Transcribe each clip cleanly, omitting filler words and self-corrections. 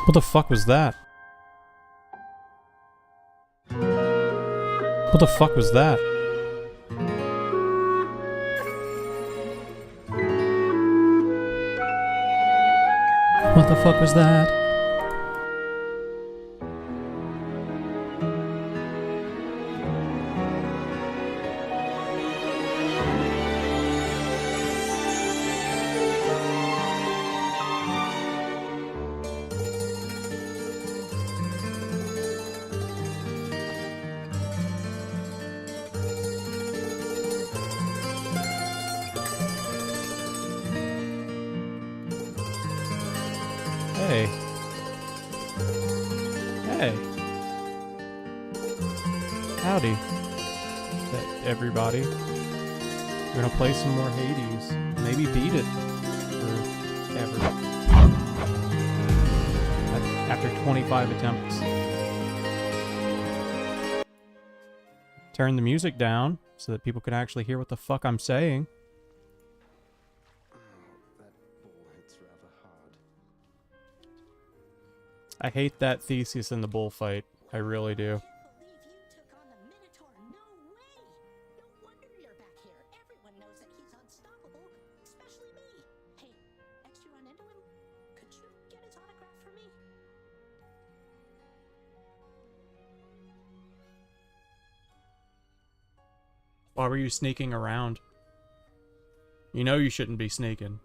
What the fuck was that? What the fuck was that? What the fuck was that? Hey. Hey. Howdy. Everybody. We're gonna play some more Hades. Maybe beat it. Forever. After 25 attempts. Turn the music down so that people can actually hear what the fuck I'm saying. I hate that Theseus in the bullfight. I really do. Why were you sneaking around? You know you shouldn't be sneaking.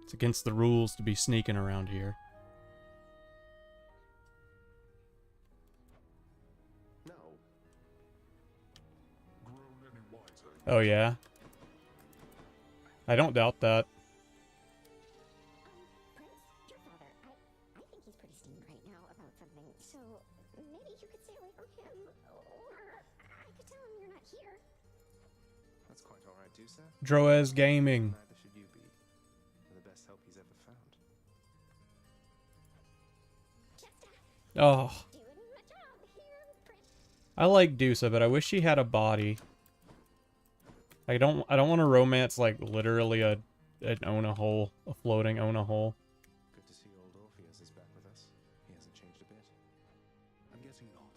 It's against the rules to be sneaking around here. No. Oh yeah? I don't doubt that. Prince, your father, I think he's pretty steamed right now about something, so maybe you could stay away from him, or I could tell him you're not here. That's quite alright, Dusa. Droez Gaming. Neither should you be. You're the best help he's ever found. Oh. Doing my job here, Prince. I like Dusa, but I wish she had a body. I don't want to romance like literally an Ona hole, a floating Ona hole. Good to see old Orpheus is back with us. He hasn't changed a bit. I'm guessing not.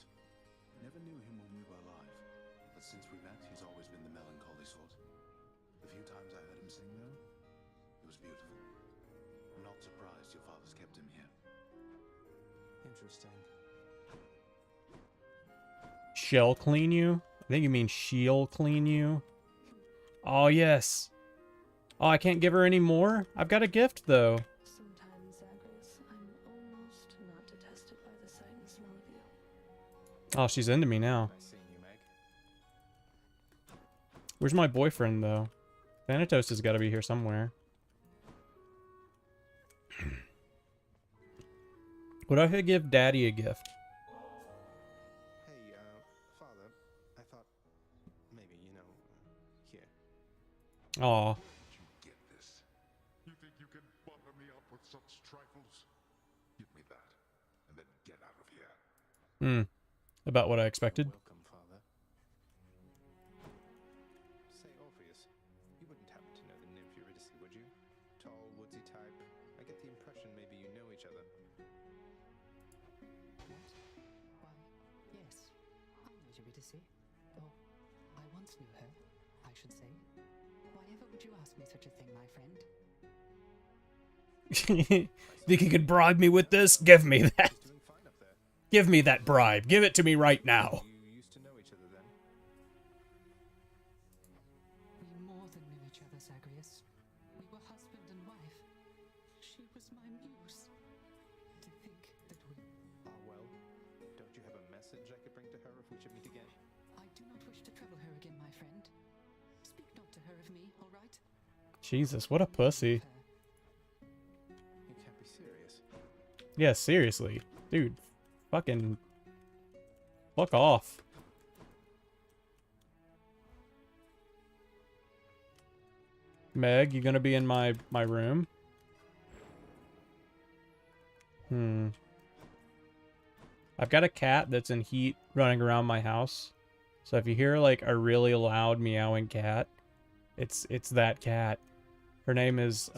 Never knew him when we were alive, but since we met, he's always been the melancholy sort. The few times I heard him sing, though, it was beautiful. I'm not surprised your father's kept him here. Interesting. Shell clean you? I think you mean she'll clean you. Oh, yes. Oh, I can't give her any more? I've got a gift, though. Sometimes, Zagreus, I'm almost not detested by the sight and smell of you. Oh, she's into me now. Nice seeing you, Meg. Where's my boyfriend, though? Thanatos has got to be here somewhere. What if I give Daddy a gift? Hey, Father, I thought maybe, you know, here. Aw. Did you get this? You think you can butter me up with such trifles? Give me that, and then get out of here. About what I expected. Welcome, Father. Say, Orpheus, you wouldn't happen to know the nymph Eurydice, would you? Tall, woodsy type. I get the impression maybe you know each other. What? Why, yes, I know Eurydice. Oh, I once knew her, I should say. Why ever would you ask me such a thing, my friend? Think you could bribe me with this? Give me that. He's doing fine up there. Give me that bribe. Give it to me right now. You used to know each other then? We more than knew each other, Zagreus. We were husband and wife. She was my muse. To think that we... Ah, well. Don't you have a message I could bring to her if we should meet again? I do not wish to trouble her again, my friend. Speak not to her of me, all right? Jesus, what a pussy. You can't be serious. Yeah, seriously. Dude, fucking... fuck off. Meg, you gonna be in my room? I've got a cat that's in heat running around my house. So if you hear like a really loud meowing cat, it's that cat. Her name is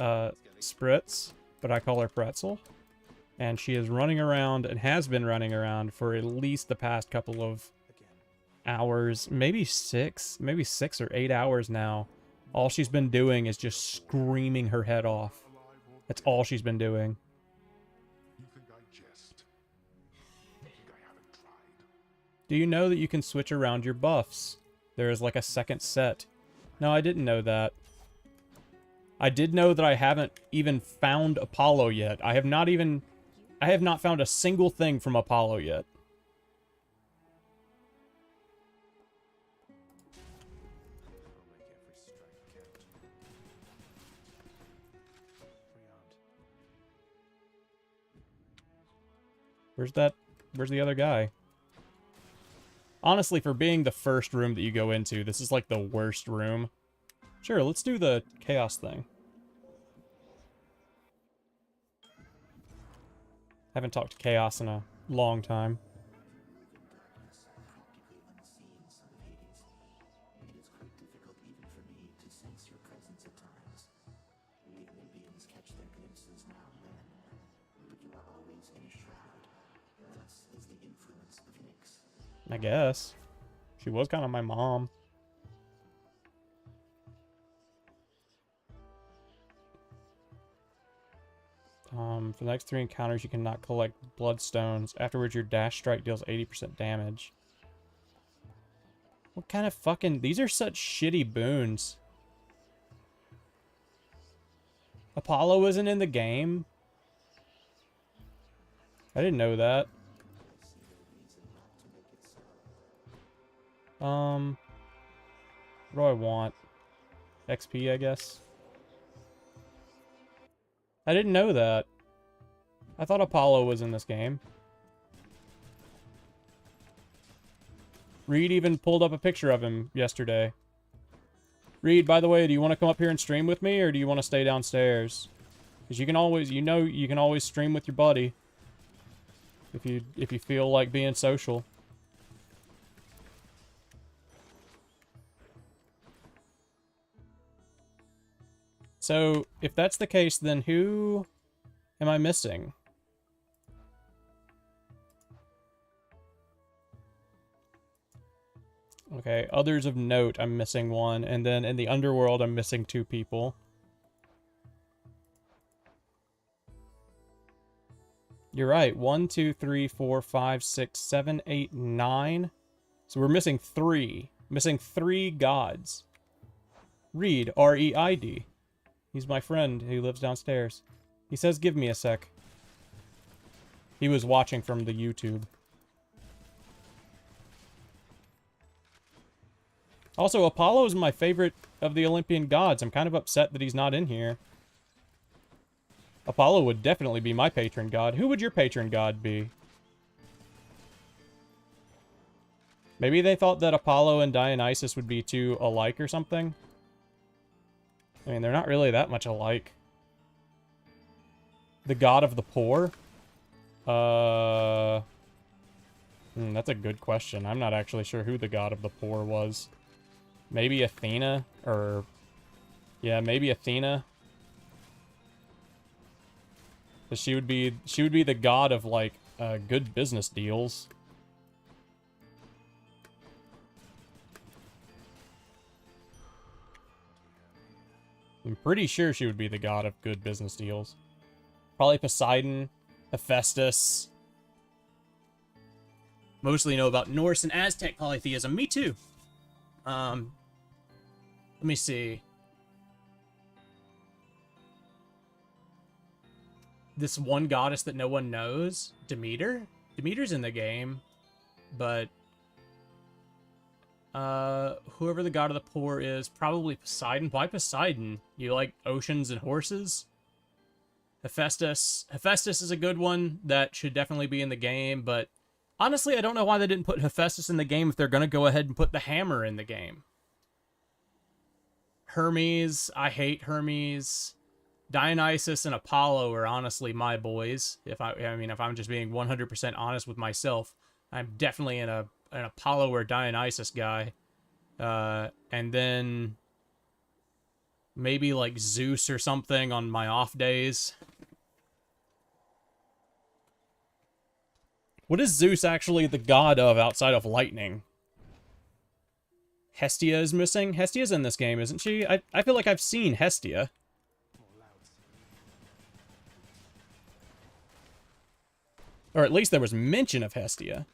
Spritz. but I call her Pretzel. And she is running around and has been running around for at least the past couple of hours, maybe 6 or 8 hours now. All she's been doing is just screaming her head off. That's all she's been doing. You think I jest? You think I haven't tried? Do you know that you can switch around your buffs? There is like a second set. No, I didn't know that. I did know that I haven't even found Apollo yet. I have not found a single thing from Apollo yet. I'll make every strike count. Beyond. Where's the other guy? Honestly, for being the first room that you go into, this is like the worst room. Sure, let's do the chaos thing. Haven't talked to Chaos in a long time. I guess. She was kind of my mom. For the next 3 encounters, you cannot collect bloodstones. Afterwards, your dash strike deals 80% damage. What kind of fucking... These are such shitty boons. Apollo isn't in the game? I didn't know that. What do I want? XP, I guess. I didn't know that. I thought Apollo was in this game. Reed even pulled up a picture of him yesterday. Reed, by the way, do you want to come up here and stream with me, or do you want to stay downstairs? Because you can always, you know, you can always stream with your buddy. If you feel like being social. So, if that's the case, then who am I missing? Okay, others of note, I'm missing 1. And then in the underworld, I'm missing 2 people. You're right. 1, 2, 3, 4, 5, 6, 7, 8, 9. So we're missing 3. Missing 3 gods. Reed, R-E-I-D. He's my friend who lives downstairs. He says, give me a sec. He was watching from the YouTube. Also, Apollo is my favorite of the Olympian gods. I'm kind of upset that he's not in here. Apollo would definitely be my patron god. Who would your patron god be? Maybe they thought that Apollo and Dionysus would be too alike or something? I mean, they're not really that much alike. The god of the poor? That's a good question. I'm not actually sure who the god of the poor was. Maybe Athena? Or... Yeah, maybe Athena. But she would be the god of, like, good business deals. I'm pretty sure she would be the god of good business deals. Probably Poseidon, Hephaestus. Mostly know about Norse and Aztec polytheism. Me too. Let me see. This one goddess that no one knows, Demeter? Demeter's in the game, but whoever the god of the poor is, probably Poseidon. Why Poseidon? You like oceans and horses? Hephaestus. Hephaestus is a good one that should definitely be in the game, but honestly, I don't know why they didn't put Hephaestus in the game if they're going to go ahead and put the hammer in the game. Hermes. I hate Hermes. Dionysus and Apollo are honestly my boys. If I'm just being 100% honest with myself, I'm definitely an Apollo or Dionysus guy. And then maybe like Zeus or something on my off days. What is Zeus actually the god of outside of lightning? Hestia is missing? Hestia's in this game, isn't she? I feel like I've seen Hestia. Or at least there was mention of Hestia.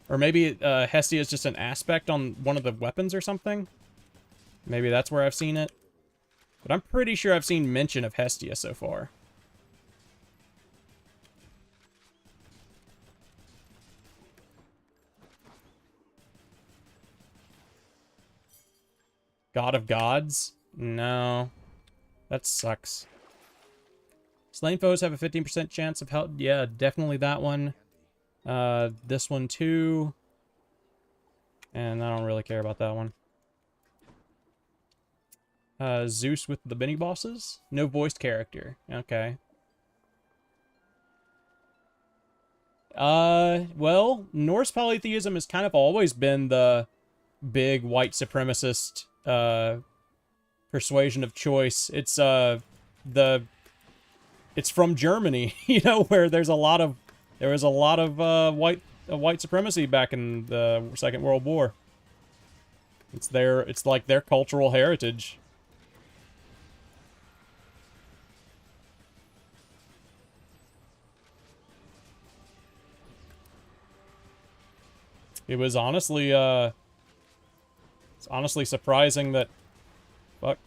Or maybe Hestia is just an aspect on one of the weapons or something. Maybe that's where I've seen it. But I'm pretty sure I've seen mention of Hestia so far. God of Gods? No. That sucks. Slain foes have a 15% chance of health. Yeah, definitely that one. This one too. And I don't really care about that one. Zeus with the mini bosses? No voiced character. Okay. Well, Norse polytheism has kind of always been the big white supremacist persuasion of choice. It's it's from Germany, you know, where there was a lot of white supremacy back in the Second World War. It's like their cultural heritage. It was honestly it's honestly surprising that fuck.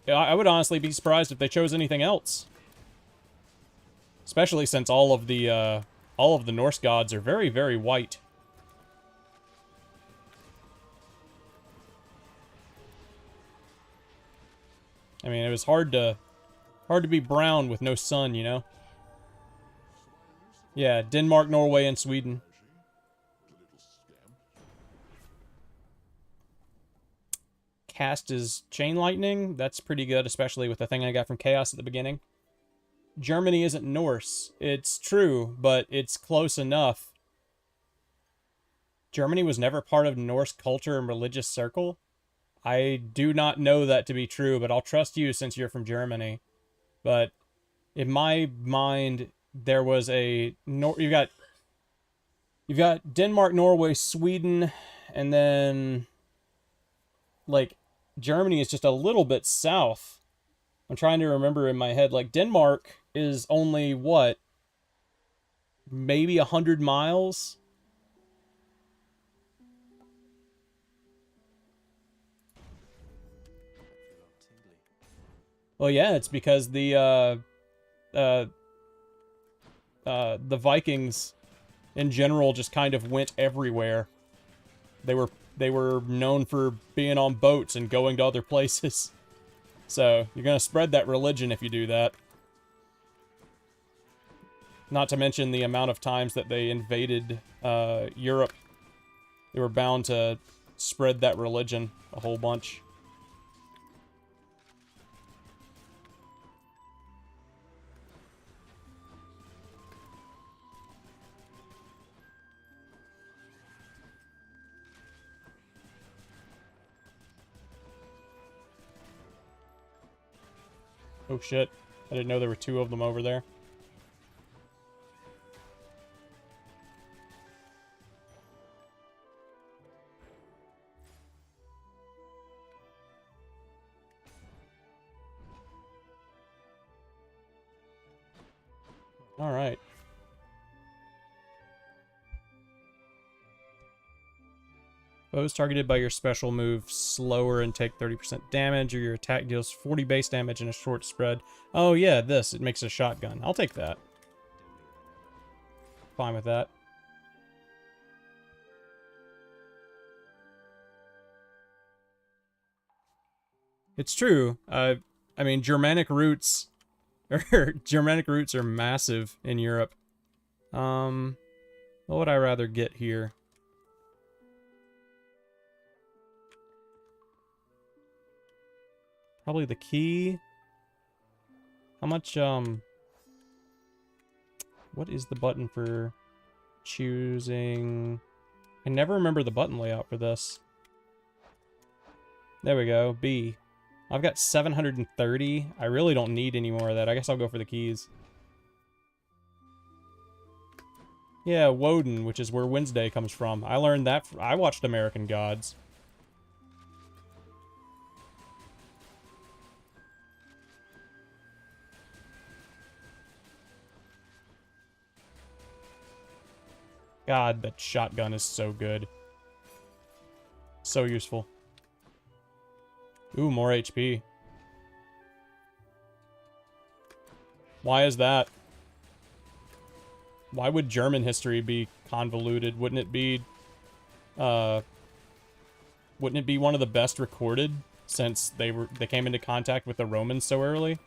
Yeah, I would honestly be surprised if they chose anything else. Especially since all of the Norse gods are very, very white. I mean, it was hard to be brown with no sun, you know? Yeah, Denmark, Norway, and Sweden. Cast is Chain Lightning. That's pretty good, especially with the thing I got from Chaos at the beginning. Germany isn't Norse. It's true, but it's close enough. Germany was never part of Norse culture and religious circle. I do not know that to be true, but I'll trust you since you're from Germany. But in my mind, there was a you've got Denmark, Norway, Sweden, and then like Germany is just a little bit south. I'm trying to remember in my head, like Denmark is only what, maybe 100 miles. Well, yeah, it's because the Vikings in general just kind of went everywhere. They were known for being on boats and going to other places. So, you're going to spread that religion if you do that. Not to mention the amount of times that they invaded Europe. They were bound to spread that religion a whole bunch. Oh shit, I didn't know there were two of them over there. Alright. Foes targeted by your special move slower and take 30% damage, or your attack deals 40 base damage in a short spread. Oh yeah, this. It makes a shotgun. I'll take that. Fine with that. It's true. I mean, Germanic roots are massive in Europe. What would I rather get here? Probably the key. How much, what is the button for choosing? I never remember the button layout for this. There we go, B. I've got 730. I really don't need any more of that. I guess I'll go for the keys. Yeah, Woden, which is where Wednesday comes from. I learned that. I watched American Gods. God, that shotgun is so good. So useful. Ooh, more HP. Why is that? Why would German history be convoluted? Wouldn't it be one of the best recorded since they came into contact with the Romans so early?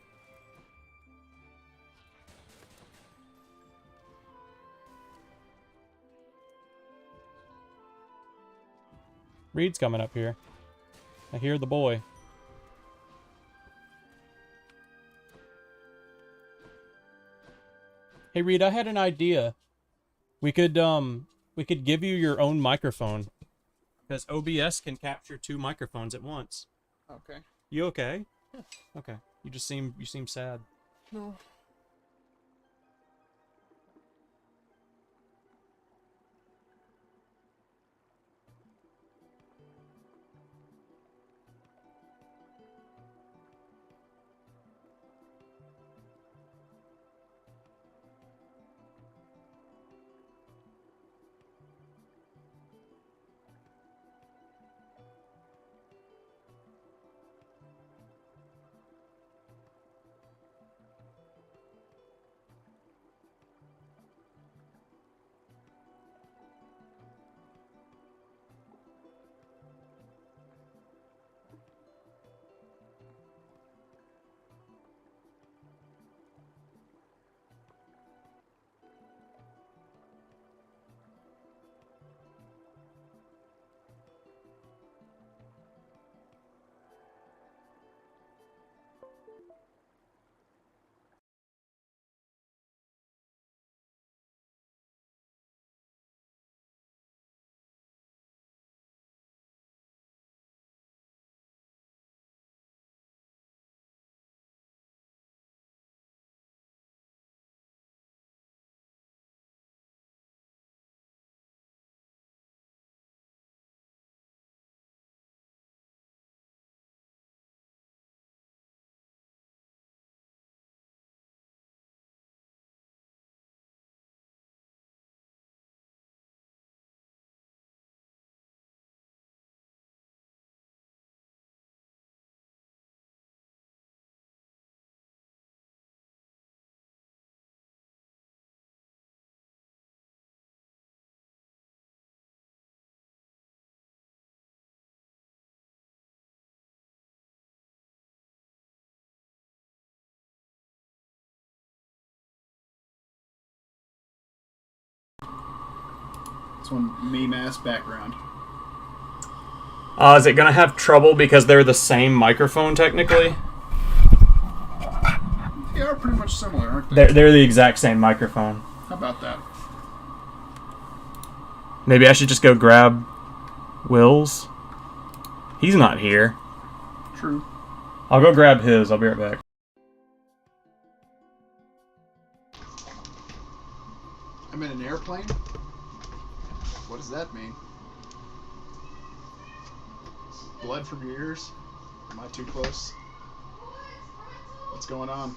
Reed's coming up here. I hear the boy. Hey Reed, I had an idea. We could give you your own microphone. Because OBS can capture 2 microphones at once. Okay. You okay? Yeah. Okay. You seem sad. No. This one meme-ass background. Is it gonna have trouble because they're the same microphone technically? They are pretty much similar, aren't they? They're the exact same microphone. How about that? Maybe I should just go grab Will's. He's not here. True. I'll go grab his. I'll be right back. I'm in an airplane? What does that mean? Blood from your ears? Am I too close? What's going on?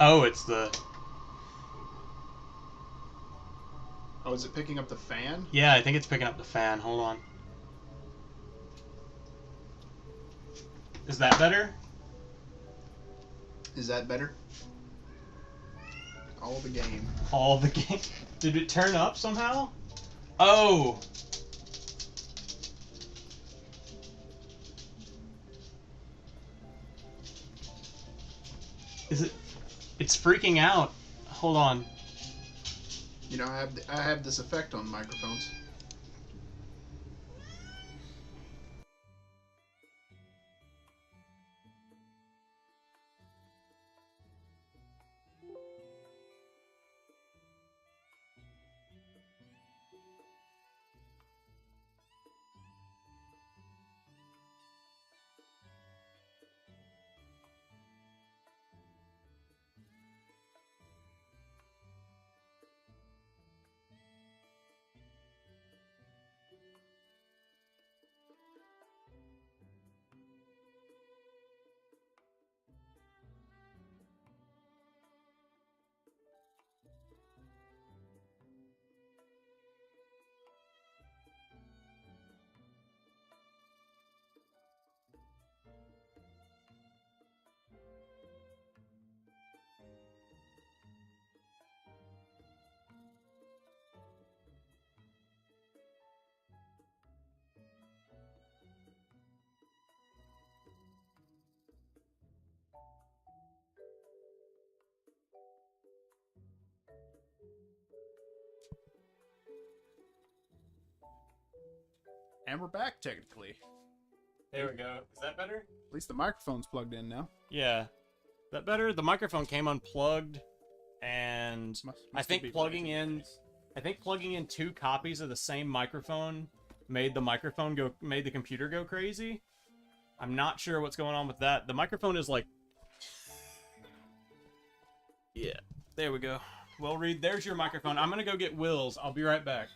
Oh, it's the... Oh, is it picking up the fan? Yeah, I think it's picking up the fan. Hold on. Is that better? Is that better? All the game. All the game. Did it turn up somehow? Oh! Is it... It's freaking out. Hold on. You know, I have this effect on microphones. And we're back, technically. There we go. Is that better? At least the microphone's plugged in now. Yeah. Is that better? The microphone came unplugged, and I think plugging in 2 copies of the same microphone made the computer go crazy. I'm not sure what's going on with that. The microphone is like... Yeah. There we go. Well, Reed, there's your microphone. I'm gonna go get Will's. I'll be right back.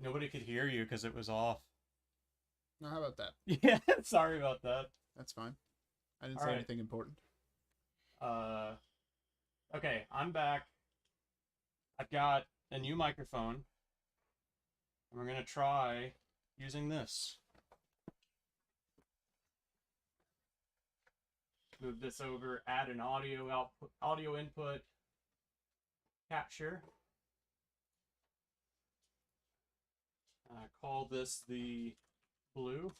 Nobody could hear you because it was off. Now, how about that? Yeah, sorry about that. That's fine. I didn't All say right. anything important. Okay, I'm back. I've got a new microphone. And we're gonna try using this. Move this over, add an audio input, capture. Call this the blue.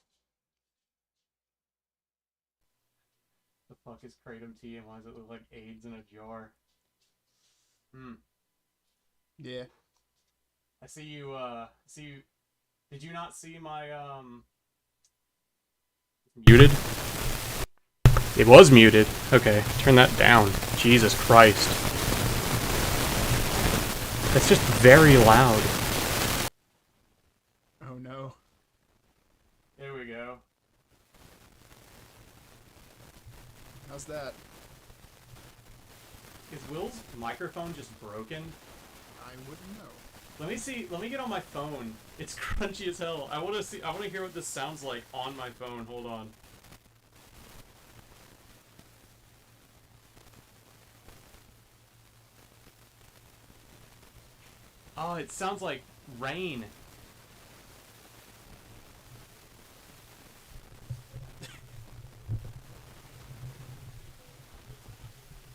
The fuck is Kratom tea and why does it look like AIDS in a jar? Yeah. I see you, did you not see my, muted? It was muted. Okay, turn that down. Jesus Christ. That's just very loud. Oh no. There we go. How's that? Is Will's microphone just broken? I wouldn't know. Let me see, let me get on my phone. It's crunchy as hell. I wanna hear what this sounds like on my phone. Hold on. Oh, it sounds like rain.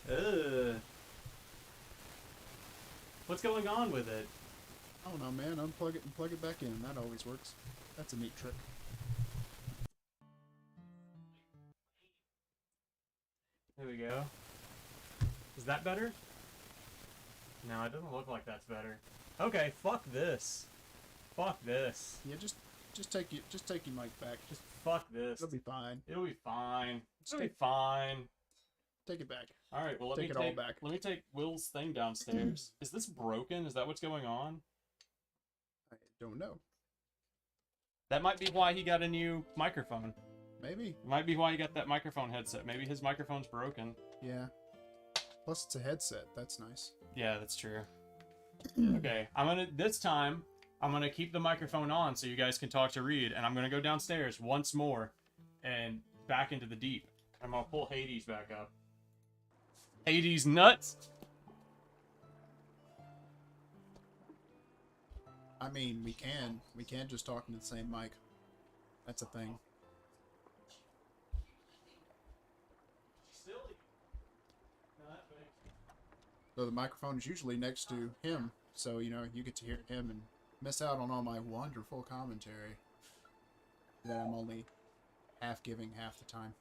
Ugh. What's going on with it? I don't know, man. Unplug it and plug it back in. That always works. That's a neat trick. There we go. Is that better? No, it doesn't look like that's better. Okay, fuck this. Fuck this. Yeah, just take your mic back. Just fuck this. It'll be fine. It'll be fine. It'll be Take- fine. Take it back. All right, well Take it all back. Let me take Will's thing downstairs. Is this broken? Is that what's going on? I don't know. That might be why he got a new microphone. Maybe. Might be why he got that microphone headset. Maybe his microphone's broken. Yeah. Plus, it's a headset. That's nice. Yeah, that's true. Okay, this time, I'm gonna keep the microphone on so you guys can talk to Reed, and I'm gonna go downstairs once more and back into the deep. I'm gonna pull Hades back up. Hades nuts! I mean, we can just talk into the same mic. That's a thing. Silly. No, that's fake. So the microphone is usually next to him, so you know you get to hear him and miss out on all my wonderful commentary that I'm only half giving half the time.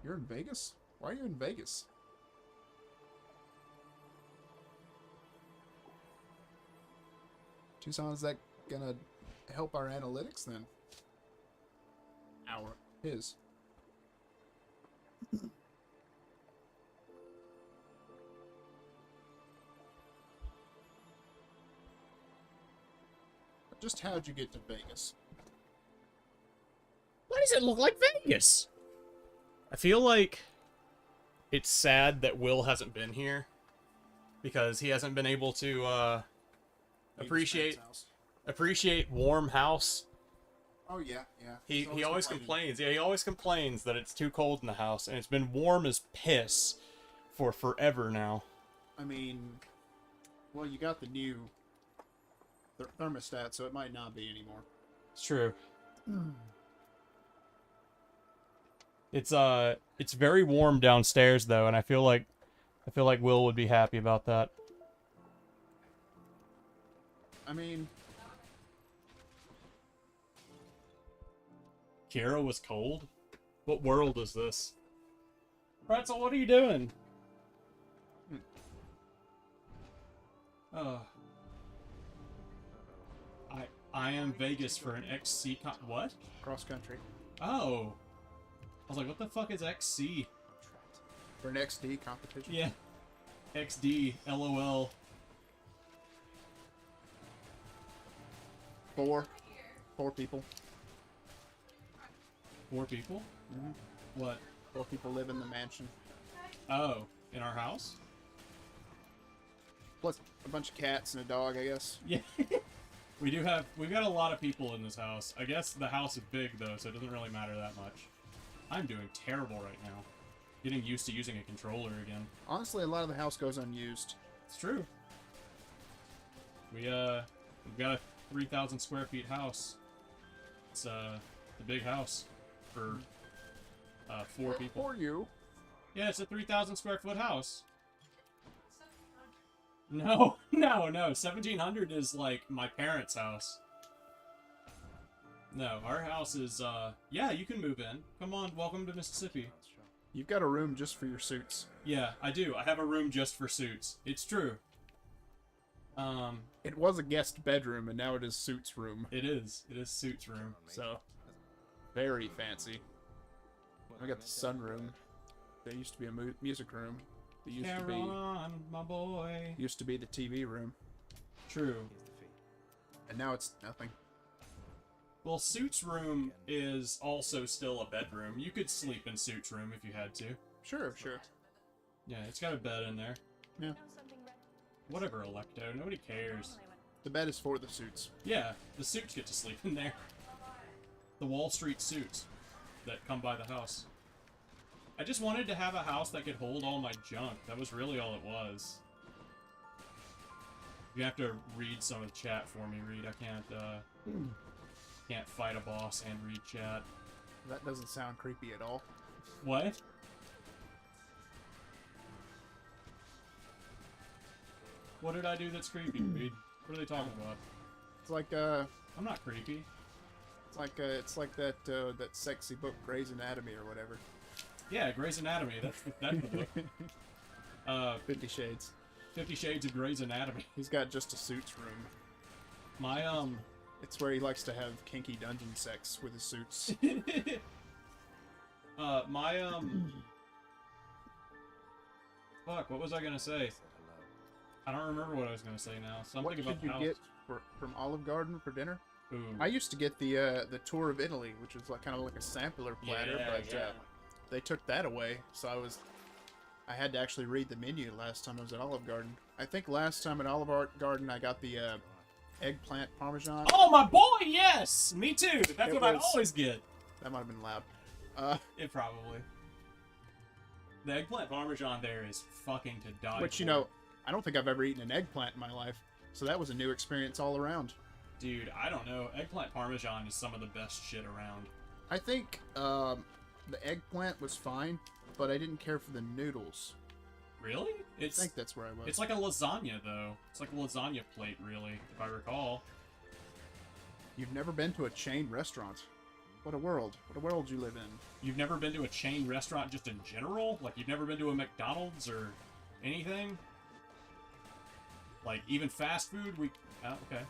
You're in Vegas? Why are you in Vegas? Tucson, is that gonna help our analytics then? His. Just how'd you get to Vegas? Why does it look like Vegas? I feel like it's sad that Will hasn't been here because he hasn't been able to appreciate warm house. Oh yeah, yeah. He always complains. Yeah, he always complains that it's too cold in the house, and it's been warm as piss for forever now. I mean, well, you got the new thermostat, so it might not be anymore. It's true. It's very warm downstairs though, and I feel like Will would be happy about that. I mean, Kira was cold? What world is this? Pretzel, what are you doing? I am Vegas for an XC what? cross country Oh. I was like, what the fuck is XC? for an XD competition. Yeah. XD, LOL. Four people. 4 people? Mhm. What? 4 people live in the mansion. Oh, in our house? Plus a bunch of cats and a dog, I guess. Yeah. We've got a lot of people in this house. I guess the house is big though, so it doesn't really matter that much. I'm doing terrible right now. Getting used to using a controller again. Honestly, a lot of the house goes unused. It's true. We've got a 3,000 square feet house. It's the big house for 4 people. For you. Yeah, it's a 3,000 square foot house. No. 1,700 is like my parents' house. No, our house is, yeah, you can move in. Come on, welcome to Mississippi. You've got a room just for your suits. Yeah, I do. I have a room just for suits. It's true. It was a guest bedroom, and now it is suits room. It is. It is suits room. So, very fancy. I got the sunroom. There used to be a music room. It used to be my boy. used to be the TV room, True. and now it's nothing. Well, Suits Room is also still a bedroom. You could sleep in Suits Room if you had to. Sure. Yeah, it's got a bed in there. Yeah. Whatever, Electo. Nobody cares. The bed is for the suits. Yeah, the suits get to sleep in there. The Wall Street suits that come by the house. I just wanted to have a house that could hold all my junk. That was really all it was. You have to read some of the chat for me, Reed. I can't fight a boss and read chat. That doesn't sound creepy at all. What? What did I do that's creepy, Reed? What are they talking about? It's like I'm not creepy. it's like that that sexy book Grey's Anatomy or whatever. Yeah, Grey's Anatomy. That's the book. 50 Shades. 50 Shades of Grey's Anatomy. He's got just a suits room. My It's where he likes to have kinky dungeon sex with his suits. Fuck, what was I gonna say? I don't remember what I was gonna say now. Something What about did you house. get from Olive Garden for dinner? Ooh. I used to get the tour of Italy, which was like kind of like a sampler platter, but they took that away, so I had to actually read the menu last time I was at Olive Garden. I think last time at Olive Garden I got the eggplant parmesan. Oh, my boy, yes! Me too! That's It what I was- always get. That might have been loud. It probably. The eggplant parmesan there is fucking to die But for. you know, I don't think I've ever eaten an eggplant in my life, so that was a new experience all around. Dude, I don't know. Eggplant parmesan is some of the best shit around. I think the eggplant was fine, but I didn't care for the noodles. Really? I think that's where I was. It's like a lasagna, though. It's like a lasagna plate, really, if I recall. You've never been to a chain restaurant. What a world. What a world you live in. You've never been to a chain restaurant just in general? Like, you've never been to a McDonald's or anything? Like, even fast food? Oh, okay.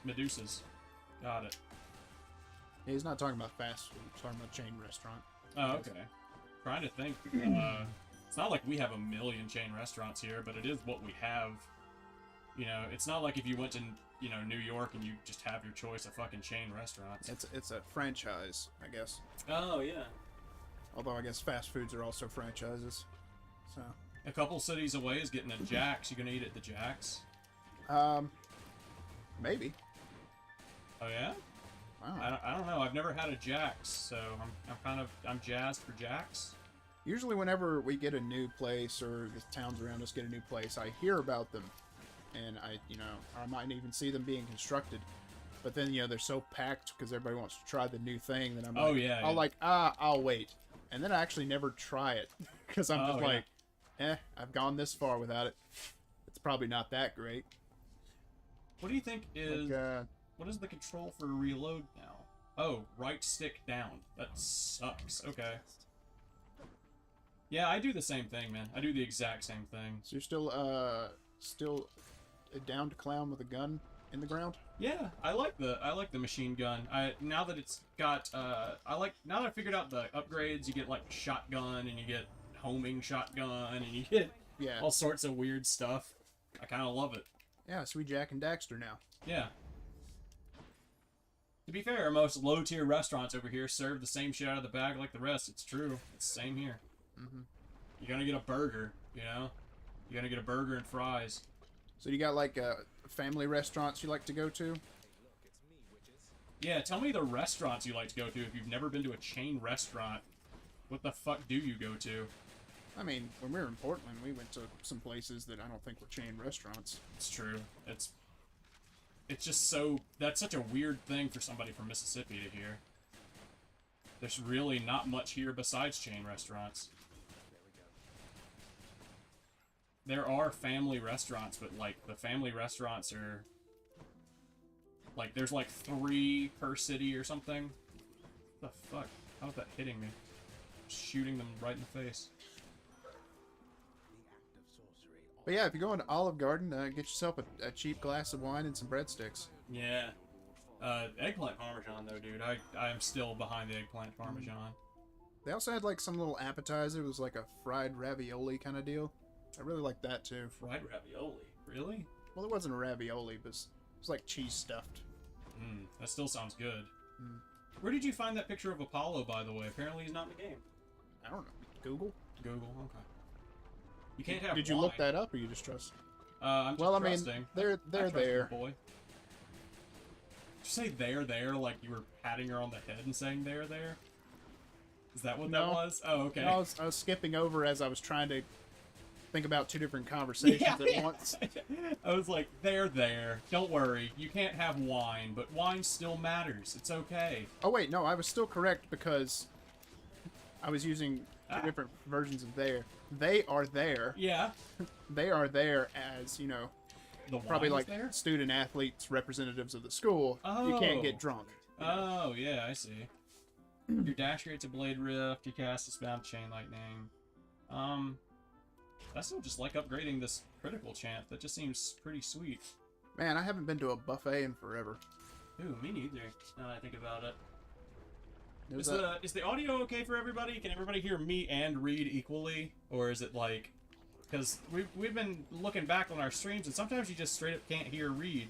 Medusas. Got it. Yeah, he's not talking about fast food. He's talking about chain restaurant. Oh, okay. Trying to think. It's not like we have a million chain restaurants here, but it is what we have. You know, it's not like if you went to, you know, New York and you just have your choice of fucking chain restaurants. It's a franchise, I guess. Oh, yeah. Although I guess fast foods are also franchises. So. A couple cities away is getting a Jack's. You gonna eat at the Jack's? Maybe. Oh, yeah? Wow. I don't know. I've never had a Jack's, so I'm jazzed for Jack's. Usually whenever we get a new place or the towns around us get a new place, I hear about them. And I might even see them being constructed. But then, they're so packed because everybody wants to try the new thing that I'm like, Oh, yeah. I'll wait. And then I actually never try it because I'm just like, I've gone this far without it. It's probably not that great. What do you think is... what is the control for reload now? Oh, right stick down. That sucks. Okay. Yeah, I do the same thing, man. I do the exact same thing. So you're still down to clown with a gun in the ground? Yeah, I like the machine gun. Now that I figured out the upgrades, you get like shotgun and you get homing shotgun and you get all sorts of weird stuff. I kind of love it. Yeah, so we Jack and Daxter now. Yeah. To be fair, most low-tier restaurants over here serve the same shit out of the bag like the rest. It's true. It's the same here. Mm-hmm. You're gonna get a burger, You're gonna get a burger and fries. So you got like family restaurants you like to go to? Yeah, tell me the restaurants you like to go to if you've never been to a chain restaurant. What the fuck do you go to? I mean, when we were in Portland, we went to some places that I don't think were chain restaurants. It's true. It's just that's such a weird thing for somebody from Mississippi to hear. There's really not much here besides chain restaurants. There are family restaurants, but like the family restaurants are like there's like 3 per city or something. What the fuck? How's that hitting me? Shooting them right in the face. But yeah, if you go into Olive Garden, get yourself a cheap glass of wine and some breadsticks. Yeah. Eggplant parmesan though, dude. I am still behind the eggplant parmesan. They also had like some little appetizer. It was like a fried ravioli kind of deal. I really like that too. Fried ravioli? Really? Well, it wasn't a ravioli, but it was like cheese stuffed. That still sounds good. Where did you find that picture of Apollo, by the way? Apparently he's not in the game. I don't know. Google? Google, okay. You can't have Did you wine. look that up, or you just trust? I'm just trusting. They're there. Boy. Did you say they're there like you were patting her on the head and saying they're there? Is that what that was? Oh, okay. No, I was skipping over as I was trying to think about 2 different conversations at once. I was like, they're there. Don't worry. You can't have wine, but wine still matters. It's okay. Oh, wait. No, I was still correct because I was using 2 different versions of there. They are there. Yeah. They are there as, The probably wine's like there? student athletes, representatives of the school. You can't get drunk. Oh, yeah, I see. Your dash creates a blade rift. You cast a spell chain lightning. I still just like upgrading this critical chant. That just seems pretty sweet. Man, I haven't been to a buffet in forever. Ooh, me neither. Now that I think about it. There's Is the audio okay for everybody? Can everybody hear me and Reed equally? Or is it like... Because we've been looking back on our streams, and sometimes you just straight up can't hear Reed.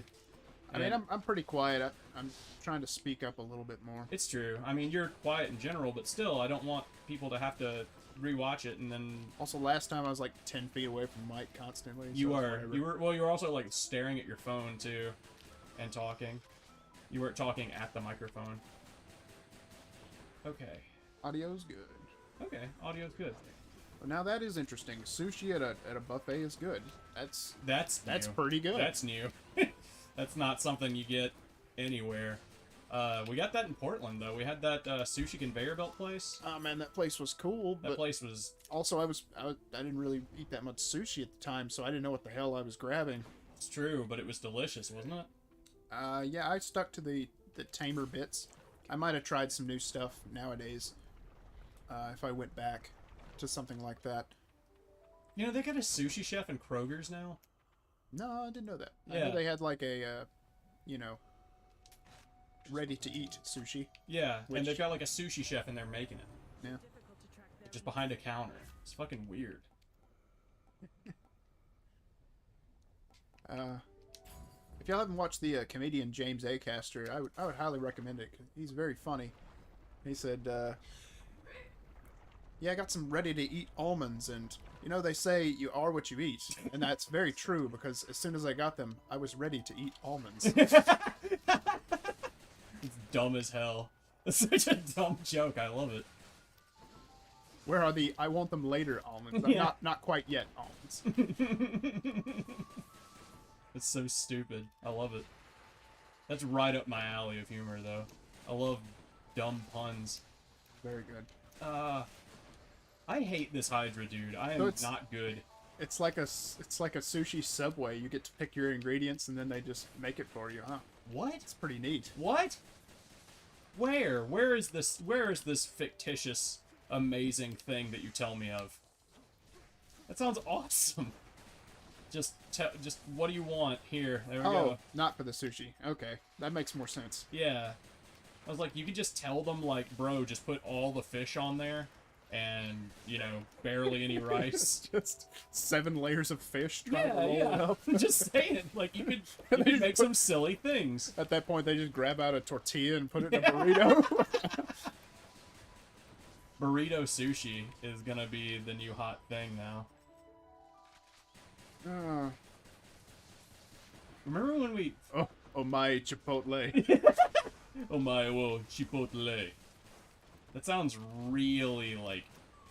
I mean, I'm pretty quiet. I'm trying to speak up a little bit more. It's true. I mean, you're quiet in general, but still, I don't want people to have to rewatch it and then... Also, last time I was like 10 feet away from Mike constantly. You so were also like staring at your phone too, and talking. You weren't talking at the microphone. Okay. Audio's good. Okay, audio's good. Well, now that is interesting. Sushi at a buffet is good. That's new. pretty good. That's new. That's not something you get anywhere. We got that in Portland, though. We had that sushi conveyor belt place. Oh man, that place was cool. That but place was... also, I didn't really eat that much sushi at the time, so I didn't know what the hell I was grabbing. It's true, but it was delicious, wasn't it? Yeah, I stuck to the tamer bits. I might have tried some new stuff nowadays. If I went back to something like that. You know, they got a sushi chef in Kroger's now. No, I didn't know that. I Yeah. knew they had like a, you know, ready-to-eat sushi. Yeah, Which- and they've got like a sushi chef in there making it. Yeah. Just behind a counter. It's fucking weird. If y'all haven't watched the comedian James Acaster, I would highly recommend it. 'Cause he's very funny. He said, yeah, I got some ready-to-eat almonds, and, you know, they say you are what you eat. And that's very true, because as soon as I got them, I was ready to eat almonds. It's dumb as hell. It's such a dumb joke. I love it. Where are the I want them later almonds? Yeah. Not quite yet almonds. It's so stupid. I love it. That's right up my alley of humor, though. I love dumb puns. Very good. I hate this Hydra dude. I So am it's- not good. It's like a sushi Subway. You get to pick your ingredients, and then they just make it for you, huh? What? It's pretty neat. What? Where? Where is this fictitious, amazing thing that you tell me of? That sounds awesome. Just what do you want? Here, there we Oh, go. not for the sushi. Okay, that makes more sense. Yeah. I was like, you could just tell them, like, bro, just put all the fish on there, and, you know, barely any rice. Just 7 layers of fish trying to roll it up. Just saying, like, you could make some silly things. At that point, they just grab out a tortilla and put it in a burrito. Burrito sushi is gonna be the new hot thing now. Remember when we... Oh my Chipotle. Oh my, whoa, Chipotle. That sounds really like...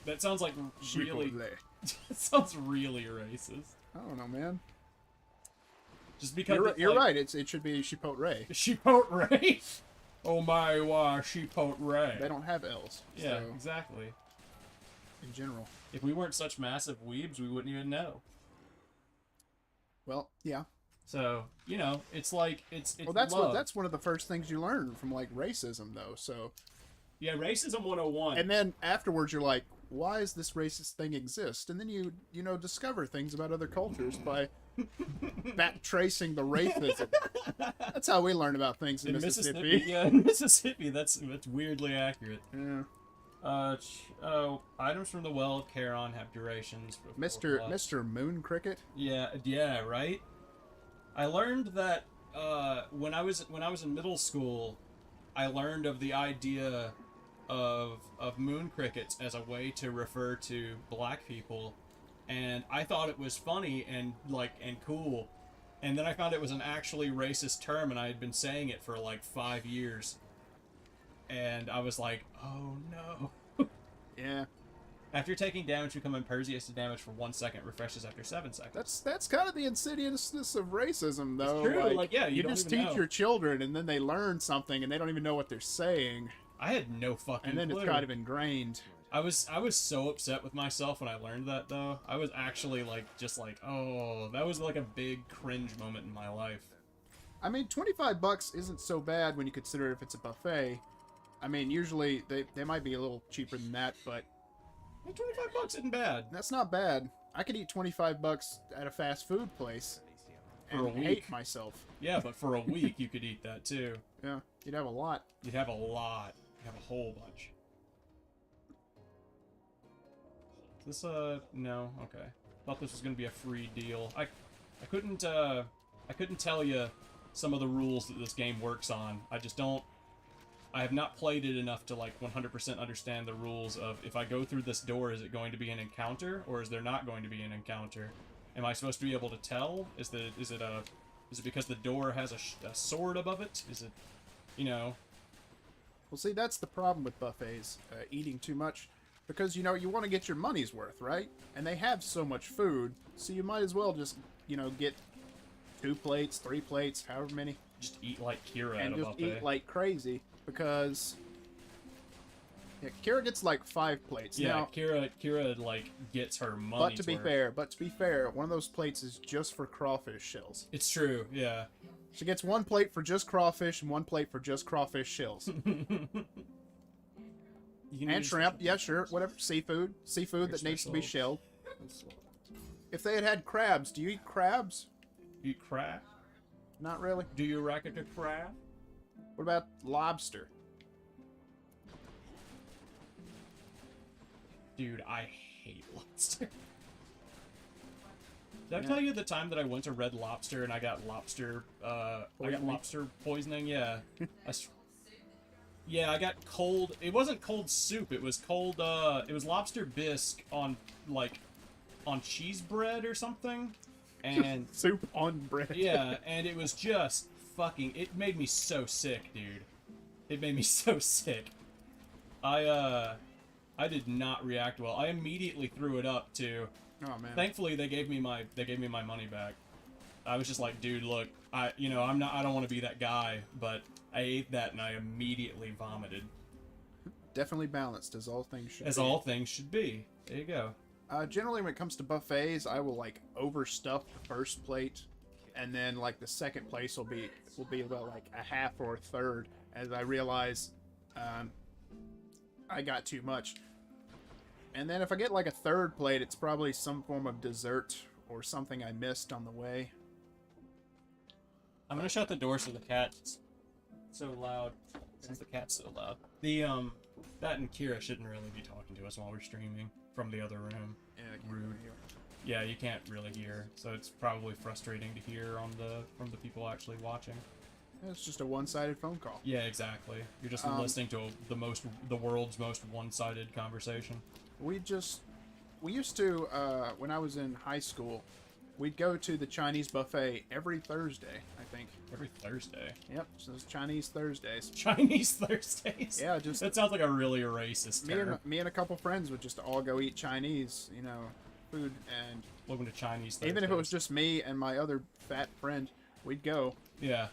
That sounds like really... Chipotle. That sounds really racist. I don't know, man. Just because You're right. It should be Chipotle. Chipotle. Oh my, wow, Chipotle. They don't have L's. Yeah, so, exactly. in general. If we weren't such massive weebs, we wouldn't even know. Well, yeah. So, you know, it's like, it's Well, that's love. that's one of the first things you learn from, like, racism, though, so... Yeah, racism 101. And then afterwards you're like, why does this racist thing exist? And then you know, discover things about other cultures by back tracing the racism. That's how we learn about things in Mississippi. Yeah, in Mississippi, that's weirdly accurate. Yeah. Items from the well of Charon have durations. of 4+. Mr. Moon Cricket? Yeah, right? I learned that when I was in middle school, I learned of the idea of moon crickets as a way to refer to black people, and I thought it was funny and cool. And then I found it was an actually racist term, and I had been saying it for like 5 years. And I was like, oh no. Yeah. After taking damage, become impervious to damage for 1 second, refreshes after 7 seconds. That's kind of the insidiousness of racism, though. It's true, like, yeah, you don't just even teach know. your children, and then they learn something, and they don't even know what they're saying, I had no fucking and then clue. it's kind of ingrained. I was so upset with myself when I learned that, though. I was actually oh, that was like a big cringe moment in my life. I mean, $25 isn't so bad when you consider if it's a buffet. I mean, usually they might be a little cheaper than that, but Hey, $25 isn't bad. that's not bad. I could eat $25 at a fast food place For and a week. hate myself. Yeah, but for a week you could eat that too. Yeah, you'd have a lot. You'd have a lot. You'd have a whole bunch. Is this no, okay. Thought this was gonna be a free deal. I couldn't tell you some of the rules that this game works on. I have not played it enough to 100% understand the rules of if I go through this door, is it going to be an encounter or is there not going to be an encounter? Am I supposed to be able to tell? Is it because the door has a sword above it? Is it, you know? Well, see, that's the problem with buffets, eating too much, because, you know, you want to get your money's worth, right? And they have so much food, so you might as well just, you know, get 2 plates, 3 plates, however many, Just eat like Kira at and a just buffet. eat like crazy because yeah, Kira gets like 5 plates. Yeah, Now, Kira like gets her money. but to be fair, one of those plates is just for crawfish shells. It's true. Yeah. She gets 1 plate for just crawfish and 1 plate for just crawfish shells. You can And use- shrimp, yeah, sure, whatever. Seafood that needs to be shelled. If they had crabs, do you eat crabs? You eat crab? Not really. Do you racket a crab? What about lobster? Dude, I hate lobster. Did I tell you the time that I went to Red Lobster and I got lobster, lobster poisoning? Yeah. Yeah, I got cold. It wasn't cold soup. It was cold. It was lobster bisque on cheese bread or something, and Soup on bread. yeah, and it was just fucking. It made me so sick, dude. It made me so sick. I did not react well. I immediately threw it up too. Oh man. Thankfully, they gave me my money back. I was just like, dude, look, I don't want to be that guy, but I ate that and I immediately vomited. Definitely balanced, as all things should. As be. all things should be. There you go. Generally, when it comes to buffets, I will like overstuff the first plate, and then like the second place will be about like a half or a third, as I realize I got too much. And then if I get like a third plate, it's probably some form of dessert or something I missed on the way. I'm gonna shut the door so the cat's so loud. Since the cat's so loud. The that and Kira shouldn't really be talking to us while we're streaming from the other room. Yeah, I can't Rude. really hear. Yeah, you can't really hear, so it's probably frustrating to hear from the people actually watching. It's just a one-sided phone call. Yeah, exactly. You're just listening to the world's most one-sided conversation. We used to, when I was in high school, we'd go to the Chinese buffet every Thursday, I think. Every Thursday. Yep, so it's Chinese Thursdays. Chinese Thursdays. Yeah, just That sounds like a really racist term. me and a couple friends would just all go eat Chinese, food, and Welcome to Chinese Thursdays. even if it was just me and my other fat friend, we'd go. Yeah.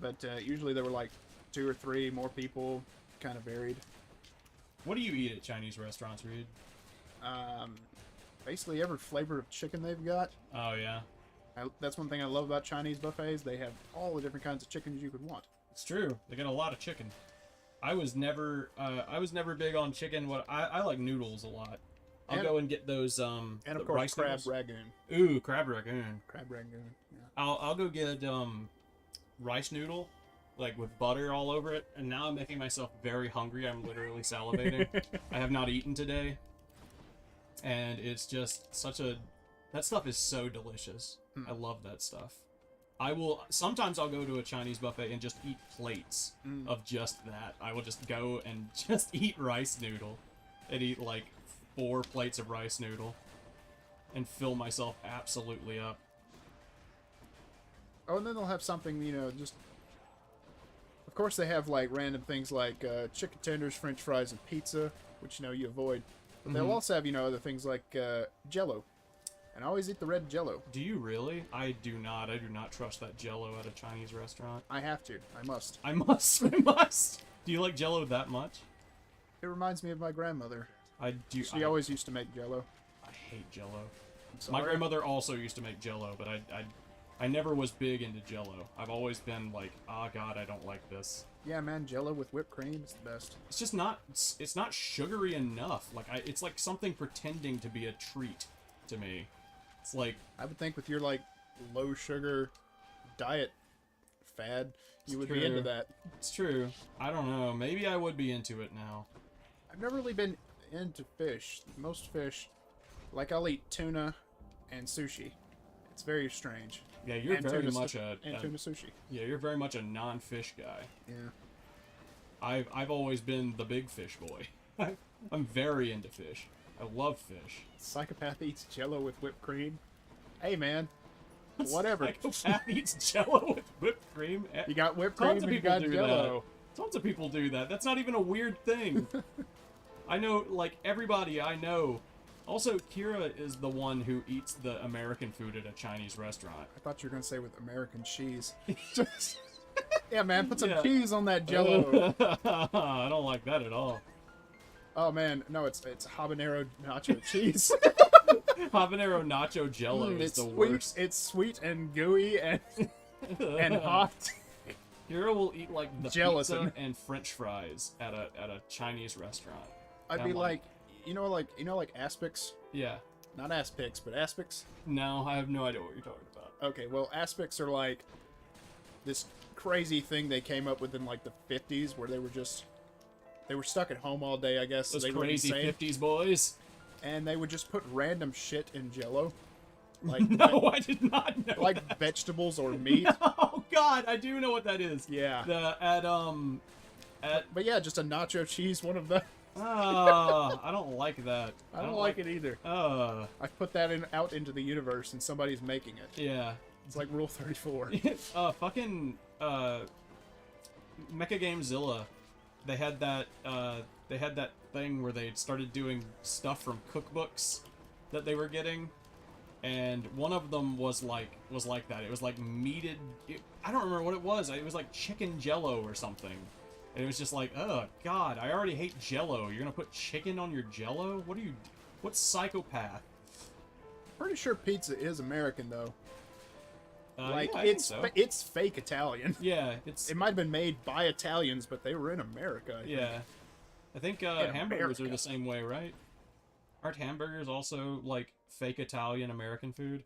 But usually there were like 2 or 3 more people, kind of varied. What do you eat at Chinese restaurants, Reed? Basically every flavor of chicken they've got. Oh yeah. That's one thing I love about Chinese buffets. They have all the different kinds of chickens you could want. It's true. They got a lot of chicken. I was never big on chicken. I like noodles a lot. I'll go and get those And the of course, rice crab noodles. ragoon. Ooh, crab ragoon. Crab ragoon. Yeah. I'll go get rice noodle, like with butter all over it. And now I'm making myself very hungry. I'm literally salivating. I have not eaten today, and it's just that stuff is so delicious. I love that stuff. Sometimes I'll go to a Chinese buffet and just eat plates of just that. I will just go and just eat rice noodle and eat like 4 plates of rice noodle and fill myself absolutely up. Oh, and then they'll have something, just... Of course they have, like, random things like chicken tenders, french fries, and pizza, which, you avoid. But they'll also have, other things like Jell-O. And I always eat the red Jell-O. Do you really? I do not. I do not trust that Jell-O at a Chinese restaurant. I have to. I must. I must. I must. Do you like Jell-O that much? It reminds me of my grandmother. I do. She always used to make Jell-O. I hate Jell-O. I'm My sorry. grandmother also used to make Jell-O, but I never was big into Jell-O. I've always been like, oh god, I don't like this. Yeah, man, Jell-O with whipped cream is the best. It's just not. It's not sugary enough. Like it's like something pretending to be a treat to me. It's like I would think with your, like, low sugar diet fad, you would be true. into that. It's true. I don't know. Maybe I would be into it now. I've never really been into fish. Most fish, like, I'll eat tuna and sushi. It's very strange. Yeah, you're And very tuna much stu- and tuna sushi. Yeah, you're very much a non-fish guy. Yeah. I've always been the big fish boy. I'm very into fish. I love fish. Psychopath eats Jell-O with whipped cream. Hey, man. Whatever. Psychopath eats Jell-O with whipped cream. You got whipped Tons cream of and you people got do Jell-O. that. Tons of people do that. That's not even a weird thing. I know, like, everybody I know Also, Kira is the one who eats the American food at a Chinese restaurant. I thought you were gonna say with American cheese. Just, yeah, man, put some Yeah. cheese on that Jello. I don't like that at all. Oh man, no, it's habanero nacho cheese. Habanero nacho Jello is It's the sweet. worst. It's sweet and gooey and hot. Kira will eat like the Gelatin. pizza and French fries at a Chinese restaurant. I'd I'm be like- like aspics. Yeah. Not aspics, but aspics. No, I have no idea what you're talking about. Okay, well, aspics are like this crazy thing they came up with in like the 50s where they were stuck at home all day, I guess. Those they were crazy insane, 50s boys. and they would just put random shit in Jello, like No, I did not know. like that. vegetables or meat. Oh God, I do know what that is. Yeah. At But yeah, just a nacho cheese, one of the. I don't like that. I don't like it either. I put that out into the universe, and somebody's making it. Yeah. It's like Rule 34. Fucking Mecha Gamezilla. They had that thing where they started doing stuff from cookbooks that they were getting, and one of them was like that. It was like meated. I don't remember what it was. It was like chicken Jello or something. And it was just like, oh God, I already hate Jello. You're gonna put chicken on your Jello? What psychopath? Pretty sure pizza is American though. Like yeah, I think so. it's fake Italian. Yeah, it's It might have been made by Italians, but they were in America. I think. yeah. I think hamburgers are the same way, right? Aren't hamburgers also like fake Italian American food?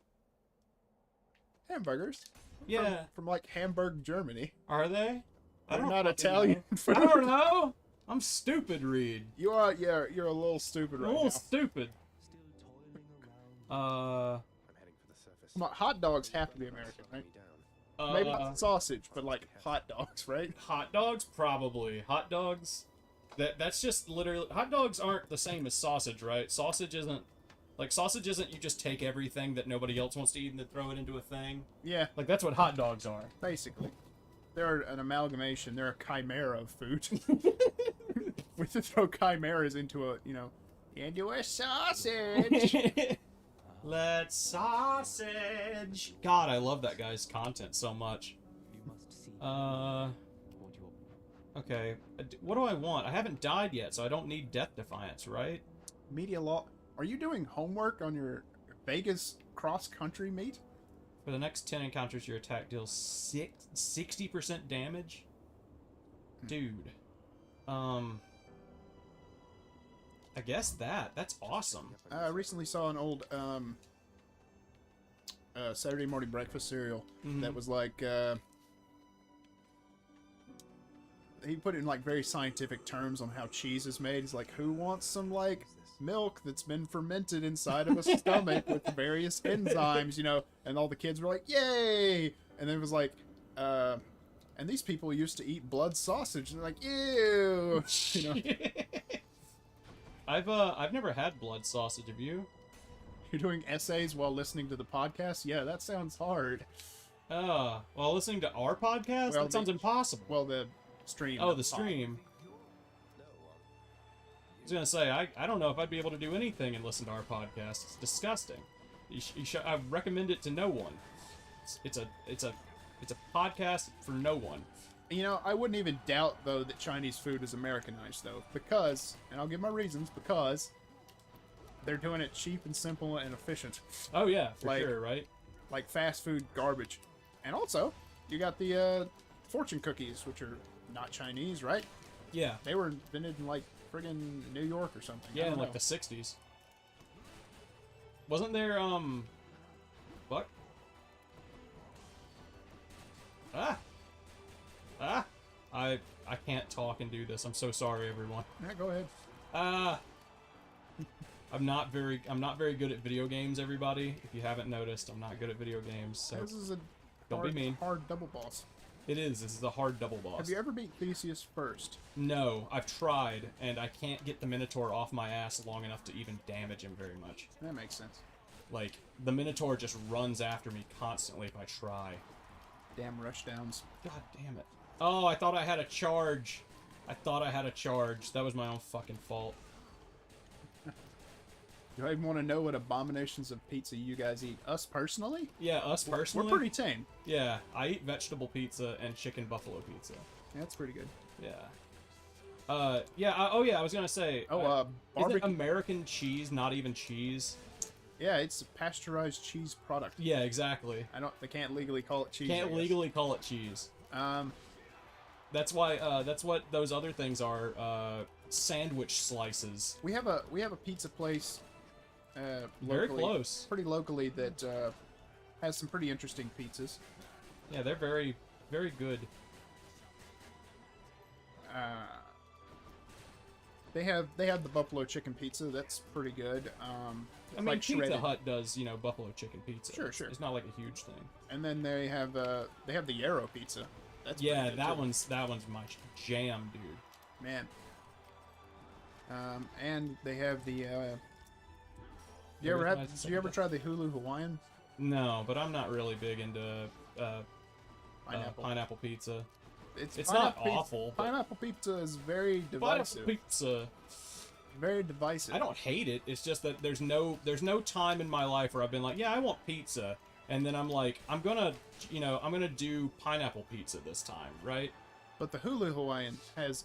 Hamburgers. Yeah. From like Hamburg, Germany. Are they? I They're don't not fucking Italian know. food. I don't know. I'm stupid, Reed. You are, yeah, you're a little stupid I'm a right little now. stupid. I'm heading for the surface. Come on, hot dogs have to be American, right? Me down. Maybe not sausage, but like hot dogs, right? Hot dogs, probably. Hot dogs. That's just literally. Hot dogs aren't the same as sausage, right? Sausage isn't you just take everything that nobody else wants to eat and then throw it into a thing. Yeah, Like that's what hot dogs are. basically. They're an amalgamation. They're a chimera of food. We could throw chimeras into a, and you a sausage. Let's sausage. God, I love that guy's content so much. Okay. What do I want? I haven't died yet, so I don't need Death Defiance, right? Media law. Are you doing homework on your Vegas cross-country meet? For the next 10 encounters, your attack deals 60% damage? Dude. I guess that's awesome. I recently saw an old Saturday morning breakfast cereal that was like he put it in like very scientific terms on how cheese is made. He's like, who wants some like milk that's been fermented inside of a stomach with various enzymes, and all the kids were like, yay. And then it was like and these people used to eat blood sausage, and they're like, ew. I've never had blood sausage, have you? You're doing essays while listening to the podcast? Yeah, that sounds hard. While listening to our podcast? Well, That sounds impossible. Well, the stream. Oh, of the pod. stream. I was gonna say, I don't know if I'd be able to do anything and listen to our podcast. It's disgusting. I recommend it to no one. It's a podcast for no one. I wouldn't even doubt, though, that Chinese food is Americanized, though, because, and I'll give my reasons, because they're doing it cheap and simple and efficient, Oh yeah, for Like- sure, right? like fast food garbage. And also, you got the fortune cookies, which are not Chinese, right? Yeah. They were invented in, like, friggin' New York or something. I Yeah, don't in like know. the 60s. Wasn't there, what? I can't talk and do this. I'm so sorry, everyone. Yeah, go ahead. I'm not very good at video games, everybody. If you haven't noticed, I'm not good at video games, so This is a don't be mean. hard double boss. It is. This is a hard double boss. Have you ever beat Theseus first? No, I've tried, and I can't get the Minotaur off my ass long enough to even damage him very much. That makes sense. Like, the Minotaur just runs after me constantly if I try. Damn rushdowns. God damn it. Oh, I thought I had a charge. That was my own fucking fault. Do I even want to know what abominations of pizza you guys eat? Us personally? Yeah, us personally. We're pretty tame. Yeah, I eat vegetable pizza and chicken buffalo pizza. Yeah, that's pretty good. Yeah. Oh yeah, I was gonna say. Is it Barbecue. American cheese not even cheese? Yeah, it's a pasteurized cheese product. Yeah, exactly. They can't legally call it cheese. I Can't guess. legally call it cheese. That's why. That's what those other things are. Sandwich slices. We have a pizza place. Very Locally, close. pretty locally, that has some pretty interesting pizzas. Yeah, they're very, very good. They have the buffalo chicken pizza. That's pretty good. I mean, like Pizza shredded. Hut does, buffalo chicken pizza. Sure, It's- sure. It's not like a huge thing. And then they have the Yarrow pizza. That's pretty Yeah, good, that too. one's my jam, dude. Man. And they have the. Do you ever try the Hulu Hawaiian No, but I'm not really big into pineapple? pineapple pizza. It's pineapple not pizza. awful, but- Pineapple pizza is very divisive. Pineapple pizza. Very divisive. I don't hate it. It's just that there's no time in my life where I've been like, yeah, I want pizza, and then I'm like, I'm gonna do pineapple pizza this time, right? But the Hulu Hawaiian has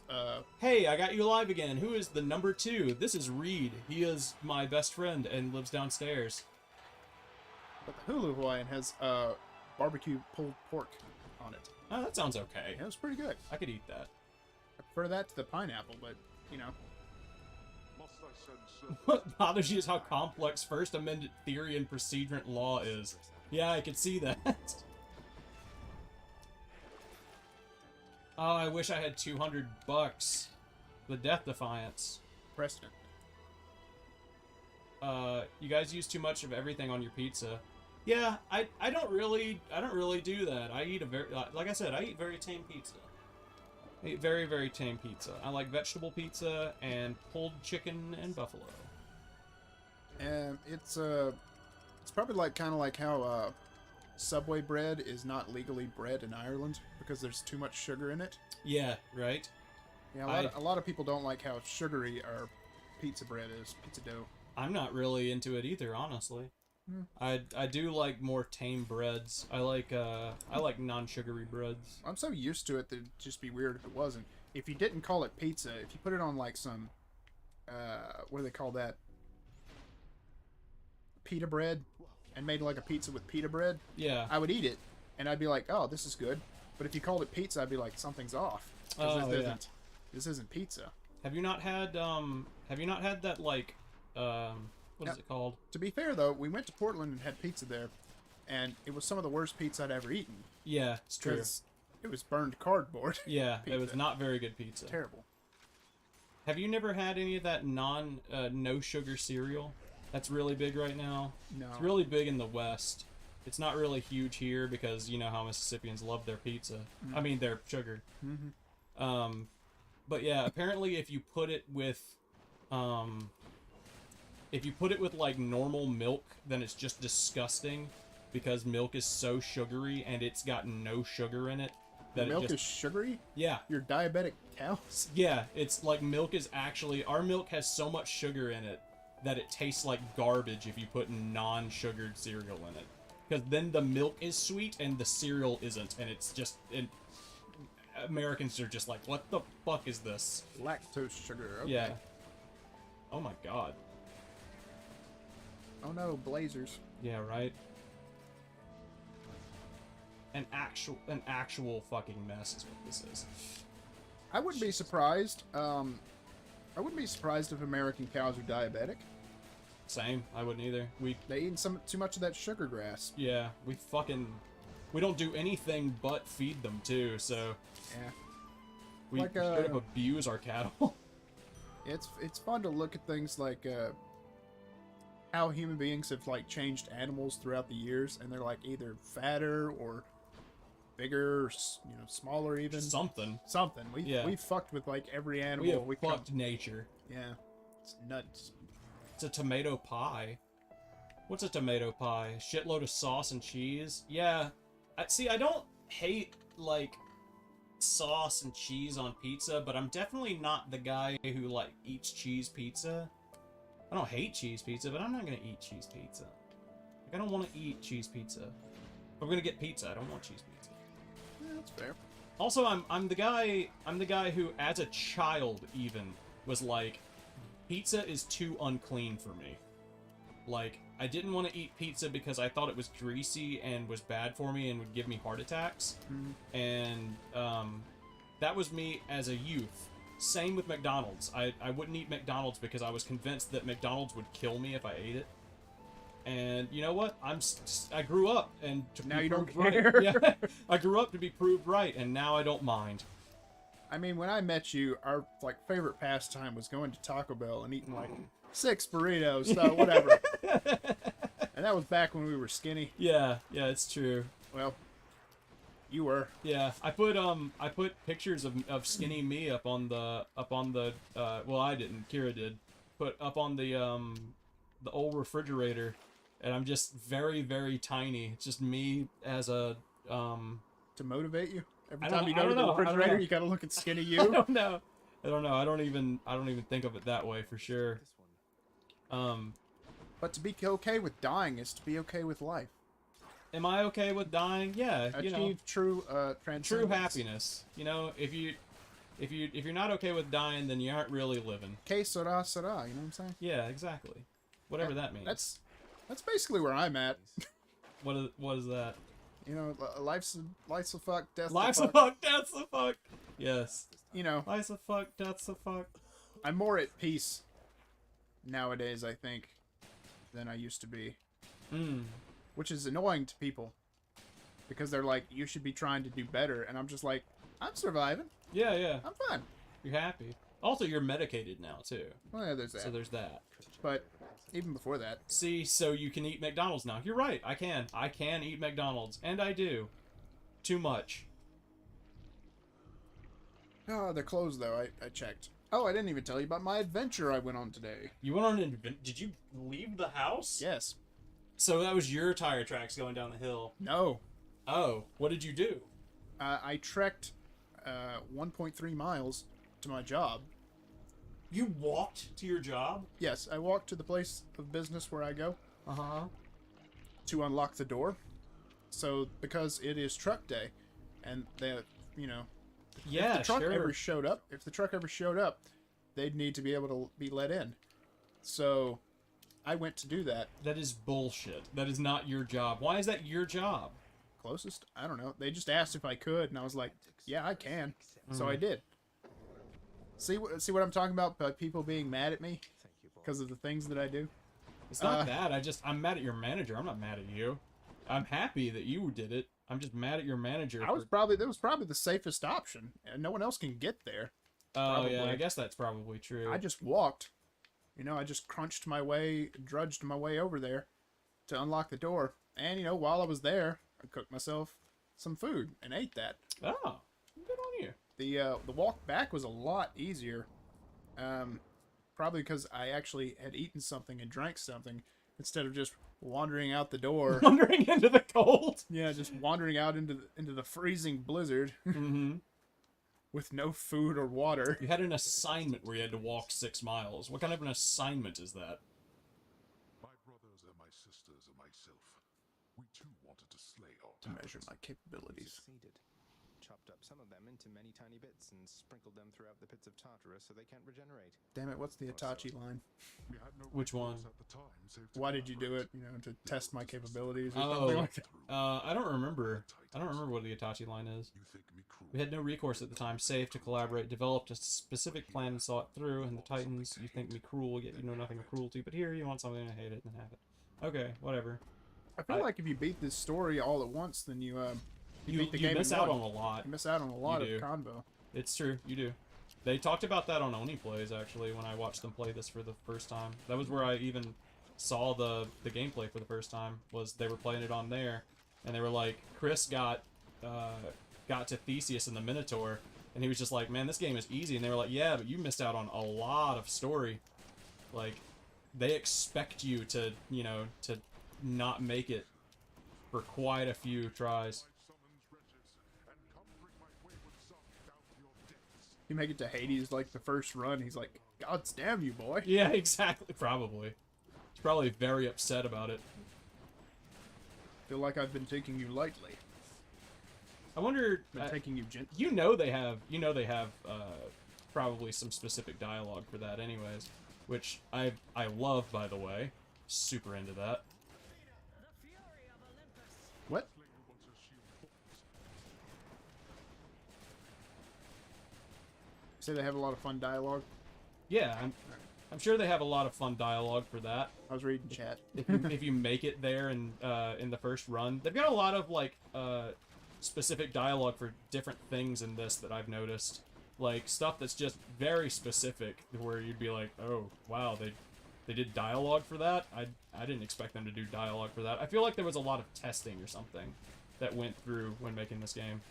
Hey, I got you live again. Who is the number 2? This is Reed. He is my best friend and lives downstairs. But the Hulu Hawaiian has barbecue pulled pork on it. Oh, that sounds okay. Yeah, it was pretty good. I could eat that. I prefer that to the pineapple, but What bothers you is how complex First Amendment theory and procedurant law is. Yeah, I could see that. Oh, I wish I had $200. The Death Defiance. precedent. You guys use too much of everything on your pizza. Yeah, I don't really do that. I eat like I said, I eat very tame pizza. I eat very, very tame pizza. I like vegetable pizza and pulled chicken and buffalo. And it's probably kind of like how Subway bread is not legally bread in Ireland because there's too much sugar in it. Yeah, right? Yeah, a lot of people don't like how sugary our pizza bread is, pizza dough. I'm not really into it either, honestly. Hmm. I do like more tame breads. I like non-sugary breads. I'm so used to it that it'd just be weird if it wasn't. If you didn't call it pizza, if you put it on like some, what do they call that? Pita bread, and made like a pizza with pita bread, Yeah. I would eat it, and I'd be like, oh, this is good. But if you called it pizza, I'd be like, something's off. 'Cause Oh, yeah. This isn't pizza. Have you not had that like what is it called? To be fair, though, we went to Portland and had pizza there, and it was some of the worst pizza I'd ever eaten. Yeah, it's true. Because it was burned cardboard. Yeah, it was pizza. not very good pizza. Terrible. Have you never had any of that no sugar cereal? That's really big right now. No. It's really big in the West. It's not really huge here because you know how Mississippians love their pizza. I mean their sugar. Mm-hmm. But yeah, apparently if you put it with like normal milk, then it's just disgusting because milk is so sugary and it's got no sugar in it. That Milk it is just, sugary? yeah. You're diabetic cows? Yeah, it's like milk is actually, our milk has so much sugar in it that it tastes like garbage if you put non-sugared cereal in it. Because then the milk is sweet and the cereal isn't, and it's just, Americans are just like, what the fuck is this? Lactose sugar. Okay. Yeah. Oh my god. Oh no, Blazers. Yeah, right? An actual fucking mess is what this is. I wouldn't be surprised. I wouldn't be surprised if American cows are diabetic. Same, I wouldn't either. They eat too much of that sugar grass. Yeah, we don't do anything but feed them too, so Yeah. we Like, straight up abuse our cattle. It's fun to look at things like how human beings have like changed animals throughout the years, and they're like either fatter or bigger, or, smaller even. Something. Something. We fucked with like every animal. We have fucked nature. Yeah. It's nuts. It's a tomato pie. What's a tomato pie? Shitload of sauce and cheese? Yeah. I don't hate, like, sauce and cheese on pizza, but I'm definitely not the guy who, like, eats cheese pizza. I don't hate cheese pizza, but I'm not gonna eat cheese pizza. Like, I don't want to eat cheese pizza. If I'm gonna get pizza, I don't want cheese pizza. Yeah, that's fair. Also, I'm the guy who, as a child, even was like, pizza is too unclean for me. Like, I didn't want to eat pizza because I thought it was greasy and was bad for me and would give me heart attacks. And that was me as a youth. Same with McDonald's. I wouldn't eat McDonald's because I was convinced that McDonald's would kill me if I ate it. And you know what? I grew up and Now you don't right. care. Yeah, I grew up to be proved right, and now I don't mind. I mean, when I met you, our like favorite pastime was going to Taco Bell and eating like 6 burritos, so whatever. And that was back when we were skinny. Yeah, it's true. Well, you were. Yeah, I put pictures of skinny me up on the well, I didn't, Kira did, put up on the old refrigerator, and I'm just very, very tiny. It's just me as a To motivate you? Every I time don't- you I go to don't the know, I don't refrigerator, know. you gotta look at skinny I you. don't know. I don't even think of it that way for sure. But to be okay with dying is to be okay with life. Am I okay with dying? Yeah, you know, Achieve true transcendence. true happiness. You know, if you're not okay with dying, then you aren't really living. Que sera, sera, you know what I'm saying? Yeah, exactly. Whatever that means. That's basically where I'm at. What is that? You know, life's a fuck, death's Life's a a fuck. fuck, death's a fuck. Yes. You know, Life's a fuck, death's a fuck. I'm more at peace nowadays, I think, than I used to be. Which is annoying to people. Because they're like, you should be trying to do better. And I'm just like, I'm surviving. Yeah. I'm fine. You're happy. Also, you're medicated now, too. Well, yeah, there's that. So there's that. But even before that, See, so you can eat McDonald's now. You're right, I can. I can eat McDonald's. And I do. Too much. oh, they're closed though. I checked. Oh, I didn't even tell you about my adventure I went on today. You went on an adventure? Did you leave the house? Yes. So that was your tire tracks going down the hill. No. Oh, what did you do? I trekked 1.3 miles to my job. You walked to your job? Yes, I walked to the place of business where I go Uh-huh. to unlock the door. So, because it is truck day, and they, you know, Yeah, if the truck sure. ever showed up, they'd need to be able to be let in. So, I went to do that. That is bullshit. That is not your job. Why is that your job? Closest? I don't know. They just asked if I could, and I was like, yeah, I can. So I did. See what I'm talking about? By people being mad at me because of the things that I do? It's not that. I'm mad at your manager. I'm not mad at you. I'm happy that you did it. I'm just mad at your manager. That was probably the safest option, and no one else can get there. Oh, yeah, probably. I guess that's probably true. I just walked. You know, I just drudged my way over there to unlock the door. And, you know, while I was there, I cooked myself some food and ate that. Oh, good on you. The walk back was a lot easier. Probably because I actually had eaten something and drank something instead of just wandering out the door. Wandering into the cold. Yeah, just wandering out into the freezing blizzard Mm-hmm. with no food or water. You had an assignment where you had to walk 6 miles. What kind of an assignment is that? My brothers and my sisters and myself, we too wanted to slay our To measure tyrants. my capabilities. Succeeded. Chopped up some of them into many tiny bits and sprinkled them throughout the pits of Tartarus so they can't regenerate. Damn it, what's the Itachi line? We had no Which one? recourse at the time, save to Why did you do collaborate. it? You know, to test my capabilities or Oh, something like that? I don't remember. I don't remember what the Itachi line is. You think me cruel? We had no recourse at the time, save to collaborate, developed a specific plan and saw it through, and the Titans, you think me cruel, yet you know nothing of cruelty, but here you want something and hate it, and have it. Okay, whatever. I feel like if you beat this story all at once, then you You beat the game miss in out one. on a lot. You miss out on a lot You of do. convo. It's true, you do. They talked about that on Oni Plays, actually, when I watched them play this for the first time. That was where I even saw the gameplay for the first time, was they were playing it on there, and they were like, Chris got to Theseus and the Minotaur, and he was just like, man, this game is easy, and they were like, yeah, but you missed out on a lot of story. Like, they expect you to, you know, to not make it for quite a few tries. Summons wretches, and come bring my wayward son down to your depths. You make it to Hades like the first run, he's like, God damn you, boy. Yeah, exactly. Probably. He's probably very upset about it. Feel like I've been taking you lightly. I wonder. Been taking you gently. You know they have. Probably some specific dialogue for that, anyways. Which I love, by the way. Super into that. What? Say they have a lot of fun dialogue. Yeah, I'm sure they have a lot of fun dialogue for that. I was reading chat. If you make it there in the first run, they've got a lot of like specific dialogue for different things in this that I've noticed. Like stuff that's just very specific, where you'd be like, oh wow, they did dialogue for that. I didn't expect them to do dialogue for that. I feel like there was a lot of testing or something that went through when making this game.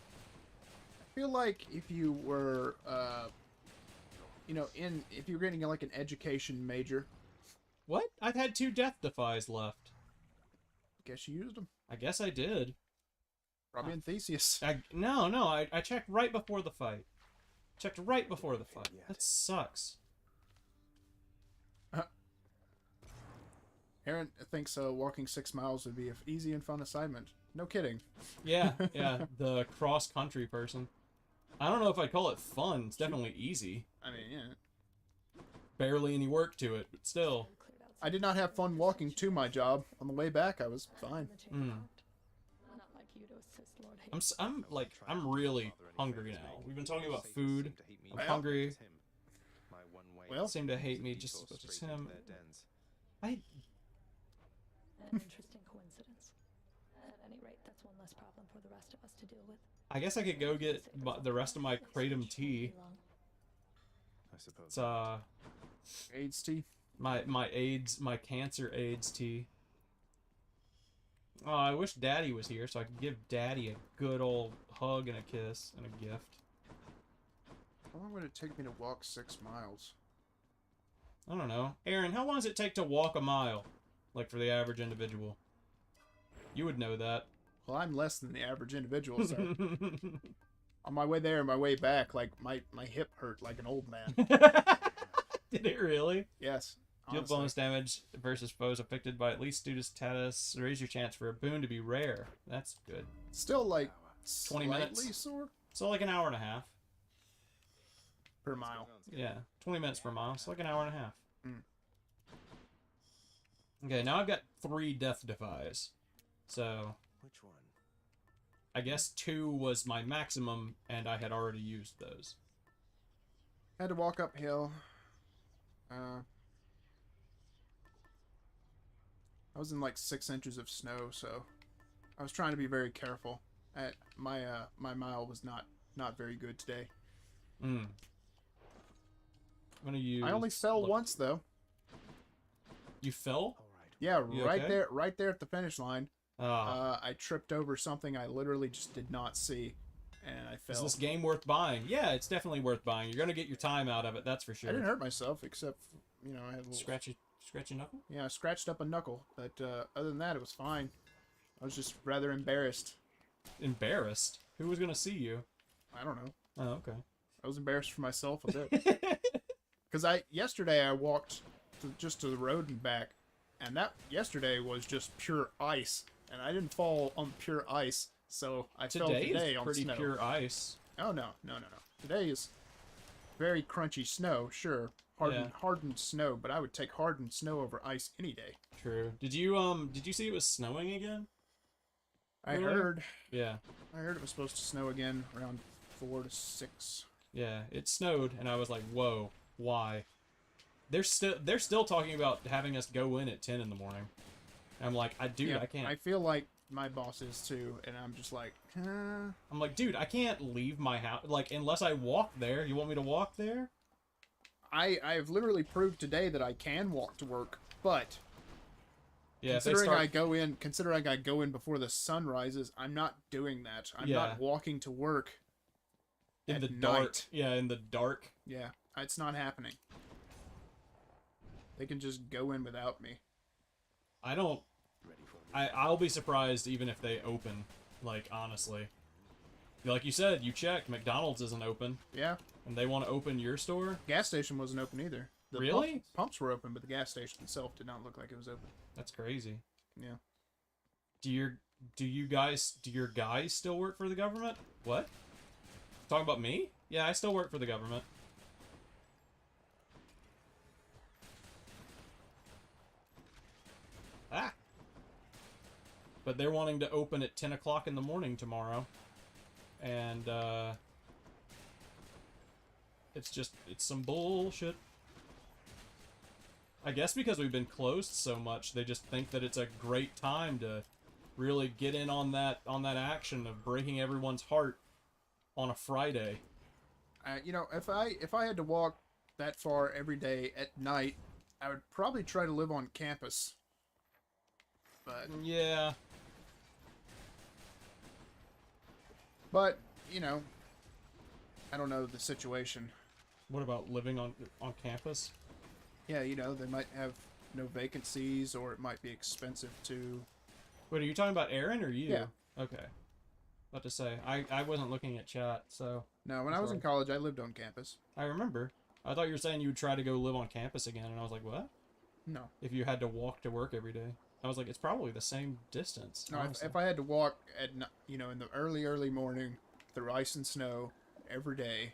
I feel like if you were, if you're getting like an education major. What? I've had 2 death defies left. Guess you used them. I guess I did. Probably in Theseus. No, I checked right before the fight. Checked right before the fight. That sucks. Aaron thinks walking 6 miles would be an easy and fun assignment. No kidding. Yeah, the cross-country person. I don't know if I'd call it fun. It's definitely easy. I mean, yeah. Barely any work to it, but still. I did not have fun walking to my job. On the way back, I was fine. I'm really hungry now. We've been talking about food. I'm hungry. Well, Seem to hate me just as much as him. An interesting coincidence. At any rate, that's one less problem for the rest of us to deal with. I guess I could go get the rest of my kratom tea. I suppose. It's AIDS tea. my cancer AIDS tea. Oh, I wish Daddy was here so I could give Daddy a good old hug and a kiss and a gift. How long would it take me to walk 6 miles? I don't know. Aaron, how long does it take to walk a mile? Like for the average individual? You would know that. Well, I'm less than the average individual, so on my way there and my way back, like my hip hurt like an old man. Did it really? Yes. Deal Honestly. bonus damage versus foes affected by at least due to status. Raise your chance for a boon to be rare. That's good. Still like 20 minutes? slightly sore So like an hour and a half. per mile. Yeah, 20 minutes per mile. So like an hour and a half. Mm. Okay, now I've got 3 death defies. So Which one? I guess 2 was my maximum, and I had already used those. Had to walk uphill. I was in like 6 inches of snow, so I was trying to be very careful. My mile was not very good today. I'm gonna use. I only fell once though. You fell? All right. Yeah, You right okay? there at the finish line. Ah. I tripped over something I literally just did not see, and I Is fell. this game worth buying? Yeah, it's definitely worth buying. You're gonna get your time out of it, that's for sure. I didn't hurt myself, except I had a little, Scratchy knuckle? yeah, I scratched up a knuckle, but other than that, it was fine. I was just rather embarrassed. Embarrassed? Who was gonna see you? I don't know. Oh, okay. I was embarrassed for myself a bit. Because yesterday I walked just to the road and back, and that yesterday was just pure ice, and I didn't fall on pure ice, so I fell Today today is on pretty snow. pure ice. Oh no. Today is very crunchy snow, sure. Hardened snow, but I would take hardened snow over ice any day. True. Did you see it was snowing again? I Really? heard Yeah. it was supposed to snow again around 4 to 6. Yeah, it snowed, and I was like, "Whoa, why?" They're still talking about having us go in at 10 in the morning. I'm like, I can't. I feel like my boss is too, and I'm just like, I'm like, dude, I can't leave my house like unless I walk there. You want me to walk there? I've literally proved today that I can walk to work, but Yeah. considering I go in before the sun rises, I'm not doing that. I'm Yeah. not walking to work in at the dark. night. Yeah, in the dark. Yeah, it's not happening. They can just go in without me. I don't. Ready for me? I'll be surprised even if they open. Like honestly, like you said, you checked. McDonald's isn't open, Yeah, and they want to open your store. gas station wasn't open either. The Really? Pumps were open, but the gas station itself did not look like it was open. That's crazy. Yeah. Do your guys still work for the government? What? Talking about me? Yeah, I still work for the government. Ah. But they're wanting to open at 10 o'clock in the morning tomorrow. And, it's some bullshit. I guess because we've been closed so much, they just think that it's a great time to really get in on that action of breaking everyone's heart on a Friday. You know, if I had to walk that far every day at night, I would probably try to live on campus. But Yeah. But, you know, I don't know the situation. What about living on campus? Yeah, you know, they might have no vacancies, or it might be expensive to... Wait, are you talking about Aaron or you? Yeah. Okay. About to say, I wasn't looking at chat, so... No, when I was in college, I lived on campus. I remember. I thought you were saying you would try to go live on campus again, and I was like, what? No. If you had to walk to work every day. I was like, it's probably the same distance. No, honestly. if I had to walk you know, in the early morning through ice and snow every day,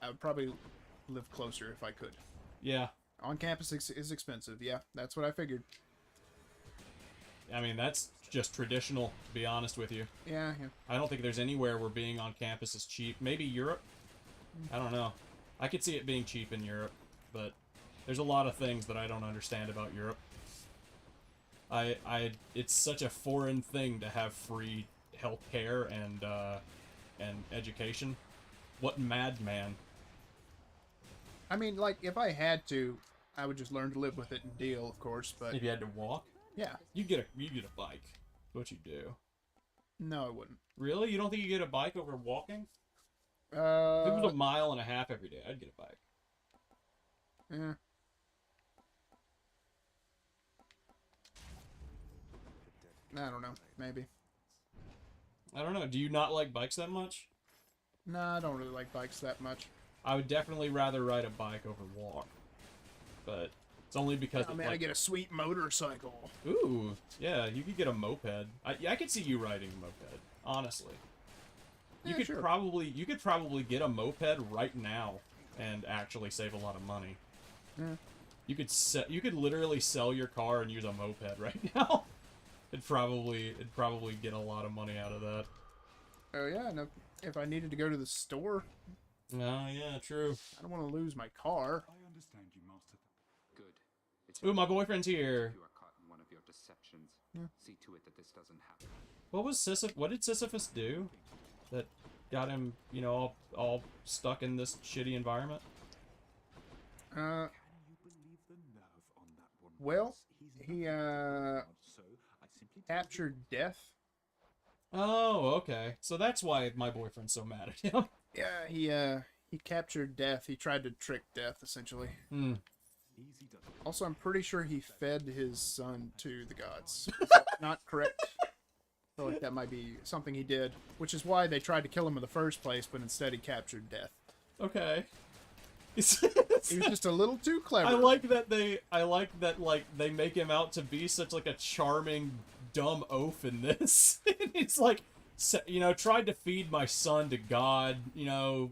I would probably live closer if I could. Yeah. On campus is expensive. Yeah, that's what I figured. I mean, that's just traditional, to be honest with you. Yeah, yeah. I don't think there's anywhere where being on campus is cheap. Maybe Europe? I don't know. I could see it being cheap in Europe, but there's a lot of things that I don't understand about Europe. It's such a foreign thing to have free healthcare and education. What madman? I mean, like, if I had to, I would just learn to live with it and deal, of course, but... If you had to walk? Yeah. You get a bike. What you do? No, I wouldn't. Really? You don't think you get a bike over walking? If it was a mile and a half every day, I'd get a bike. Yeah. I don't know. Maybe. I don't know. Do you not like bikes that much? No, I don't really like bikes that much. I would definitely rather ride a bike over walk. But it's only because... Oh, man, I get a sweet motorcycle. Ooh, yeah, you could get a moped. I could see you riding a moped, honestly. You Yeah, could sure. probably get a moped right now and actually save a lot of money. Yeah. You could literally sell your car and use a moped right now. It'd probably get a lot of money out of that. Oh, yeah, and if I needed to go to the store, Oh, yeah, true. I don't want to lose my car. I understand you, Master. Good. It's Ooh, my boyfriend's here. you are caught in one of your deceptions. Yeah. See to it that this doesn't happen. What did Sisyphus do that got him, you know, all stuck in this shitty environment? Can you believe the nerve on that one? Well, He's he, not so I simply tell you- captured death. Oh, okay. So that's why my boyfriend's so mad at him. Yeah, he captured death. He tried to trick death, essentially. Hmm. Easy does it. Also, I'm pretty sure he fed his son to the gods. Is that not correct? I feel like that might be something he did, which is why they tried to kill him in the first place, but instead he captured death. Okay. He was just a little too clever. I like that they make him out to be such like a charming dumb oaf in this. He's like, you know, tried to feed my son to God, you know,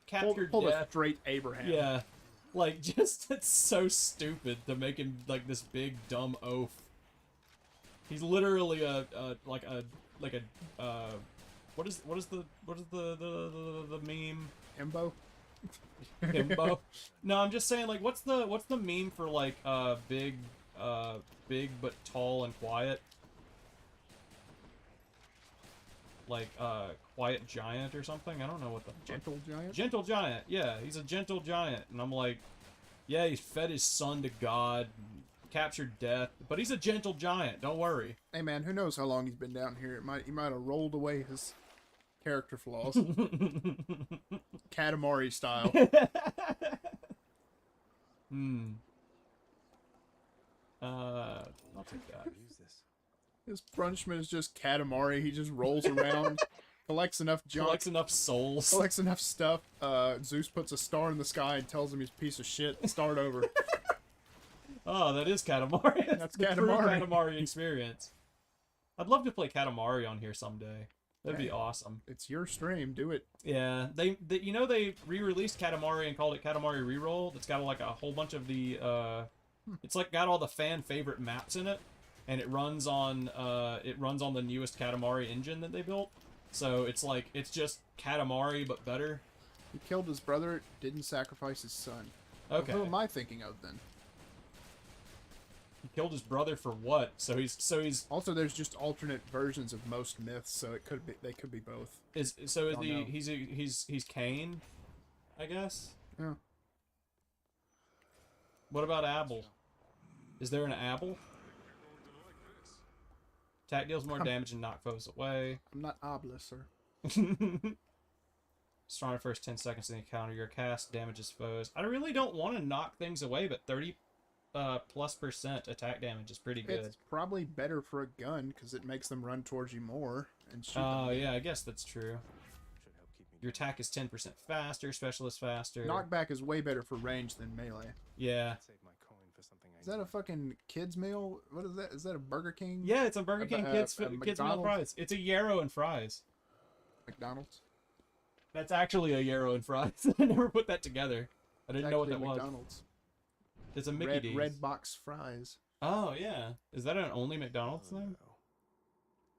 captured pulled a death. straight Abraham. Yeah. Like, just, it's so stupid to make him like this big dumb oaf. He's literally what is the meme? Himbo. Himbo? No, I'm just saying, like, what's the meme for like big but tall and quiet? Like quiet giant or something? I don't know what the Gentle giant. gentle giant. Yeah, he's a gentle giant, and I'm like, yeah, he fed his son to God, captured death, but he's a gentle giant. Don't worry. Hey man, who knows how long he's been down here? He might have rolled away his character flaws. Katamari style. I'll take that. Use this. His punishment is just Katamari. He just rolls around collects enough junk, Collects enough souls. collects enough stuff. Zeus puts a star in the sky and tells him he's a piece of shit. Start over. Oh, that is Katamari. That's the true Katamari. Katamari experience. I'd love to play Katamari on here someday. That'd be Hey. awesome. It's your stream. Do it. Yeah, they you know they re-released Katamari and called it Katamari Reroll. It's got like a whole bunch of the it's like got all the fan favorite maps in it, and it runs on the newest Katamari engine that they built. So it's like it's just Katamari but better. He killed his brother, didn't sacrifice his son. Okay. Who am I thinking of then? He killed his brother for what? So he's Also, there's just alternate versions of most myths, so they could be both. Don't know. he's Cain, I guess. Yeah. What about Abel? Is there an Abel? Attack deals more damage and knock foes away. I'm not Obelisk, sir. Stronger first 10 seconds of the encounter. Your cast damages foes. I really don't want to knock things away, but 30+% attack damage is pretty good. It's probably better for a gun because it makes them run towards you more and shoot Oh, them. yeah, I guess that's true. Should help keep me Your attack is 10% faster, specialist faster. Knockback is way better for range than melee. Yeah. save my coin for something I Is that a fucking kids meal? What is that? Is that a Burger King? Yeah, it's a Burger King kids meal McDonald's? fries. It's a Yarrow and fries. McDonald's. That's actually a Yarrow and fries. I never put that together. I didn't know what that Actually, was. McDonald's. It's a Mickey D's. Red box fries. Oh, yeah. Is that an only McDonald's Oh, thing? no.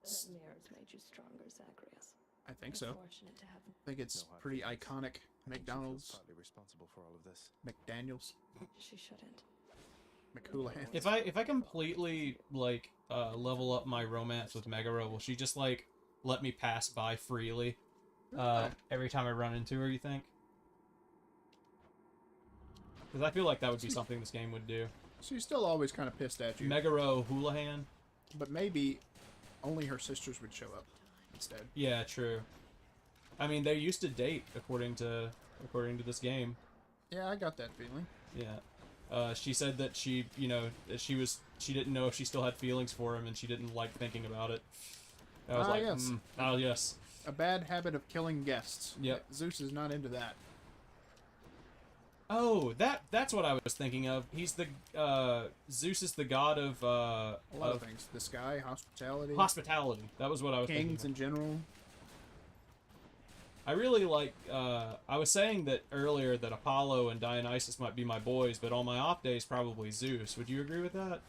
That mirrors made you stronger, Zacharias. I think so. Fortunate to have I think it's No hard pretty feelings. iconic. I think she feels McDonald's, partly responsible for all of this. McDaniels, she shouldn't. McCoolahan. If I completely like level up my romance with Megara, will she just like let me pass by freely every time I run into her, you think? Because I feel like that would be something this game would do. She's still always kind of pissed at you. Megara Houlihan? But maybe only her sisters would show up instead. Yeah, true. I mean, they used to date according to this game. Yeah, I got that feeling. Yeah. She said that she didn't know if she still had feelings for him, and she didn't like thinking about it. I was like, yes. oh yes. A bad habit of killing guests. Yep. Zeus is not into that. Oh, that's what I was thinking of. He's the Zeus is the god of A lot of things. The sky, hospitality, hospitality. That was what I was kings thinking. in general. I really like. I was saying that earlier that Apollo and Dionysus might be my boys, but on my off days probably Zeus. Would you agree with that?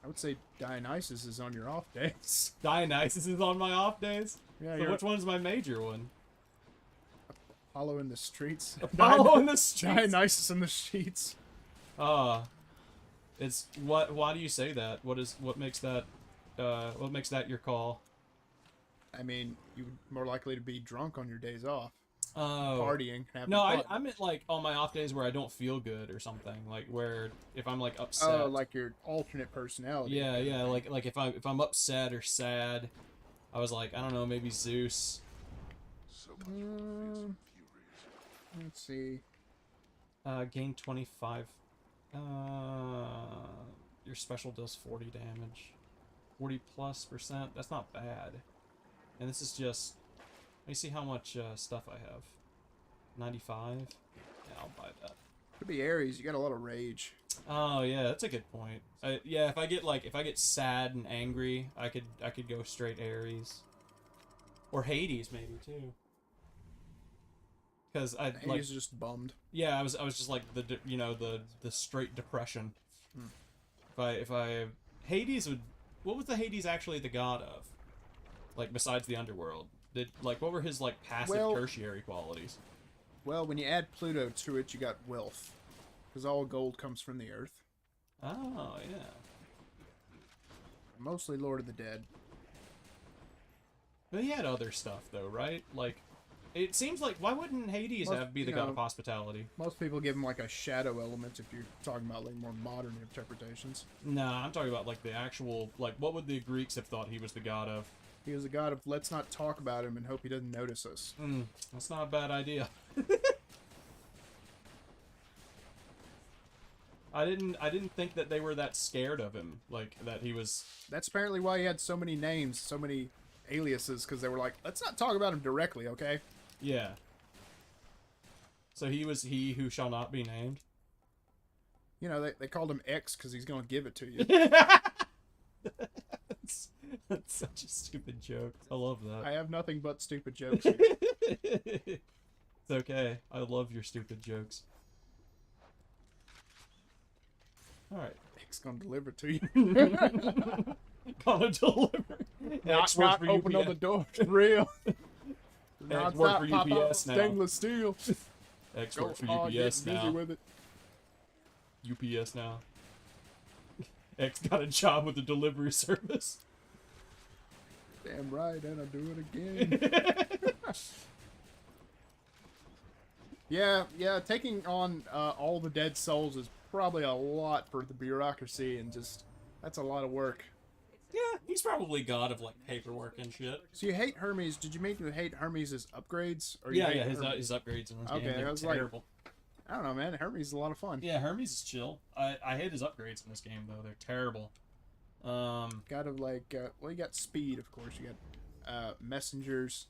I would say Dionysus is on your off days. Dionysus is on my off days. Yeah, So you're which one's my major one? Apollo in the streets. Apollo in the streets. Dionysus in the sheets. It's what? Why do you say that? What makes that your call? I mean, you're more likely to be drunk on your days off, Oh, partying, having no, fun. I meant like on my off days where I don't feel good or something. Like where if I'm like upset. Oh, like your alternate personality. Yeah, yeah. Like if I'm upset or sad, I was like, I don't know, maybe Zeus. Let's see. Gain 25. Your special does 40 damage. 40+%. That's not bad. And this is just. Let me see how much stuff I have. 95. Yeah, I'll buy that. Could be Aries. You got a lot of rage. Oh yeah, that's a good point. Yeah, if I get sad and angry, I could go straight Aries. Or Hades maybe too. Because I He's like just bummed. yeah, I was just like the straight depression. If I Hades would what was the Hades actually the god of? Like besides the underworld, what were his like passive tertiary qualities? Well, when you add Pluto to it, you got wealth, because all gold comes from the earth. Oh yeah. Mostly Lord of the Dead. But he had other stuff though, right? Like, it seems like why wouldn't Hades be the god of hospitality? Most people give him like a shadow element if you're talking about like more modern interpretations. Nah, I'm talking about like the actual what would the Greeks have thought he was the god of? He was a god of let's not talk about him and hope he doesn't notice us. That's not a bad idea. I didn't think that they were that scared of him. Like, that he was... That's apparently why he had so many names, so many aliases, because they were like, let's not talk about him directly, okay? Yeah. So he was he who shall not be named? You know, they called him X because he's going to give it to you. That's such a stupid joke. I love that. I have nothing but stupid jokes. It's okay. I love your stupid jokes. Alright. X going to deliver to you. Gonna deliver. X works Knock, for open on UPS. the door. It's real. X works for UPS now. Stainless steel. X Go works for hard, UPS get busy now. with it. UPS now. X got a job with the delivery service. Damn right, and I do it again. yeah, taking on all the dead souls is probably a lot for the bureaucracy, and just, that's a lot of work. Yeah, he's probably god of, like, paperwork and shit. So you hate Hermes, did you mean you hate Hermes' upgrades? Or you Yeah, hate yeah, Hermes? his upgrades in this Okay, game, they're I was like- terrible. I don't know, man, Hermes is a lot of fun. Yeah, Hermes is chill. I hate his upgrades in this game, though. They're terrible. Got to like, well, you got speed, of course. You got messengers,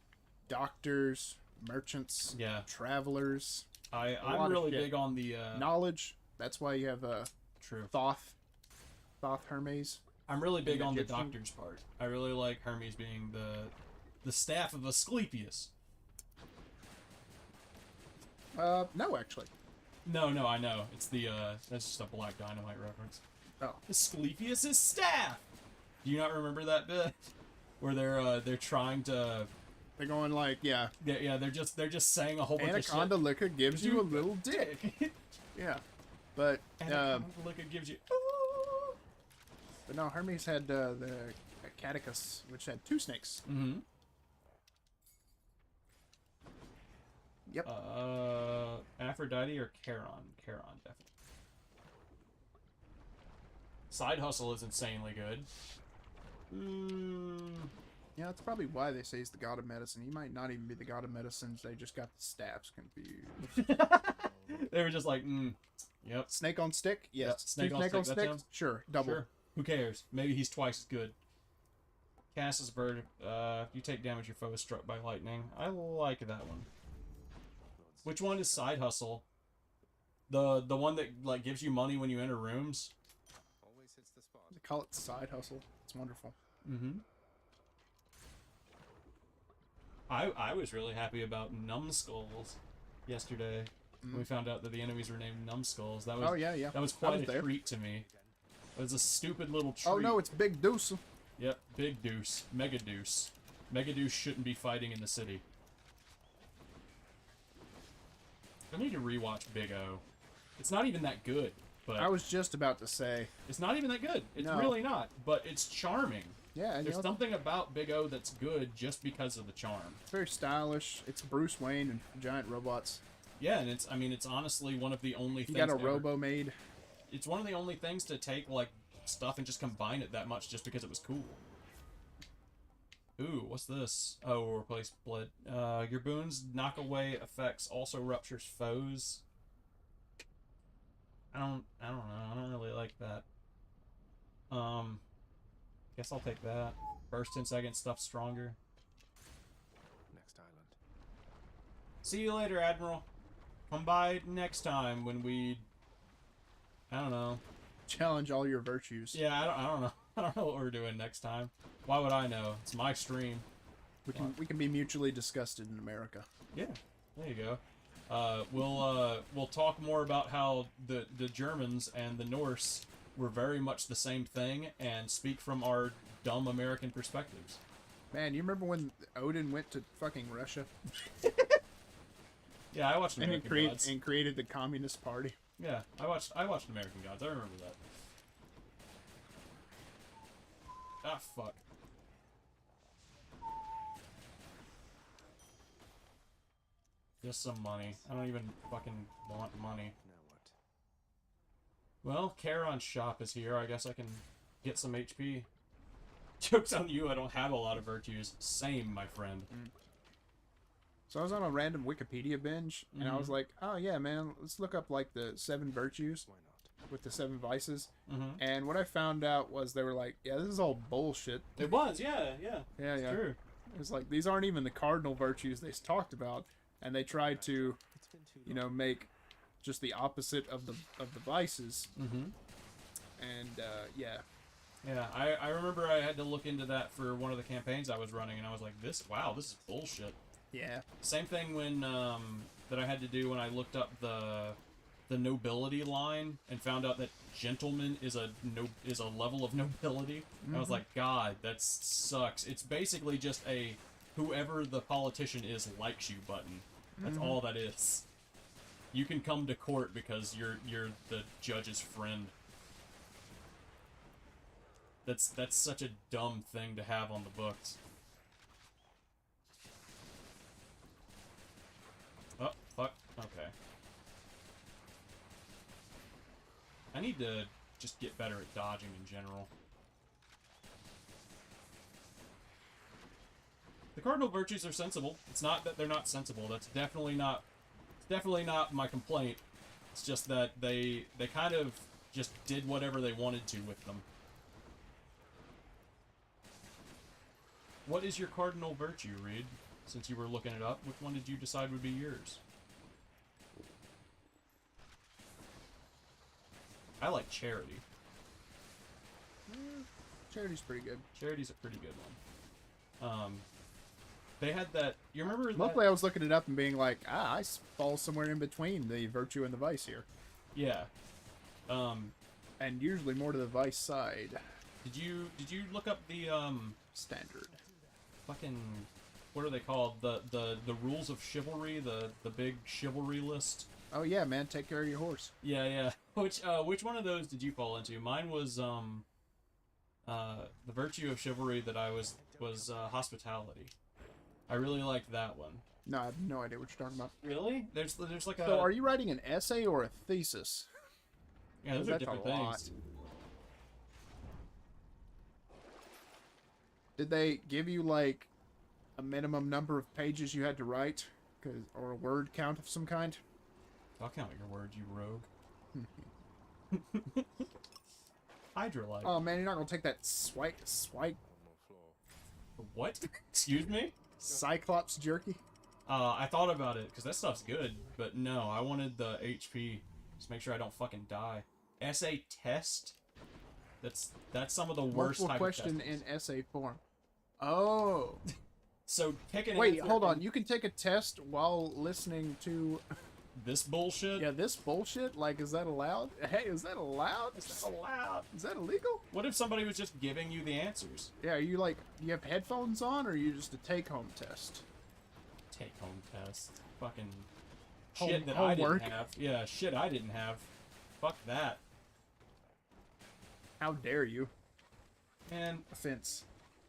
doctors, merchants, Yeah. travelers, I'm lot of really shit. big on the, knowledge. That's why you have true. Thoth Hermes. I'm really big on the Egyptian. doctor's part. I really like Hermes being the staff of Asclepius. No, actually. No, I know. It's the, that's just a Black Dynamite reference. Oh. Asclepius' staff! Do you not remember that bit? Where they're trying to... They're going like, yeah, Yeah, they're just saying a whole bunch Anaconda of liquor gives you a little dick. shit. Yeah. But, Anaconda liquor gives you... but no, Hermes had the Catechus, which had 2 snakes. Mm-hmm. Yep. Aphrodite or Charon? Charon, definitely. Side Hustle is insanely good. Yeah, that's probably why they say he's the god of medicine. He might not even be the god of medicine. They just got the staffs confused. They were just like, yep. Snake on stick? Yes. Yep, snake on Snake on stick, that's stick? him. Sure. Double. Sure. Who cares? Maybe he's twice as good. Cast as a bird. If you take damage, your foe is struck by lightning. I like that one. Which one is Side Hustle? The one that like gives you money when you enter rooms? Always hits the spot. They call it side hustle. It's wonderful. Mm-hmm. I was really happy about Numbskulls yesterday. We found out that the enemies were named Numbskulls. That was Oh, yeah. that was I quite was a there. treat to me. It was a stupid little treat. Oh, no, it's Big Deuce. Yep, Big Deuce. Mega Deuce. Mega Deuce shouldn't be fighting in the city. I need to rewatch Big O. It's not even that good, but I was just about to say. it's not even that good. It's No. really not, but it's charming. Yeah, and There's you know, something about Big O that's good just because of the charm. it's very stylish. It's Bruce Wayne and giant robots. Yeah, and it's honestly one of the only You things got a ever- robo made. It's one of the only things to take like stuff and just combine it that much just because it was cool. Ooh, what's this? Oh, replace blood. Your boons knock away effects also ruptures foes. I don't know. I don't really like that. Guess I'll take that. Burst 10 seconds, stuff stronger. Next island. See you later, Admiral. Come by next time when we... I don't know. Challenge all your virtues. Yeah, I don't know. I don't know what we're doing next time. Why would I know? It's my stream. We can be mutually disgusted in America. Yeah, there you go. We'll talk more about how the Germans and the Norse were very much the same thing and speak from our dumb American perspectives. Man, you remember when Odin went to fucking Russia Yeah, I watched and American Gods. created the Communist Party? Yeah, I watched American Gods. I remember that. Ah, fuck. Just some money. I don't even fucking want money. Now what? Well, Charon's shop is here. I guess I can get some HP. Joke's on you, I don't have a lot of virtues. Same, my friend. So I was on a random Wikipedia binge, and I was like, oh yeah, man, let's look up like the 7 virtues. Why not? with the 7 vices. Mm-hmm. And what I found out was they were like, yeah, this is all bullshit. It was, yeah. Yeah, It's yeah. true. It was like, these aren't even the cardinal virtues they talked about. And they tried to, you know, make just the opposite of the vices. Mm-hmm. And, yeah. Yeah, I remember I had to look into that for one of the campaigns I was running, and I was like, wow, this is bullshit. Yeah. Same thing when, that I had to do when I looked up the nobility line and found out that gentleman is a level of nobility. Mm-hmm. I was like, God, that sucks. It's basically just a whoever the politician is likes you button. That's all that is. You can come to court because you're the judge's friend. That's such a dumb thing to have on the books. Oh, fuck. Okay. I need to just get better at dodging in general. The cardinal virtues are sensible. It's not that they're not sensible. That's definitely not my complaint. It's just that they kind of just did whatever they wanted to with them. What is your cardinal virtue, Reed? Since you were looking it up, which one did you decide would be yours? I like charity. Charity's pretty good. Charity's a pretty good one. They had that. You remember that? Luckily, I was looking it up and being like, I fall somewhere in between the virtue and the vice here. Yeah. And usually more to the vice side. Did you look up the Standard. fucking, what are they called? The rules of chivalry, the big chivalry list? Oh yeah, man, take care of your horse. Yeah. Which one of those did you fall into? Mine was the virtue of chivalry that I was hospitality. I really liked that one. No, I have no idea what you're talking about. Really? There's like a. So, are you writing an essay or a thesis? Yeah, those are That's different a lot. things. Did they give you like a minimum number of pages you had to write, or a word count of some kind? I'll count your words, you rogue. Hydrolite. Oh man, you're not gonna take that swipe What? Excuse me? Cyclops jerky? I thought about it, because that stuff's good, but no, I wanted the HP. Just make sure I don't fucking die. Essay test? That's some of the worst Multiple type question of tests. in essay form. Oh. So, pick an Wait, answer hold on. and- You can take a test while listening to... This bullshit? Yeah, this bullshit? Like, is that allowed? Hey, is that allowed? Is that allowed? Is that illegal? What if somebody was just giving you the answers? Yeah, are you like, you have headphones on, or are you just a take-home test? Take-home test. Fucking Home- shit that homework. I didn't have. Yeah, shit I didn't have. Fuck that. How dare you? Man, Offense.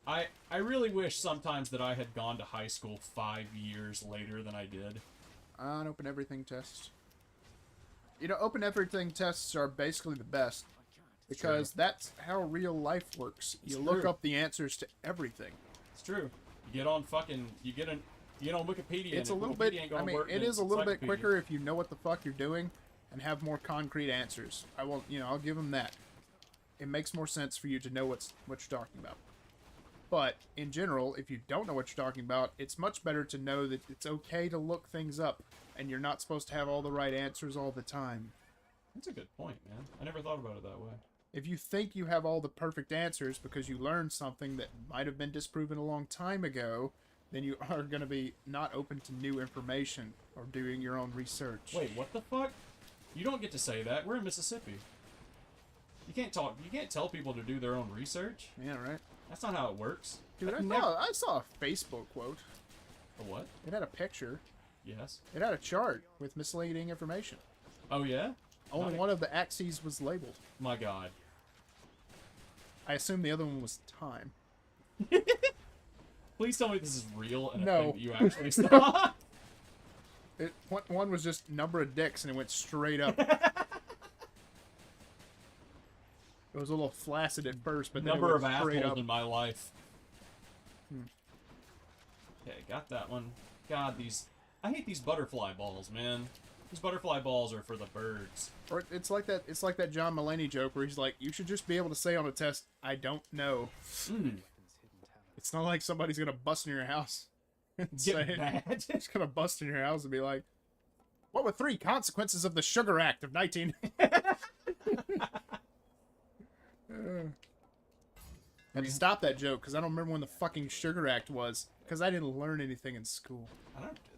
I really wish sometimes that I had gone to high school 5 years later than I did. An open everything test. You know, open everything tests are basically the best. Because that's how real life works. You It's look true. up the answers to everything. It's true. You get on fucking, you get on Wikipedia. It's a and if little bit, Wikipedia ain't I gonna mean, work, it then is a it's little bit encyclopedia. quicker if you know what the fuck you're doing and have more concrete answers. I won't, I'll give them that. It makes more sense for you to know what you're talking about. But, in general, if you don't know what you're talking about, it's much better to know that it's okay to look things up, and you're not supposed to have all the right answers all the time. That's a good point, man. I never thought about it that way. If you think you have all the perfect answers because you learned something that might have been disproven a long time ago, then you are going to be not open to new information or doing your own research. Wait, what the fuck? You don't get to say that. We're in Mississippi. You can't tell people to do their own research. Yeah, right? That's not how it works. Dude, I've never- I saw a Facebook quote. A what? It had a picture. Yes. It had a chart with misleading information. Oh yeah? Only Nice. one of the axes was labeled. My god. I assume the other one was time. Please tell me this is real and a No. thing that you actually saw. One was just number of dicks and it went straight up. It was a little flaccid at first, but then Number it of went straight assholes up. in my life. Okay, got that one. God, I hate these butterfly balls, man. These butterfly balls are for the birds. Or it's like that John Mulaney joke where he's like, you should just be able to say on a test, I don't know. It's not like somebody's gonna bust in your house and Get mad. it's gonna bust in your house and be like, what were 3 consequences of the Sugar Act of 19... I had to stop that joke because I don't remember when the fucking Sugar Act was, because I didn't learn anything in school.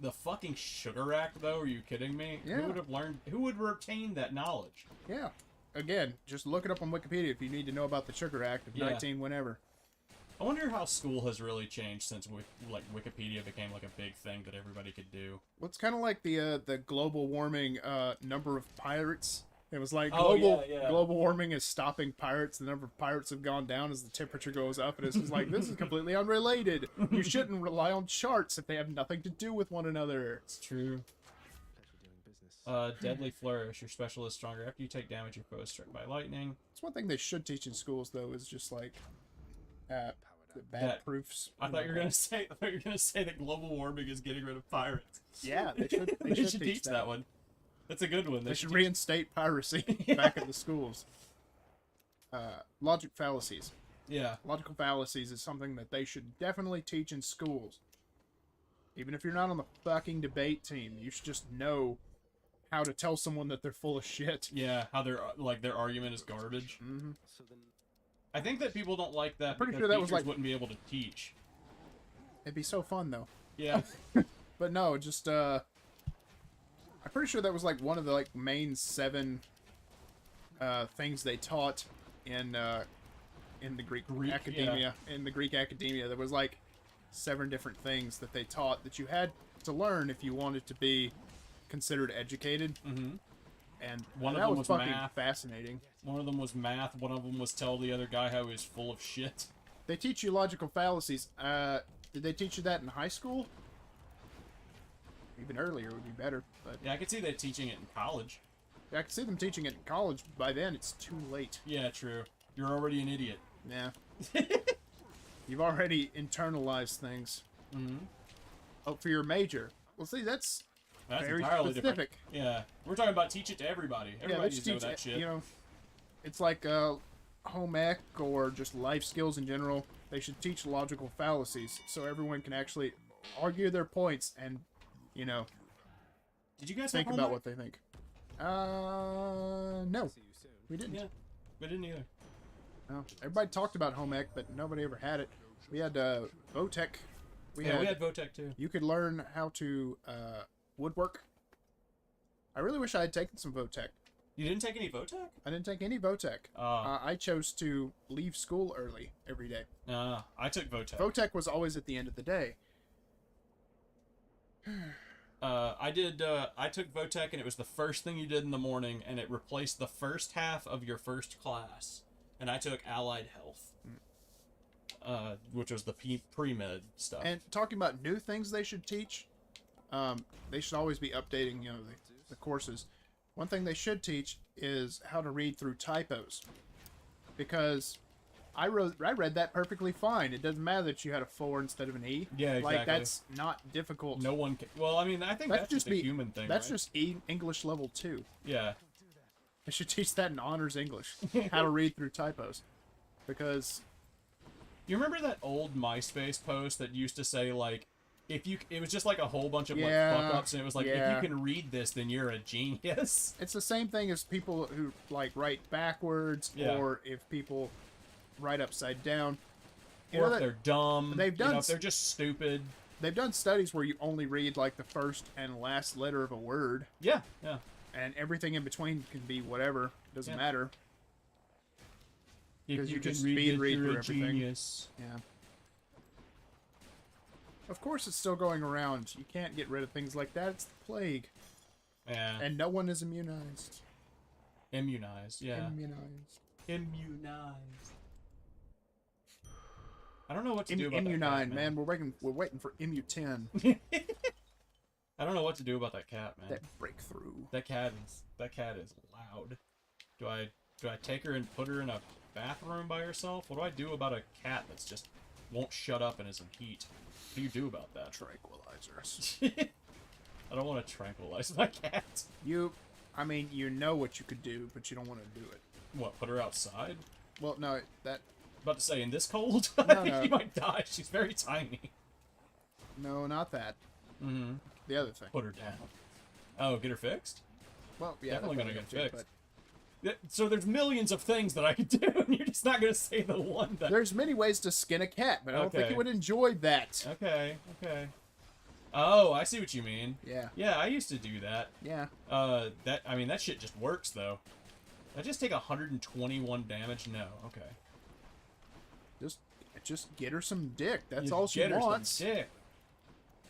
The fucking Sugar Act, though? Are you kidding me? Yeah. Who would have learned? Who would retain that knowledge? Yeah. Again, just look it up on Wikipedia if you need to know about the Sugar Act of 19 whenever. I wonder how school has really changed since Wikipedia became like a big thing that everybody could do. Well, it's kind of like the global warming number of pirates. It was like global warming is stopping pirates. The number of pirates have gone down as the temperature goes up, and it's just like, this is completely unrelated. You shouldn't rely on charts if they have nothing to do with one another. It's true. Deadly Flourish. Your special is stronger after you take damage. Your foe is struck by lightning. It's one thing they should teach in schools, though, is just like the bad That- proofs. I thought you were gonna say that global warming is getting rid of pirates. Yeah, they should. They should teach that one. That's a good one. They should reinstate piracy back in the schools. Logic fallacies. Yeah. Logical fallacies is something that they should definitely teach in schools. Even if you're not on the fucking debate team, you should just know how to tell someone that they're full of shit. Yeah, how their argument is garbage. Mm-hmm. I think that people don't like that. Pretty because sure that was teachers like- wouldn't be able to teach. It'd be so fun, though. Yeah. But no, just, I'm pretty sure that was, like, one of the, like, main 7, things they taught in the Greek academia. Yeah. In the Greek academia, there was, like, 7 different things that they taught that you had to learn if you wanted to be considered educated. Mm-hmm. And One of that them was was fucking math. fascinating. One of them was math. One of them was tell the other guy how he was full of shit. They teach you logical fallacies. Did they teach you that in high school? Even earlier would be better, but Yeah, I could see that teaching it in college. I can see them teaching it in college. By then, it's too late. Yeah, true. You're already an idiot. Yeah. You've already internalized things. Mm-hmm. Oh, for your major. Well, see, that's very entirely specific. different. Yeah, we're talking about teach it to everybody. Yeah, Everybody they needs to know teach that shit. You know, it's like home ec or just life skills in general. They should teach logical fallacies so everyone can actually argue their points and, you know, Did you guys think have about homework? what they think. No, See you soon. we didn't. Yeah, we didn't either. No. Everybody talked about home ec, but nobody ever had it. We had Votech. We had Votech too. You could learn how to woodwork. I really wish I had taken some Votech. You didn't take any Votech? I didn't take any Votech. I chose to leave school early every day. I took Votech. Votech was always at the end of the day. I took Votech, and it was the first thing you did in the morning, and it replaced the first half of your first class. And I took Allied Health, which was the pre-med stuff. And talking about new things they should teach, they should always be updating, you know, the courses. One thing they should teach is how to read through typos, because I read that perfectly fine. It doesn't matter that you had a 4 instead of an E. Yeah, exactly. Like, that's not difficult. No one can... Well, I mean, I think that's just a human thing, That's right? just English level 2. Yeah. They should teach that in honors English, how to read through typos, because You remember that old MySpace post that used to say, like, it was just like a whole bunch of Yeah, like fuck-ups, and it was like, yeah. if you can read this, then you're a genius. it's the same thing as people who like write backwards, Yeah. or if people write upside down. You Or know if that- they're dumb. they've done if they're just stupid. They've done studies where you only read like the first and last letter of a word, Yeah, yeah. and everything in between can be whatever. Doesn't Yeah. matter. If 'Cause you can just read speed it, read you're through a everything. genius. Yeah. Of course, it's still going around. You can't get rid of things like that. It's the plague, Yeah. and no one is immunized. Immunized, yeah. Immunized. Immunized. I don't know what to do about Immu9, that cat, man. We're waiting for Immu10. I don't know what to do about that cat, man. That breakthrough. That cat is loud. Do I take her and put her in a bathroom by herself? What do I do about a cat that's just won't shut up and is in heat? What do you do about that? Tranquilizers. I don't want to tranquilize my cat. I mean, you know what you could do, but you don't want to do it. What, put her outside? Well, no, that... About to say, in this cold? I No, think no. she might die. She's very tiny. No, not that. Mm-hmm. The other thing. Put her down. Oh, get her fixed? Well, yeah, Definitely that's gonna what get I'm gonna do, fixed. So there's millions of things that I could do, and you're just not gonna say the one that... There's many ways to skin a cat, but I don't think Okay. you would enjoy that. Okay, okay. Oh, I see what you mean. Yeah. Yeah, I used to do that. Yeah. I mean, that shit just works, though. I just take 121 damage? No, okay. Just get her some dick. That's You all she get her some wants. dick.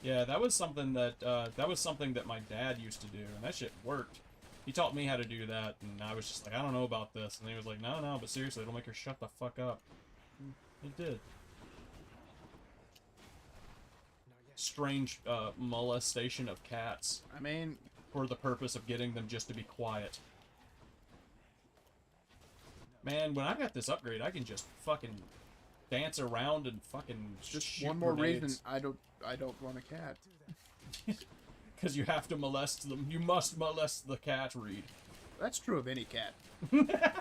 Yeah, that was something that my dad used to do, and that shit worked. He taught me how to do that, and I was just like, I don't know about this. And he was like, no, but seriously, it'll make her shut the fuck up. It did. Strange molestation of cats I mean, for the purpose of getting them just to be quiet. Man, when I got this upgrade, I can just fucking dance around and fucking just shoot one more grenades. reason I don't want a cat. Because you have to molest them. You must molest the cat, Reed. That's true of any cat.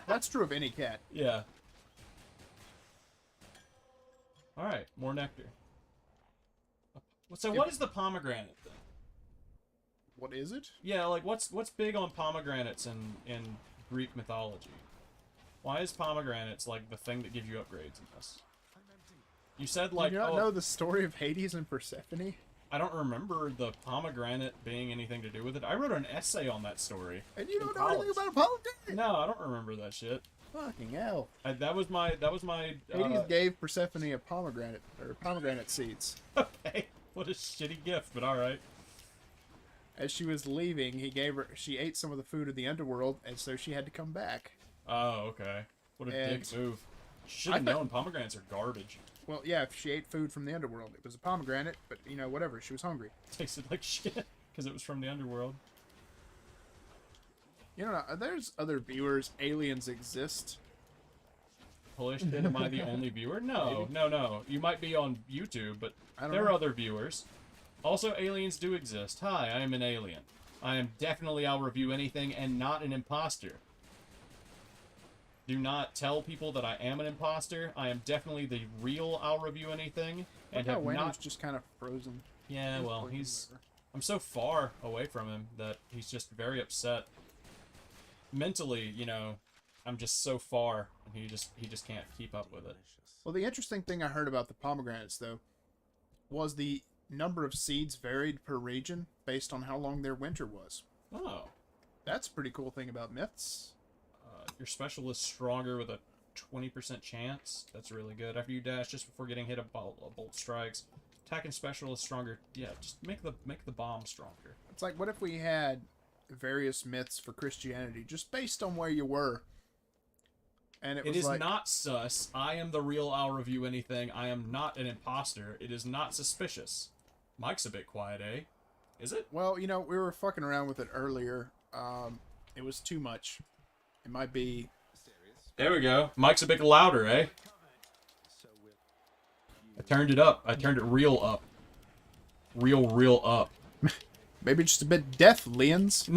That's true of any cat. Yeah. Alright, more nectar. So what is the pomegranate then? What is it? Yeah, like what's big on pomegranates in Greek mythology? Why is pomegranates like the thing that gives you upgrades in this? You said like Do you not know the story of Hades and Persephone? I don't remember the pomegranate being anything to do with it. I wrote an essay on that story. And you in don't know anything college. about a pomegranate? No, I don't remember that shit. Fucking hell. That was my Hades gave Persephone a pomegranate, or pomegranate seeds. Okay. What a shitty gift, but alright. As she was leaving, she ate some of the food of the underworld, and so she had to come back. Oh, okay. What a And dick move. Should have I thought- known pomegranates are garbage. Well, yeah, if she ate food from the underworld. It was a pomegranate, but, you know, whatever. She was hungry. Tasted like shit because it was from the underworld. You know, there's other viewers. Aliens exist. Holy shit, am I the only viewer? No, no. You might be on YouTube, but I don't there know. are other viewers. Also, aliens do exist. Hi, I am an alien. I am definitely I'll review anything and not an imposter. Do not tell people that I am an imposter. I am definitely the real I'll review anything and Look how have Wayne was not... just kind of frozen. Yeah, well, I'm so far away from him that he's just very upset. Mentally, you know, I'm just so far, and he just can't keep up with it. Well, the interesting thing I heard about the pomegranates, though, was the number of seeds varied per region based on how long their winter was. Oh. That's a pretty cool thing about myths. Your special is stronger with a 20% chance. That's really good. After you dash, just before getting hit, a bolt strikes. Attacking special is stronger. Yeah, just make the bomb stronger. It's like, what if we had various myths for Christianity, just based on where you were? And it was is like, not sus. I am the real I'll review anything. I am not an imposter. It is not suspicious. Mike's a bit quiet, eh? Is it? well, you know, we were fucking around with it earlier. It was too much. It might be... There we go. Mike's a bit louder, eh? I turned it up. I turned it real up. Real up. Maybe just a bit deaf, Leons.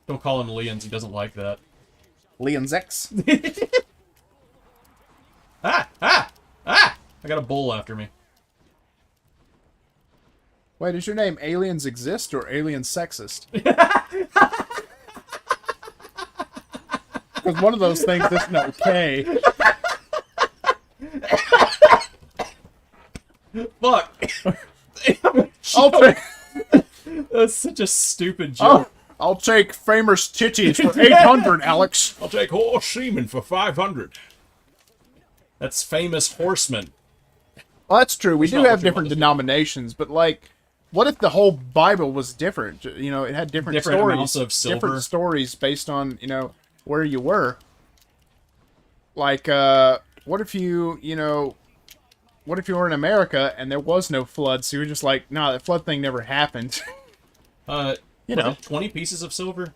Don't call him Leons. He doesn't like that. Leons X. Ah! I got a bull after me. Wait, is your name Aliens Exist or Alien Sexist? Because one of those things isn't okay. Fuck! I'll take, That's such a stupid joke. I'll take Framer's titties for 800, Alex. I'll take horse semen for 500. That's famous horseman. Well, that's true. We That's do not have what you different want to do. denominations, but like, what if the whole Bible was different? You know, it had different Different stories, amounts of silver. different stories based on, you know, where you were. Like, what if you were in America and there was no flood, so you were just like, nah, that flood thing never happened. You You know, 20 pieces of silver?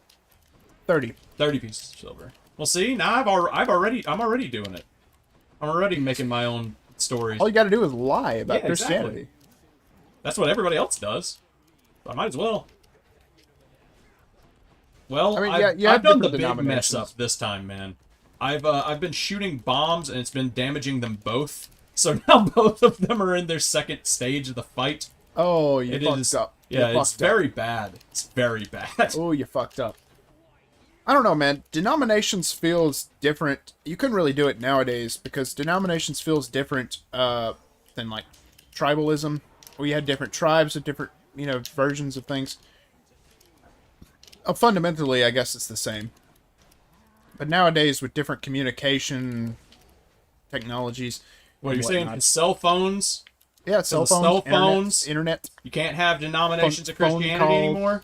30. 30 pieces of silver. Well, see, now I'm already doing it. I'm already making my own stories. All you got to do is lie about Yeah, Christianity. exactly. That's what everybody else does. I might as well. Well, I mean, yeah, I've done the different big mess denominations. up this time, man. I've been shooting bombs and it's been damaging them both. So now both of them are in their second stage of the fight. Oh, you It fucked is, up. yeah, You it's fucked up. very bad. It's very bad. Oh, you fucked up. I don't know, man. Denominations feels different. You couldn't really do it nowadays because denominations feels different than like tribalism, where you had different tribes with different, versions of things. Fundamentally, I guess it's the same. But nowadays, with different communication technologies, What and you're saying? whatnot- Cell phones? Yeah, cell the phones, cell internet, phones- internet. You can't have denominations of Phone Christianity calls. anymore?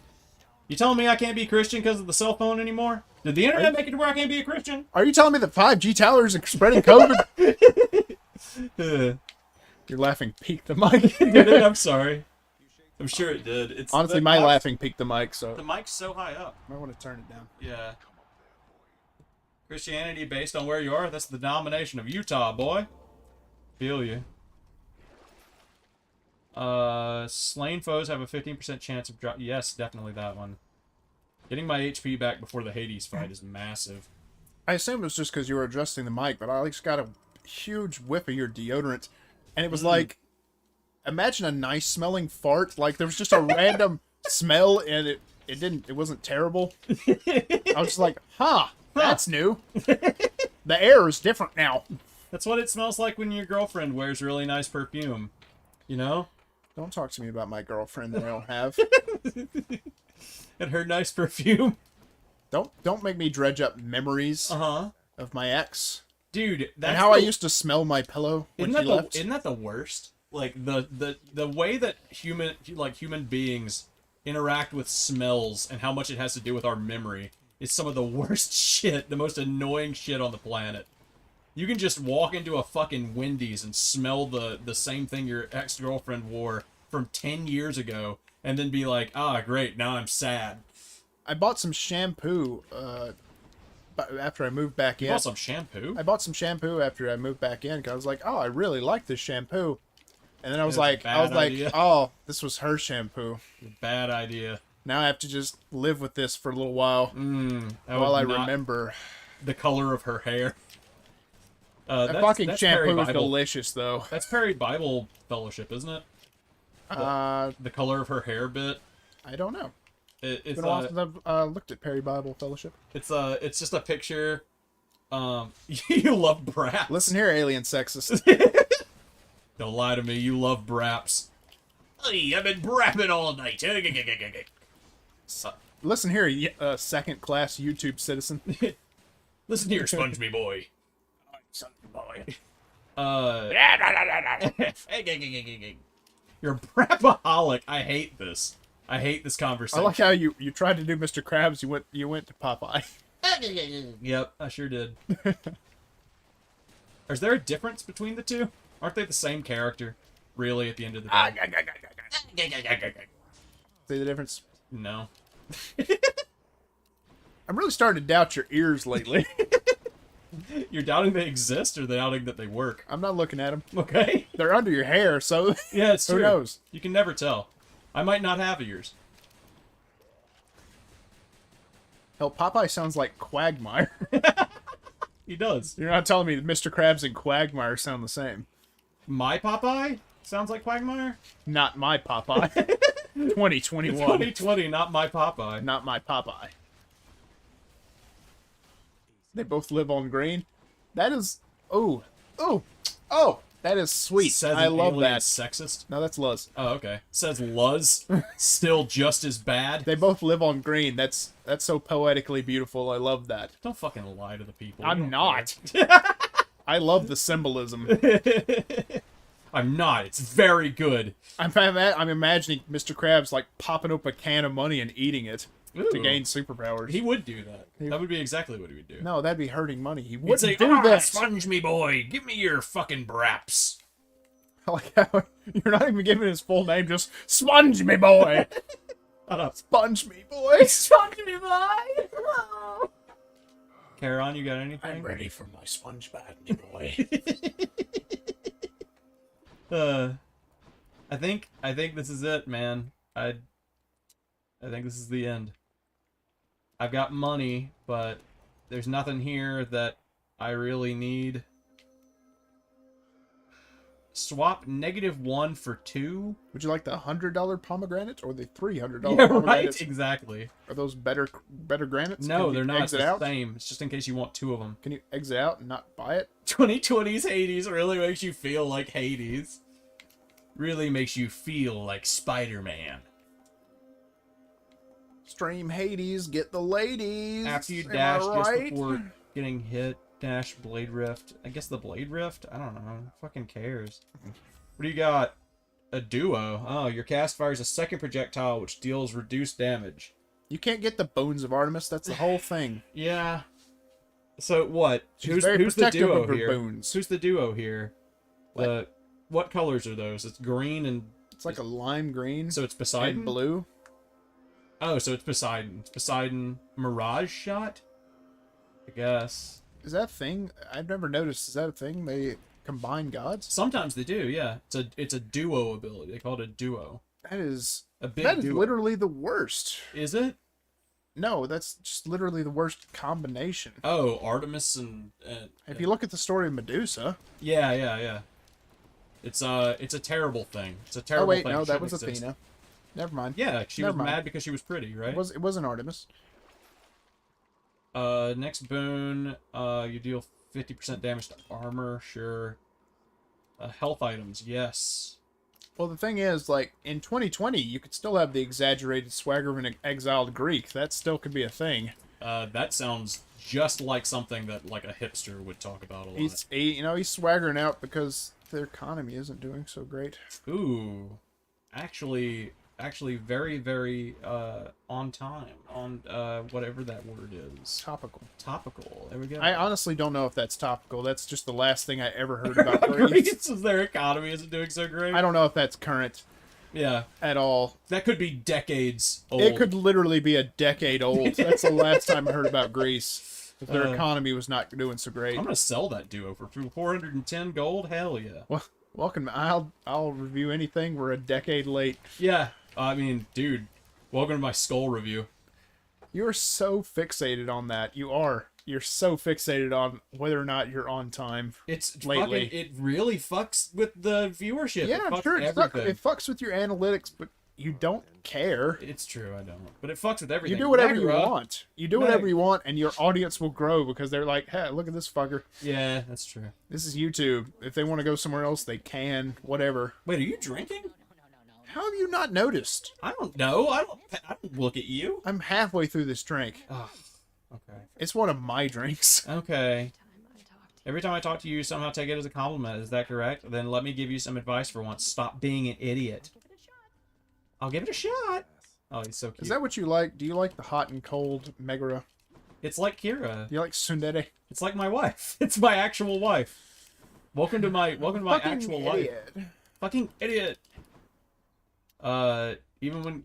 You telling me I can't be Christian because of the cell phone anymore? Did the internet make it to where I can't be a Christian? Are you telling me that 5G towers are spreading COVID? Your laughing peaked the mic. Did it? I'm sorry. I'm sure it did. It's Honestly, my laughing peaked the mic, so The mic's so high up. I might want to turn it down. Yeah. Christianity based on where you are, that's the denomination of Utah, boy. Feel you. Slain foes have a 15% chance of drop. Yes, definitely that one. Getting my HP back before the Hades fight is massive. I assume it was just because you were adjusting the mic, but I at least got a huge whiff of your deodorant, and it was like, imagine a nice smelling fart. Like there was just a random smell, and it wasn't terrible. I was just like, huh, that's new. The air is different now. That's what it smells like when your girlfriend wears really nice perfume. You know? Don't talk to me about my girlfriend that I don't have. And her nice perfume. Don't make me dredge up memories Uh-huh. of my ex. Dude, that's And how I used to smell my pillow when she left. Isn't that the worst? Like the way that human beings interact with smells and how much it has to do with our memory is some of the worst shit, the most annoying shit on the planet. You can just walk into a fucking Wendy's and smell the same thing your ex-girlfriend wore from 10 years ago and then be like, ah, great, now I'm sad. I bought some shampoo after I moved back You in. bought some shampoo? I bought some shampoo after I moved back in because I was like, oh, I really like this shampoo. And then I was That's a like, bad idea. oh, this was her shampoo. Bad idea. Now I have to just live with this for a little while That while would I not- remember. the color of her hair. That That's- fucking that's shampoo Perry is Bible. delicious, though. That's Perry Bible Fellowship, isn't it? The color of her hair bit. I don't know. It's It's been a while since I've looked at Perry Bible Fellowship. it's just a picture. You love Braps. Listen here, alien sexist. Don't lie to me. You love Braps. Hey, I've been brapping all night. Listen here, second-class YouTube citizen. Listen here, Sponge Me Boy. Boy. You're a brapaholic. I hate this. I hate this I conversation. like how you tried to do Mr. Krabs. You went to Popeye. Yep, I sure did. Is there a difference between the two? Aren't they the same character, really, at the end of the day? See the difference? No. I'm really starting to doubt your ears lately. You're doubting they exist or doubting that they work? I'm not looking at them. Okay. They're under your hair, so Yeah, it's who true. knows? You can never tell. I might not have ears. Hell, Popeye sounds like Quagmire. He does. You're not telling me that Mr. Krabs and Quagmire sound the same. My Popeye sounds like Quagmire? Not my Popeye. 2021. 2020, not my Popeye. Not my Popeye. They both live on green. That is... Oh. That is sweet. Says I an love alien that. Sexist. No, that's Luz. Oh, okay. Says Luz. Still just as bad. They both live on green. That's so poetically beautiful. I love that. Don't fucking lie to the people. We I'm don't not. I love the symbolism. I'm not. It's very good. I'm imagining Mr. Krabs like popping up a can of money and eating it to Ooh. gain superpowers. He would do that. That would be exactly what he would do. No, that'd be hurting money. He He'd wouldn't say, do that. Sponge me boy, give me your fucking braps. I like how you're not even giving his full name, just Sponge Me Boy. Shut up. Sponge Me Boy. Sponge me boy. Caron, you got anything? I'm ready for my sponge bath, me boy. I think this is it, man. I think this is the end. I've got money, but there's nothing here that I really need. Swap -1 for 2? Would you like the $100 pomegranate or the $300 Yeah, pomegranates? right, exactly. Are those better granites? No, Can you they're not. It's exit the out? same. It's just in case you want 2 of them. Can you exit out and not buy it? 2020's Hades really makes you feel like Hades. Really makes you feel like Spider-Man. Stream Hades, get the ladies. After you Am I dash just right? before getting hit, dash Blade Rift. I guess the Blade Rift? I don't know. Who fucking cares? What do you got? A duo. Oh, your cast fires a second projectile which deals reduced damage. You can't get the bones of Artemis. That's the whole thing. Yeah. So what? She's very who's the protective duo of her here? boons. Who's the duo here? What colors are those? It's green and It's like a lime green so it's Poseidon. and blue. Oh, so it's Poseidon. It's Poseidon Mirage Shot? I guess. Is that a thing? I've never noticed. Is that a thing? They combine gods? Sometimes they do, yeah. It's a duo ability. They call it a duo. That is A big that is duo. literally the worst. Is it? No, that's just literally the worst combination. Oh, Artemis and If you look at the story of Medusa. yeah. It's a terrible thing. It's a Oh terrible wait, thing. no, It that shouldn't was exist. Athena. Never mind. Yeah, she Never was mind. mad because she was pretty, right? It wasn't Artemis. Next boon, you deal 50% damage to armor, sure. Health items, yes. Well, the thing is, like, in 2020, you could still have the exaggerated swagger of an exiled Greek. That still could be a thing. That sounds just like something that, like, a hipster would talk about a lot. He's swaggering out because their economy isn't doing so great. Ooh. Actually very, very, on time. On, whatever that word is. Topical. Topical. There we go. I honestly don't know if that's topical. That's just the last thing I ever heard about Greece. Greece, their economy isn't doing so great. I don't know if that's current Yeah. at all. That could be decades old. It could literally be a decade old. That's the last time I heard about Greece. That their economy was not doing so great. I'm gonna sell that duo for 410 gold. Hell yeah. Well, welcome. I'll review anything. We're a decade late. Yeah. I mean, dude, welcome to my skull review. You're so fixated on that. You are. You're so fixated on whether or not you're on time. It's lately. fucking, it really fucks with the viewership. Yeah, it fucks sure. everything. It fucks with your analytics, but you don't care. It's true, I don't. But it fucks with everything. You do whatever you Megara. want. You do whatever you want, and your audience will grow because they're like, hey, look at this fucker. Yeah, that's true. This is YouTube. If they want to go somewhere else, they can. Whatever. Wait, are you drinking? How have you not noticed? I don't know. I don't look at you. I'm halfway through this drink. Oh, okay. It's one of my drinks. Okay. Every time I talk to you, somehow take it as a compliment. Is that correct? Then let me give you some advice for once. Stop being an idiot. I'll give it a shot. Oh, he's so cute. Is that what you like? Do you like the hot and cold Megara? It's like Kira. Do you like tsundere? It's like my wife. It's my actual wife. Welcome to my Fucking actual idiot. life. Fucking idiot. Even when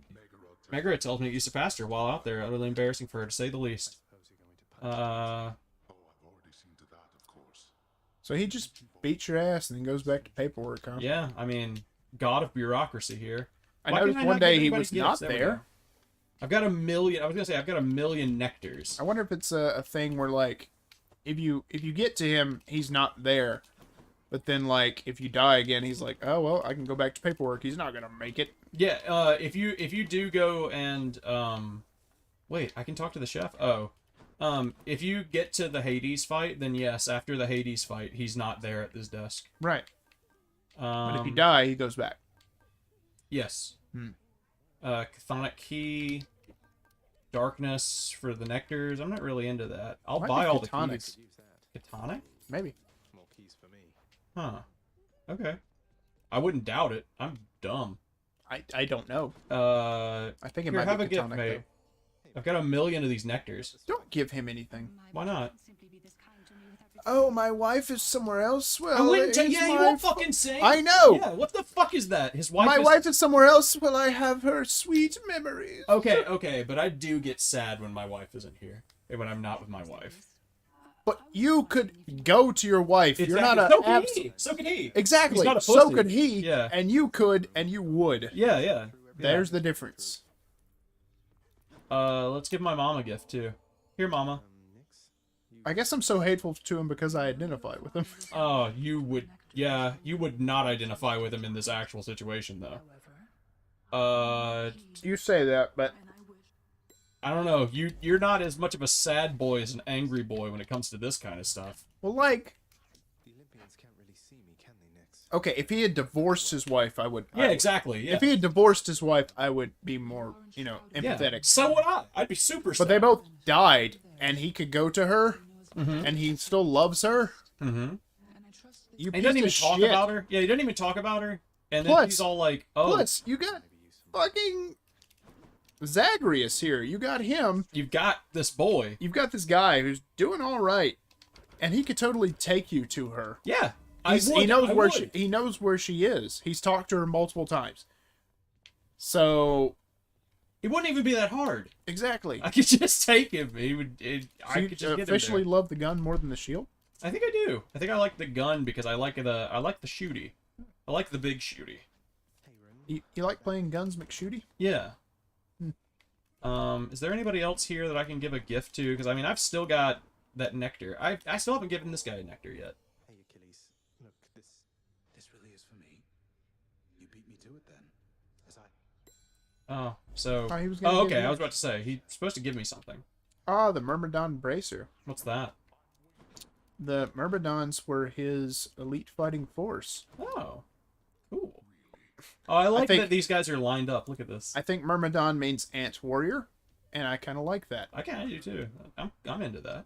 Megara tells me you surpassed her while out there, utterly embarrassing for her to say the least. Oh, I've already seen to that, of course. So he just beats your ass and then goes back to paperwork, huh? Yeah, I mean, god of bureaucracy here. I Why noticed can one not day give he everybody was gifts? not There we there. go. I've got 1 million. I was gonna say I've got 1 million nectars. I wonder if it's a thing where like, if you get to him, he's not there. But then like, if you die again, he's like, oh well, I can go back to paperwork. He's not gonna make it. Yeah. If you do go and wait, I can talk to the chef. Oh. If you get to the Hades fight, then yes, after the Hades fight, he's not there at this desk. Right. But if you Um, die, he goes back. Yes. Hmm. Chthonic Key, Darkness for the nectars. I'm not really into that. I'll Might buy be all the Chthonic. keys. Use that. Chthonic? Maybe. More keys for me. Huh. Okay. I wouldn't doubt it. I'm dumb. I don't know. I think it Here, might have be a gift, Chthonic, mate. though. I've got 1 million of these nectars. Don't give him anything. Why not? Oh, my wife is somewhere else. Well, I wouldn't tell. it's Yeah, you my won't fa- fucking sing. I know. Yeah. What the fuck is that? His wife. My is... wife is somewhere else. Well, I have her sweet memories. Okay, but I do get sad when my wife isn't here. And when I'm not with my wife. But you could go to your wife. You're not a so can abs- he. So can he. Exactly. He's not a So pussy. could he. Yeah. And you could, and you would. Yeah. There's the difference. Let's give my mom a gift too. Here, mama. Nix, you I guess I'm so hateful to him because I identify with him. Oh, you would. Yeah, you would not identify with him in this actual situation, though. You say that, but I don't know. You're not as much of a sad boy as an angry boy when it comes to this kind of stuff. well, like, the Olympians can't really see me, can they, Nix? okay, if he had divorced his wife, I would. Yeah, exactly. Yeah. If he had divorced his wife, I would be more, Yeah. empathetic. So would I. I'd be super sad. But they both died, and he could go to her, Mm-hmm. and he still loves her. Mm-hmm. You He doesn't even piece of talk shit. about her. Yeah, he doesn't even talk about her. And then Plus- he's all like, "Oh, Plus, you got fucking Zagreus here. You got him. you've got this boy." You've got this guy who's doing all right, and he could totally take you to her. Yeah, He knows I where would. he knows where she is. He's talked to her multiple times. So It wouldn't even be that hard. exactly. I could just take him. He would. So I you could just get officially him love the gun more than the shield. there. I think I do. I think I like the gun because I like the shooty. I like the big shooty. Hey, Ren. You like playing guns, McShooty? Yeah. Is there anybody else here that I can give a gift to? Because I mean, I've still got that nectar. I still haven't given this guy a nectar yet. Hey, Achilles. Look, This really is for me. You beat me to it then. As I Oh, so. Oh, he was gonna Oh, give okay. you- I was about to say he's supposed to give me something. Ah, the Myrmidon Bracer. What's that? The Myrmidons were his elite fighting force. Oh, cool. Oh, I like think- that these guys are lined up. Look at this. I think Myrmidon means ant warrior, and I kind of like that. I kind of do too. I'm into that.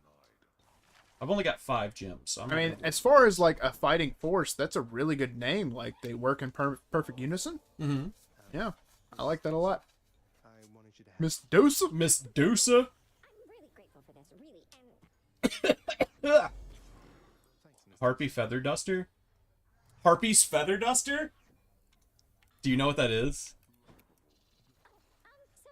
I've only got 5 gems. So I'm I not mean, gonna- as far as like a fighting force, that's a really good name. Like they work in perfect unison. Mhm. Yeah, I like that a lot. I wanted you to have Miss Dosa. Miss Dusa. I'm really grateful for this, really, and thanks, Miss. Harpy Feather Duster. Harpy's Feather Duster. Do you know what that is? so,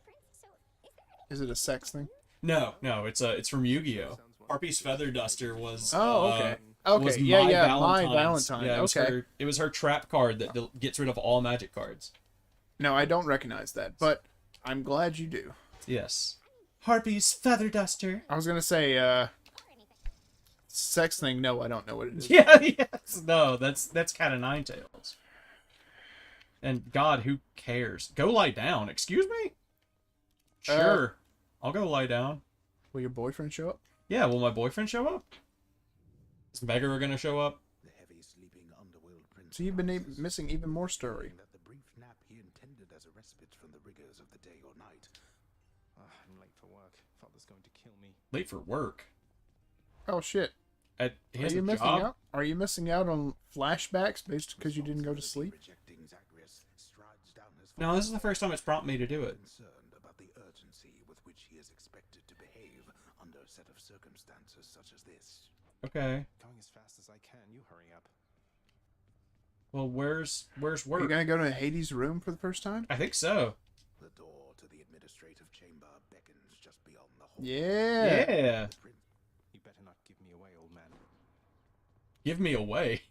Prince, so is there any Is it a sex thing? No, it's from Yu-Gi-Oh. Harpy's Feather Duster was. Oh, okay. Okay, was yeah, My yeah, Valentine's. My Valentine. Yeah, Okay. It was her trap card that gets rid of all magic cards. No, I don't recognize that, but I'm glad you do. Yes. Harpy's Feather Duster. I was gonna say, sex thing. No, I don't know what it is. Yeah, yes. No, that's kind of Ninetales. And God, who cares? Go lie down. Excuse me? Sure. I'll go lie down. Will your boyfriend show up? Yeah, will my boyfriend show up? Is Megara gonna show up? the heavy sleeping underworld prince. So you've been missing even more story. That the brief nap he intended as a respite from the rigors of the day or night. I'm late for work. Father's going to kill me. Late for work. Oh shit! He Are has you a missing job? out? Are you missing out on flashbacks based because you didn't go to sleep? Rejecting Zagreus strides down his No, this is the first time it's prompted me to do it. concerned about the urgency with which he is expected to behave under a set of circumstances such as this. Okay. Going as fast as I can. You hurry up. Well, where's Are you work? gonna go to Hades' room for the first time? I think so. The door to the administrative chamber beckons just beyond the hall. Yeah. Yeah. The prince You better not give me away, old man. Give me away.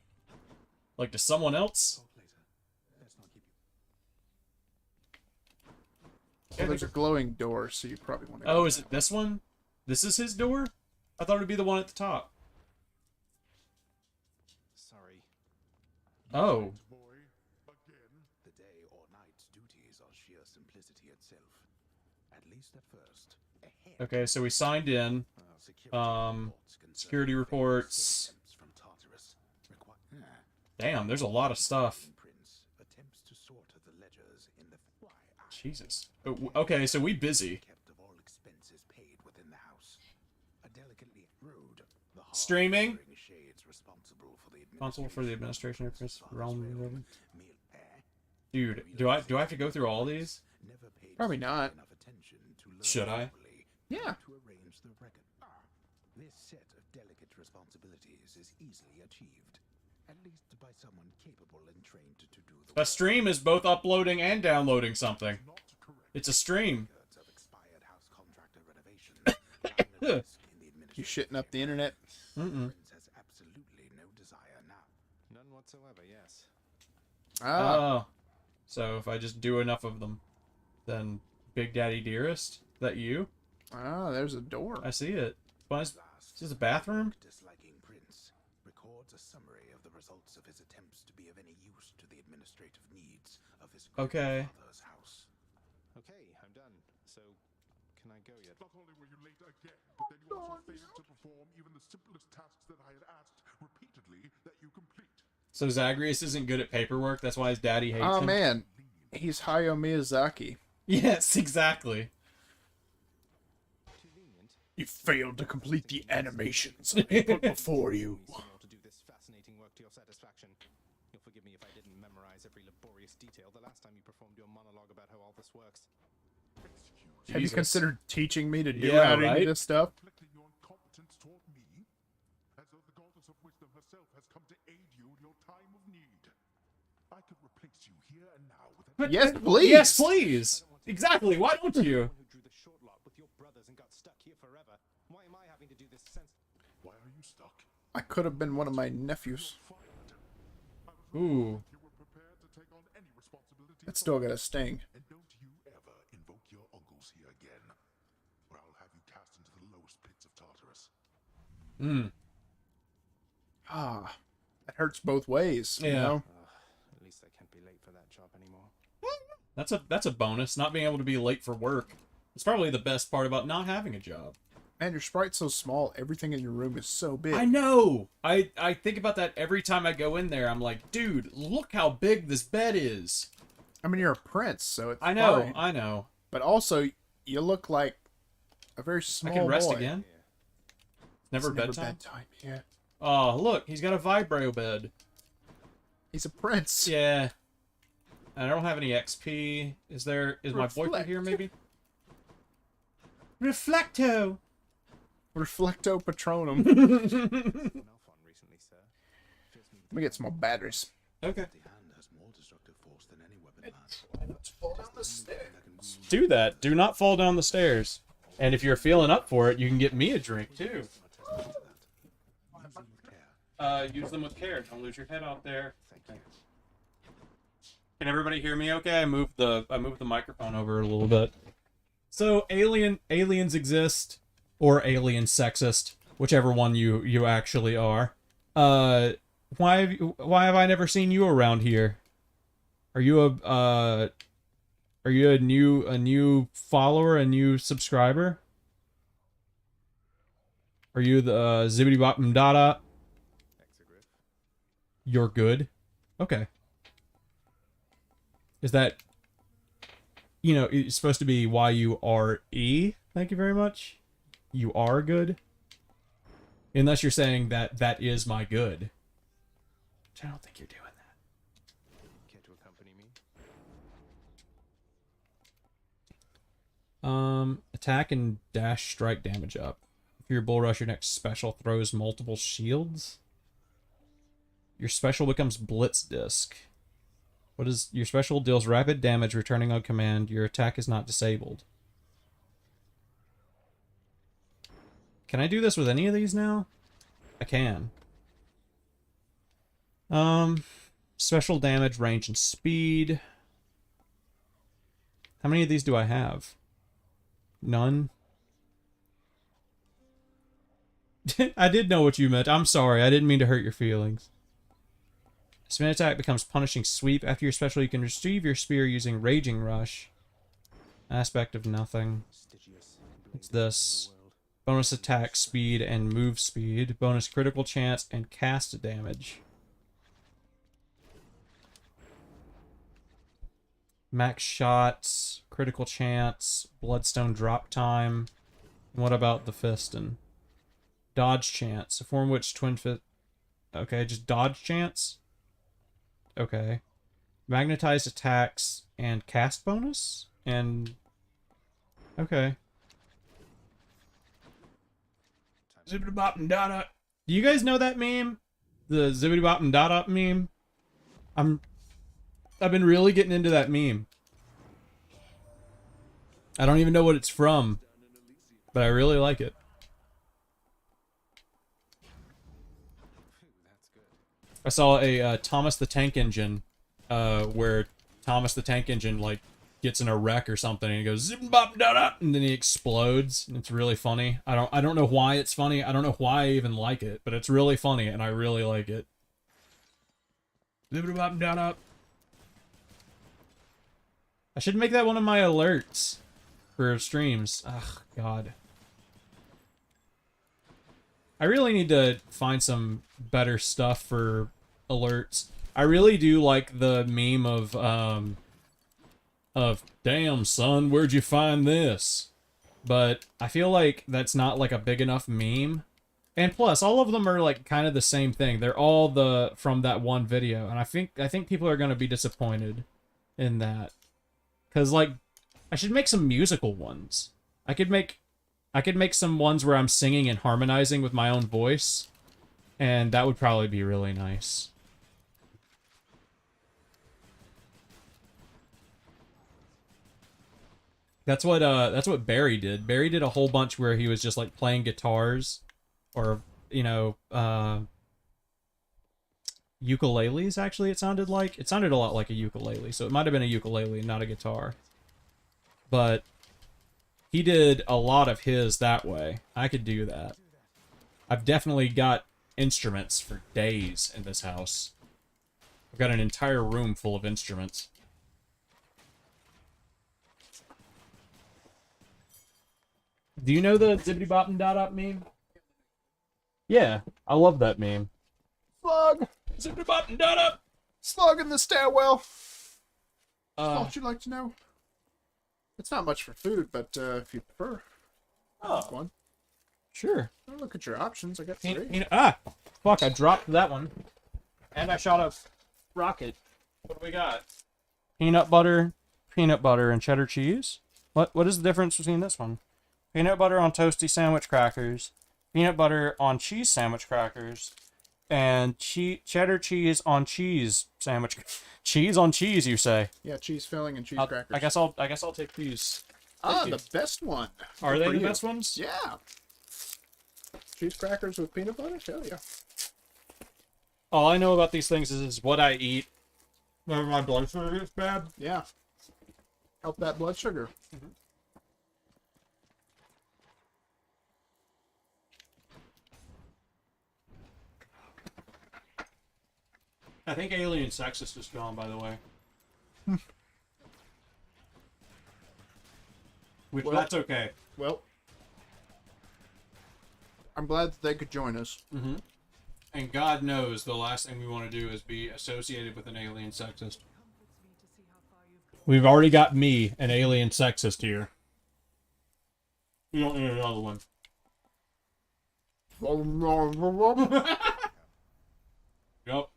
Like to someone else? talk later. Let's not keep you. Well, there's a glowing door, so you probably want to. Oh, is it this one? This is his door? I thought it would be the one at the top. Sorry. Oh. The day or night's duties are sheer simplicity itself. At least at first. Ahead. Okay, so we signed in. Security reports. From Tartarus. Damn, there's a lot of stuff. Prince attempts to sort the ledgers in the Jesus. Okay, so we busy. kept of all expenses paid within the house. A delicately rude. The Streaming? hard-wearing shades responsible for the administration of Prince Realm. Meal Dude, do I have to go through all these? never paid Probably not. enough attention to learn Should I? properly Yeah. to arrange the record. This set of delicate responsibilities is easily achieved, at least by someone capable and trained to do the A stream is both uploading and downloading something. It's a stream. records of expired house contractor renovations. lying at risk in the You administration. shitting up the internet? Mm-mm. Prince has absolutely no desire now. None whatsoever, yes. Ah. Oh. So if I just do enough of them, then Big Daddy Dearest. Is that you? Ah, there's a door. I see it. Why is this a bathroom? Disliking Prince records a summary of the results of his attempts to be of any use to the administrative needs of his Okay. grandfather's house. Okay, I'm done. So, can I go yet? Not only were you late again, but then you also failed to perform even the simplest tasks that I had asked repeatedly that you complete. So Zagreus isn't good at paperwork. That's why his daddy hates Oh him. man, he's Hayao Miyazaki. Yes, exactly. Too lenient? You failed to complete the animations I put before you. To do this fascinating work to your satisfaction. You'll forgive me if I didn't memorize every laborious detail the last time you performed your monologue about how all this works. Have you Jesus. considered teaching me to do Yeah, any right? of this stuff? Reflecting your incompetence toward me, as though the goddess of wisdom herself has come to aid you in your time of need. I could replace you here and now with an Yes, please. Yes, please. Exactly. Why don't you? Who drew the short lot with your brothers and got stuck here forever? Why am I having to do this sense? Why are you stuck? I could have been one of my nephews. Ooh. You were prepared to take on any responsibility. It's still got a sting. And don't you ever invoke your uncles here again, or I'll have you cast into the lowest pits of Tartarus. Hmm. Ah, that hurts both ways. You Yeah. know? At least I can't be late for that job anymore. That's a bonus. Not being able to be late for work. It's probably the best part about not having a job. Man, your sprite's so small. Everything in your room is so big. I know. I think about that every time I go in there. I'm like, dude, look how big this bed is. I mean, you're a prince, so it's I know. fine. I know. But also, you look like a very small I can rest boy. again. It's Never bedtime. Yeah. Oh, look, he's got a vibro bed. He's a prince. Yeah. I don't have any XP. Is my boyfriend here maybe? Reflecto. Reflecto Patronum. An elf on recently, sir. Fills me with Let me get some more batteries. Okay. The hand has more destructive force than any weapon has. Let's fall down the stairs. Do that. Do not fall down the stairs. And if you're feeling up for it, you can get me a drink too. Use them with care. Don't lose your head out there. Thank you. Can everybody hear me okay? I moved the microphone over a little bit. So aliens exist, or alien sexist, whichever one you actually are. Why have I never seen you around here? Are you a new follower, a new subscriber? Are you the zibbity bop dada? Exegriff. You're good. Okay. Is that, it's supposed to be Y-U-R-E? Thank you very much. You are good. Unless you're saying that is my good. Which I don't think you're doing that. Care to accompany me? Attack and dash strike damage up. If your bull rush, your next special throws multiple shields. Your special becomes Blitz Disc. What is your special? Deals rapid damage returning on command. Your attack is not disabled. Can I do this with any of these now? I can. Special damage, range, and speed. How many of these do I have? None. I did know what you meant. I'm sorry. I didn't mean to hurt your feelings. Spin attack becomes punishing sweep. After your special, you can retrieve your spear using Raging Rush. Aspect of nothing. Prestigious. What's this? Bonus attack speed and move speed. Bonus critical chance and cast damage. Max shots, critical chance, bloodstone drop time. And what about the fiston? Dodge chance. A form which twin fist. Okay, just dodge chance. Okay. Magnetized attacks and cast bonus? And... okay. Zibbity bop and da. Do you guys know that meme? The zibbity bop and da meme? I've been really getting into that meme. I don't even know what it's from, but I really like it. That's good. I saw a Thomas the Tank Engine, where Thomas the Tank Engine gets in a wreck or something, and he goes zip bop da da, and then he explodes. And it's really funny. I don't know why it's funny. I don't know why I even like it, but it's really funny, and I really like it. Zip bop da da. I should make that one of my alerts for streams. Ugh, God. I really need to find some better stuff for alerts. I really do like the meme of damn son, where'd you find this? But I feel like that's not like a big enough meme. And plus, all of them are like kind of the same thing. They're all from that one video, and I think people are gonna be disappointed in that. Cause like, I should make some musical ones. I could make some ones where I'm singing and harmonizing with my own voice, and that would probably be really nice. That's what Barry did. Barry did a whole bunch where he was just like playing guitars, or you know, ukuleles. Actually, it sounded a lot like a ukulele, so it might have been a ukulele, not a guitar. But he did a lot of his that way. I could do that. I've definitely got instruments for days in this house. I've got an entire room full of instruments. Do you know the zippity bop and dot up meme? Yeah, I love that meme. Slug! Zippity bop and dot up! Slug in the stairwell! Uh, What would you like to know? It's not much for food, but if you prefer, one. Sure. Oh, look at your options. I got three. Fuck, I dropped that one. And I shot a rocket. What do we got? Peanut butter, and cheddar cheese? What is the difference between this one? Peanut butter on toasty sandwich crackers, peanut butter on cheese sandwich crackers, and cheddar cheese on cheese sandwich. Cheese on cheese, you say? Yeah, cheese filling and cheese crackers. I guess I'll take these. The best one. Are they For the you. best ones? Yeah. Cheese crackers with peanut butter? Hell yeah. All I know about these things is what I eat. Whenever my blood sugar gets bad. Yeah. Help that blood sugar. Mm-hmm. I think Alien Sexist is gone, by the way. Which, Well- that's okay. Well, I'm glad that they could join us. Mm-hmm. And God knows the last thing we want to do is be associated with an Alien Sexist. We've already got me, an Alien Sexist, here. We don't need another one. Yep.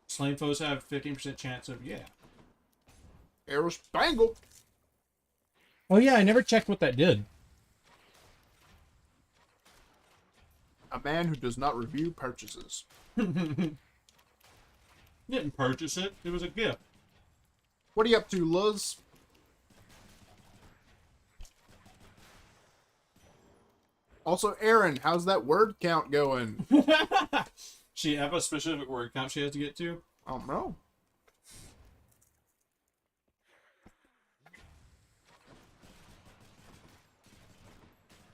Slain foes have 15% chance of, yeah. Arrow Spangled. Oh yeah, I never checked what that did. A man who does not review purchases. Didn't purchase it. It was a gift. What are you up to, Luz? Also, Aaron, how's that word count going? She have a specific word count she has to get to? I don't know.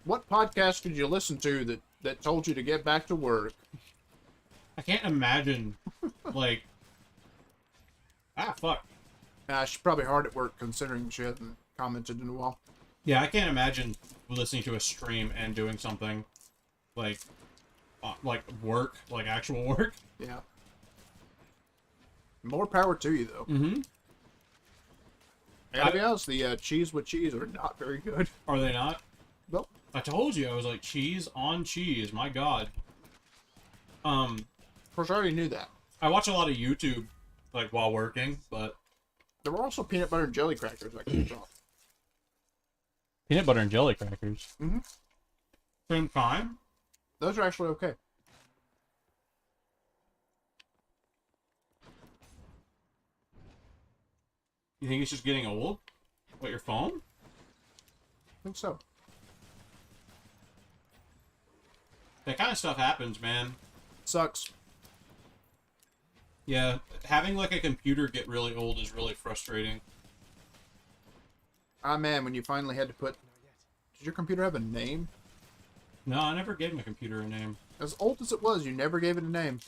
What podcast did you listen to that told you to get back to work? I can't imagine, like... fuck. She's probably hard at work considering she hasn't commented in a while. Yeah, I can't imagine listening to a stream and doing something like work, like actual work. Yeah. More power to you, though. Mm-hmm. I gotta be honest, the cheese with cheese are not very good. Are they not? Nope. I told you, I was like, cheese on cheese, my god. Of course, I already knew that. I watch a lot of YouTube, like, while working, but... There were also peanut butter and jelly crackers I could drop. Peanut butter and jelly crackers? Mm-hmm. Same time? Those are actually okay. You think it's just getting old? What, your phone? I think so. That kind of stuff happens, man. Sucks. Yeah, having like a computer get really old is really frustrating. Ah, man, when you finally had to put... Did your computer have a name? No, I never gave my computer a name. As old as it was, you never gave it a name.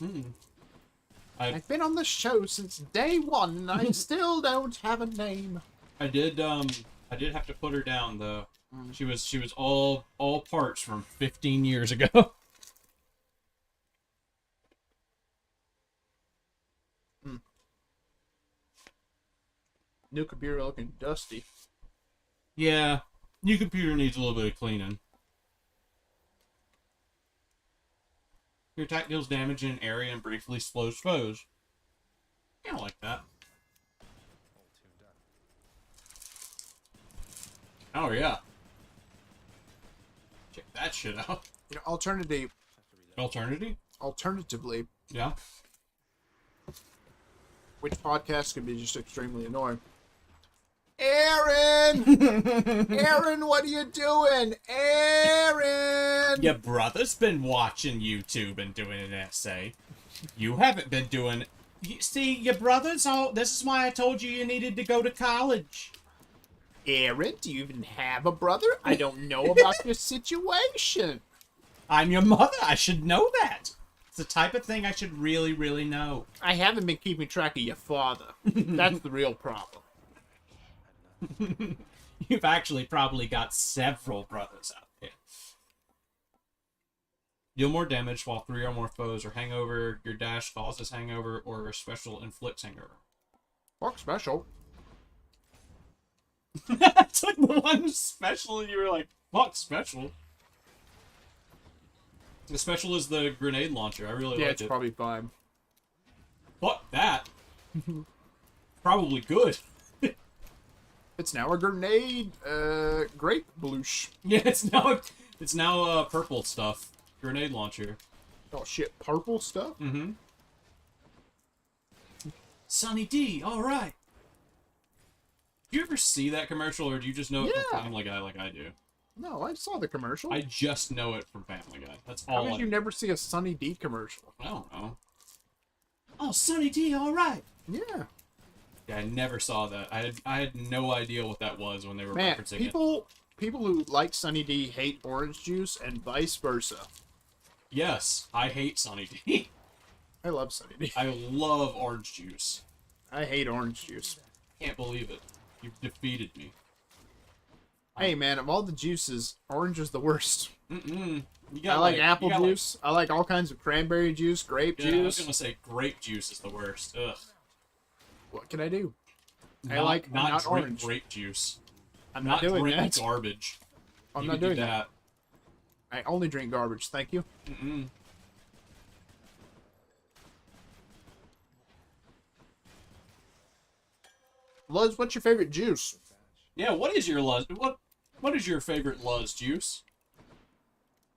I've been on the show since day one, and I still don't have a name. I did have to put her down though. She was all parts from 15 years ago. New computer looking dusty. Yeah, new computer needs a little bit of cleaning. Your attack deals damage in an area and briefly slows foes. I don't like that. Oh yeah. Check that shit out. You know, alternatively, Yeah. which podcast could be just extremely annoying? Aaron! Aaron, what are you doing? Aaron! Your brother's been watching YouTube and doing an essay. You haven't been doing... See, your brother's all... This is why I told you needed to go to college. Aaron, do you even have a brother? I don't know about your situation. I'm your mother. I should know that. It's the type of thing I should really, really know. I haven't been keeping track of your father. That's the real problem. You've actually probably got several brothers out there. Deal more damage while 3 or more foes are hangover. Your dash causes hangover, or a special inflicts hangover. Fuck special. It's like the one special, and you were like, fuck special. The special is the grenade launcher. I really like it's it. probably fine. Fuck that. Probably good. It's now a grenade, grape bloosh. Yeah, it's now purple stuff. Grenade launcher. Oh shit, purple stuff? Mm-hmm. Sonny D, alright. Do you ever see that commercial, or do you just know it from Family Guy like I do? No, I saw the commercial. I just know it from Family Guy. That's How all. did you never see a Sunny D commercial? I don't know. Oh, Sonny D, alright. Yeah. Yeah, I never saw that. I had no idea what that was when they were referencing it. People who like Sunny D hate orange juice, and vice versa. Yes, I hate Sonny D. I love Sunny D. I love orange juice. I hate orange juice. Can't believe it. You've defeated me. Hey man, of all the juices, orange is the worst. Mm-mm. I like apple juice. I like all kinds of cranberry juice, grape juice. I was gonna say grape juice is the worst. Ugh. What can I do? Not drink orange. grape juice. I'm not doing drink that. Garbage. I'm You not could do doing that. I only drink garbage, thank you. Mm-mm. Luz, what's your favorite juice? Yeah, what is your Luz? What is your favorite Luz juice?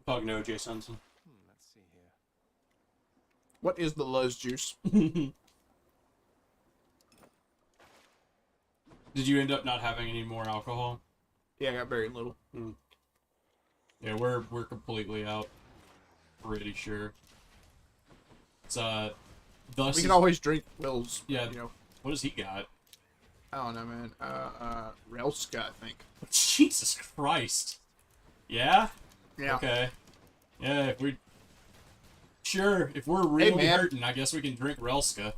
Talking to OJ Simpson. Let's see here. What is the Luz juice? Did you end up not having any more alcohol? Yeah, I got very little. Yeah, we're completely out. Pretty sure. It's thus We can always drink Will's. Yeah. You know. What does he got? I don't know, man. Relska, I think. Jesus Christ. Yeah? Yeah. Okay. Yeah, if we... Sure, if we're really man. hurting, I guess we can drink Relska.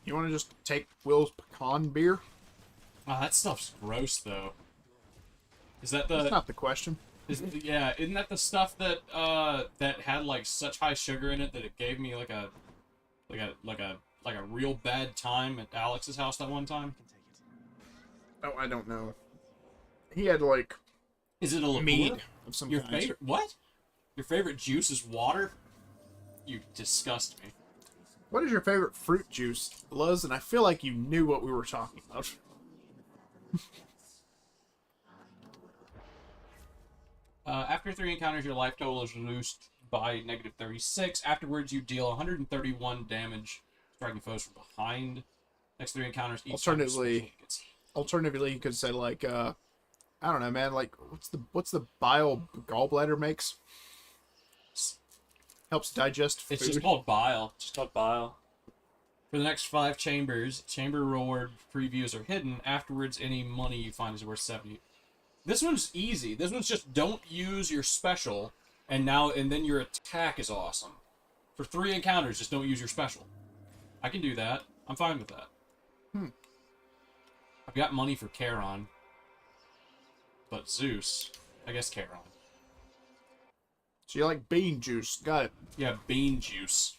You want to just take Will's pecan beer? Oh, that stuff's gross, though. Is that the... That's not the question. Yeah, isn't that the stuff that, that had, like, such high sugar in it that it gave me, like a real bad time at Alex's house that one time? Oh, I don't know. He had, like... Is it a liqueur? Mead of some Your kind. favorite... What? Your favorite juice is water? You disgust me. What is your favorite fruit juice, Luz? And I feel like you knew what we were talking about. After 3 encounters, your life total is reduced by -36. Afterwards, you deal 131 damage, striking foes from behind. Next 3 encounters, each Alternatively, you could say like, I don't know, man. Like, what's the bile gallbladder makes? Helps digest food. It's just called bile. It's just called bile. For the next 5 chambers, chamber reward previews are hidden. Afterwards, any money you find is worth 70. This one's easy. This one's just don't use your special, and then your attack is awesome. For 3 encounters, just don't use your special. I can do that. I'm fine with that. I've got money for Charon. But Zeus, I guess Charon. So you like bean juice. Got it. Yeah, bean juice.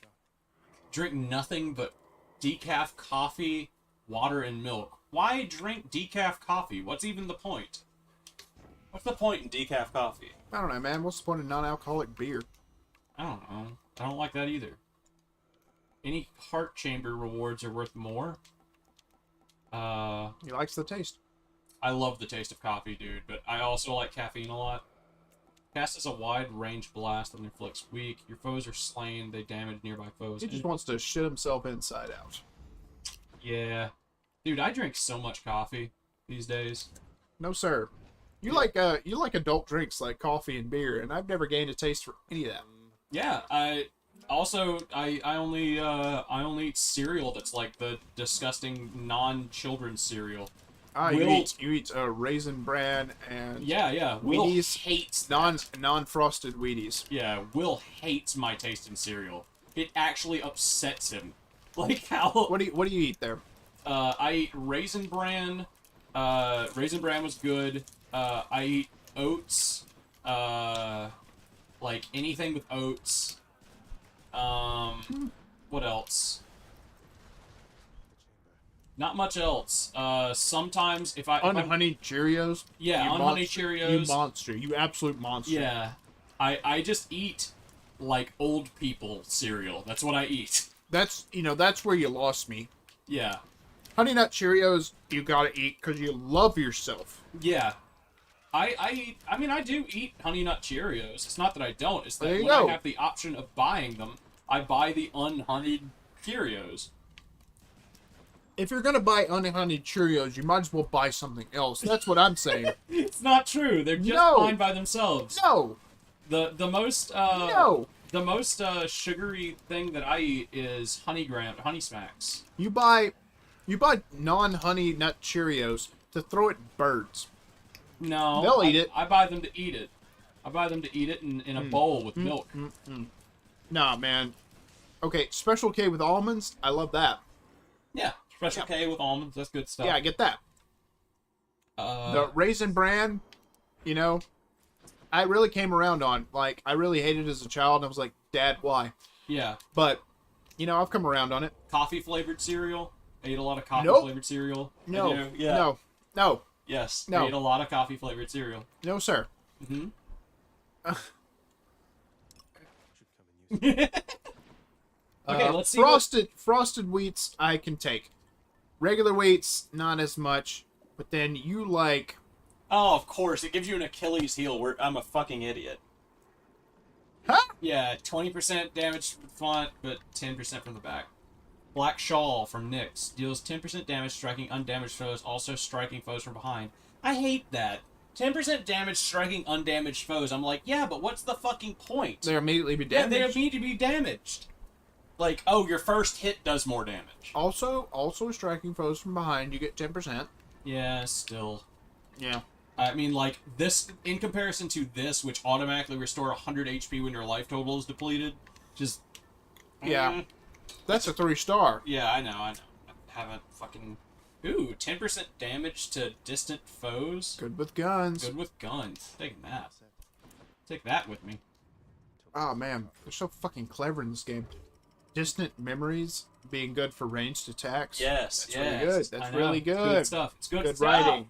Drink nothing but decaf coffee, water, and milk. Why drink decaf coffee? What's even the point? What's the point in decaf coffee? I don't know, man. What's the point of non-alcoholic beer? I don't know. I don't like that either. Any heart chamber rewards are worth more. He likes the taste. I love the taste of coffee, dude, but I also like caffeine a lot. Casts a wide range blast that inflicts weak. Your foes are slain. They damage nearby foes. He just wants to shit himself inside out. Yeah. Dude, I drink so much coffee these days. No, sir. You like adult drinks like coffee and beer, and I've never gained a taste for any of that. Yeah, I only eat cereal that's like the disgusting non-children's cereal. You eat Raisin Bran and yeah. Will Wheaties. hates non-frosted Wheaties. Yeah, Will hates my taste in cereal. It actually upsets him. Like how? What do you eat there? I eat Raisin Bran. Raisin Bran was good. I eat oats. Like anything with oats. What else? Not much else. Sometimes if I Unhoneyed Cheerios. Yeah, unhoneyed Cheerios. You monster. You absolute monster. Yeah, I just eat like old people cereal. That's what I eat. That's where you lost me. Yeah. Honey Nut Cheerios, you gotta eat because you love yourself. Yeah. I do eat Honey Nut Cheerios. It's not that I don't. It's that There you when go. I have the option of buying them, I buy the unhoneyed Cheerios. If you're gonna buy unhoneyed Cheerios, you might as well buy something else. That's what I'm saying. It's not true. They're just No. fine by themselves. No. The most No. The most sugary thing that I eat is Honey Smacks. You buy non-honey nut Cheerios to throw at birds. No, They'll eat it. I buy them to eat it. I buy them to eat it in a bowl with milk. Nah, man. Okay, Special K with almonds. I love that. Yeah, Special K with almonds. That's good stuff. Yeah, I get that. The Raisin Bran, I really came around on. Like, I really hated it as a child, and I was like, Dad, why? Yeah. But, I've come around on it. Coffee flavored cereal. I ate a lot of coffee Nope. flavored cereal. No. I do. Yeah. No. Yes. No. I ate a lot of coffee flavored cereal. No, sir. Mm-hmm. Okay, let's see. Frosted wheats, I can take. Regular wheats, not as much. But then you like... Oh, of course. It gives you an Achilles heel. I'm a fucking idiot. Huh? Yeah, 20% damage from the front, but 10% from the back. Black Shawl from Nyx. Deals 10% damage striking undamaged foes, also striking foes from behind. I hate that. 10% damage striking undamaged foes. I'm like, yeah, but what's the fucking point? They immediately be Yeah, damaged. they need to be damaged. Like, oh, your first hit does more damage. Also striking foes from behind, you get 10%. Yeah, still. Yeah. I mean, like, this, in comparison to this, which automatically restore 100 HP when your life total is depleted, just... Yeah. That's a 3-star. Yeah, I know. I haven't fucking... Ooh, 10% damage to distant foes? Good with guns. Good with guns. Taking that. Take that with me. Oh, man. They're so fucking clever in this game. Distant memories being good for ranged attacks. Yes, That's yes. really good. That's I know. really It's good. good stuff. It's good, Good stuff. writing.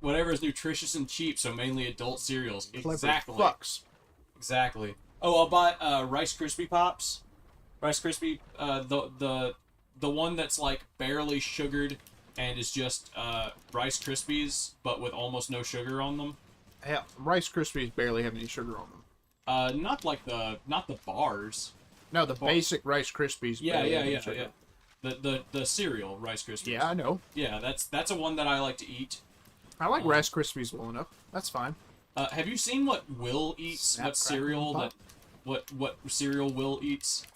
Whatever is nutritious and cheap, so mainly adult cereals. Clever Exactly. fucks. Exactly. Oh, I'll buy Rice Krispie Pops. Rice Krispie, the one that's like barely sugared and is just Rice Krispies, but with almost no sugar on them. Hell, Rice Krispies barely have any sugar on them. Not the bars. No, the basic Rice Krispies. Yeah, barely yeah, have any yeah, sugar. yeah. The cereal Rice Krispies. Yeah, I know. Yeah, that's a one that I like to eat. I like Rice Krispies well enough. That's fine. Have you seen what Will eats? Snap, What cereal crackle, that what cereal Will eats?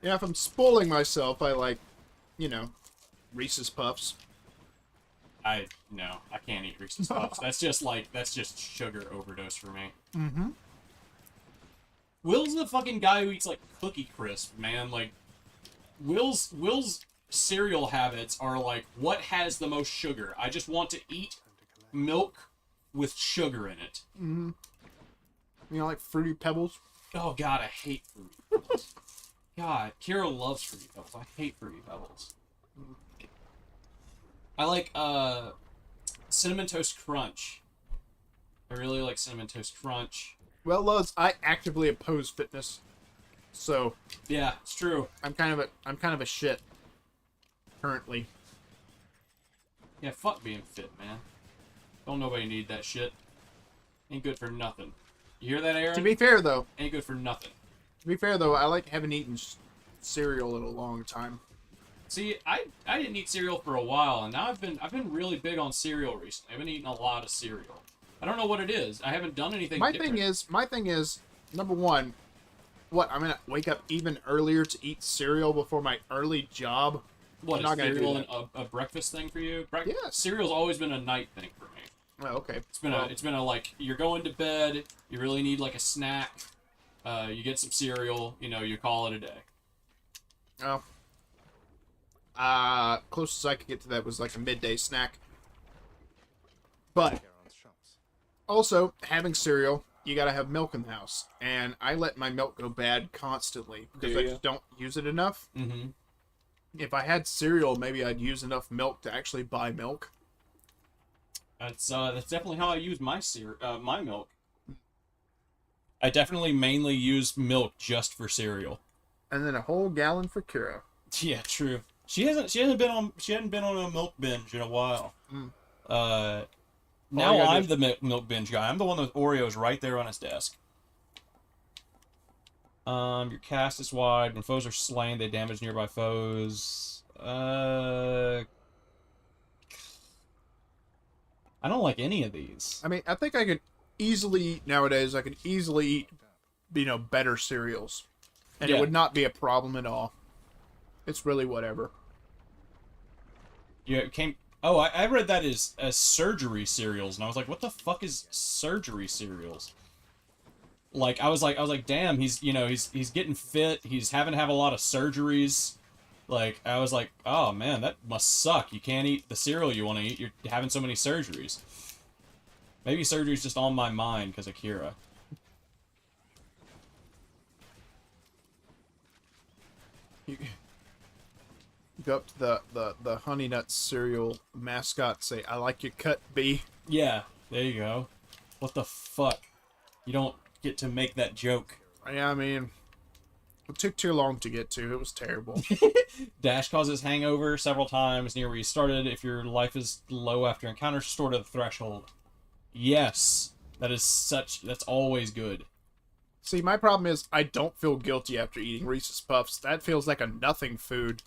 Yeah, if I'm spoiling myself, I like, you know, Reese's Puffs. No, I can't eat Reese's Puffs. That's just sugar overdose for me. Mm-hmm. Will's the fucking guy who eats like Cookie Crisp, man. Like, Will's cereal habits are like, what has the most sugar? I just want to eat milk with sugar in it. Mm-hmm. You know, like Fruity Pebbles? Oh god, I hate Fruity Pebbles. God, Kira loves Fruity Pebbles. I hate Fruity Pebbles. I like Cinnamon Toast Crunch. I really like Cinnamon Toast Crunch. Well, Loves, I actively oppose fitness, so Yeah, it's true. I'm kind of a shit currently. Yeah, fuck being fit, man. Don't nobody need that shit. Ain't good for nothing. You hear that, Aaron? To be fair, though, Ain't good for nothing. I haven't eaten cereal in a long time. See, I didn't eat cereal for a while, and now I've been really big on cereal recently. I've been eating a lot of cereal. I don't know what it is. I haven't done anything different. My thing is, number one, what, I'm gonna wake up even earlier to eat cereal before my early job? What, I'm is not gonna do cereal a breakfast thing for you? Yeah. Cereal's always been a night thing for me. Oh, okay. It's been a like, you're going to bed, you really need like a snack, you get some cereal, you know, you call it a day. Oh. Closest I could get to that was like a midday snack. But also, having cereal, you gotta have milk in the house. And I let my milk go bad constantly because I just don't use it enough. Mm-hmm. If I had cereal, maybe I'd use enough milk to actually buy milk. That's definitely how I use my my milk. I definitely mainly use milk just for cereal. And then a whole gallon for Kira. Yeah, true. She hadn't been on a milk binge in a while. Now I'm the milk binge guy. I'm the one with Oreos right there on his desk. Your cast is wide. When foes are slain, they damage nearby foes. I don't like any of these. I mean, I think I could easily, nowadays, eat, you know, better cereals. And it would not be a problem at all. It's really whatever. Yeah, it came... Oh, I read that as surgery cereals, and I was like, what the fuck is surgery cereals? Like, I was like, damn, he's getting fit, he's having to have a lot of surgeries. Like, I was like, oh man, that must suck. You can't eat the cereal you want to eat, you're having so many surgeries. Maybe surgery's just on my mind because of Kira. You go up to the Honey Nut cereal mascot, say, I like your cut, B. Yeah, there you go. What the fuck? You don't get to make that joke. Yeah, I mean, it took too long to get to. It was terrible. Dash causes hangover several times near where you started. If your life is low after encounter, restore to the threshold. Yes. That's always good. See, my problem is I don't feel guilty after eating Reese's Puffs. That feels like a nothing food.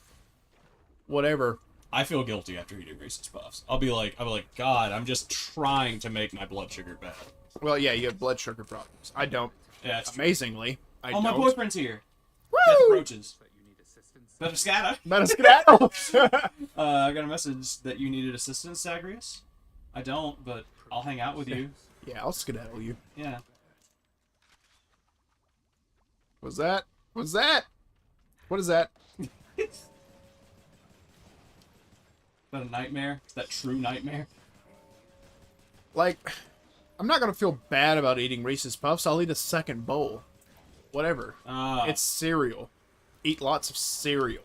Whatever. I feel guilty after eating Reese's Puffs. I'll be like, God, I'm just trying to make my blood sugar bad. Well, yeah, you have blood sugar problems. I don't. Yeah, it's amazingly, I don't. my boyfriend's here. Woo! Death approaches. Better scatter. Better skedaddle. I got a message that you needed assistance, Zagreus. I don't, but I'll hang out with you. Yeah, I'll skedaddle you. Yeah. What's that? What's that? What is that? Is that a nightmare? Is that true nightmare? Like, I'm not gonna feel bad about eating Reese's Puffs. I'll eat a second bowl. Whatever. It's cereal. Eat lots of cereal.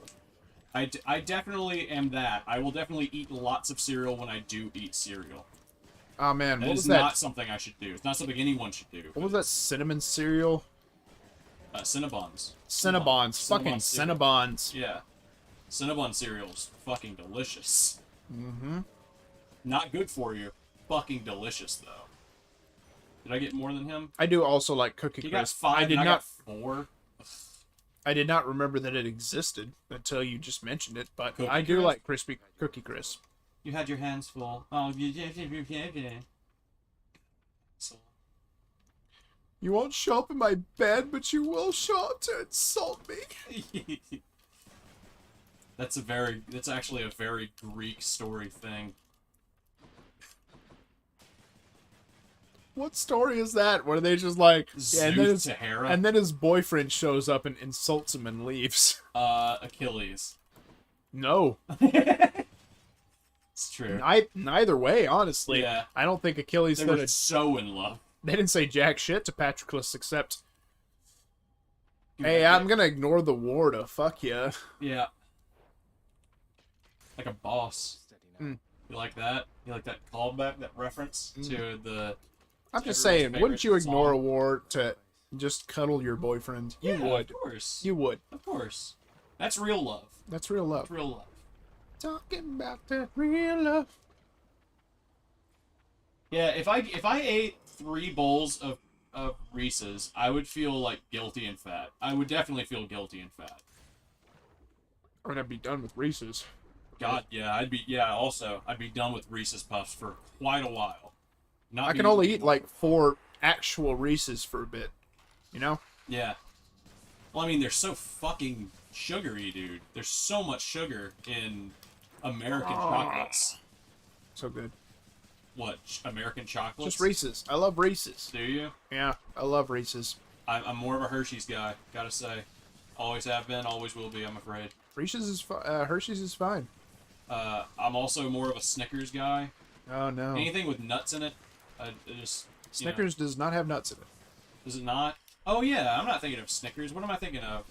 I definitely am that. I will definitely eat lots of cereal when I do eat cereal. Oh man, That is not something I should do. It's not something anyone should do. What was that cinnamon cereal? Cinnabons. Cinnabons. Fucking Cinnabons. Yeah. Cinnabon cereal's fucking delicious. Mm-hmm. Not good for you. Fucking delicious, though. Did I get more than him? I do also like Cookie He Crisp. got 5, I did and not. I got 4. I did not remember that it existed until you just mentioned it, but Cookie I do Crisp? like crispy Cookie Crisp. You had your hands full. Oh, you. So, You won't show up in my bed, but you will show up to insult me. That's actually a very Greek story thing. What story is that? Where they just like, Zeus to Hera? and then his boyfriend shows up and insults him and leaves. Achilles. No. It's true. Neither way, honestly. Yeah. I don't think Achilles They could were have. so in love. They didn't say jack shit to Patroclus except, hey, I'm gonna ignore the war to fuck ya. Yeah. Like a boss. Steady now. You like that? You like that callback, that reference to the... I'm just everyone's saying, wouldn't you favorite ignore a song? war to just cuddle your boyfriend? You Yeah, would. of course. You would. Of course. That's real love. That's real love. That's real love. Talking about that real love. Yeah, if I ate 3 bowls of Reese's, I would feel like guilty and fat. I would definitely feel guilty and fat. I'm gonna be done with Reese's. God, yeah, I'd be done with Reese's Puffs for quite a while. I can only eat like 4 actual Reese's for a bit. You know? Yeah. Well, I mean, they're so fucking sugary, dude. There's so much sugar in American chocolates. So good. What? American chocolates? Just Reese's. I love Reese's. Do you? Yeah, I love Reese's. I'm more of a Hershey's guy, gotta say. Always have been, always will be, I'm afraid. Reese's is Hershey's is fine. I'm also more of a Snickers guy. Oh no. Anything with nuts in it, I just... Snickers does not have nuts in it. Does it not? Oh yeah, I'm not thinking of Snickers. What am I thinking of?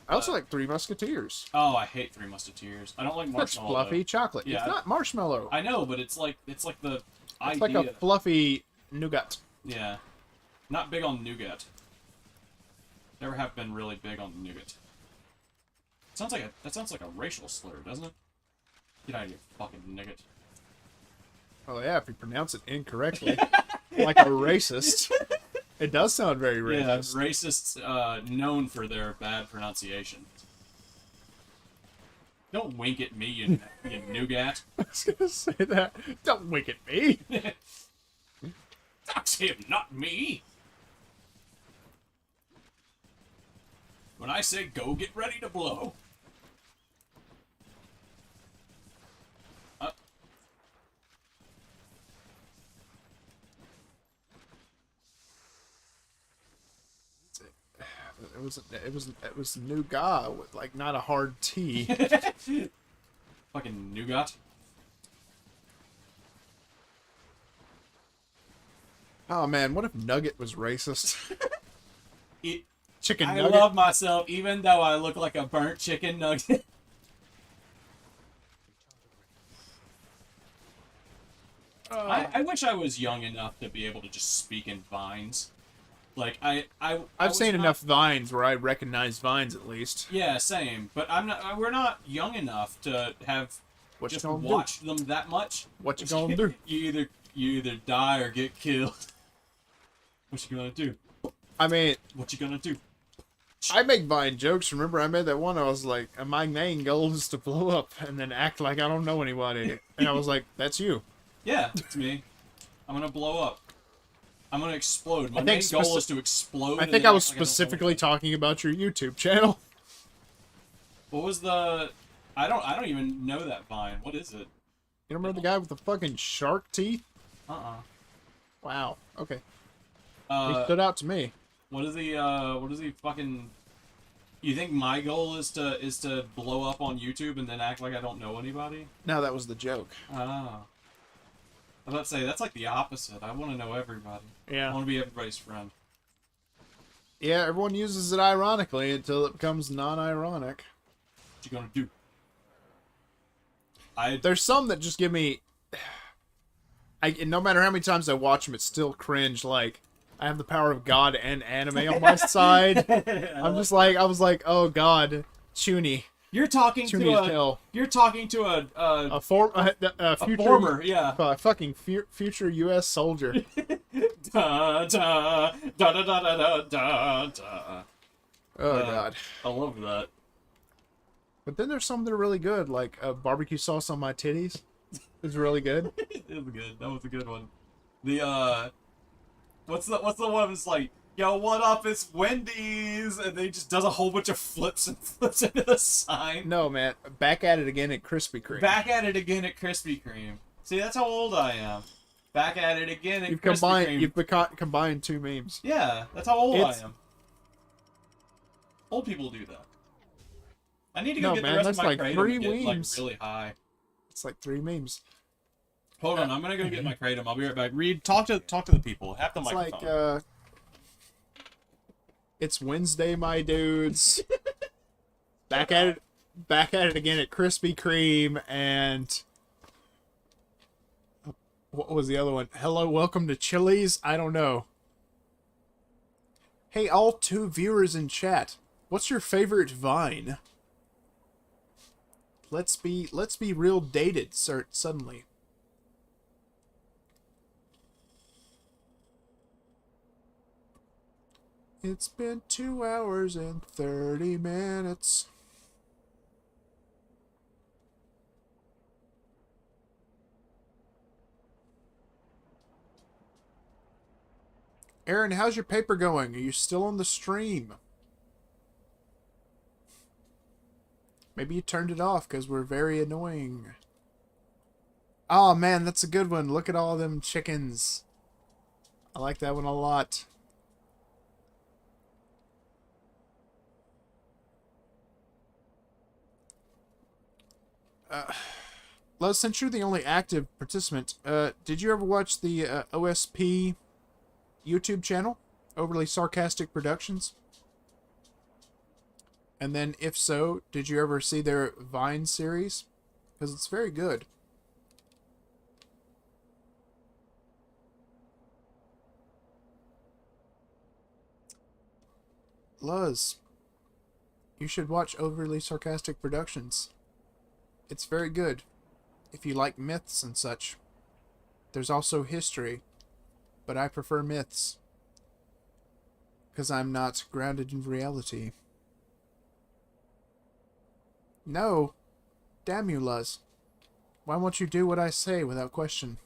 I also like Three Musketeers. Oh, I hate Three Musketeers. I don't like That's marshmallow. fluffy chocolate. Yeah, It's not marshmallow. I know, but it's like the It's idea. like a fluffy nougat. Yeah. Not big on nougat. Never have been really big on nougat. That sounds like a racial slur, doesn't it? Get out of here, fucking nougat. Oh yeah, if you pronounce it incorrectly, like a racist. It does sound very racist. Yeah, racists known for their bad pronunciation. Don't wink at me, you nougat. I was gonna say that. Don't wink at me. That's him, not me. When I say go, get ready to blow. It was nougat with like not a hard T. Fucking nougat. Oh man, what if Nugget was racist? Chicken I nugget. love myself even though I look like a burnt chicken nugget. I wish I was young enough to be able to just speak in vines. Like I've seen enough Vines where I recognize Vines at least. Yeah, same. But I'm not. We're not young enough to have What you just gonna watched them that much. What you gonna do? You either die or get killed. What you gonna do? I mean, What you gonna do? I make Vine jokes. Remember, I made that one. I was like, my main goal is to blow up and then act like I don't know anybody. And I was like, that's you. Yeah, it's me. I'm gonna blow up. I'm gonna explode. My I main think goal is to explode. I and think then I was act like don't know specifically talking about your YouTube channel. What was the? I don't even know that Vine. What is it? You remember the guy with the fucking shark teeth? Wow. Okay. He stood out to me. What is he fucking? You think my goal is to blow up on YouTube and then act like I don't know anybody? No, that was the joke. Ah. I was about to say, that's like the opposite. I want to know everybody. I Yeah. want to be everybody's friend. Yeah, everyone uses it ironically until it becomes non-ironic. What you gonna do? There's some that just give me... no matter how many times I watch them, it's still cringe. Like, I have the power of God and anime on my side. I was like, oh God, Chuni. You're talking Chuni is hell. You're talking to a future, former, yeah. Fucking future U.S. soldier. Da, da, da, da, da, da, da, da. Oh God. I love that. But then there's some that are really good, like barbecue sauce on my titties. Is really good. It was good. That was a good one. The what's the one that's like yo, what up? It's Wendy's, and then he just does a whole bunch of flips and flips into the sign. No, man. Back at it again at Krispy Kreme. Back at it again at Krispy Kreme. See, that's how old I am. Back at it again at Krispy Kreme. You've combined two memes. Yeah, that's how old I am. Old people do that. I need to go get the rest of my kratom and get like really high. It's like 3 memes. Hold on, I'm gonna go get my kratom. I'll be right back. Reed, talk to the people. Have the It's microphone. like it's Wednesday, my dudes. back at it again at Krispy Kreme, and what was the other one? Hello, welcome to Chili's. I don't know. Hey, all 2 viewers in chat. What's your favorite Vine? Let's be real dated, suddenly. It's been 2 hours and 30 minutes. Aaron, how's your paper going? Are you still on the stream? Maybe you turned it off because we're very annoying. Oh man, that's a good one. Look at all them chickens. I like that one a lot. Luz, since you're the only active participant, did you ever watch the OSP YouTube channel? Overly Sarcastic Productions? And then, if so, did you ever see their Vine series? Because it's very good. Luz, you should watch Overly Sarcastic Productions. It's very good, if you like myths and such. There's also history, but I prefer myths. Because I'm not grounded in reality. No. Damn you, Luz. Why won't you do what I say without question?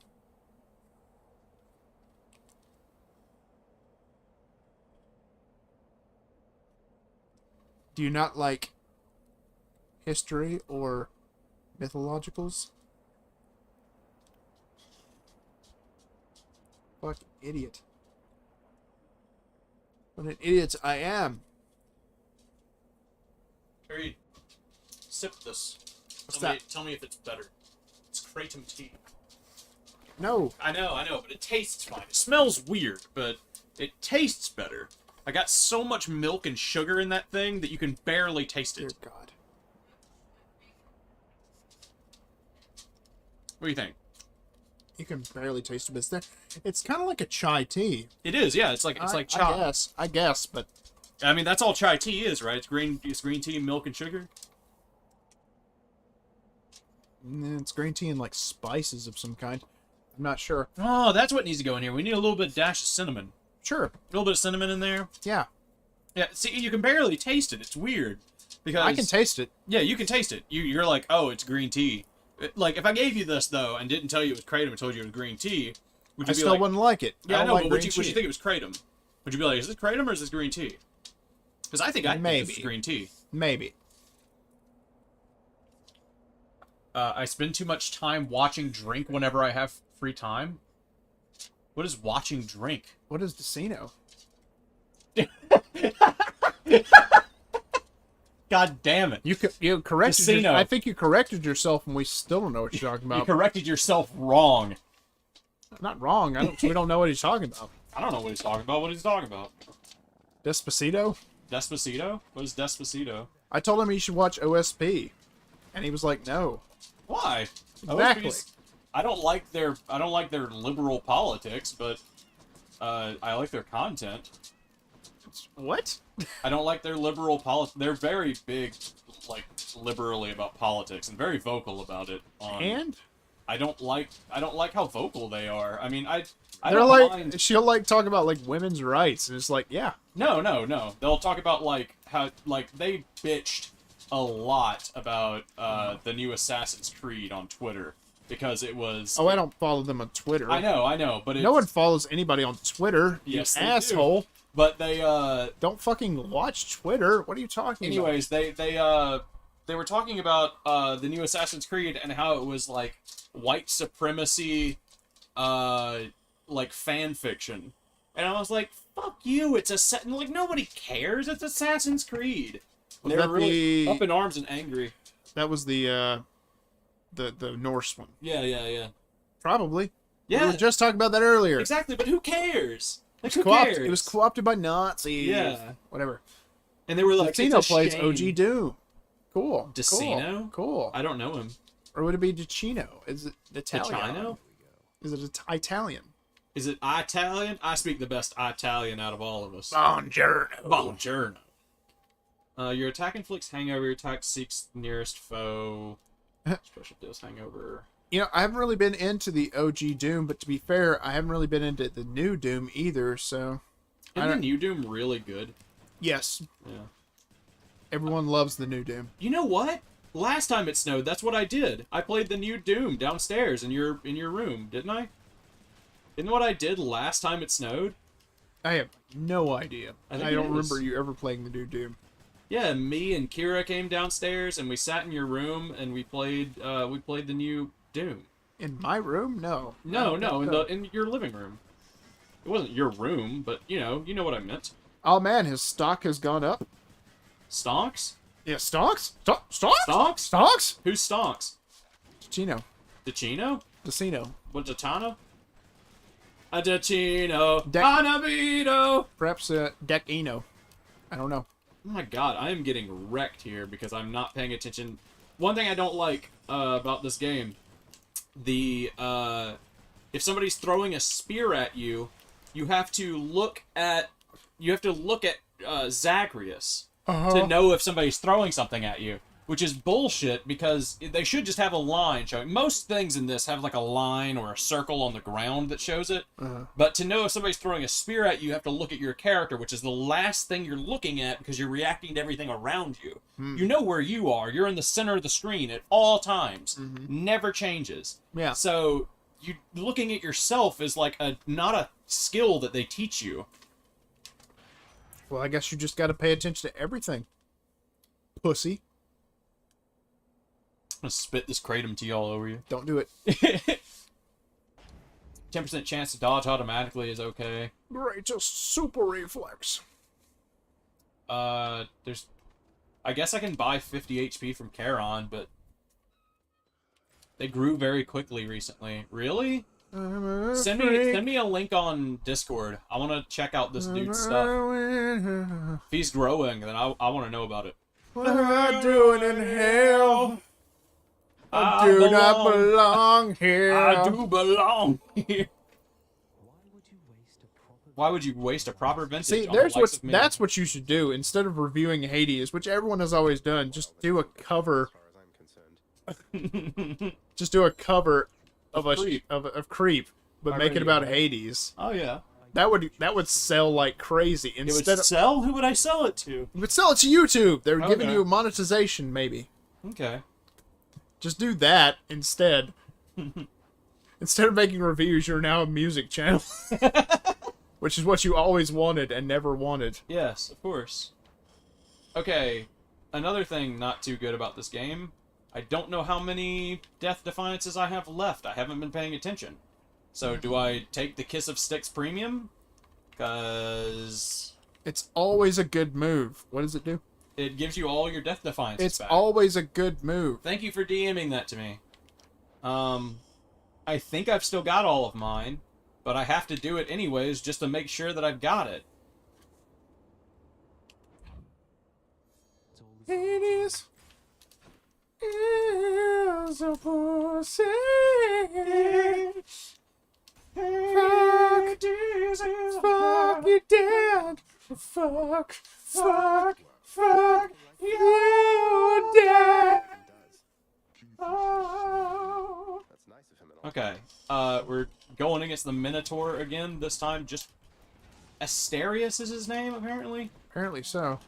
Do you not like history or mythologicals? Fuck idiot. What an idiot I am. Harry, sip this. Tell me if it's better. It's kratom tea. No. I know, but it tastes fine. It smells weird, but it tastes better. I got so much milk and sugar in that thing that you can barely taste it. Dear God. What do you think? You can barely taste it, but it's there. It's kind of like a chai tea. It is, yeah. It's like chai. I guess, but I mean that's all chai tea is, right? It's green tea, milk, and sugar. It's green tea and like spices of some kind. I'm not sure. Oh, that's what needs to go in here. We need a little bit dash of cinnamon. Sure. A little bit of cinnamon in there. Yeah. Yeah. See, you can barely taste it. It's weird because I can taste it. Yeah, you can taste it. You're like, oh, it's green tea. Like if I gave you this though and didn't tell you it was kratom and told you it was green tea, would you I be still like, wouldn't like it. Yeah, I know, like but would you think it was kratom? Would you be like, is this kratom or is this green tea? Because I think it's green tea. Maybe. I spend too much time watching drink whenever I have free time. What is watching drink? What is Decino? God damn it! You corrected. I think you corrected yourself, and we still don't know what you're talking about. You corrected yourself wrong. Not wrong. We don't know what he's talking about. I don't know what he's talking about. What he's talking about? Despacito? Despacito? What is Despacito? I told him he should watch OSP, and he was like, "No." Why? Exactly. I don't like their liberal politics, but I like their content. What? I don't like their liberal politics. They're very big, like, liberally about politics and very vocal about it. And I don't like how vocal they are. I mean, they're like mind. She'll like talk about like women's rights, and it's like, yeah. No. They'll talk about like how like they bitched a lot about the new Assassin's Creed on Twitter because it was. Oh, I don't follow them on Twitter. I know, but no one follows anybody on Twitter. Yes, you asshole. Do. But they Don't fucking watch Twitter. What are you talking anyways, they were talking about the new Assassin's Creed and how it was like white supremacy like fan fiction. And I was like, fuck you, it's like nobody cares, it's Assassin's Creed. Was They were that really the- up in arms and angry. That was the Norse one. Yeah. Probably. Yeah. We were just talking about that earlier. Exactly, but who cares? Like, who Co-opted- cares? It was co-opted by Nazis. Yeah. Whatever. And they were like, Decino it's a plays shame. OG Doom. Cool. Decino? Cool. I don't know him. Or would it be Decino? Is it Italian? Decino? Is it Italian? Is it Italian? I speak the best Italian out of all of us. Buongiorno. Buongiorno. Your attack inflicts hangover. Your attack seeks nearest foe. Special deals hangover. You know, I haven't really been into the OG Doom, but to be fair, I haven't really been into the new Doom either, so... Isn't the new Doom really good? Yes. Yeah. Everyone loves the new Doom. You know what? Last time it snowed, that's what I did. I played the new Doom downstairs in your room, didn't I? Isn't what I did last time it snowed? I have no idea. I I, think don't it is. remember you ever playing the new Doom. Yeah, me and Kira came downstairs and we sat in your room and we played the new Doom. In my room? No. No, in your living room. It wasn't your room, but you know what I meant. Oh man, his stock has gone up. Stonks? Yeah, stonks? Stonks? Stonks? Stonks? Who's Stonks? Decino. Decino? Decino. What, Detano? A Decino. Dec- Anavito. Perhaps Decino. I don't know. Oh my god, I am getting wrecked here because I'm not paying attention. One thing I don't like about this game, if somebody's throwing a spear at you, you have to look at Zagreus to know if somebody's throwing something at you, which is bullshit because they should just have a line showing. Most things in this have like a line or a circle on the ground that shows it. But to know if somebody's throwing a spear at you, you have to look at your character, which is the last thing you're looking at because you're reacting to everything around you. You know where you are. You're in the center of the screen at all times. Never changes. Yeah. So you looking at yourself is like not a skill that they teach you. Well, I guess you just got to pay attention to everything. Pussy. I'm gonna spit this kratom tea all over you. Don't do it. 10% chance to dodge automatically is okay. Greatest super reflex. I guess I can buy 50 HP from Charon, but they grew very quickly recently. Really? Send me a link on Discord. I want to check out this dude's stuff. If he's growing, then I want to know about it. What am I doing in hell? I do not belong here. I do belong here. Why would you waste a proper vintage? See, on there's the likes what of me? that's what you should do instead of reviewing Hades, which everyone has always done. Just do a cover. Just do a cover of Creep. of Creep, but make it about Hades. Oh yeah. That would sell like crazy. It would Instead of sell? Who would I sell it to? you would sell it to YouTube. They're giving Okay. you monetization, maybe. Okay. Just do that instead. Instead of making reviews, you're now a music channel. Which is what you always wanted and never wanted. Yes, of course. Okay, another thing not too good about this game. I don't know how many Death Defiances I have left. I haven't been paying attention. So do I take the Kiss of Styx Premium? Because It's always a good move. What does it do? it gives you all your Death Defiances It's back. always a good move. Thank you for DMing that to me. I think I've still got all of mine, but I have to do it anyways just to make sure that I've got it. Hades is a pussy. Fuck you dead. Fuck you dead. Oh. That's nice of him and all. Okay, we're going against the Minotaur again, this time just... Asterius is his name, apparently? Apparently so.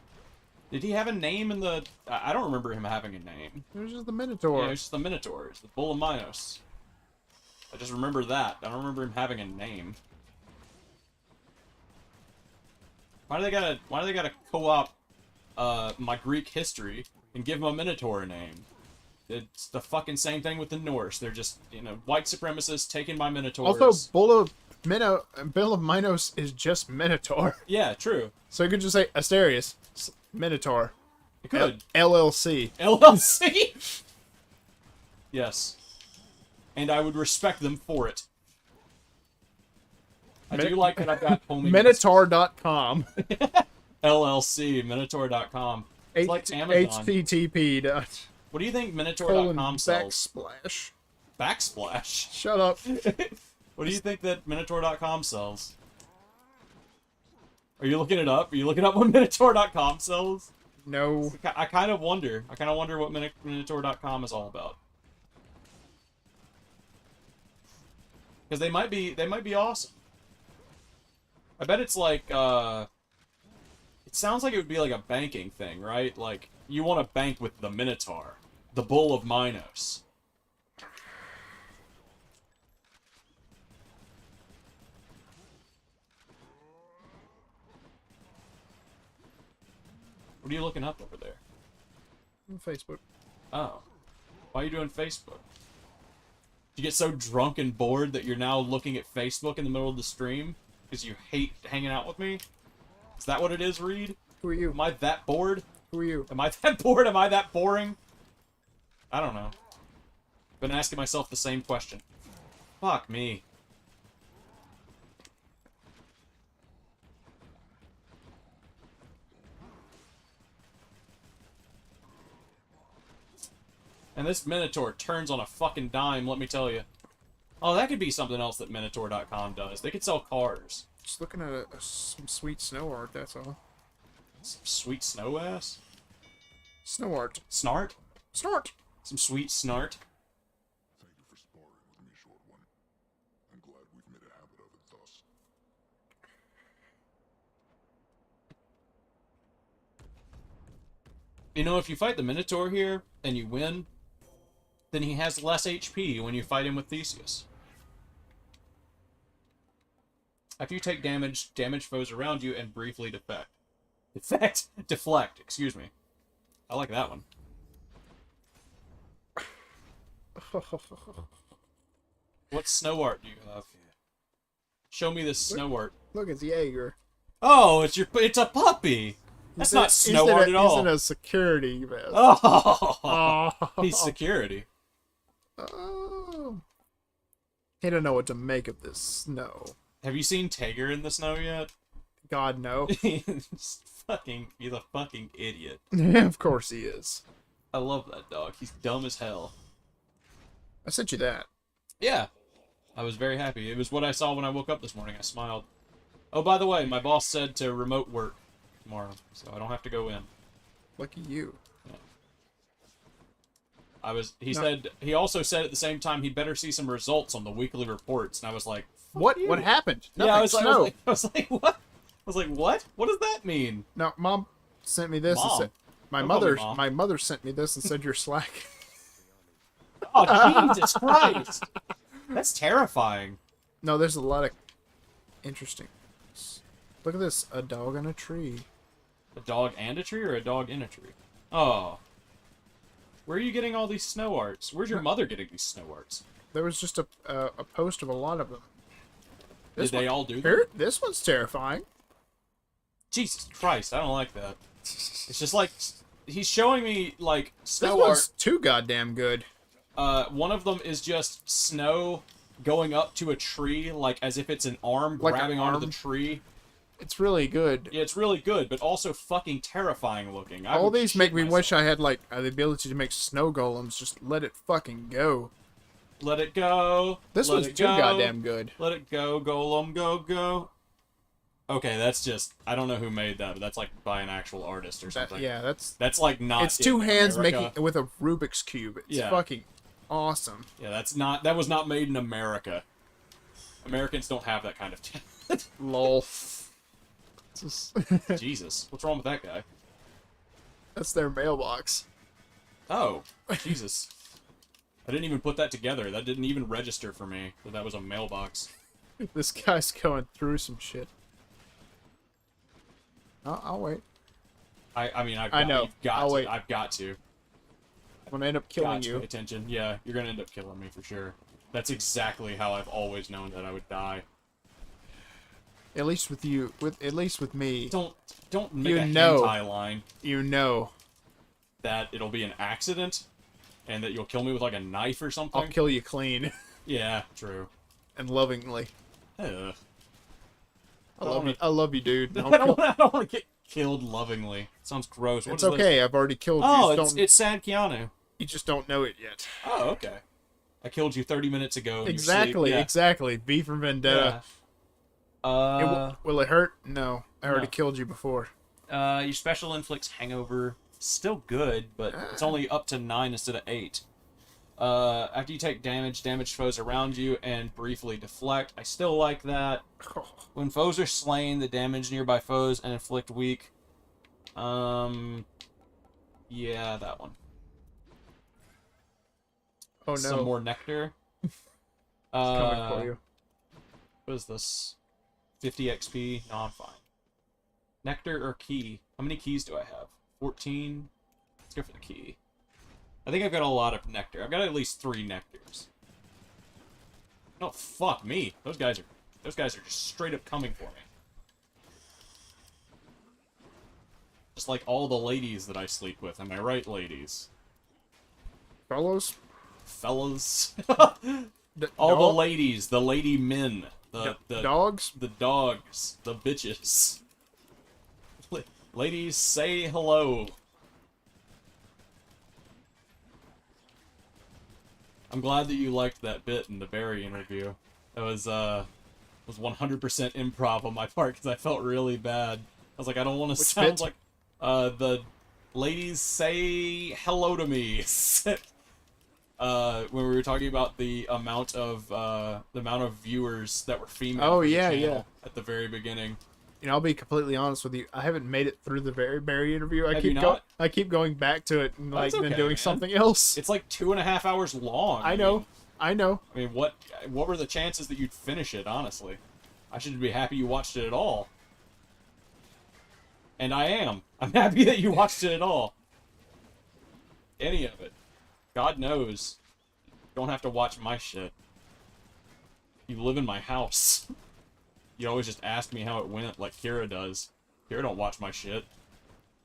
Did he have a name in the... I don't remember him having a name. It was just the Minotaur. Yeah, it was just the Minotaur. It's the Bull of Minos. I just remember that. I don't remember him having a name. Why do they gotta co-op my Greek history and give them a Minotaur name? It's the fucking same thing with the Norse. They're just, you know, white supremacists taken by Minotaurs. Also, Bill of Minos is just Minotaur. Yeah, true. So you could just say Asterius, Minotaur. It could. LLC. LLC? Yes. And I would respect them for it. I do like that I've got homie... Minotaur.com. LLC, Minotaur.com. It's like Amazon. HTTP. What do you think Minotaur.com sells? Backsplash. Backsplash? Shut up. What do you think that Minotaur.com sells? Are you looking it up? Are you looking up what Minotaur.com sells? No. I kind of wonder. I kind of wonder what Minotaur.com is all about. Because they might be awesome. I bet it's like, it sounds like it would be like a banking thing, right? Like, you want to bank with the Minotaur, the Bull of Minos. What are you looking up over there? Facebook. Oh. Why are you doing Facebook? You get so drunk and bored that you're now looking at Facebook in the middle of the stream? Because you hate hanging out with me? Is that what it is, Reed? Who are you? Am I that bored? Who are you? Am I that bored? Am I that boring? I don't know. Been asking myself the same question. Fuck me. And this Minotaur turns on a fucking dime, let me tell you. Oh, that could be something else that Minotaur.com does. They could sell cars. Just looking at some sweet snow art, that's all. Some sweet snow ass? Snow art. Snart? Snart! Some sweet snart? Thank you for sparring with me, short one. I'm glad we've made a habit of it thus. You know, if you fight the Minotaur here, and you win, then he has less HP when you fight him with Theseus. After you take damage, damage foes around you and briefly deflect. Deflect, excuse me. I like that one. What snow art do you have? Show me this snow art. Look, it's Jaeger. Oh, it's a puppy! That's not snow art at all. He's in a security vest. Oh! He's security. Oh. He don't know what to make of this snow. Have you seen Tager in the snow yet? God, no. He's a fucking idiot. Of course he is. I love that dog. He's dumb as hell. I sent you that. Yeah. I was very happy. It was what I saw when I woke up this morning. I smiled. Oh, by the way, my boss said to remote work tomorrow, so I don't have to go in. Lucky you. Yeah. He also said at the same time he'd better see some results on the weekly reports, and I was like, What? You. What happened? Nothing. Yeah, I was like, what? I was like, what? What does that mean? No, Mom sent me this. And said, my mother sent me this and said you're slack. Oh, Jesus Christ! That's terrifying. No, there's a lot of interesting. Look at this. A dog on a tree. A dog and a tree, or a dog in a tree? Oh. Where are you getting all these snow arts? Where's your mother getting these snow arts? There was just a post of a lot of them. Did they all do that? This one's terrifying. Jesus Christ, I don't like that. It's just like, he's showing me, like, snow this art. one's too goddamn good. One of them is just snow going up to a tree, like, as if it's an arm like grabbing onto the tree. It's really good. Yeah, it's really good, but also fucking terrifying looking. All these make me wish I had, like, the ability to make snow golems. Just let it fucking go. Let it go. This one's too goddamn good. Let it go, golem, go. Okay, that's just, I don't know who made that, but that's like by an actual artist or something. That's like not. It's two hands America. making with a Rubik's Cube. It's fucking awesome. Yeah, that was not made in America. Americans don't have that kind of talent. Lol. Jesus, what's wrong with that guy? That's their mailbox. Oh, Jesus. I didn't even put that together. That didn't even register for me that was a mailbox. This guy's going through some shit. I'll wait. I mean, I know. You've got I'll to. wait. I've got to. I'm gonna end up killing Got to you. pay attention. Yeah, you're gonna end up killing me for sure. That's exactly how I've always known that I would die. At least with you, at least with me. Don't make You a know. hentai line You know. that it'll be an accident, and that you'll kill me with like a knife or something. I'll kill you clean Yeah, true. and lovingly. Ugh. I love you. I love you, dude. I don't want to get killed lovingly. Sounds gross. What It's is this? okay. I've already killed you. Oh, Just it's Sad Keanu. you just don't know it yet. Oh, okay. I killed you 30 minutes ago. In Exactly. Your sleep. Yeah. Exactly. V for Vendetta. Yeah. Will it hurt? No. I already No. killed you before. Your special inflicts hangover. Still good, but it's only up to 9 instead of 8. After you take damage, damage foes around you and briefly deflect. I still like that. When foes are slain, the damage nearby foes and inflict weak. Yeah, that one. Oh no. Some more nectar. Coming for you. What is this? 50 XP? No, I'm fine. Nectar or key? How many keys do I have? 14? Let's go for the key. I think I've got a lot of nectar. I've got at least 3 nectars. Oh, fuck me. Those guys are just straight up coming for me. Just like all the ladies that I sleep with. Am I right, ladies? Fellows? Fellas? The All dog- the ladies, the lady men, the dogs? the dogs, the bitches. Ladies, say hello. I'm glad that you liked that bit in the Barry interview. It was 100% improv on my part because I felt really bad. I was like, I don't want to Which sound bit? like the ladies say hello to me. When we were talking about the amount of viewers that were female. Oh, for the yeah, channel yeah. At the very beginning. You know, I'll be completely honest with you. I haven't made it through the very Barry interview. Have you not? I keep going back to it and That's like then okay, doing man. something else. It's like 2.5 hours long. I know. mean, I know. I mean, what were the chances that you'd finish it? Honestly, I should be happy you watched it at all. And I am. I'm happy that you watched it at all. Any of it. God knows. You don't have to watch my shit. You live in my house. You always just ask me how it went, like Kira does. Kira don't watch my shit.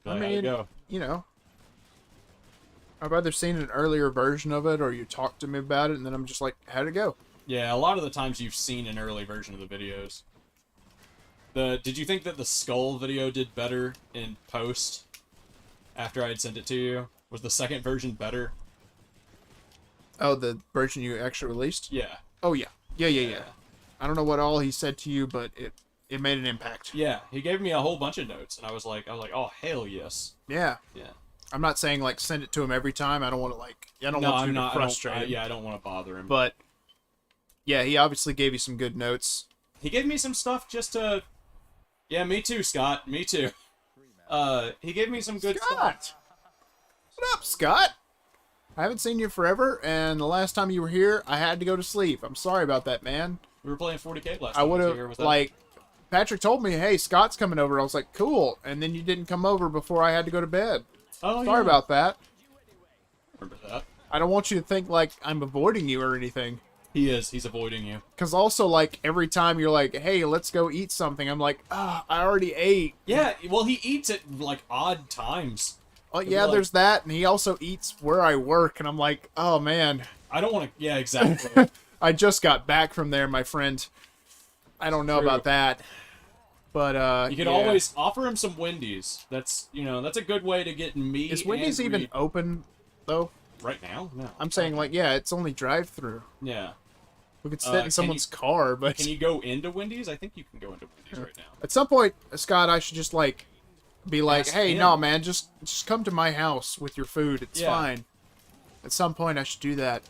Be like, how'd it go? You know, I've either seen an earlier version of it or you talk to me about it, and then I'm just like, how'd it go? Yeah, a lot of the times you've seen an early version of the videos. Did you think that the skull video did better in post after I had sent it to you? Was the second version better? Oh, the version you actually released? Yeah. Oh, yeah. Yeah. I don't know what all he said to you, but it made an impact. Yeah, he gave me a whole bunch of notes, and I was like, oh, hell yes. Yeah. Yeah. I'm not saying, like, send it to him every time. I don't want to, like, I don't No, want I'm you not. to frustrate him. I don't want to bother him. But, yeah, he obviously gave you some good notes. He gave me some stuff just to... Yeah, me too, Scott. Me too. He gave me some good stuff. What up, Scott? I haven't seen you forever, and the last time you were here, I had to go to sleep. I'm sorry about that, man. We were playing 40K last I time. would Was you here have, with that? like, Patrick told me, hey, Scott's coming over. I was like, cool. And then you didn't come over before I had to go to bed. Oh, Sorry yeah. about that. Remember that? I don't want you to think, like, I'm avoiding you or anything. He is. He's avoiding you. Because also, like, every time you're like, hey, let's go eat something, I'm like, I already ate. Yeah, well, he eats at, like, odd times. Oh, He'll yeah, be there's that. And he also eats where I work. And I'm like, oh, man. I don't want to... Yeah, exactly. I just got back from there, my friend. I don't know True. about that. But, You could yeah. always offer him some Wendy's. That's, that's a good way to get me Is Wendy's and even Reed- open, though? Right now? No. I'm saying, like, yeah, it's only drive-through. Yeah. We could sit in can someone's car, but... Can you go into Wendy's? I think you can go into Wendy's right now. At some point, Scott, I should just, like, be like, Ask hey, him. no, man, just come to my house with your food. It's Yeah. fine. At some point, I should do that.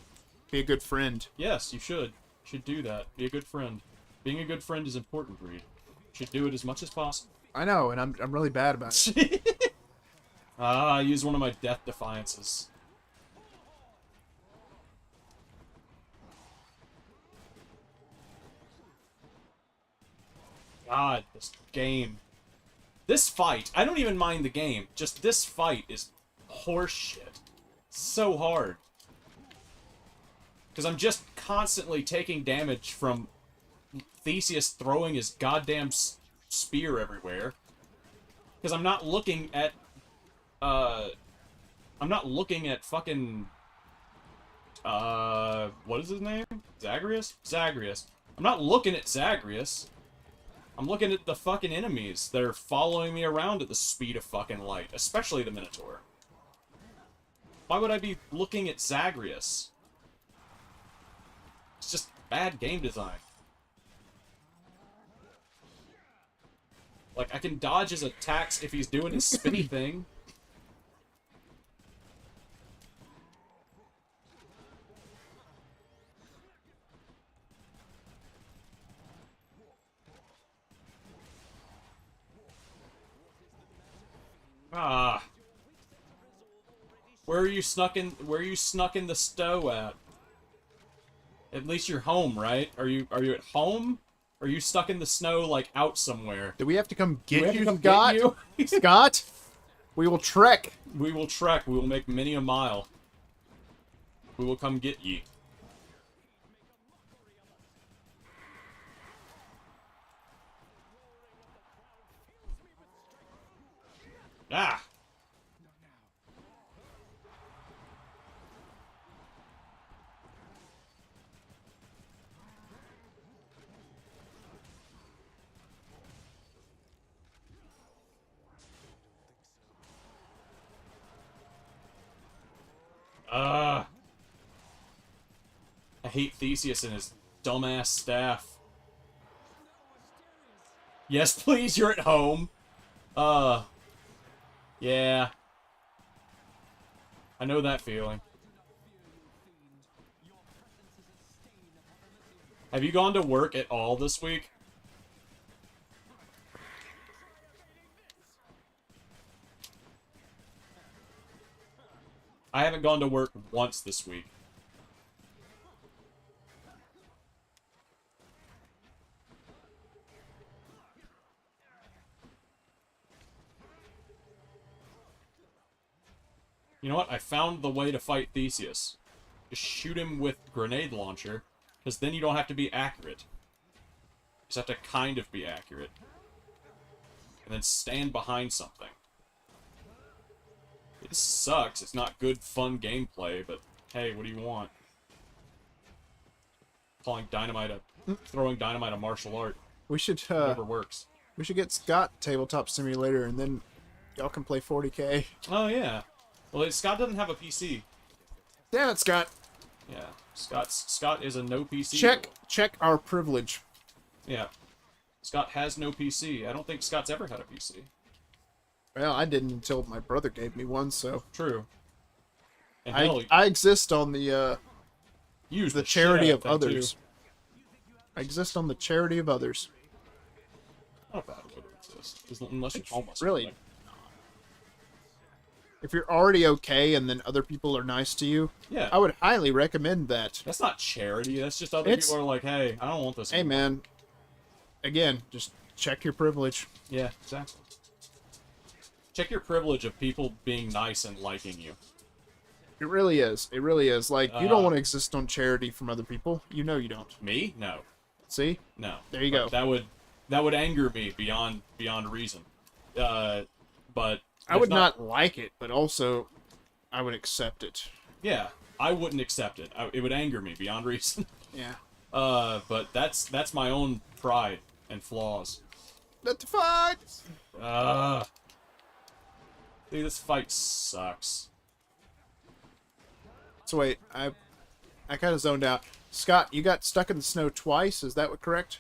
Be a good friend. Yes, you should. You should do that. Be a good friend. Being a good friend is important, Reed. You should do it as much as possible. I know, and I'm really bad about it. I used one of my death defiances. God, this game. This fight, I don't even mind the game. Just this fight is horseshit. So hard. Because I'm just constantly taking damage from Theseus throwing his goddamn spear everywhere. Because I'm not looking at, fucking, what is his name? Zagreus? Zagreus. I'm not looking at Zagreus. I'm looking at the fucking enemies that are following me around at the speed of fucking light, especially the Minotaur. Why would I be looking at Zagreus? It's just bad game design. Like, I can dodge his attacks if he's doing his spinny thing. Ah. Where are you snuck in the stow at? At least you're home, right? Are you at home? Or are you stuck in the snow, like, out somewhere? Do we have to come get you, come Scott? get you? Scott? We will trek. We will trek. We will make many a mile. We will come get ye. Ah! I hate Theseus and his dumbass staff. Yes, please, you're at home. Yeah. I know that feeling. Have you gone to work at all this week? I haven't gone to work once this week. You know what? I found the way to fight Theseus. Just shoot him with grenade launcher, because then you don't have to be accurate. You just have to kind of be accurate. And then stand behind something. It sucks. It's not good, fun gameplay, but hey, what do you want? Throwing dynamite a martial art. We should, whatever works. We should get Scott Tabletop Simulator, and then y'all can play 40K. Oh, yeah. Well, Scott doesn't have a PC. Damn it, Scott. Yeah. Scott is a no PC. Check our privilege. Yeah. Scott has no PC. I don't think Scott's ever had a PC. Well, I didn't until my brother gave me one, so. True. And I exist on the use the charity of others. I exist on the charity of others. Not a bad way to exist. Unless you're homeless. Really. If you're already okay and then other people are nice to you, yeah, I would highly recommend that. That's not charity. That's just other people are like, hey, I don't want this. Hey, anymore. Man. Again, just check your privilege. Yeah, exactly. Check your privilege of people being nice and liking you. It really is. It really is. Like, you don't want to exist on charity from other people. You know you don't. Me? No. See? No. There you go. That would anger me beyond reason. But I would not like it, but also I would accept it. Yeah, I wouldn't accept it. It would anger me beyond reason. Yeah. But that's my own pride and flaws. Let the fight. Dude, this fight sucks. So wait, I kind of zoned out. Scott, you got stuck in the snow twice. Is that what correct?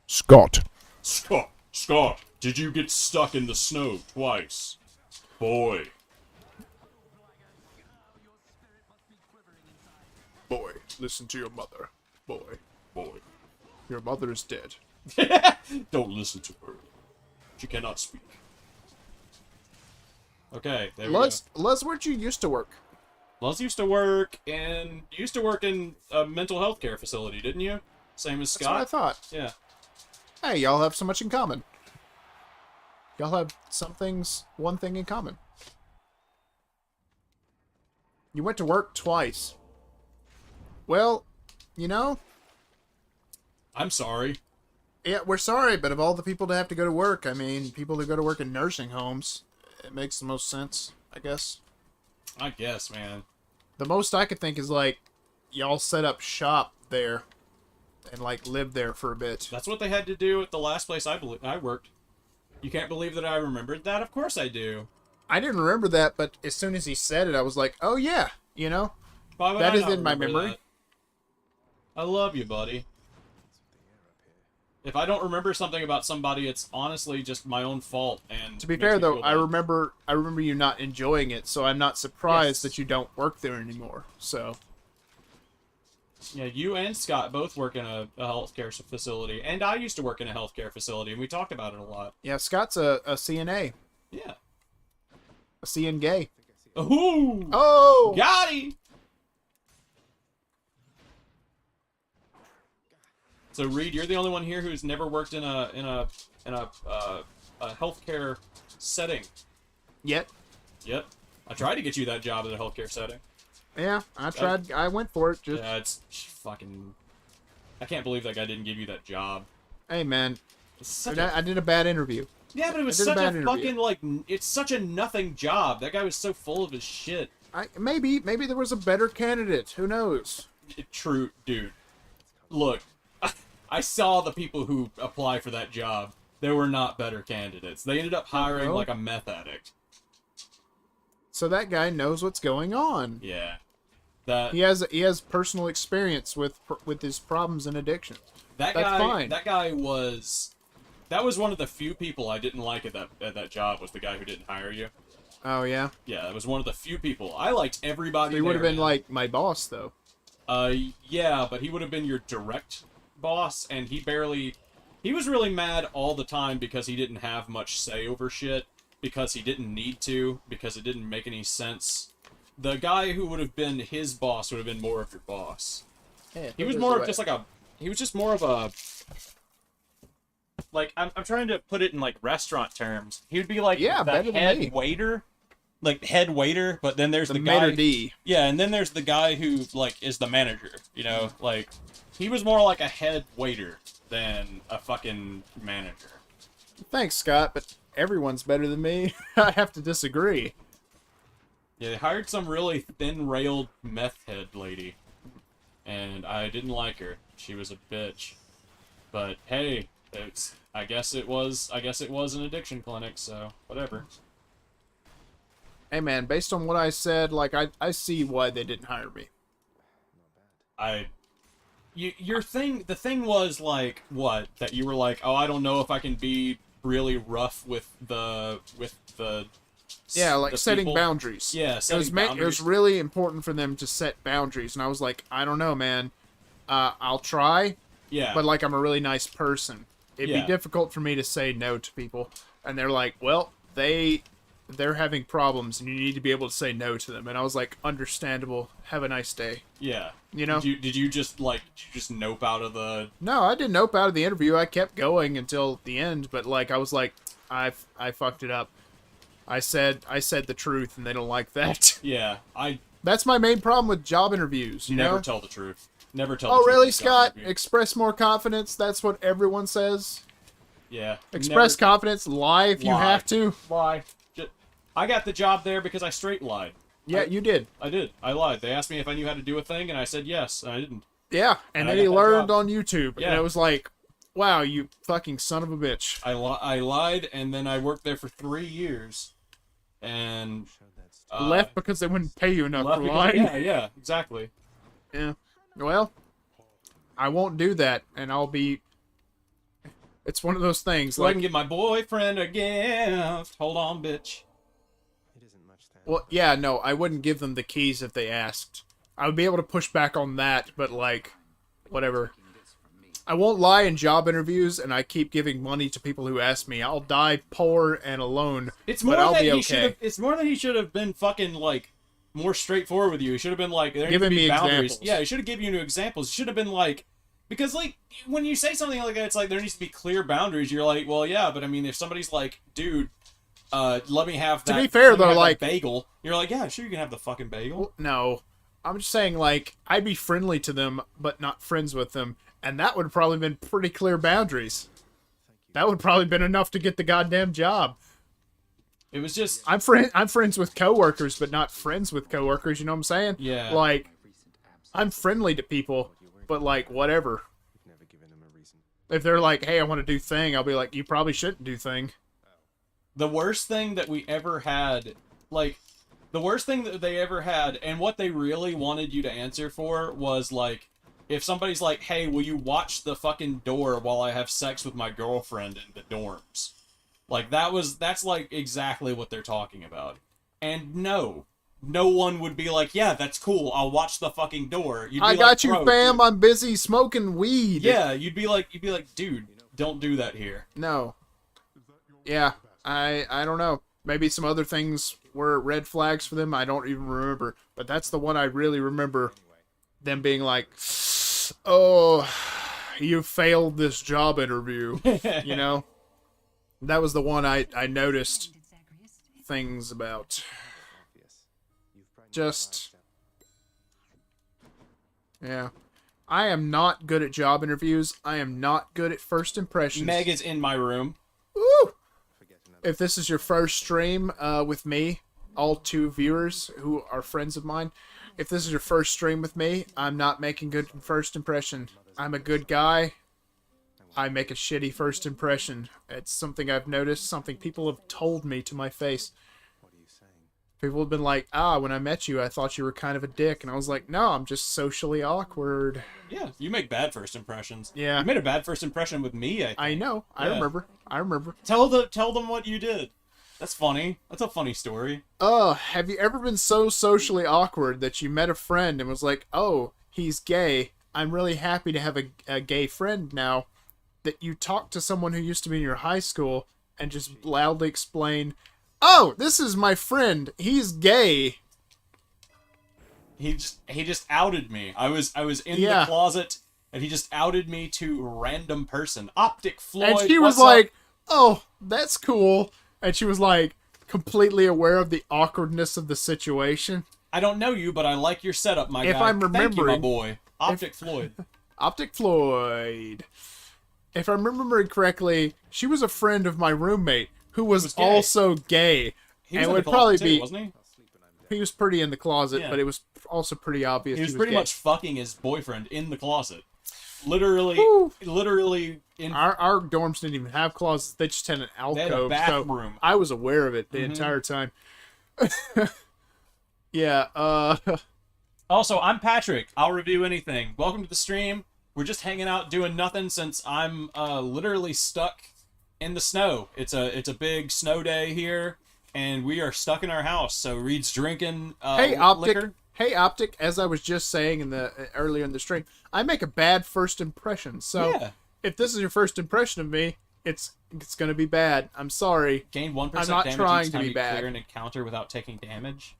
Scott. Scott, did you get stuck in the snow twice? Boy. Boy, listen to your mother. Boy. Your mother is dead. Don't listen to her. She cannot speak. Okay, there we go. Les, where'd you used to work? Luz used to work in a mental health care facility, didn't you? Same as That's Scott. what I thought. Yeah. Hey, y'all have so much in common. Y'all have one thing in common. You went to work twice. Well, you know, I'm sorry. yeah, we're sorry, but of all the people to have to go to work, I mean, people who go to work in nursing homes, it makes the most sense, I guess. I guess, man. The most I could think is, like, y'all set up shop there and, like, live there for a bit. That's what they had to do at the last place I worked. You can't believe that I remembered that? Of course I do. I didn't remember that, but as soon as he said it, I was like, oh, yeah, you know? Why would That I is not in my remember memory. that? I love you, buddy. If I don't remember something about somebody, it's honestly just my own fault. And To be makes fair, me though, feel I bad. remember you not enjoying it, so I'm not surprised Yes. that you don't work there anymore. So, Yeah, you and Scott both work in a healthcare facility, and I used to work in a healthcare facility, and we talked about it a lot. yeah, Scott's a CNA, Yeah. a CN gay. Ooh! Oh! Got him! So Reed, you're the only one here who's never worked in a healthcare setting. Yet. Yep. I tried to get you that job in a healthcare setting. Yeah, I went for it. Just, Yeah, it's fucking. I can't believe that guy didn't give you that job. hey, man, It's such I did a bad interview. Yeah, but it was I did a such a bad interview. fucking like. It's such a nothing job. That guy was so full of his shit. Maybe there was a better candidate. Who knows? True, dude. Look, I saw the people who apply for that job. They were not better candidates. They ended up hiring well. like a meth addict. So that guy knows what's going on. Yeah. That He has personal experience with his problems and addictions. that That's guy fine. that guy was that was one of the few people I didn't like at that job was the guy who didn't hire you. Oh yeah. Yeah, it was one of the few people. I liked everybody. He would have there, been man. like my boss though. Yeah, but he would have been your direct boss, and he was really mad all the time because he didn't have much say over shit, because he didn't need to, because it didn't make any sense. The guy who would have been his boss would have been more of your boss. Yeah, He was more of just like he was just more of a, like, I'm trying to put it in, like, restaurant terms. He would be like Yeah, the better than me. head waiter. Like, head waiter, but then there's the maitre guy... d'. Yeah, and then there's the guy who, like, is the manager, you know? Like, he was more like a head waiter than a fucking manager. Thanks, Scott, but everyone's better than me. I have to disagree. Yeah, they hired some really thin-railed meth head lady. And I didn't like her. She was a bitch. But, hey, I guess it was an addiction clinic, so whatever. Hey man, based on what I said, like I see why they didn't hire me. The thing was, like, what? That you were like, oh, I don't know if I can be really rough with the Yeah, like the setting people. boundaries. Yeah, It was boundaries. it was really important for them to set boundaries, and I was like, I don't know, man. I'll try, Yeah. but like I'm a really nice person. It'd Yeah. be difficult for me to say no to people, and they're like, well, they're having problems, and you need to be able to say no to them. And I was like, understandable. Have a nice day. Yeah. You know? Did you just nope out of the... No, I didn't nope out of the interview. I kept going until the end, but like I was like, I fucked it up. I said the truth, and they don't like that. Yeah, That's my main problem with job interviews. You never know? tell the truth. Never tell Oh, the truth. really, in a job Scott? interview. Express more confidence. That's what everyone says. Yeah. Express confidence. Lie if you Lie. have to. Lie. I got the job there because I straight lied. Yeah, you did. I did. I lied. They asked me if I knew how to do a thing, and I said yes, and I didn't. Yeah, and And then I he got that learned job. on YouTube, Yeah. and it was like, wow, you fucking son of a bitch. I lied, and then I worked there for 3 years, and Left because they wouldn't pay you enough left for because- lying. yeah, exactly. Yeah. Well, I won't do that, and I'll be... It's one of those things, So I like... can give my boyfriend a gift. Hold on, bitch. Well, yeah, no, I wouldn't give them the keys if they asked. I would be able to push back on that, but, like, whatever. I won't lie in job interviews, and I keep giving money to people who ask me. I'll die poor and alone, It's but more I'll that be he should okay. have. It's more that he should have been fucking like more straightforward with you. He should have been like, there need to Giving be me boundaries. examples. Yeah, he should have given you examples. He should have been like, because like when you say something like that, it's like there needs to be clear boundaries. You're like, well, yeah, but I mean, if somebody's like, dude, let me have that. To be fair, let me though, have that like bagel. You're like, yeah, sure, you can have the fucking bagel. Well, no, I'm just saying, like, I'd be friendly to them, but not friends with them, and that would have probably been pretty clear boundaries. That would probably been enough to get the goddamn job. It was just I'm friends with coworkers, but not friends with coworkers. You know what I'm saying? Yeah. Like, I'm friendly to people, but like whatever. If they're like, "Hey, I want to do thing," I'll be like, "You probably shouldn't do thing." the worst thing that we ever had, like, the worst thing that they ever had, and what they really wanted you to answer for was, like, if somebody's like, hey, will you watch the fucking door while I have sex with my girlfriend in the dorms? Like, that's, like, exactly what they're talking about. And no one would be like, yeah, that's cool, I'll watch the fucking door. You'd be I got like, you, fam, I'm busy smoking weed. Yeah, you'd be like, dude, don't do that here. No. Yeah, I don't know. Maybe some other things were red flags for them, I don't even remember. But that's the one I really remember them being like, oh, you failed this job interview, you know? That was the one I noticed things about. Just, yeah. I am not good at job interviews. I am not good at first impressions. Meg is in my room. Woo! If this is your first stream with me, all two viewers who are friends of mine, if this is your first stream with me, I'm not making good first impression. I'm a good guy. I make a shitty first impression. It's something I've noticed, something people have told me to my face. People have been like, when I met you, I thought you were kind of a dick. And I was like, no, I'm just socially awkward. Yeah, you make bad first impressions. Yeah. You made a bad first impression with me, I think. I know. I remember. Tell them what you did. That's funny. That's a funny story. Have you ever been so socially awkward that you met a friend and was like, oh, he's gay. I'm really happy to have a gay friend now. That you talk to someone who used to be in your high school and just loudly explain, oh, this is my friend. He's gay. He just outed me. I was in the closet and he just outed me to a random person. Optic Floyd. And she was like, oh, that's cool. And she was like completely aware of the awkwardness of the situation. I don't know you, but I like your setup, my guy. If I'm remembering, thank you, my boy. Optic Floyd. Optic Floyd. If I'm remembering correctly, she was a friend of my roommate who was also gay. He was and in would the probably closet be, too, wasn't he? He was pretty in the closet, Yeah. but it was also pretty obvious He was was pretty gay. much fucking his boyfriend in the closet. Literally in our dorms didn't even have closets; they just had an alcove. They had a bathroom. So I was aware of it the entire time. Yeah. Also, I'm Patrick. I'll review anything. Welcome to the stream. We're just hanging out doing nothing since I'm literally stuck in the snow. It's a big snow day here, and we are stuck in our house. So Reed's drinking liquor. Hey, Optic. As I was just saying in the earlier in the stream, I make a bad first impression. So if this is your first impression of me, it's gonna be bad. I'm sorry. Gain 1% I'm not damage trying each to time be you bad. clear an encounter without taking damage.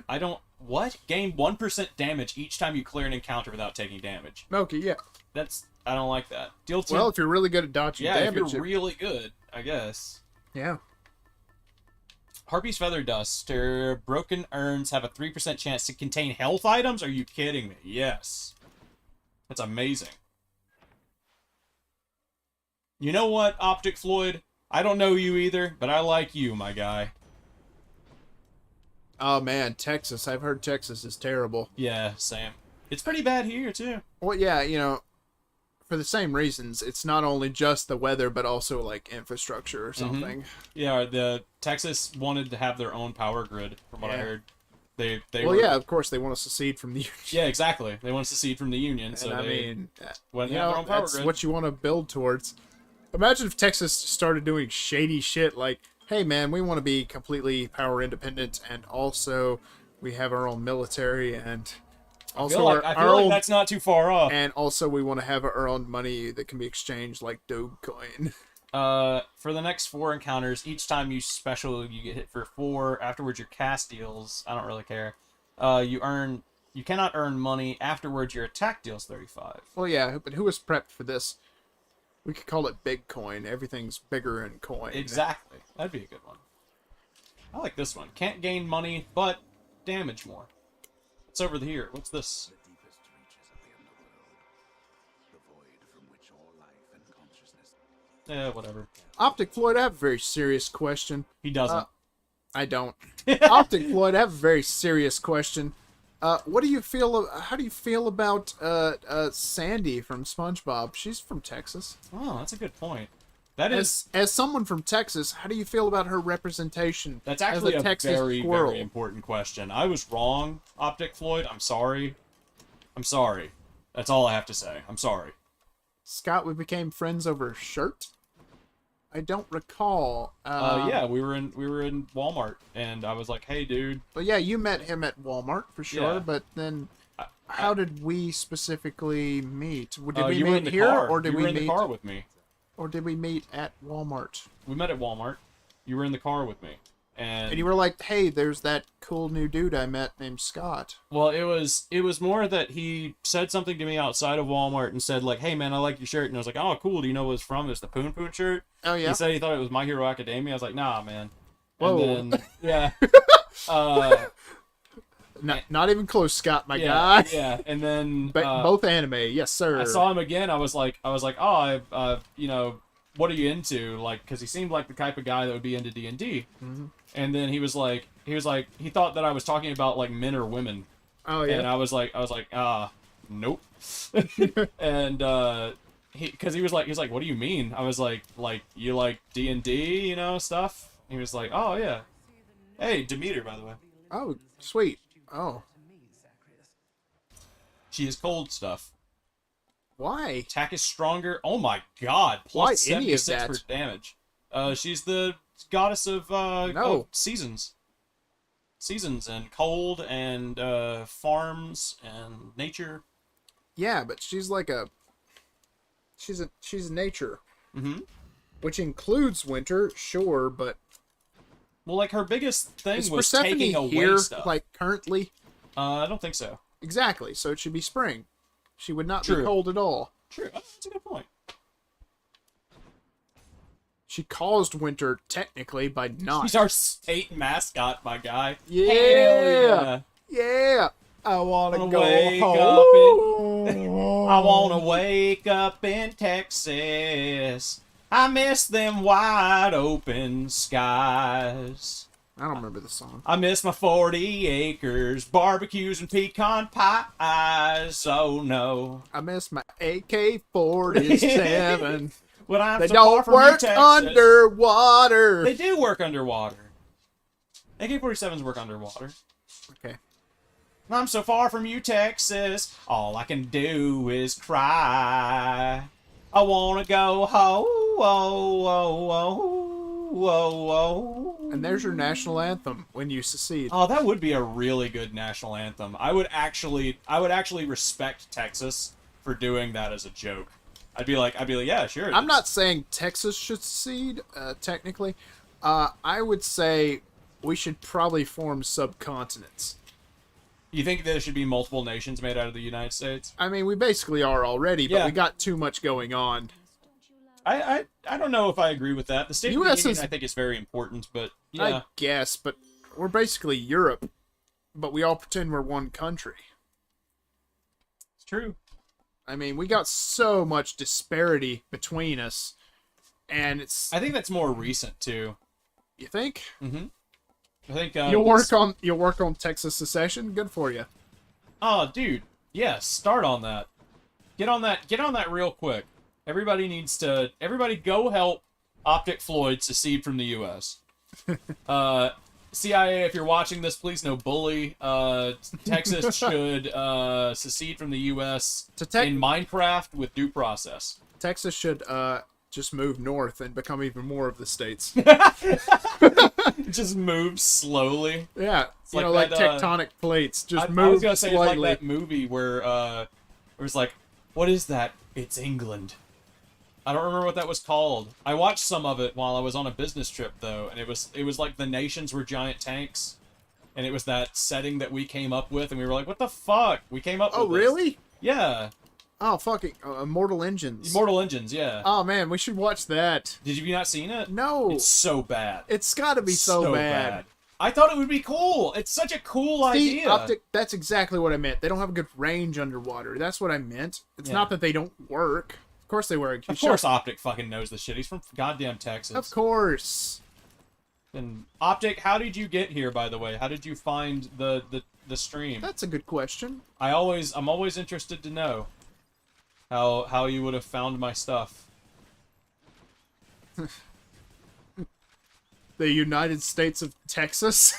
I don't... What? Gain 1% damage each time you clear an encounter without taking damage. Okay, yeah. That's... I don't like that. Deal 2... Well, if you're really good at dodging damage... if you're really good, I guess. Yeah. Harpy's Feather Duster. Broken urns have a 3% chance to contain health items? Are you kidding me? Yes. That's amazing. You know what, Optic Floyd? I don't know you either, but I like you, my guy. Oh, man, Texas. I've heard Texas is terrible. Yeah, Sam. It's pretty bad here, too. Well, yeah, you know, for the same reasons. It's not only just the weather, but also, like, infrastructure or something. Yeah, the Texas wanted to have their own power grid, from what I heard. They well, yeah, of course, they want to secede from the Union. Yeah, exactly. They want to secede from the Union, so and I they mean, went you have their know, own power that's grid. what you want to build towards. Imagine if Texas started doing shady shit like, hey, man, we want to be completely power independent, and also we have our own military, and also I feel like that's not too far off. And also we want to have our own money that can be exchanged like Dogecoin. For the next 4 encounters, each time you special, you get hit for 4. Afterwards, your cast deals. I don't really care. You cannot earn money afterwards. Your attack deals 35. Well, yeah, but who was prepped for this? We could call it big coin. Everything's bigger in coin. Exactly. That'd be a good one. I like this one. Can't gain money, but damage more. What's over here? What's this? The deepest reaches of the underworld. The void from which all life and consciousness. Whatever. Optic Floyd, I have a very serious question. He doesn't. I don't. Optic Floyd, I have a very serious question. What do you feel? How do you feel about Sandy from SpongeBob? She's from Texas. Oh, that's a good point. That is, as someone from Texas, how do you feel about her representation? That's actually as a Texas very, squirrel? very important question. I was wrong, Optic Floyd. I'm sorry. I'm sorry. That's all I have to say. I'm sorry. Scott, we became friends over a shirt. I don't recall. Yeah, we were in Walmart, and I was like, "Hey, dude." But yeah, you met him at Walmart for sure. Yeah. But then, how did we specifically meet? Did we you were in meet the here, car. or did you we were in meet? the car with me? Or did we meet at Walmart? We met at Walmart. You were in the car with me, and you were like, "Hey, there's that cool new dude I met named Scott." Well, it was more that he said something to me outside of Walmart and said like, "Hey man, I like your shirt," and I was like, "Oh, cool. Do you know what it's from? It's the Poon Poon shirt." Oh yeah. He said he thought it was My Hero Academia. I was like, "Nah, man." Whoa. And then, yeah. Not even close, Scott, my yeah, guy. Yeah, and then Both anime, yes sir. I saw him again. I was like, oh, you know, what are you into? Like, because he seemed like the type of guy that would be into D&D. Mm-hmm. And then he thought that I was talking about like men or women. Oh yeah. And I was like, nope. And because he was like, what do you mean? I was like you like D&D, you know, stuff. He was like, oh yeah. Hey, Demeter, by the way. Oh, sweet. Oh. She is cold stuff. Why? Attack is stronger. Oh my god. Why Plus any of 76 that? for damage. She's the goddess of seasons. Seasons and cold and farms and nature. Yeah, but she's like she's nature. Mm-hmm. Which includes winter, sure, but well, like her biggest thing is was Persephone taking away here, stuff. like currently? I don't think so. Exactly. So it should be spring. She would not True. be cold at all. True. That's a good point. She caused winter technically by not. She's our state mascot, my guy. Yeah. Hell yeah. Yeah. I wanna go wake home. I wanna wake up in Texas. I miss them wide open skies. I don't remember the song. I miss my 40 acres, barbecues and pecan pies. Oh no. I miss my AK-47. When I'm They so far don't from you, work Texas. underwater. They do work underwater. AK-47s work underwater. Okay. I'm so far from you, Texas. All I can do is cry. I wanna go home. Oh, oh, oh, oh, oh. And there's your national anthem when you secede. Oh, that would be a really good national anthem. I would actually respect Texas for doing that as a joke. I'd be like, yeah, sure. I'm not saying Texas should secede, technically. I would say we should probably form subcontinents. You think there should be multiple nations made out of the United States? I mean, we basically are already, but Yeah. we got too much going on. I don't know if I agree with that. The State of the US Union, is- I think, is very important, but yeah. I guess, but we're basically Europe, but we all pretend we're one country. It's true. I mean, we got so much disparity between us, and it's. I think that's more recent, too. You think? Mm-hmm. I think You'll work on Texas secession. Good for you. Oh, dude. Yes, start on that. Get on that real quick. Everybody go help Optic Floyd secede from the US. CIA, if you're watching this, please no bully. Texas should secede from the US in Minecraft with due process. Texas should just move north and become even more of the states. Just move slowly. Yeah, It's like that, tectonic plates. Just I move was gonna say slightly. it's like that movie where it was like, what is that? It's England. I don't remember what that was called. I watched some of it while I was on a business trip though, and it was like the nations were giant tanks. and it was that setting that we came up with, and we were like, "What the fuck?" We came up with. Oh, really? This. Yeah. Oh, fucking Immortal Engines. Immortal Engines, yeah. Oh man, we should watch that. Did you not seen it? No. It's so bad. It's got to be so bad. I thought it would be cool. It's such a cool idea. Optic, that's exactly what I meant. They don't have a good range underwater. That's what I meant. It's not that they don't work. Of course they work. Of course Optic fucking knows the shit. He's from goddamn Texas. Of course. And Optic, how did you get here, by the way? How did you find the stream? That's a good question. I'm always interested to know how you would have found my stuff. The United States of Texas.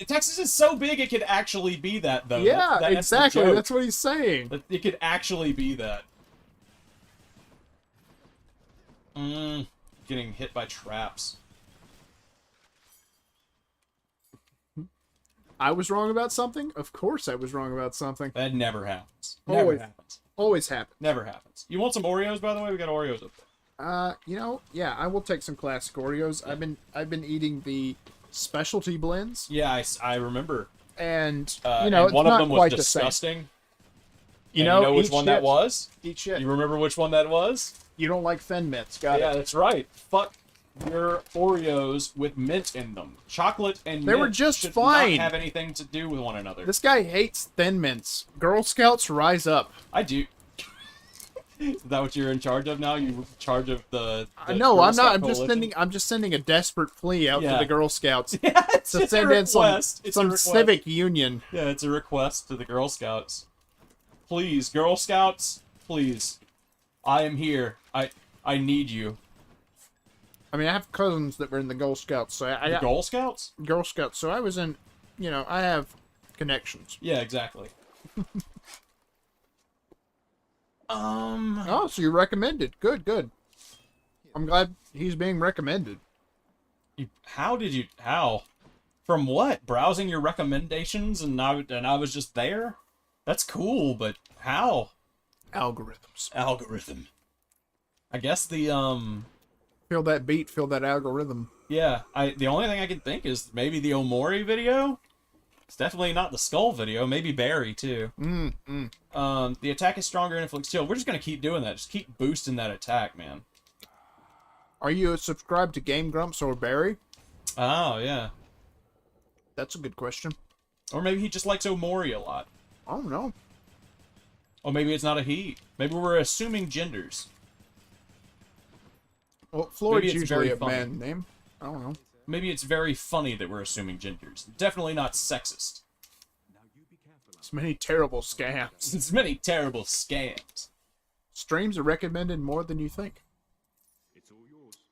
Texas is so big it could actually be that, though. Yeah, that's exactly. That's what he's saying. It could actually be that. Getting hit by traps. I was wrong about something? Of course I was wrong about something. That never happens. Always happens. Always happens. Never happens. You want some Oreos, by the way? We got Oreos up there. Yeah, I will take some classic Oreos. I've been eating the specialty blends. Yeah, I remember. And it's one of them was the disgusting. You know which one that was? Eat shit. You remember which one that was? You don't like Thin Mints. Got it. Yeah, that's right. Fuck your Oreos with mint in them. Chocolate and They mint were just should fine. not have anything to do with one another. This guy hates Thin Mints. Girl Scouts, rise up. I do. Is that what you're in charge of now? You're in charge of the no, Girl I'm Scout not. Coalition? I'm just sending a desperate plea out to Yeah. the Girl Scouts Yeah, it's to just send a in some request. It's a request. civic union. Yeah, it's a request to the Girl Scouts. Please, Girl Scouts, please. I am here. I need you. I mean, I have cousins that were in the Girl Scouts, so I The got Girl Scouts? Girl Scouts. So I was in. I have connections. Yeah, exactly. Oh, so you're recommended. Good, good. I'm glad he's being recommended. How? From what? Browsing your recommendations and I was just there? That's cool, but how? Algorithms. Algorithm. I guess the Feel that beat, feel that algorithm. yeah, the only thing I can think is maybe the Omori video. It's definitely not the Skull video. Maybe Barry too. The attack is stronger and inflicts chill. We're just gonna keep doing that. Just keep boosting that attack, man. Are you subscribed to Game Grumps or Barry? Oh yeah. That's a good question. Or maybe he just likes Omori a lot. I don't know. Or maybe it's not a he. Maybe we're assuming genders. Well, Floyd's Maybe it's usually very a funny. man name. I don't know. Maybe it's very funny that we're assuming genders. Definitely not sexist. It's many terrible scams. It's many terrible scams. Streams are recommended more than you think.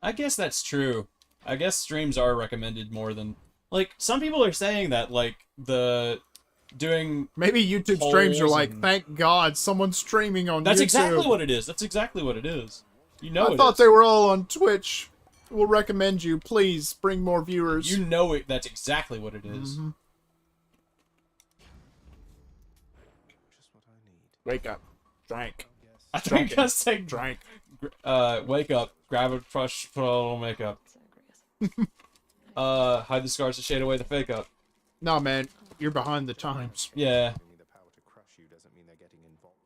I guess that's true. I guess streams are recommended more than... Like, some people are saying that, like, doing... Maybe YouTube streams are like, and... thank God someone's streaming on That's YouTube. exactly what it is. That's exactly what it is. You know I thought they were all on Twitch. We'll recommend you. Please bring more viewers. You know it. That's exactly what it is. Mm-hmm. Just what I need. Wake up. Drank. I thought you were gonna say Drank. wake up, grab a brush, put on a little makeup. Hide the scars to shade away the fake up. No, man. You're behind the times. Yeah. The power to crush you doesn't mean they're getting involved.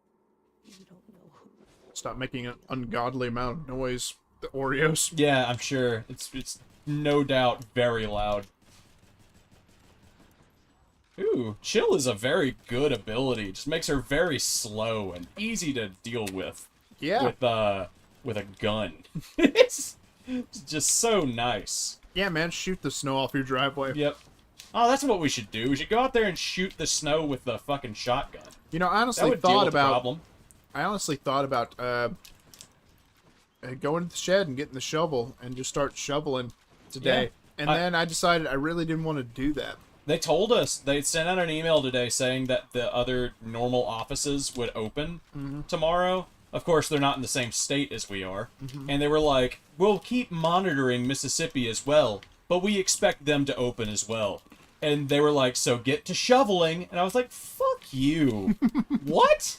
Stop making an ungodly amount of noise. The Oreos. Yeah, I'm sure. It's no doubt very loud. Ooh, chill is a very good ability. Just makes her very slow and easy to deal with. Yeah. With a gun. it's just so nice. Yeah, man. Shoot the snow off your driveway. Yep. Oh, that's what we should do. We should go out there and shoot the snow with the fucking shotgun. You know, I That honestly would deal thought with the about. problem. I honestly thought about going to the shed and getting the shovel and just start shoveling today. Yeah. And then I decided I really didn't want to do that. They told us, they sent out an email today saying that the other normal offices would open tomorrow. Of course, they're not in the same state as we are. And they were like, we'll keep monitoring Mississippi as well, but we expect them to open as well. And they were like, so get to shoveling. And I was like, fuck you. What?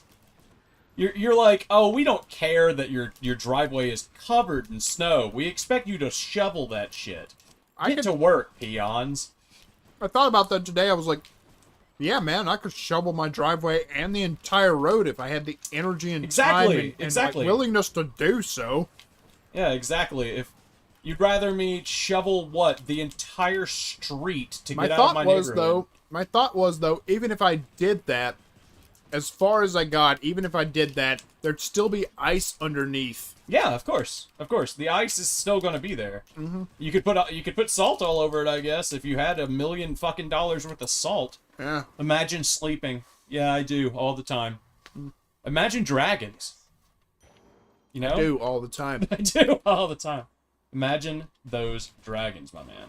You're like, oh, we don't care that your driveway is covered in snow. We expect you to shovel that shit. Get to work, peons. I thought about that today. I was like, yeah, man, I could shovel my driveway and the entire road if I had the energy and time and like, willingness to do so. Yeah, exactly. If you'd rather me shovel what, the entire street to get out of my neighborhood. My thought was though, even if I did that, as far as I got, even if I did that, there'd still be ice underneath. Yeah, of course, of course. The ice is still going to be there. Mm-hmm. You could put salt all over it, I guess, if you had $1 million fucking worth of salt. Yeah. Imagine sleeping. Yeah, I do all the time. Imagine dragons. You know? I do all the time. I do all the time. Imagine those dragons, my man.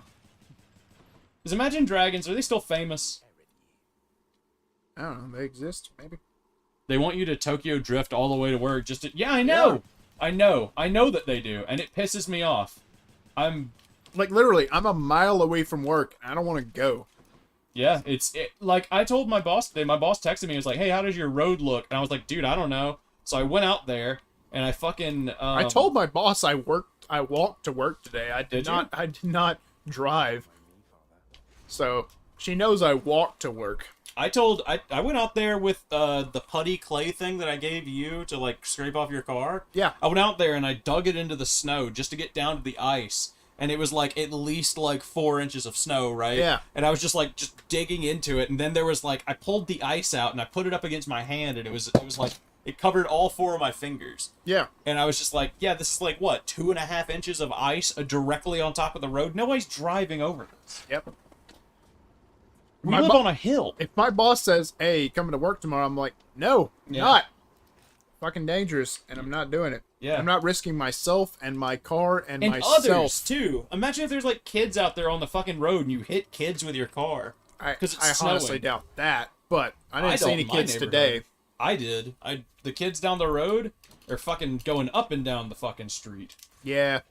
Because Imagine Dragons, are they still famous? I don't know. They exist, maybe. They want you to Tokyo drift all the way to work just to... Yeah, I know! Yeah. I know that they do, and it pisses me off. I'm... Like, literally, I'm a mile away from work, and I don't want to go. Yeah, like, I told my boss today, my boss texted me, he was like, hey, how does your road look? And I was like, dude, I don't know. So I went out there, and I fucking... I told my boss I walked to work today. I did not drive. So, she knows I walked to work. I went out there with the putty clay thing that I gave you to, like, scrape off your car. Yeah. I went out there and I dug it into the snow just to get down to the ice. And it was, like, at least, like, 4 inches of snow, right? Yeah. And I was just digging into it. And then there was, like, I pulled the ice out and I put it up against my hand. And it was like, it covered all 4 of my fingers. Yeah. And I was just like, yeah, this is, like, what, 2.5 inches of ice directly on top of the road? Nobody's driving over this. Yep. We live on a hill. If my boss says, hey, coming to work tomorrow, I'm like, no, not. Fucking dangerous, and I'm not doing it. Yeah. I'm not risking myself and my car and others, myself. too. Imagine if there's, like, kids out there on the fucking road and you hit kids with your car. Because it's snowing. Honestly doubt that, but I didn't see any kids today. I did. The kids down the road are fucking going up and down the fucking street. Yeah.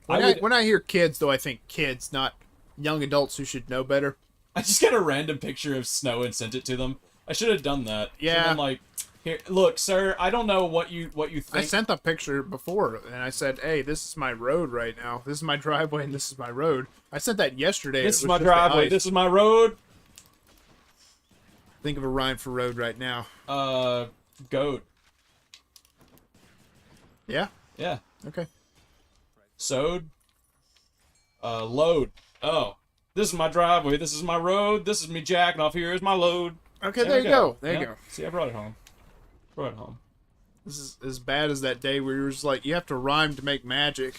When I hear kids, though, I think kids, not young adults who should know better. I just got a random picture of snow and sent it to them. I should have done that. Yeah. I'm like, here, look, sir. I don't know what you think. I sent the picture before, and I said, "Hey, this is my road right now. This is my driveway, and this is my road." I sent that yesterday. This is my driveway. This is my road. Think of a rhyme for road right now. Goat. Yeah. Yeah. Okay. Sewed. Load. Oh. This is my driveway. This is my road. This is me jacking off. Here is my load. Okay, there you go. There you go. See, I brought it home. This is as bad as that day where you were just like, you have to rhyme to make magic.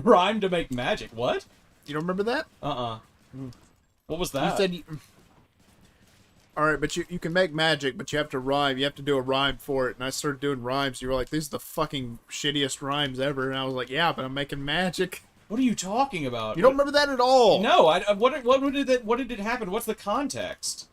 Rhyme to make magic? What? You don't remember that? What was that? You said... Alright, but you can make magic, but you have to rhyme. You have to do a rhyme for it. And I started doing rhymes. You were like, these are the fucking shittiest rhymes ever. And I was like, yeah, but I'm making magic. What are you talking about? You don't remember that at all? No, what did it happen? What's the context?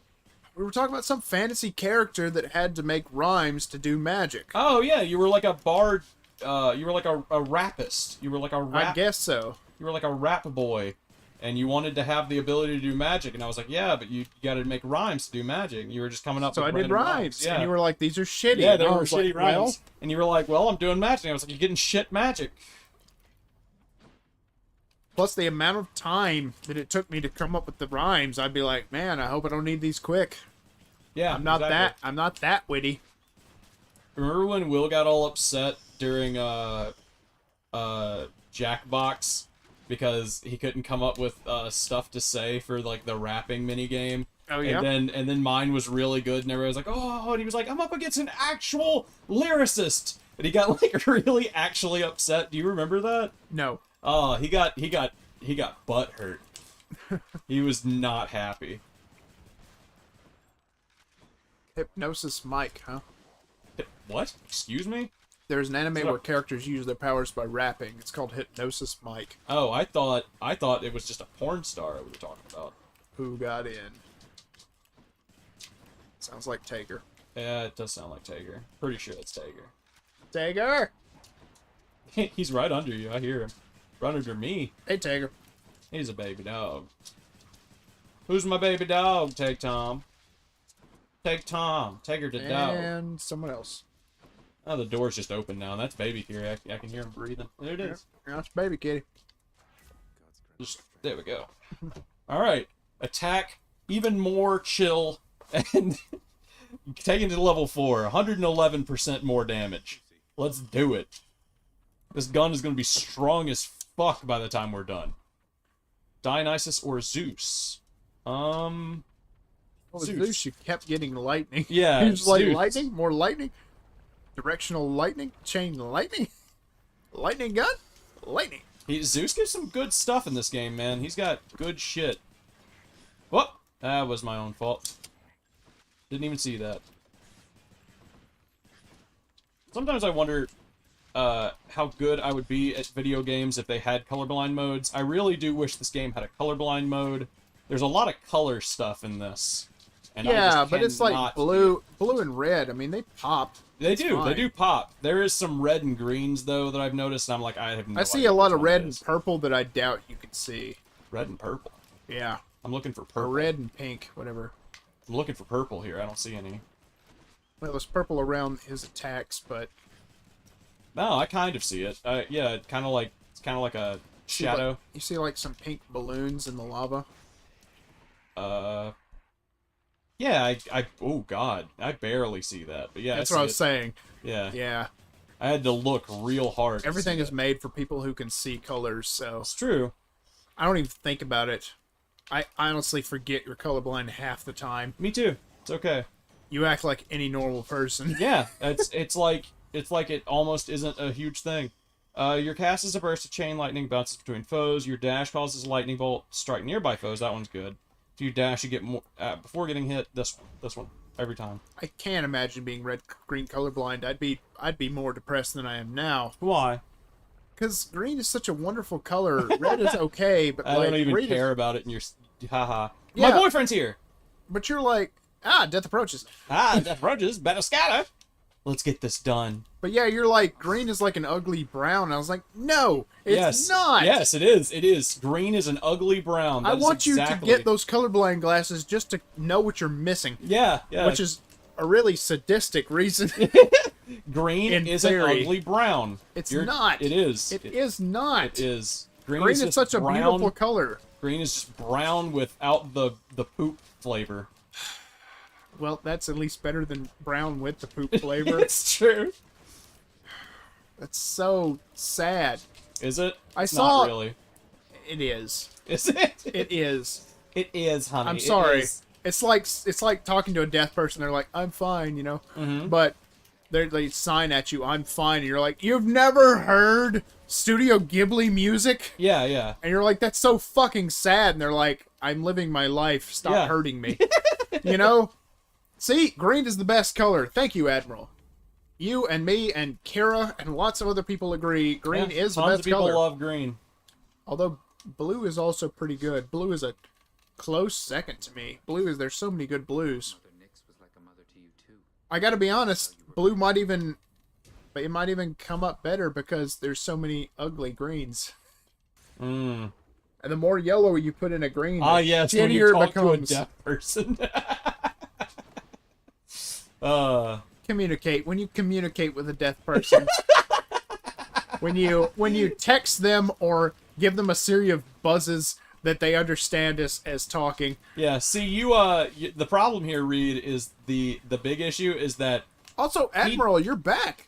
We were talking about some fantasy character that had to make rhymes to do magic. Oh yeah, you were like a bard. You were like a rappist. You were like a rap. I guess so. You were like a rap boy, and you wanted to have the ability to do magic. And I was like, yeah, but you got to make rhymes to do magic. And you were just coming up. So with I did rhymes. Yeah. And you were like, these are shitty. Yeah, they and were shitty like, rhymes. well, and you were like, well, I'm doing magic. And I was like, you're getting shit magic. Plus the amount of time that it took me to come up with the rhymes, I'd be like, man, I hope I don't need these quick. Yeah, I'm not that witty. Remember when Will got all upset during Jackbox because he couldn't come up with stuff to say for like the rapping mini game? Oh yeah. And then mine was really good, and everybody was like, "Oh!" And he was like, "I'm up against an actual lyricist," and he got like really actually upset. Do you remember that? No. Oh, he got butt hurt. He was not happy. Hypnosis Mike, huh? What? Excuse me? There's an anime where characters use their powers by rapping. It's called Hypnosis Mike. Oh, I thought it was just a porn star we were talking about. Who got in? Sounds like Tager. Yeah, it does sound like Tager. Pretty sure it's Tager. Tager! He's right under you. I hear him. Right under me. Hey, Tager. He's a baby dog. Who's my baby dog? Take Tom. Take Tom. Take her to dog. And someone else. Oh, the door's just open now. That's baby here. I can hear him breathing. There it is. Yeah, that's baby kitty. There we go. Alright. Attack even more chill and taking to level 4. 111% more damage. Let's do it. This gun is going to be strong as fuck by the time we're done. Dionysus or Zeus? Well, Zeus, you kept getting lightning. Yeah, He was like, Zeus. lightning? More lightning? Directional lightning? Chain lightning? Lightning gun? Lightning. Zeus gives some good stuff in this game, man. He's got good shit. Whoop! That was my own fault. Didn't even see that. Sometimes I wonder how good I would be at video games if they had colorblind modes. I really do wish this game had a colorblind mode. There's a lot of color stuff in this. And I Yeah, just but it's like cannot- blue and red. I mean, they pop. They It's do. fine. They do pop. There is some red and greens, though, that I've noticed, and I'm like, I have no I see idea a lot which of one red it and is. purple that I doubt you can see. Red and purple. Yeah. I'm looking for Or purple. red and pink, whatever. I'm looking for purple here. I don't see any. Well, there's purple around his attacks, but No, I kind of see it. Yeah, it's kind of like a see, shadow. like, you see like some pink balloons in the lava. Yeah, oh god, I barely see that. But yeah, That's I what I see was it. saying. Yeah. Yeah. I had to look real hard. Everything to is see made for people who can see colors, so It's true. I don't even think about it. I honestly forget you're colorblind half the time. Me too. It's okay. You act like any normal person. Yeah, it's like it almost isn't a huge thing. Your cast is a burst of chain lightning, bounces between foes. Your dash causes a lightning bolt, strike nearby foes. That one's good. If you dash, you get more before getting hit. This one every time. I can't imagine being red-green colorblind. I'd be more depressed than I am now. Why? Because green is such a wonderful color. Red is okay, but I like don't even green care is, about it. And you're haha. Yeah. My boyfriend's here. but you're like, death approaches. Death approaches. Better scatter. Let's get this done. But yeah, you're like, green is like an ugly brown. I was like, no, it's Yes. not. Yes, it is. It is. Green is an ugly brown. I That is want you to exactly- get those colorblind glasses just to know what you're missing. Yeah, yeah. Which is a really sadistic reason. Green in is theory. an ugly brown. It's not. It is. It is not. It is. Green, Green is is just such a brown. beautiful color. Green is just brown without the poop flavor. Well, that's at least better than brown with the poop flavor. It's true. That's so sad. Is it? I It's saw- Not really. It is. Is it? It is. It is, honey. I'm It sorry. is. It's like talking to a deaf person. They're like, "I'm fine," you know. Mhm. But they sign at you, "I'm fine," and you're like, "You've never heard Studio Ghibli music?" Yeah, yeah. And you're like, "That's so fucking sad." And they're like, "I'm living my life. Stop Yeah. hurting me." You know. See, green is the best color. Thank you, Admiral. You and me and Kara and lots of other people agree. Green Yeah, is the tons best of people color. love green. Although blue is also pretty good. Blue is a close second to me. There's so many good blues. I gotta be honest, blue might even come up better because there's so many ugly greens. Mm. And the more yellow you put in a green, Ah, the yes, when shittier you it talk becomes. to a deaf person. Communicate. When you communicate with a deaf person, when you text them or give them a series of buzzes that they understand as talking. Yeah, see, the problem here, Reed, is the big issue is that Also, Admiral, you're back.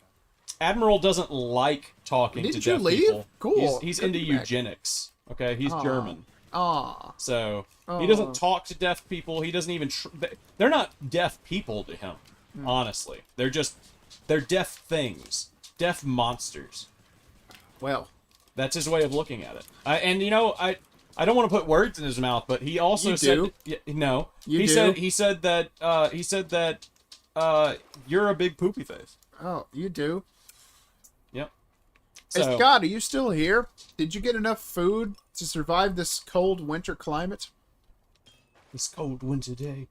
Admiral doesn't like talking Didn't to you deaf leave? people. Cool. He's Good into to be back. eugenics. Okay, he's Aw. German. Aw. So he Aw. doesn't talk to deaf people. He doesn't even. They're not deaf people to him. Honestly, they're deaf things, deaf monsters. Well, that's his way of looking at it. And you know, I don't want to put words in his mouth, but he also You said do. no. You he do. said that you're a big poopy face. Oh, you do. Yep. Hey, So, Scott, are you still here? Did you get enough food to survive this cold winter climate? this cold winter day.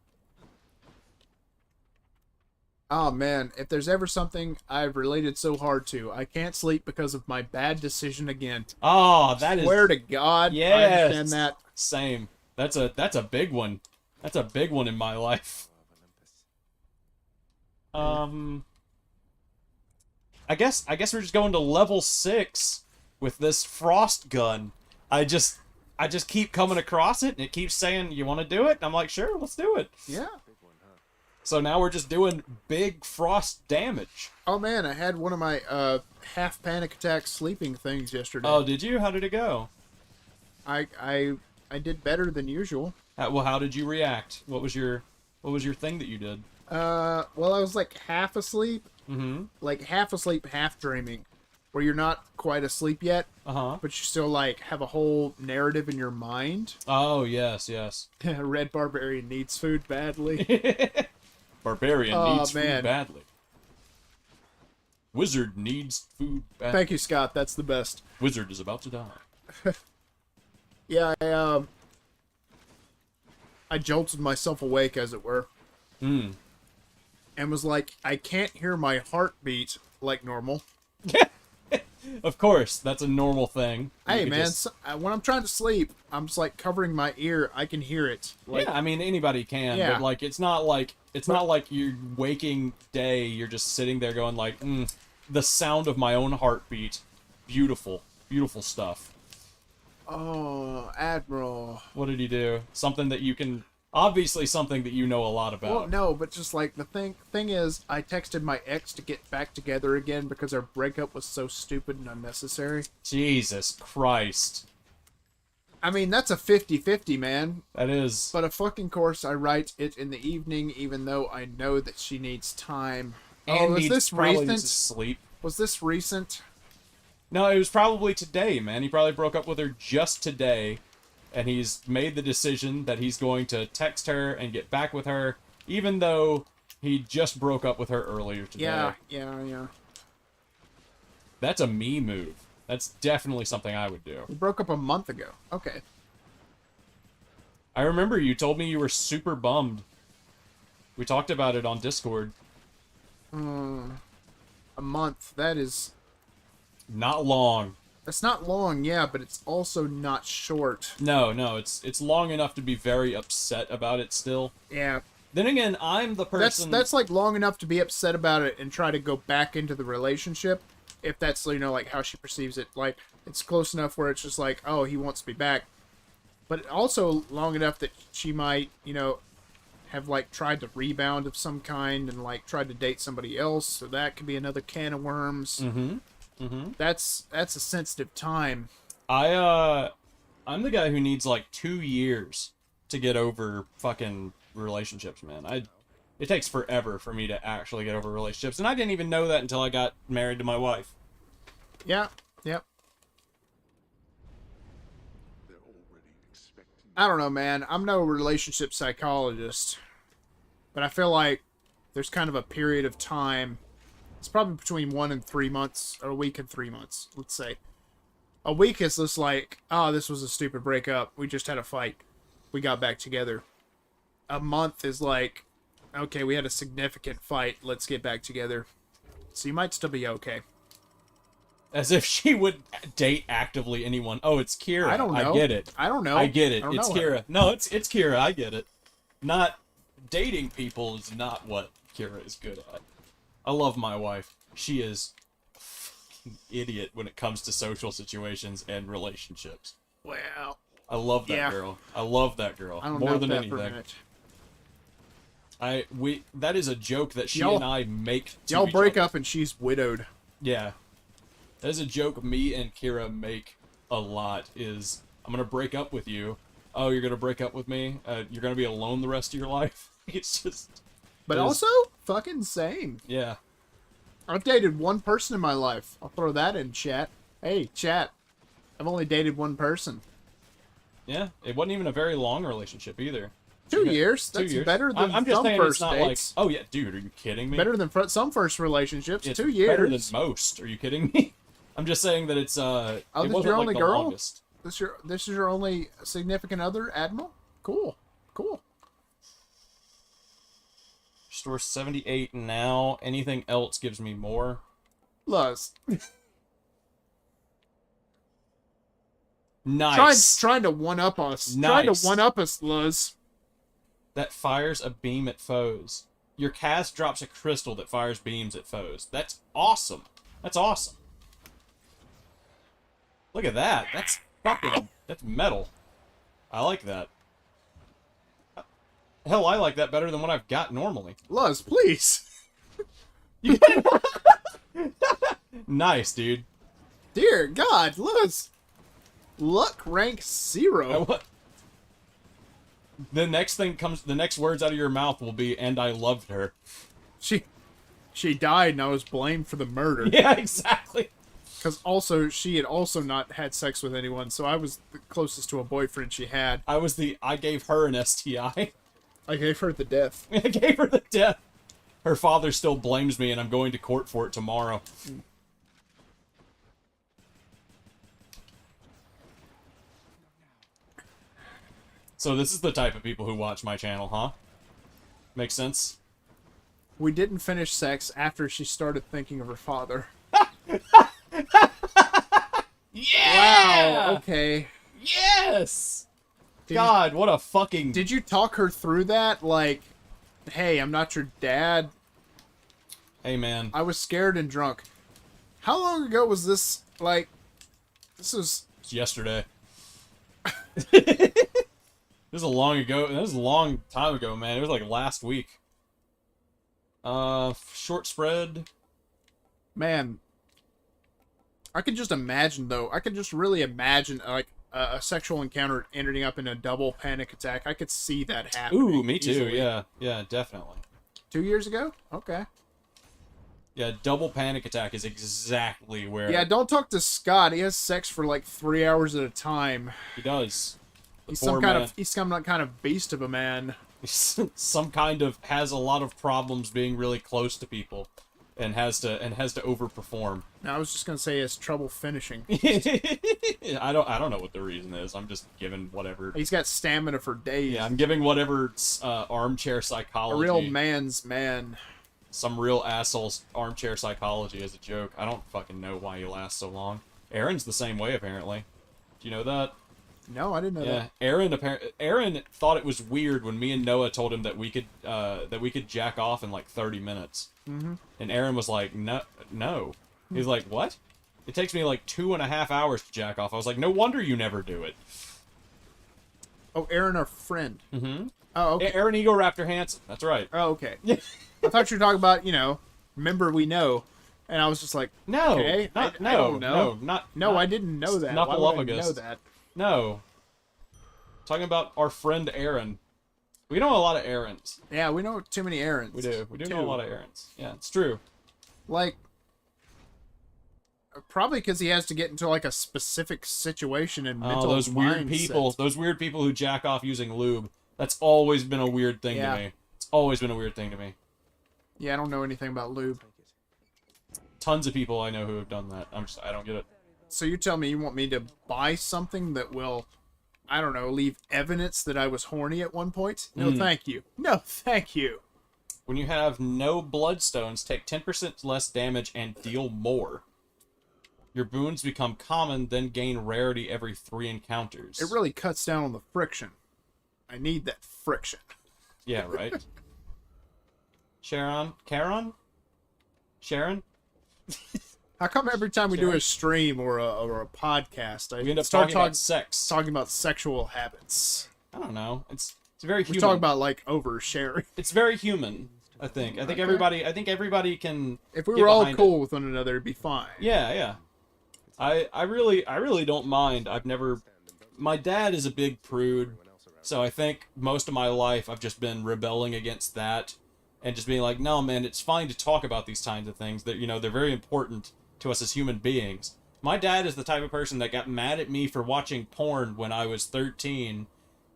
Oh man, if there's ever something I've related so hard to, I can't sleep because of my bad decision again. Oh, that is. Swear to God, I Yes. understand that. Same. That's a big one. That's a big one in my life. I guess we're just going to level 6 with this frost gun. I I just keep coming across it, and it keeps saying, you want to do it? And I'm like, sure, let's do it. Yeah. So now we're just doing big frost damage. Oh man, I had one of my half panic attack sleeping things yesterday. Oh, did you? How did it go? I did better than usual. Well, how did you react? What was your thing that you did? Well, I was like half asleep. Mm-hmm. Like half asleep, half dreaming, where you're not quite asleep yet, but you still like have a whole narrative in your mind. Oh yes, yes. Red Barbarian needs food badly. Barbarian needs food man. badly. Wizard needs food badly. Thank you, Scott. That's the best. Wizard is about to die. Yeah, I jolted myself awake, as it were. Hmm. And was like, I can't hear my heartbeat like normal. Of course, that's a normal thing. Hey, You man, just- when I'm trying to sleep, I'm just like covering my ear. I can hear it. Like, yeah, I mean anybody can, Yeah. but like it's not like you're waking day. You're just sitting there going like, the sound of my own heartbeat. Beautiful, beautiful stuff. Oh, Admiral. What did he do? Something that you can obviously something that you know a lot about. Well, no, but just like the thing is, I texted my ex to get back together again because our breakup was so stupid and unnecessary. Jesus Christ. I mean, that's a 50-50, man. That is. But of fucking course, I write it in the evening, even though I know that she needs time. And was this probably recent? needs to sleep. Was this recent? No, it was probably today, man. He probably broke up with her just today, and he's made the decision that he's going to text her and get back with her, even though he just broke up with her earlier today. Yeah. That's a me move. That's definitely something I would do. We broke up a month ago. Okay. I remember you told me you were super bummed. We talked about it on Discord. A month. That is... Not long. It's not long, yeah, but it's also not short. No, it's long enough to be very upset about it still. Yeah. Then again, I'm the person... That's like long enough to be upset about it and try to go back into the relationship, if that's, you know, like how she perceives it. Like, it's close enough where it's just like, oh, he wants me back. But also long enough that she might, you know, have like tried to rebound of some kind and like tried to date somebody else, so that could be another can of worms. That's a sensitive time. I'm the guy who needs like 2 years to get over fucking relationships, man. It takes forever for me to actually get over relationships, and I didn't even know that until I got married to my wife. Yeah. Yep. They're already expecting. I don't know, man. I'm no relationship psychologist, but I feel like there's kind of a period of time. It's probably between 1 and 3 months, or a week and 3 months, let's say. A week is just like, oh, this was a stupid breakup. We just had a fight. We got back together. A month is like, okay, we had a significant fight. Let's get back together. So you might still be okay. As if she would date actively anyone. Oh, it's Kira. I don't know. I get it. I don't know. I get it. I don't It's know her. Kira. No, it's Kira. I get it. Not dating people is not what Kira is good at. I love my wife. She is a fucking idiot when it comes to social situations and relationships. Well, I love that yeah. girl. I love that girl I don't more know than that for a anything. minute. That is a joke that she Y'all- and I make to Y'all each break other. up and she's widowed. Yeah. That is a joke me and Kira make a lot is, I'm going to break up with you. Oh, you're going to break up with me? You're going to be alone the rest of your life? It's just... But it is- also, fucking same. Yeah. I've dated one person in my life. I'll throw that in chat. Hey, chat. I've only dated one person. Yeah. It wasn't even a very long relationship either. 2 years. 2 That's years. better than I'm just some saying first it's not dates. like, oh yeah, dude, are you kidding me? Better than some first relationships. It's 2 years. better than most. Are you kidding me? I'm just saying that it's Oh, it this is wasn't your like only the girl? longest. This is your only significant other, Admiral? Cool. Store 78 now. Anything else gives me more. Luz. Nice. Trying to one up us. Nice. Trying to one up us, Luz. That fires a beam at foes. Your cast drops a crystal that fires beams at foes. That's awesome. That's awesome. Look at that. That's fucking... That's metal. I like that. Hell, I like that better than what I've got normally. Luz, please. Nice, dude. Dear God, Luz. Luck rank 0. What? The next words out of your mouth will be, "and I loved her." She died and I was blamed for the murder. Yeah, exactly. Because also, she had also not had sex with anyone, so I was the closest to a boyfriend she had. I gave her an STI. I gave her the death. I gave her the death. Her father still blames me, and I'm going to court for it tomorrow. So this is the type of people who watch my channel, huh? Makes sense? We didn't finish sex after she started thinking of her father. Yeah! Wow, okay. Yes! God, what a fucking... Did you talk her through that? Like, hey, I'm not your dad. Hey, man. I was scared and drunk. How long ago was this? Like, this was... It's yesterday. This was a long time ago, man. It was like last week. Short spread. Man. I could just imagine, though. I could just really imagine, like, a sexual encounter ending up in a double panic attack. I could see that happening. Ooh, me too. Easily. Yeah. Yeah, definitely. 2 years ago? Okay. Yeah, double panic attack is exactly where... Yeah, don't talk to Scott. He has sex for like 3 hours at a time. He does. He's some kind of beast of a man. Some kind of has a lot of problems being really close to people, and has to overperform. Now, I was just gonna say he has trouble finishing. I don't know what the reason is. I'm just giving whatever. He's got stamina for days. Yeah, I'm giving whatever armchair psychology. A real man's man. Some real asshole's armchair psychology as a joke. I don't fucking know why he lasts so long. Aaron's the same way apparently. Do you know that? No, I didn't know that. Aaron thought it was weird when me and Noah told him that we could jack off in like 30 minutes. Mm-hmm. And Aaron was like, no. He was like, what? It takes me like 2.5 hours to jack off. I was like, no wonder you never do it. Oh, Aaron, our friend. Mm-hmm. Oh, okay. Aaron Eagle Raptor Hansen. That's right. Oh, okay. I thought you were talking about, member we know. And I was just like, no, okay, I don't know. I didn't know that. Why would I know that? No. Talking about our friend Aaron. We know a lot of Aarons. Yeah, we know too many Aarons. We do. We do know a lot of Aarons. Yeah, it's true. Like, probably because he has to get into like a specific situation and mental those weird mindset. Those weird people who jack off using lube. That's always been a weird thing to me. It's always been a weird thing to me. Yeah, I don't know anything about lube. Tons of people I know who have done that. I don't get it. So you tell me you want me to buy something that will, I don't know, leave evidence that I was horny at one point? No, thank you. No, thank you. When you have no bloodstones, take 10% less damage and deal more. Your boons become common, then gain rarity every 3 encounters. It really cuts down on the friction. I need that friction. Yeah, right? Sharon? How come every time we do a stream or a podcast, we end up talking about sex? Talking about sexual habits. I don't know. It's very human. We're talking about like oversharing. It's very human. I think everybody can. If we were all cool with one another, it'd be fine. Yeah, yeah. I really don't mind. My dad is a big prude, so I think most of my life I've just been rebelling against that, and just being like, no, man, it's fine to talk about these kinds of things. That they're very important to us as human beings. My dad is the type of person that got mad at me for watching porn when I was 13,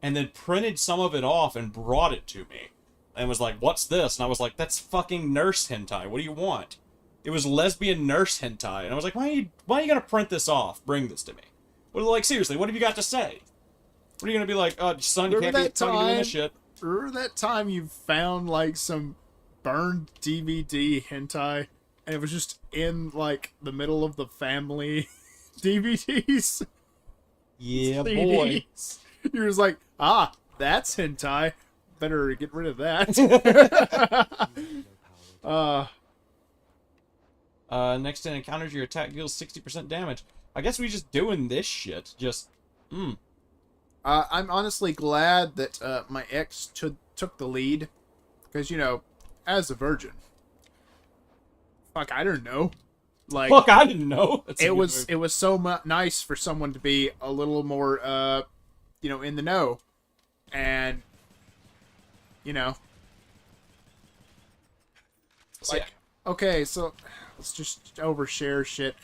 and then printed some of it off and brought it to me, and was like, "What's this?" And I was like, "That's fucking nurse hentai. What do you want?" It was lesbian nurse hentai, and I was like, "Why are you gonna print this off? Bring this to me." Seriously, what have you got to say? What are you gonna be like? Oh, son, you can't be doing this shit. Remember that time you found like some burned DVD hentai, and it was just in like the middle of the family DVDs? Yeah, boy. You was like, that's hentai. Better get rid of that. Next 10 encounters, your attack deals 60% damage. I guess we just doing this shit. Just, I'm honestly glad that my ex took the lead, because as a virgin, fuck, I don't know, like Fuck, I didn't know. it was so nice for someone to be a little more in the know, and like okay, so let's just overshare shit.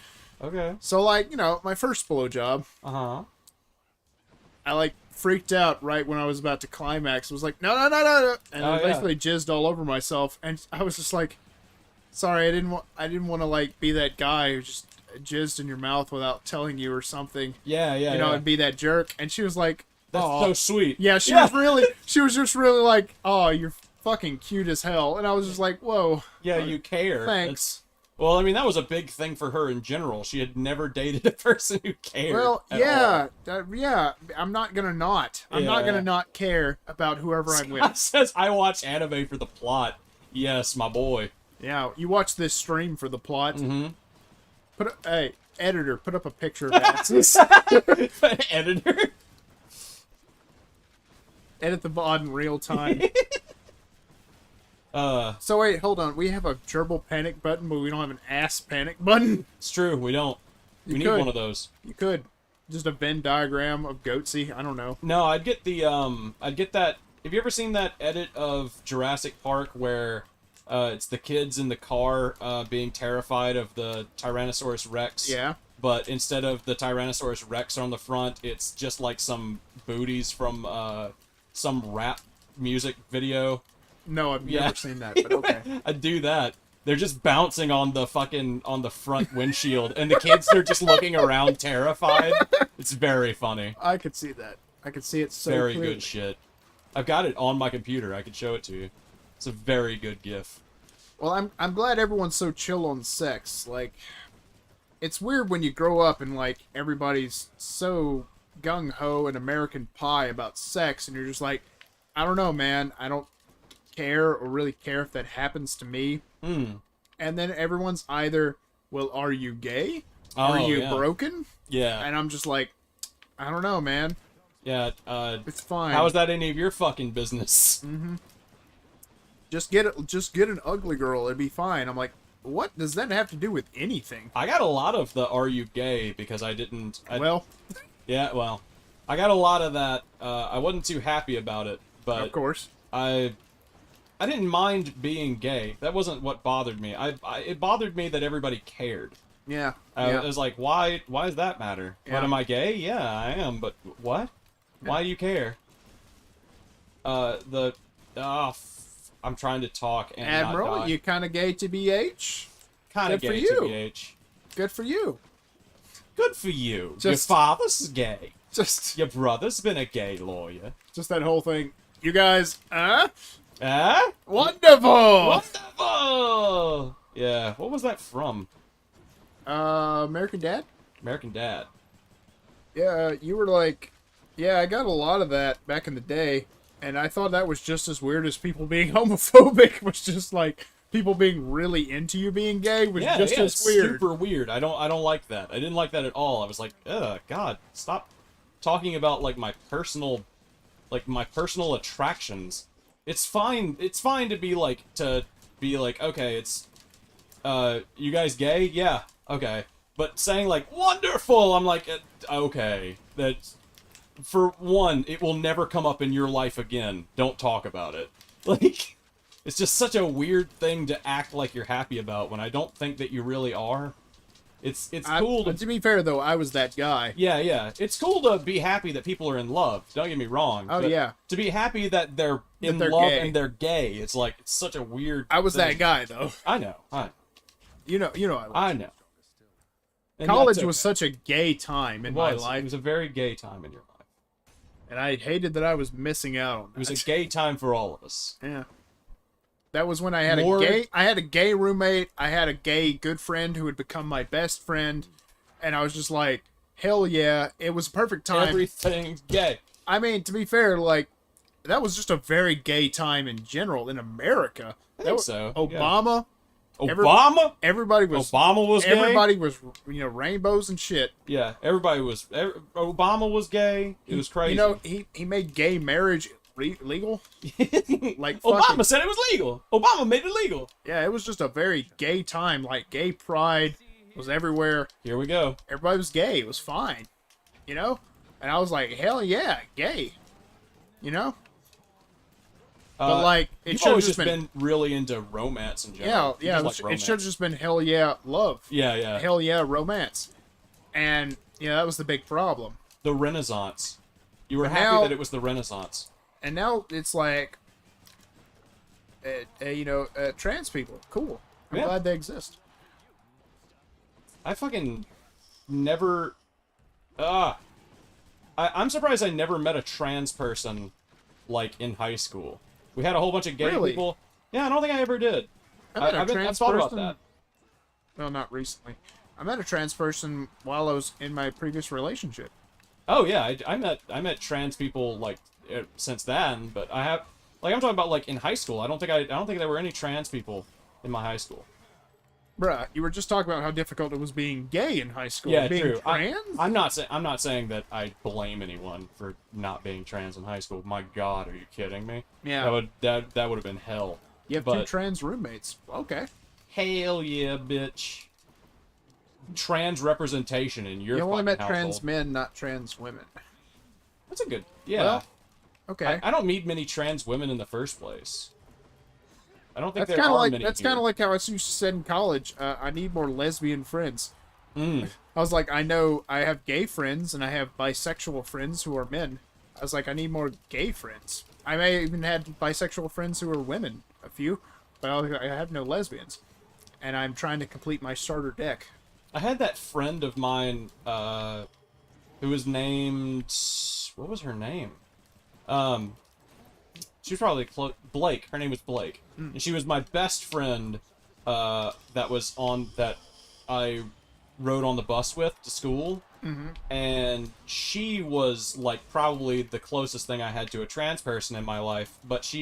Okay. So like my first blowjob. I like freaked out right when I was about to climax. I was like, no, and I basically jizzed all over myself, and I was just like, sorry, I didn't want to like be that guy who just jizzed in your mouth without telling you or something. Yeah. And be that jerk. And she was like, that's so sweet. Yeah, she was just really like, oh, you're fucking cute as hell. And I was just like, whoa. Yeah, you care. Thanks. Well, I mean, that was a big thing for her in general. She had never dated a person who cared. Well, yeah. I'm not gonna not. I'm not gonna not care about whoever I'm with. Scott says, I watch anime for the plot. Yes, my boy. Yeah, you watch this stream for the plot. Mm-hmm. Hey, editor, put up a picture of that. Editor? Edit the VOD in real time. So wait, hold on. We have a gerbil panic button, but we don't have an ass panic button. It's true, we don't. We need one of those. You could. Just a Venn diagram of Goatsy. I don't know. No, I'd get that. Have you ever seen that edit of Jurassic Park where it's the kids in the car being terrified of the Tyrannosaurus Rex? Yeah. But instead of the Tyrannosaurus Rex on the front, it's just like some booties from some rap music video. No, I've never seen that, but okay. I'd do that. They're just bouncing on the front windshield, and the kids are just looking around terrified. It's very funny. I could see that. I could see it so very clearly. good shit. I've got it on my computer. I could show it to you. It's a very good GIF. Well, I'm glad everyone's so chill on sex. Like, it's weird when you grow up and like everybody's so gung ho and American Pie about sex, and you're just like, I don't know, man. I don't care or really care if that happens to me. And then everyone's either, well, are you gay? Are you broken? Yeah. And I'm just like, I don't know, man. Yeah. It's fine. How is that any of your fucking business? Mm-hmm. Just get an ugly girl. It'd be fine. I'm like, what does that have to do with anything? I got a lot of the "Are you gay?" because I didn't. Yeah. Well, I got a lot of that. I wasn't too happy about it, but of course, I didn't mind being gay. That wasn't what bothered me. It bothered me that everybody cared. Yeah. It was like, why does that matter? Yeah. What, am I gay? Yeah, I am, but what? Yeah. Why do you care? I'm trying to talk and Admiral, not die. you kind of gay to BH? Kind of Good for gay you. to BH. Good for you. Good for you. Just- Your father's gay. Just Your brother's been a gay lawyer. Just that whole thing. You guys, Wonderful! Wonderful! Yeah, what was that from? American Dad? American Dad. Yeah, you were like, yeah, I got a lot of that back in the day, and I thought that was just as weird as people being homophobic. Was just like people being really into you being gay was just as it's weird. Super weird. I don't like that. I didn't like that at all. I was like, ugh, God, stop talking about like my personal attractions. It's fine to be like okay, it's you guys gay? Yeah, okay. But saying like wonderful, I'm like okay. That's, for one, it will never come up in your life again. Don't talk about it. Like, it's just such a weird thing to act like you're happy about when I don't think that you really are. It's cool to be fair though, I was that guy. Yeah. It's cool to be happy that people are in love. Don't get me wrong. Oh, but yeah. To be happy that they're in they're love gay. and they're gay, it's like it's such a weird. I was thing. that guy though. I know. You know. I know. And College that's was such a gay time in my life. It was a very gay time in your life. And I hated that I was missing out on that. It was a gay time for all of us. Yeah. That was when I had a gay roommate. I had a gay good friend who would become my best friend, and I was just like, hell yeah! It was a perfect time. Everything's gay. I mean, to be fair, like that was just a very gay time in general in America. I think so. Obama, Obama? Everybody was. Obama was gay? Everybody was, rainbows and shit. Yeah, Obama was gay. It was crazy. He made gay marriage legal. Like Obama said it was legal. Obama made it legal. Yeah, it was just a very gay time. Like gay pride was everywhere. Here we go. Everybody was gay. It was fine. And I was like, hell yeah, gay. But like, it you've should have always just been really into romance in general. Yeah. It should have just been hell yeah, love. Yeah. Hell yeah, romance. And that was the big problem. The Renaissance. You were happy that it was the Renaissance. And now it's like, trans people. Cool. I'm glad they exist. I fucking never. I'm surprised I never met a trans person, like, in high school. We had a whole bunch of gay people. Yeah, I don't think I ever did. I've thought about that. Well, not recently. I met a trans person while I was in my previous relationship. Oh yeah, I met trans people like since then, but I have I'm talking about like in high school. I don't think there were any trans people in my high school. Bruh, you were just talking about how difficult it was being gay in high school. Yeah, being true. Trans? I'm not saying that I blame anyone for not being trans in high school. My God, are you kidding me? Yeah. That would have been hell. You have 2 trans roommates. Okay. Hell yeah, bitch. Trans representation in your. You only met household. trans men, not trans women. That's a good. Yeah. Well, okay. I don't meet many trans women in the first place. I don't think That's there are many. That's kind of like how I used to say in college. I need more lesbian friends. I was like, I have gay friends and I have bisexual friends who are men. I was like, I need more gay friends. I may even had bisexual friends who are women, a few, but I have no lesbians. And I'm trying to complete my starter deck. I had that friend of mine who was named. What was her name? She was probably Blake. Her name was Blake. And she was my best friend that I rode on the bus with to school. And she was like probably the closest thing I had to a trans person in my life. But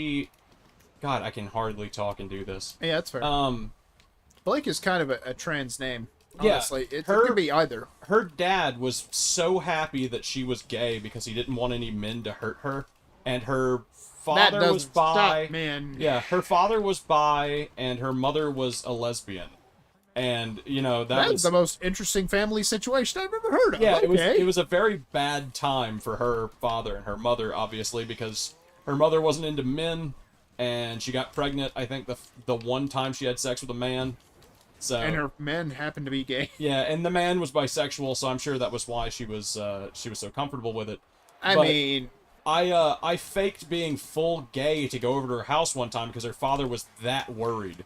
God, I can hardly talk and do this. Yeah, that's fair. Blake is kind of a trans name. Honestly, it could be either. Her dad was so happy that she was gay because he didn't want any men to hurt her. And her father was bi. Stop, man. Yeah, her father was bi, and her mother was a lesbian. And that was the most interesting family situation I've ever heard of. Yeah, okay. it was a very bad time for her father and her mother, obviously, because her mother wasn't into men, and she got pregnant. I think the one time she had sex with a man. So and her men happened to be gay. Yeah, and the man was bisexual, so I'm sure that was why she was so comfortable with it. I faked being full gay to go over to her house one time because her father was that worried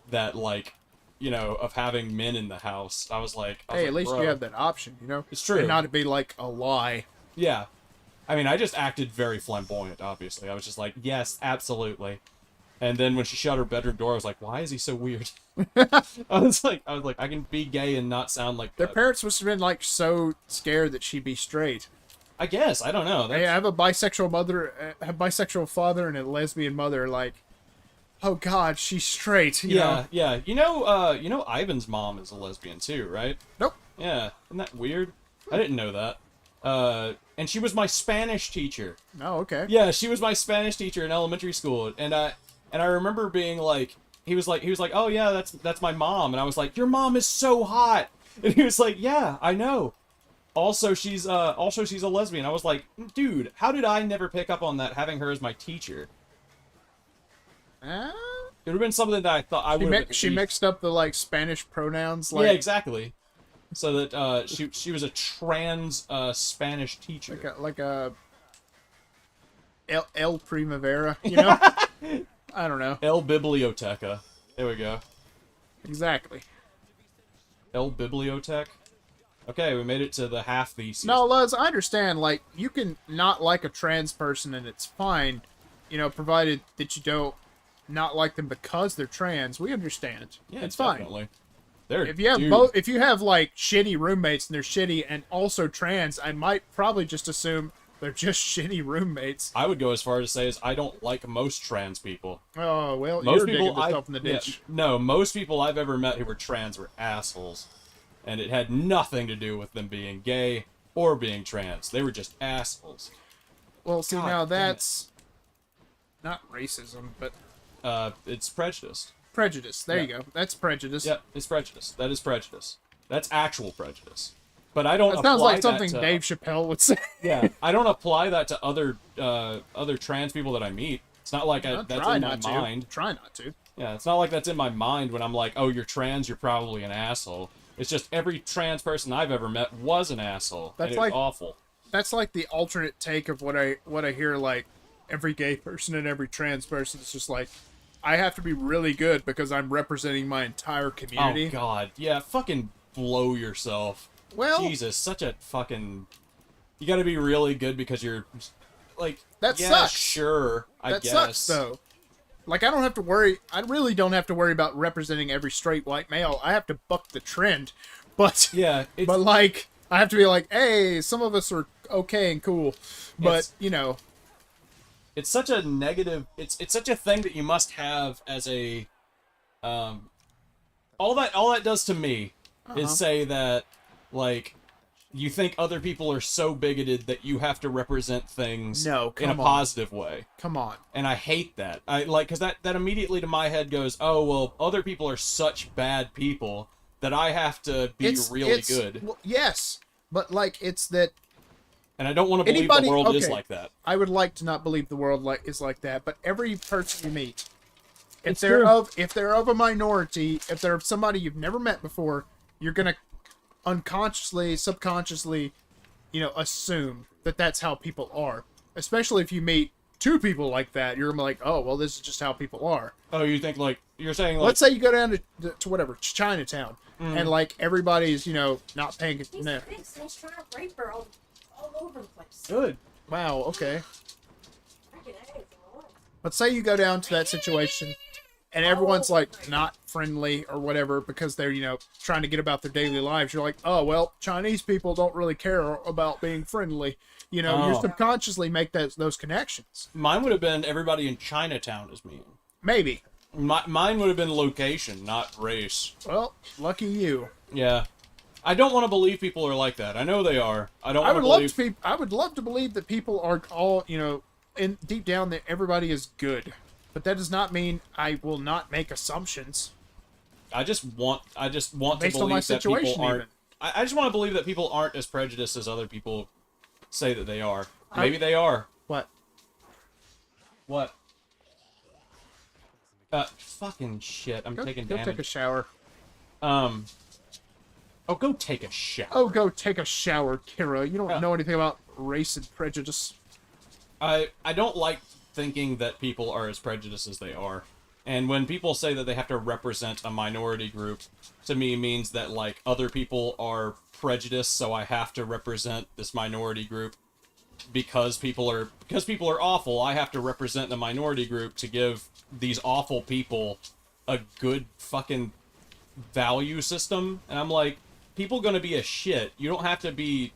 that of having men in the house. I was like, at least bro, you have that option, It's true. And not to be like a lie. Yeah. I mean, I just acted very flamboyant, obviously. I was just like, yes, absolutely. And then when she shut her bedroom door, I was like, why is he so weird? I was like, I can be gay and not sound like Their that. parents must have been so scared that she'd be straight. I guess. I don't know. I have a bisexual mother, a bisexual father, and a lesbian mother. Like, oh God, she's straight. You know? Yeah. Ivan's mom is a lesbian too, right? Nope. Yeah. Isn't that weird? I didn't know that. And she was my Spanish teacher. Oh, okay. Yeah, she was my Spanish teacher in elementary school, and I remember being like, he was like, oh yeah, that's my mom, and I was like, your mom is so hot, and he was like, yeah, I know. Also, she's a lesbian. I was like, dude, how did I never pick up on that, having her as my teacher? It would have been something that I thought I would. She mixed up the Spanish pronouns. Yeah, exactly. So that she was a trans Spanish teacher. Like a El Primavera, you know? I don't know. El Biblioteca. There we go. Exactly. El Bibliotech. Okay, we made it to the half thesis. No, Luz, I understand. You can not like a trans person and it's fine, provided that you don't not like them because they're trans. We understand. Yeah, it's definitely. Fine. If you have shitty roommates and they're shitty and also trans, I might probably just assume They're just shitty roommates. I would go as far as to say is I don't like most trans people. Oh, well, Most you're people digging yourself in the ditch. no, most people I've ever met who were trans were assholes. And it had nothing to do with them being gay or being trans. They were just assholes. Well, see, God now damn that's not racism, but it's prejudice. prejudice. There Yeah. you go. That's prejudice. Yeah, it's prejudice. That is prejudice. That's actual prejudice. But I don't That apply sounds like that something to, Dave Chappelle would say. Yeah, I don't apply that to other trans people that I meet. It's not like that's Try in my not to. mind. Try not to. Yeah, it's not like that's in my mind when I'm like, oh, you're trans, you're probably an asshole. It's just every trans person I've ever met was an asshole. That's and it like- was awful. That's like the alternate take of what I hear. Like every gay person and every trans person is just like, I have to be really good because I'm representing my entire community. Oh God, yeah, fucking blow yourself. Well, Jesus, such a fucking. You got to be really good because you're, like. That yeah, sucks. Sure, I that guess. sucks though. Like I don't have to worry. I really don't have to worry about representing every straight white male. I have to buck the trend, but Yeah, it's, but like I have to be like, hey, some of us are okay and cool, but It's- you know, it's such a negative. It's such a thing that you must have as a. All that does to me is say that, like, you think other people are so bigoted that you have to represent things No, in a come on. positive way. come on. And I hate that. I like because that immediately to my head goes, oh well, other people are such bad people that I have to be really good, Well, yes, but like it's that and I don't want to believe anybody- the world is okay. like that. I would like to not believe the world is like that, but every person you meet, if It's they're true. if they're of a minority, if they're somebody you've never met before, you're gonna unconsciously, subconsciously, assume that that's how people are. Especially if you meet two people like that, you're gonna be like, oh well, this is just how people are. Oh, you think like you're saying like Let's say you go down to whatever Chinatown, Mm. and like everybody's not paying. No. He's trying to rape her all over the place. good. Wow. Okay. Freaking A, Lord. But say you go down to that situation and everyone's like not friendly or whatever because they're, trying to get about their daily lives. You're like, oh, well, Chinese people don't really care about being friendly. You Oh. subconsciously make those connections. Mine would have been everybody in Chinatown is mean. Maybe. Mine would have been location, not race. Well, lucky you. Yeah. I don't want to believe people are like that. I know they are. I don't I want would to love believe. I would love to believe that people are all, in deep down that everybody is good. But that does not mean I will not make assumptions. I just want to Based believe on my that situation, people aren't. even. I just want to believe that people aren't as prejudiced as other people say that they are. Maybe they are. What? What? Fucking shit. I'm taking Go damage. take a shower. Oh, go take a shower. Oh, go take a shower, Kira. You don't Yeah. know anything about race and prejudice. I don't like thinking that people are as prejudiced as they are. And when people say that they have to represent a minority group, to me means that like other people are prejudiced, so I have to represent this minority group because people are awful. I have to represent the minority group to give these awful people a good fucking value system. And I'm like, people gonna be a shit. You don't have to be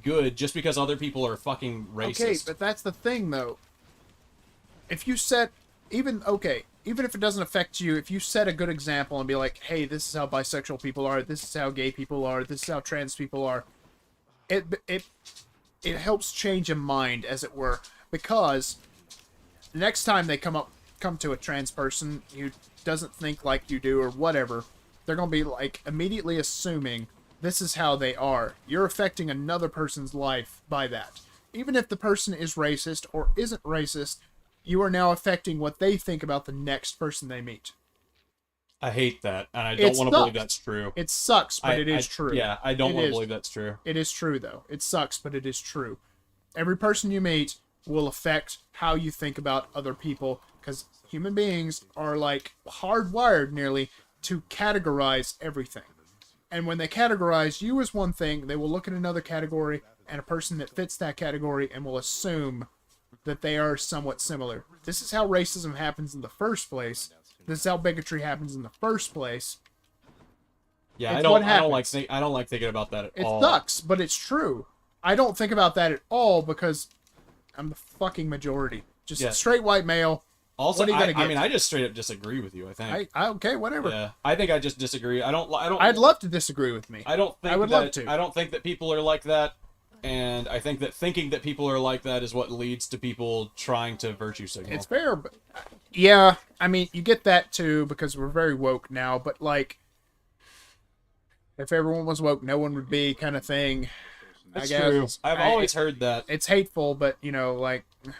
good just because other people are fucking racist. Okay, but that's the thing, though. If you set, even if it doesn't affect you, if you set a good example and be like, hey, this is how bisexual people are, this is how gay people are, this is how trans people are, it helps change a mind, as it were, because next time they come to a trans person who doesn't think like you do or whatever, they're gonna be like immediately assuming this is how they are. You're affecting another person's life by that. Even if the person is racist or isn't racist, you are now affecting what they think about the next person they meet. I hate that, and I don't want to believe that's true. It sucks, but it is true. Yeah, I don't It want to is. believe that's true. It is true, though. It sucks, but it is true. Every person you meet will affect how you think about other people, because human beings are like hardwired nearly to categorize everything. And when they categorize you as one thing, they will look at another category and a person that fits that category and will assume that they are somewhat similar. This is how racism happens in the first place. This is how bigotry happens in the first place. Yeah, It's I don't what like happens. I don't like thinking about that at It all. sucks, but it's true. I don't think about that at all because I'm the fucking majority. Just Yeah. straight white male. Also, What are you gonna I get? mean, I just straight up disagree with you. I think. Okay, whatever. Yeah, I think I just disagree. I don't. I'd love to disagree with me. I don't think I would that, love to. I don't think that people are like that, and I think that thinking that people are like that is what leads to people trying to virtue signal. It's fair, but yeah, I mean, you get that too because we're very woke now. But like, if everyone was woke, no one would be, kind of thing. That's I guess. true. I've always heard that. It's hateful, but you know, like. No,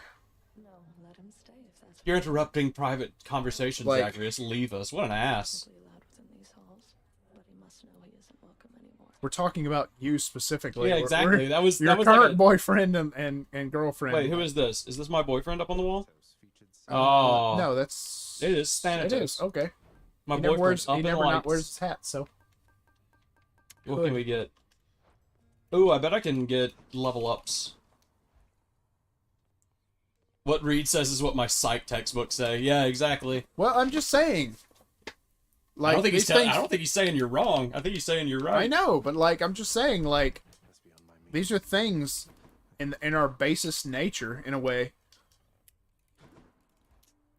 let him stay if that's You're interrupting private conversations, Like- Zacharias. Leave us. What an ass. technically allowed within these halls, but he must know he isn't welcome anymore. We're talking about you specifically. Yeah, exactly. That was your that was current like a- boyfriend and girlfriend. Wait, who is this? Is this my boyfriend up on the wall? Uh, Oh, no, that's it is Thanatos. It is okay. My He never boyfriend's wears. up He in never lights. not wears his hat. So What can we get? Ooh, I bet I can get level ups. What Reed says is what my psych textbooks say. Yeah, exactly. well, I'm just saying. Like I don't think these he's. I things- don't think he's saying you're wrong. I think he's saying you're right. I know, but like I'm just saying, like these are things in our basest nature, in a way.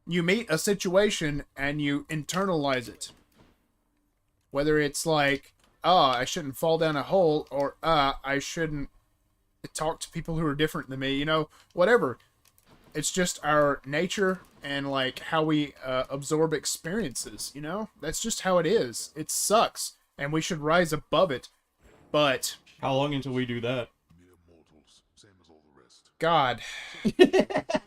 You meet a situation and you internalize it. Whether it's like, I shouldn't fall down a hole, or I shouldn't talk to people who are different than me, you know, whatever. It's just our nature and like how we absorb experiences, you know? That's just how it is. It sucks, and we should rise above it. But How long until we do that? Mere mortals, same as all the rest. God,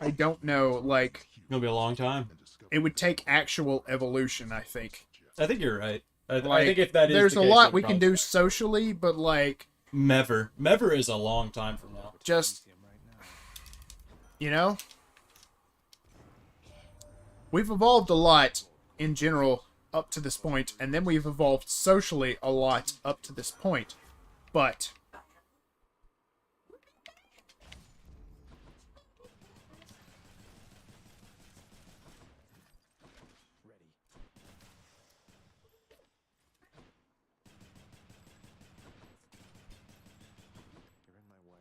I don't know. Like, It's gonna be a long time. it would take actual evolution, I think. I think you're right. I Like, think if that is there's the a case, lot it'd we can probably- do socially, but like, Mever is a long time from now. just, you know, we've evolved a lot in general up to this point, and then we've evolved socially a lot up to this point. But You're in my way.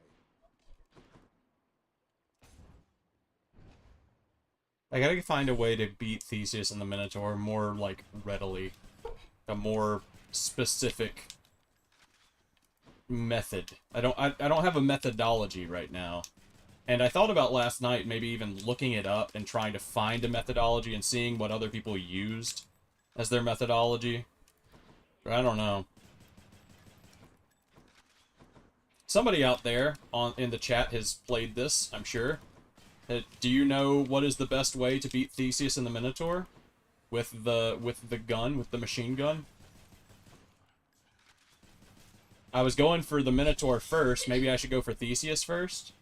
I gotta find a way to beat Theseus and the Minotaur more, like, readily. A more specific method. I don't have a methodology right now. And I thought about last night maybe even looking it up and trying to find a methodology and seeing what other people used as their methodology. But I don't know. Somebody out there in the chat has played this, I'm sure. Do you know what is the best way to beat Theseus and the Minotaur? With the gun, with the machine gun? I was going for the Minotaur first. Maybe I should go for Theseus first?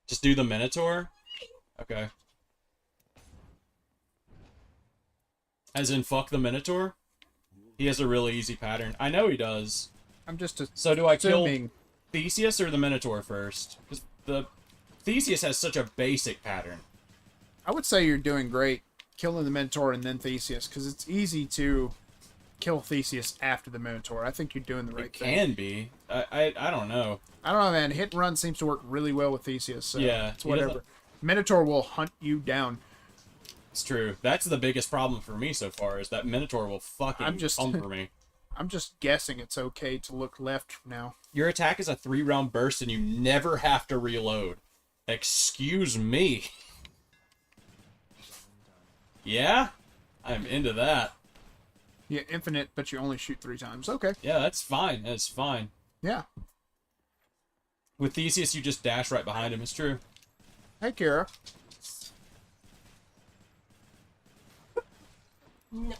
Just do the Minotaur? Okay. As in, fuck the Minotaur? He has a really easy pattern. I know he does. I'm just So do I kill assuming. Theseus or the Minotaur first? Because the Theseus has such a basic pattern. I would say you're doing great killing the Minotaur and then Theseus, because it's easy to kill Theseus after the Minotaur. I think you're doing the right It thing. can be. I don't know. I don't know, man. Hit and run seems to work really well with Theseus. So Yeah, it's he doesn't- whatever. Minotaur will hunt you down. It's true. That's the biggest problem for me so far, is that Minotaur will fucking I'm just- humper me. I'm just guessing it's okay to look left now. Your attack is a 3-round burst and you never have to reload. Excuse me. Yeah? I'm into that. Yeah, infinite, but you only shoot 3 times. Okay. Yeah, that's fine. That's fine. Yeah. With Theseus, you just dash right behind him. It's true. Hey, Kara. No.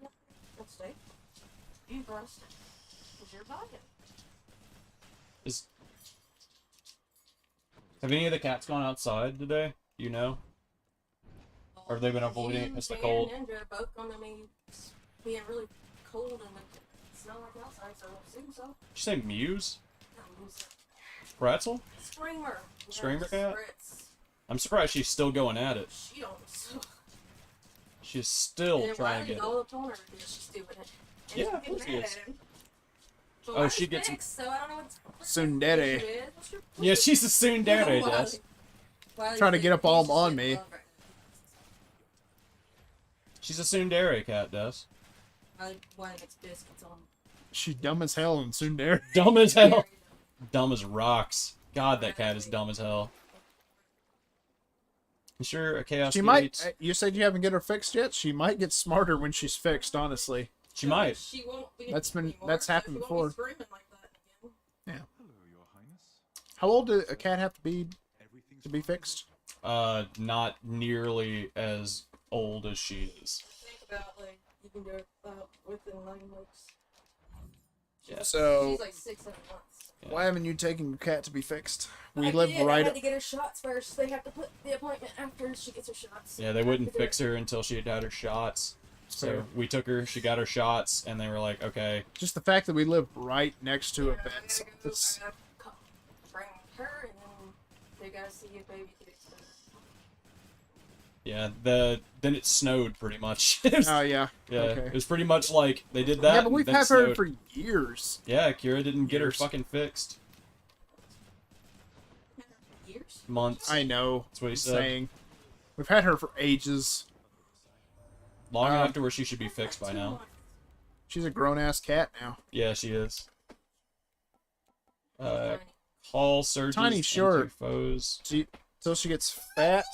No. Don't stay. You first. It's your body. Is... Have any of the cats gone outside today? You know? Or have they been avoiding it because the cold? And Ninja both gonna be being really cold and it's not like outside, so I assume so. Did you say Muse? No, who's Pretzel? Screamer. Screamer Yes, cat? Fritz. I'm surprised she's still going at it. She don't. She's still And trying to get it. all up on her because she's doing it. And Yeah, she's of getting course mad she at him. But Oh, mine she is gets- fixed, so I don't know what's Tsundere. issue is. What's your- Yeah, she's a tsundere, Why- Des. why Trying to is get it up all piece of on shit me. love right She's a tsundere cat, Des. now? Why makes biscuits on? She's dumb as hell in Tsundere. Dumb as hell. Dumb as rocks. God, that cat is dumb as hell. You sure a chaos She Kid might. eats- You said you haven't get her fixed yet. She might get smarter when she's fixed. Honestly. She might. She won't be That's been- anymore, that's so happened she before. Won't be screaming like that again. Hello, Your Highness. How old does a cat have to be fixed? Not nearly as old as she is. Think about like you can go within 9 weeks. Yeah. So She's like 6-7 months. why haven't you taken your cat to be fixed? We I live did. I right. had to get her shots first. They have to put the appointment after she gets her shots. Yeah, they wouldn't fix her until she had had her shots. So Fair. we took her, she got her shots, and they were like, okay. Just the fact that we live right next to a I vet. gotta go It's, bring her, and then they gotta see if baby can extend. Yeah, then it snowed pretty much. It was- oh yeah. yeah, Okay. it was pretty much like they did that. Yeah, but and we've then had it her snowed. for years. Yeah, Kira didn't get her Years. fucking fixed. Years? Months. I know. That's what he I'm said. saying. We've had her for ages. Long enough to where she should be fixed by now. She's a grown ass cat now. Yeah, she is. Call surges Tiny, sure. into foes. Till she gets fat.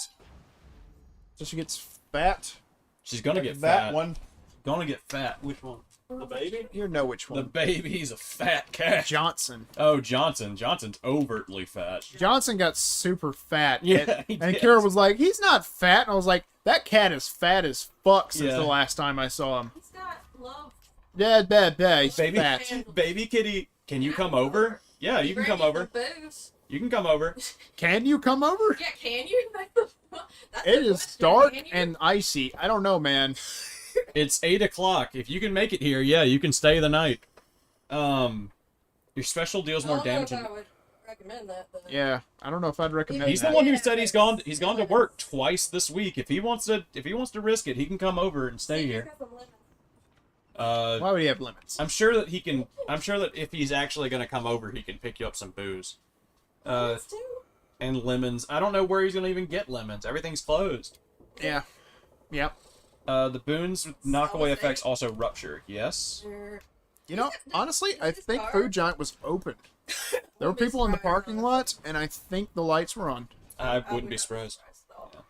Till she gets fat. She's gonna get that fat. one. Gonna get fat. Which one? The baby? You know which The one. baby's a fat cat. Johnson. Oh, Johnson. Johnson's overtly fat. Johnson got super fat. Yeah, he and did. Kira was like, he's not fat. And I was like, that cat is fat as fuck since Yeah. the last time I saw him. He's got love. Yeah, he's Baby, fat. baby kitty, can you come over? Yeah, you can come over. You can come over. Can you come over? Yeah, can you? That's It the is question. dark Can you? and icy. I don't know, man. It's 8 o'clock. If you can make it here, yeah, you can stay the night. Your special deals more I don't know damage. if I would recommend that, but Yeah, I don't know if I'd recommend He's that. the one who said he's gone. He's gone to work twice this week. If he wants to risk it, he can come over and stay he's here. got some lemons. Why would he have limits? I'm sure that he can. I'm sure that if he's actually going to come over, he can pick you up some booze. Lemons too? And lemons. I don't know where he's going to even get lemons. Everything's closed. Yeah. Yep. The boons with knockaway Solid effects also rupture. Yes. They're- You know, honestly, I This think car? Food Giant was open. There were people in the parking lot, and I think the lights were on. I wouldn't be not surprised. though.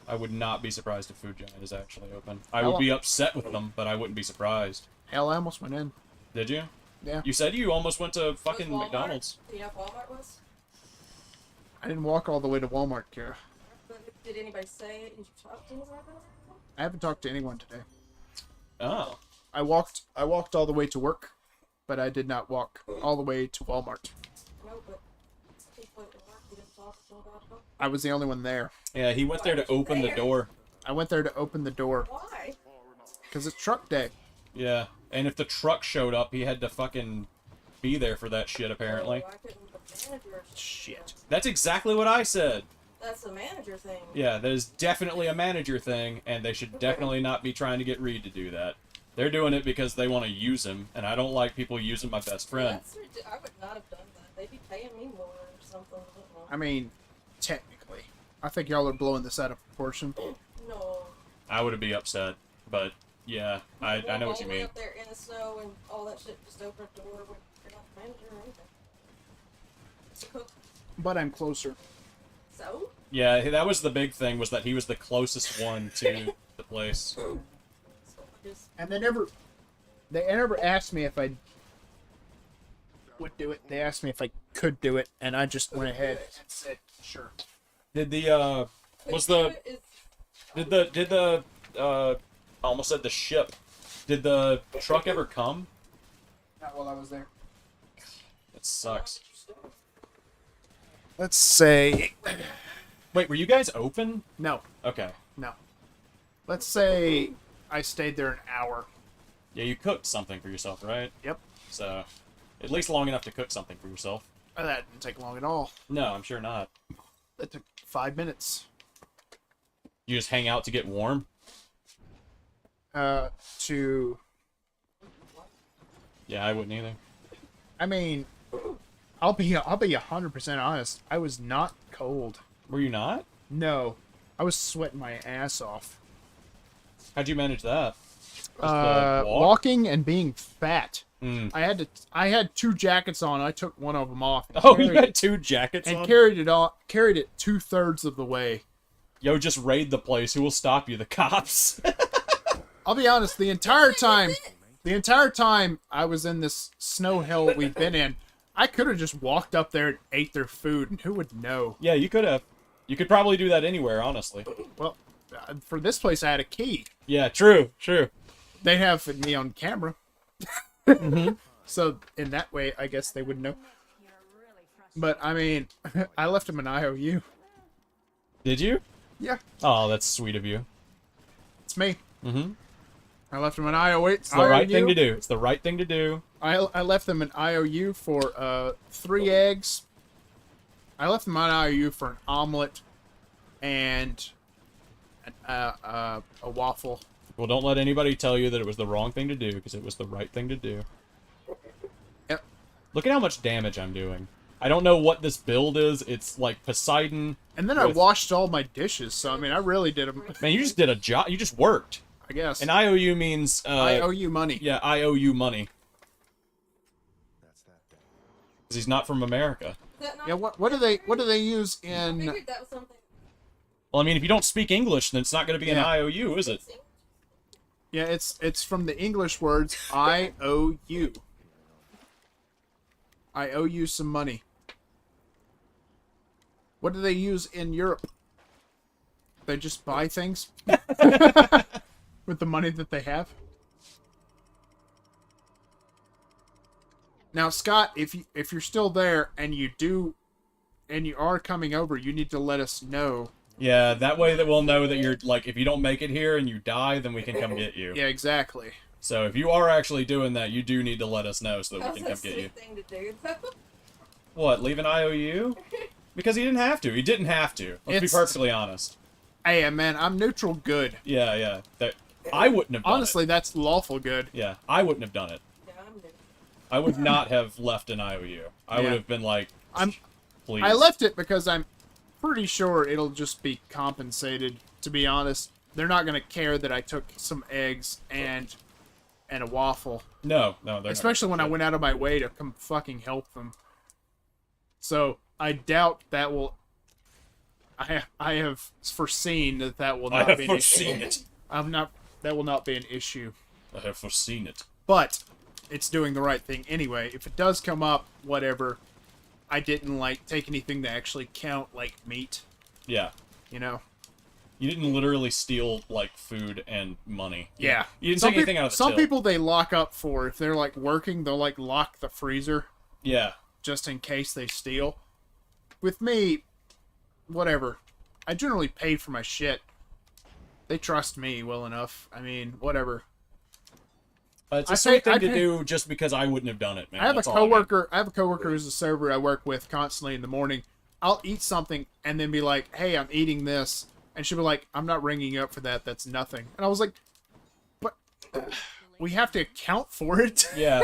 I would not be surprised if Food Giant is actually open. I How would be upset with them, but I wouldn't be surprised. Hell, I almost went in. Did you? Yeah. You said you almost went to fucking Was Walmart? McDonald's. Do you know if Walmart was? I didn't walk all the way to Walmart, Kira. But did anybody say it? Did you talk to anybody about it? I haven't talked to anyone today. Oh. I walked all the way to work, but I did not walk all the way to Walmart. No, but people at work, you didn't talk to them about it? I was the only one there. Yeah, he went there to open the door. I went there to open the door Why? because it's truck day. Yeah, and if the truck showed up, he had to fucking be there for that shit, apparently. Why couldn't the manager? Shit. That's exactly what I said. That's a manager thing. Yeah, that is definitely a manager thing, and they should definitely not be trying to get Reed to do that. They're doing it because they want to use him, and I don't like people using my best friend. That's I would not have done that. They'd be paying me more or something. I don't know. I mean, technically, I think y'all are blowing this out of proportion. No. I would be upset, but yeah, I know what you All the way mean. up there in the snow and all that shit, just open up the door when you're not the manager or anything. It's a cook. But I'm closer. So? Yeah, that was the big thing, was that he was the closest one to the place. So I just And they never asked me if I would do it. They asked me if I could do it, and I just went ahead and said, sure. Did the I almost said the ship. Did the truck ever come? Not while I was there. That sucks. Let's say Wait, were you guys open? no, Okay. no. Let's say I stayed there an hour. Yeah, you cooked something for yourself, right? Yep. So, at least long enough to cook something for yourself. That didn't take long at all. No, I'm sure not. That took 5 minutes. You just hang out to get warm? To... Yeah, I wouldn't either. I mean, I'll be 100% honest. I was not cold. Were you not? No. I was sweating my ass off. How'd you manage that? Walking and being fat. Mm. I had 2 jackets on. I took one of them off. Oh, you had 2 jackets on? And carried it 2/3 of the way. Yo, just raid the place. Who will stop you? The cops? I'll be honest, the entire time I was in this snow hell we've been in, I could have just walked up there and ate their food, and who would know? Yeah, you could have. You could probably do that anywhere, honestly. Well, for this place, I had a key. Yeah, true. They have me on camera. Mm-hmm. So, in that way, I guess they would know. But, I mean, I left him an IOU. Did you? Yeah. Oh, that's sweet of you. It's me. Mm-hmm. I left him an IOU. It's the right thing to do. It's the right thing to do. I left them an IOU for 3 eggs. I left them an IOU for an omelet and a waffle. Well, don't let anybody tell you that it was the wrong thing to do, because it was the right thing to do. Yep. Look at how much damage I'm doing. I don't know what this build is. It's like Poseidon. And then I washed all my dishes, so I mean, I really did them. Man, you just did a job. You just worked. I guess. And IOU means... I owe you money. Yeah, I owe you money. Because he's not from America. Yeah, what do they use in... I figured that was something. Well, I mean, if you don't speak English, then it's not going to be an IOU, is it? Yeah, it's from the English words, I owe you. I owe you some money. What do they use in Europe? They just buy things? With the money that they have? Now, Scott, if you're still there and you are coming over, you need to let us know. Yeah, that way that we'll know that you're, like, if you don't make it here and you die, then we can come get you. Yeah, exactly. So if you are actually doing that, you do need to let us know so that we can come get you. Thing to do, though. What, leave an IOU? Because he didn't have to. He didn't have to. Let's be perfectly honest. Hey, man, I'm neutral good. Yeah. I wouldn't have done Honestly, that's lawful good. Yeah, I wouldn't have done it. I would not have left an IOU. I would have been like, please. I left it because I'm pretty sure it'll just be compensated, to be honest. They're not going to care that I took some eggs and a waffle. No. Especially when I went out of my way to come fucking help them. So, I doubt that will... I have foreseen that will not be an issue. I have foreseen it. That will not be an issue. I have foreseen it. But, it's doing the right thing anyway. If it does come up, whatever... I didn't, like, take anything to actually count, like, meat. Yeah. You know? You didn't literally steal, like, food and money. Yeah. You didn't take anything out of the Some till. people they lock up for, if they're, like, working, they'll, like, lock the freezer. Yeah. Just in case they steal. With me, whatever. I generally pay for my shit. They trust me well enough. I mean, whatever. It's a sweet thing to do just because I wouldn't have done it, man. I have a coworker. I have a coworker who's a server I work with constantly in the morning. I'll eat something and then be like, "Hey, I'm eating this," and she'll be like, "I'm not ringing you up for that. That's nothing." And I was like, "But we have to account for it." Yeah.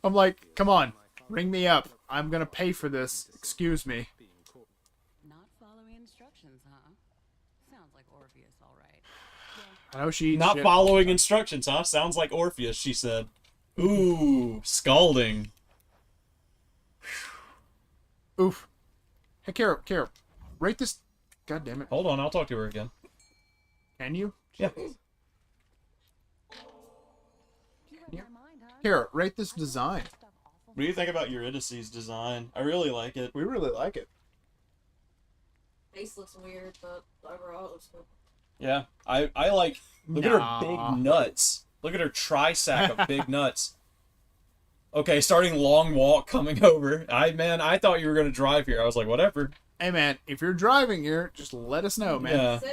I'm like, "Come on, ring me up. I'm gonna pay for this. Excuse me." Not following instructions, huh? Sounds like Orpheus, all right. I know she eats Not shit. following instructions, huh? Sounds like Orpheus, she said. Ooh, scalding. Oof. Hey, Kara, rate this. God damn it. Hold on, I'll talk to her again. Can you? Yeah. Kara, rate this design. What do you think about Eurydice's design? I really like it. We really like it. Face looks weird, but overall it looks good. Yeah, I like... Look at her big nuts. Look at her tri-sack of big nuts. Okay, starting long walk coming over. I thought you were going to drive here. I was like, whatever. Hey, man, if you're driving here, just let us know, man. Yeah.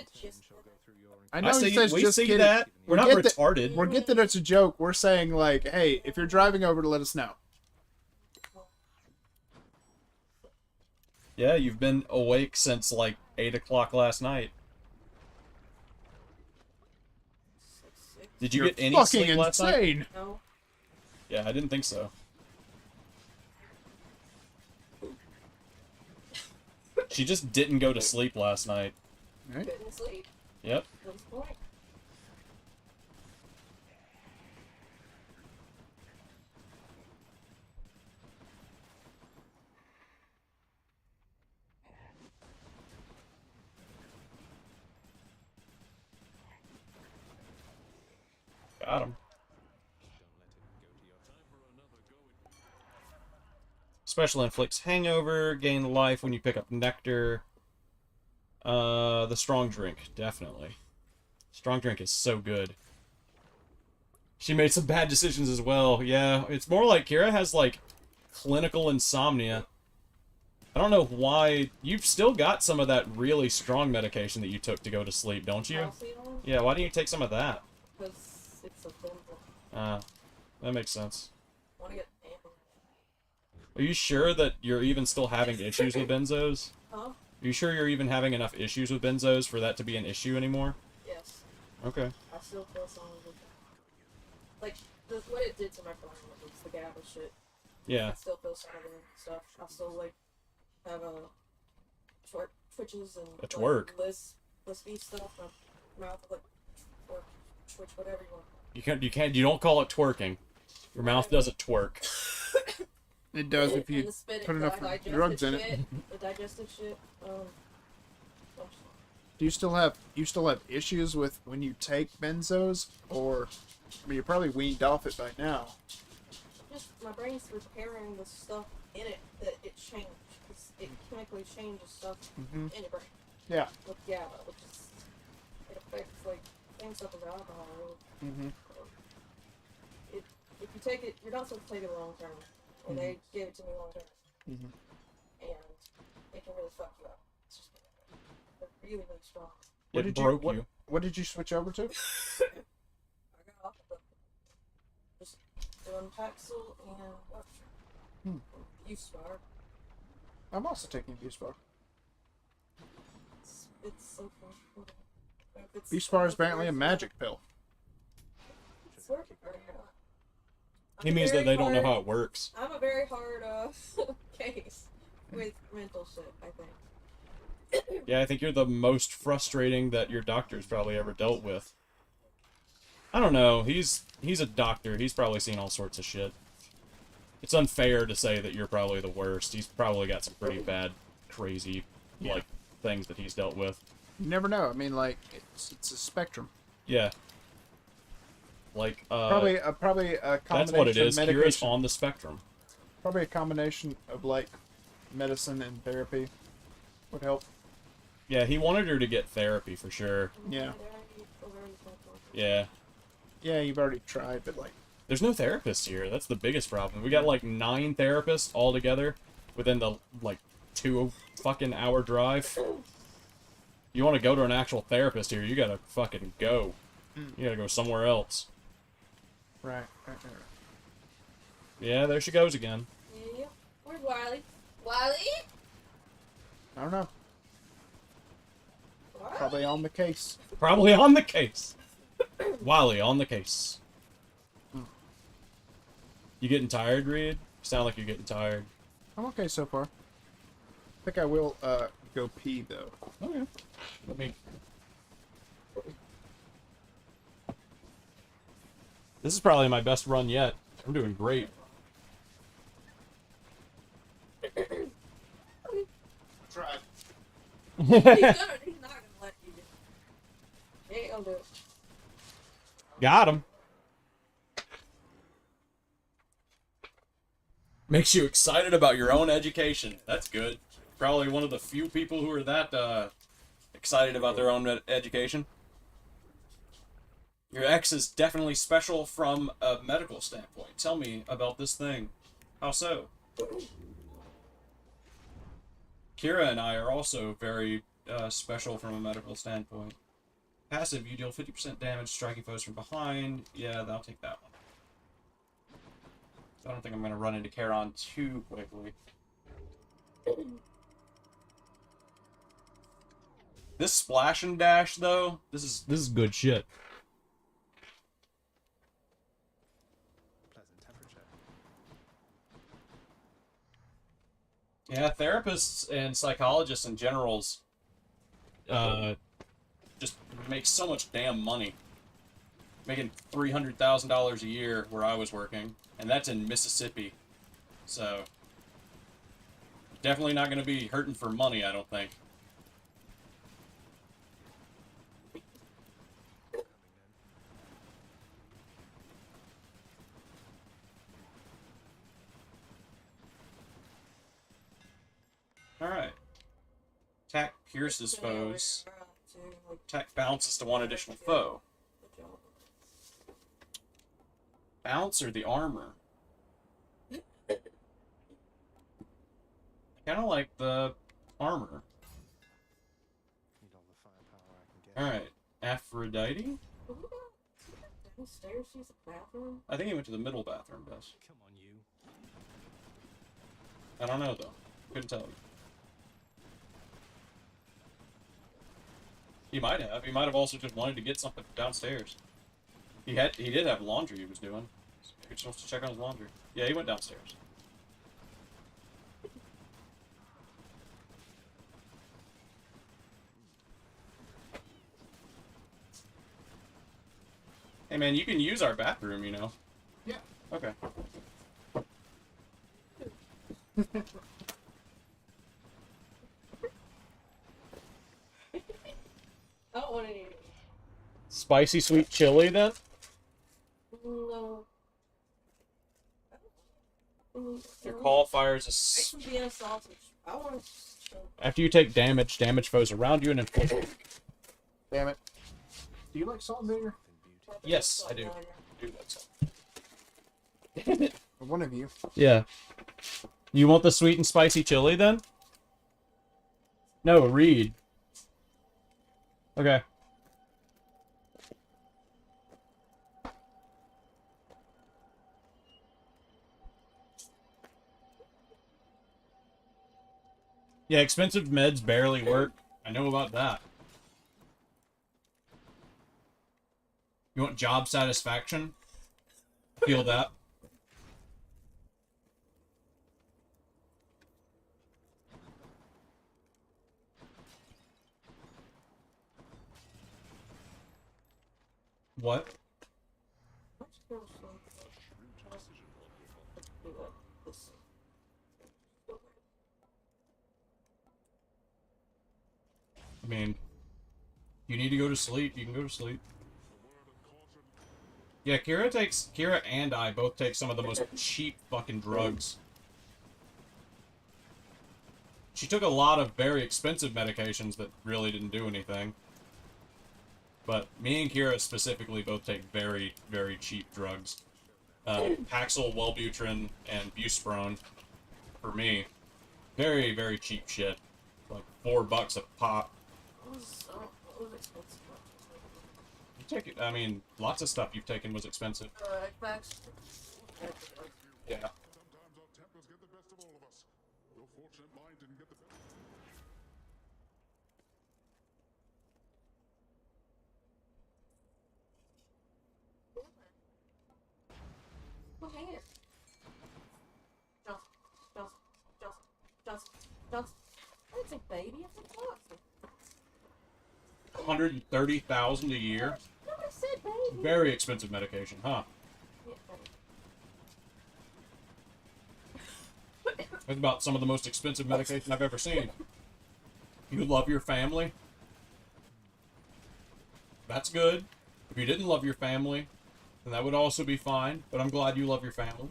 I know he says we just see kidding. that. We're not retarded. We get that it's a joke. We're saying, like, hey, if you're driving over, to let us know. Yeah, you've been awake since like 8 o'clock last night. Did you You're get any fucking sleep last night? insane. No. Yeah, I didn't think so. She just didn't go to sleep last night. Right? Couldn't sleep. Yep. What's the point? Got him. Special inflicts hangover, gain life when you pick up nectar. The strong drink, definitely. Strong drink is so good. She made some bad decisions as well. Yeah, it's more like Kira has like clinical insomnia. I don't know why. You've still got some of that really strong medication that you took to go to sleep, don't you? Calcium? Yeah, why don't you take some of that? Because it's a chemical. That makes sense. I want to get ammo. Are you sure that you're even still having issues with benzos? Huh? Are you sure you're even having enough issues with benzos for that to be an issue anymore? Yes. Okay. I still feel some of it. Like, what it did to my brain was the GABA shit. Yeah. I still feel some of the stuff. I still, like, have twitches and A like, twerk. lispy stuff. My mouth, like, twerk, twitch, whatever you want. You don't call it twerking. Your mouth doesn't twerk. It does if And you the spit, put enough digestive drugs in it. shit, the digestive shit. Do you still have issues with when you take benzos, or I mean, you're probably weaned off it by now? Just my brain's repairing the stuff in it that it changed. 'Cause it chemically changes stuff in your brain. Yeah. With GABA, which is it affects like things such as alcohol. Mm-hmm. If you take it, you're not supposed to take it long term. And they gave it to me long term, Mm-hmm. and it can really fuck you up. It's just they're really, really strong. It broke you. What did you switch over to? I got off of them. Just doing Paxil and Buspar. I'm also taking Buspar. It's so fun. Buspar is apparently a magic pill. It's working right now. He means that they don't know how it works. I'm a very hard case with mental shit, I think. Yeah, I think you're the most frustrating that your doctor's probably ever dealt with. I don't know. He's a doctor. He's probably seen all sorts of shit. It's unfair to say that you're probably the worst. He's probably got some pretty bad, crazy, like, things that he's dealt with. You never know. I mean, like, it's a spectrum. Yeah. Like, probably a combination. That's what it is. Of Kira's medication. on the spectrum. Probably a combination of like medicine and therapy would help. Yeah, he wanted her to get therapy for sure. Yeah. Yeah. Yeah, you've already tried, but like, there's no therapist here. That's the biggest problem. We got like 9 therapists all together within the like 2 fucking hour drive. You want to go to an actual therapist here, you gotta fucking go. You gotta go somewhere else. Right. Yeah, there she goes again. Yeah. Where's Wiley? Wiley? I don't know. What? Probably on the case. Probably on the case. Wally, on the case. You getting tired, Reed? You sound like you're getting tired. I'm okay so far. I think I will go pee though. Okay. Let me. This is probably my best run yet. I'm doing great. Try. He's not gonna let you do it. He ain't gonna do it. Got him. Makes you excited about your own education. That's good. Probably one of the few people who are that excited about their own education. Your ex is definitely special from a medical standpoint. Tell me about this thing. How so? Kira and I are also very special from a medical standpoint. Passive, you deal 50% damage striking foes from behind. Yeah, I'll take that one. I don't think I'm going to run into Charon too quickly. This splash and dash though, this is good shit. Pleasant temperature. Yeah, therapists and psychologists and generals just make so much damn money. Making $300,000 a year where I was working, and that's in Mississippi. So definitely not going to be hurting for money, I don't think. Alright. Attack pierces foes. Attack bounces to one additional foe. Bounce or the armor? I kind of like the armor. Need all the firepower I can get. Alright. Aphrodite? Downstairs use a bathroom? I think he went to the middle bathroom, Bess. Come on, you. I don't know, though. Couldn't tell you. He might have. He might have also just wanted to get something downstairs. He did have laundry he was doing. He just wants to check on his laundry. Yeah, he went downstairs. Hey man, you can use our bathroom, you know. Yeah. Okay. I don't want any. Spicy sweet chili, then? No. Your call fires a Actually, being a sausage. I want to. After you take damage, damage foes around you and inflict. Damn it. Do you like salt and vinegar? Yes, I do. I do like salt. Damn it. One of you. Yeah. You want the sweet and spicy chili, then? No, Reed. Okay. Yeah, expensive meds barely work. I know about that. You want job satisfaction? Feel that? What? I mean, you need to go to sleep. You can go to sleep. Yeah, Kira and I both take some of the most cheap fucking drugs. She took a lot of very expensive medications that really didn't do anything. But me and Kira specifically both take very, very cheap drugs. Paxil, Wellbutrin, and Buspirone for me. Very, very cheap shit. Like $4 a pop. You take it. I mean, lots of stuff you've taken was expensive. Yeah. Sometimes our tempers get the best of all of us. Your fortunate mind didn't get the best. Well, hang it. Johnson. That's a baby. It's a Johnson. 130,000 a year. No, I said baby. Very expensive medication, huh? That's about some of the most expensive medication I've ever seen. You love your family? That's good. If you didn't love your family, then that would also be fine, but I'm glad you love your family.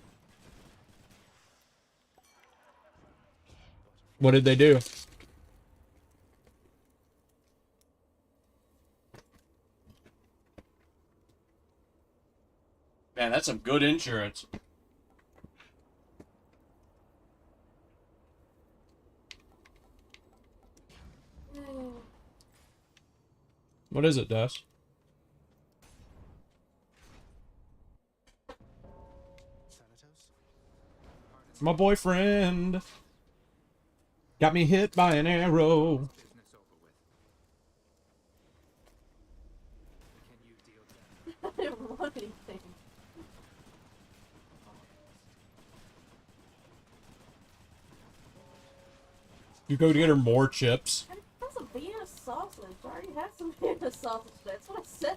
What did they do? Man, that's some good insurance. What is it, Dust? My boyfriend got me hit by an arrow. Business over with. You go to get her more chips. That's a Vienna sausage. I already had some Vienna sausage. That's what I said.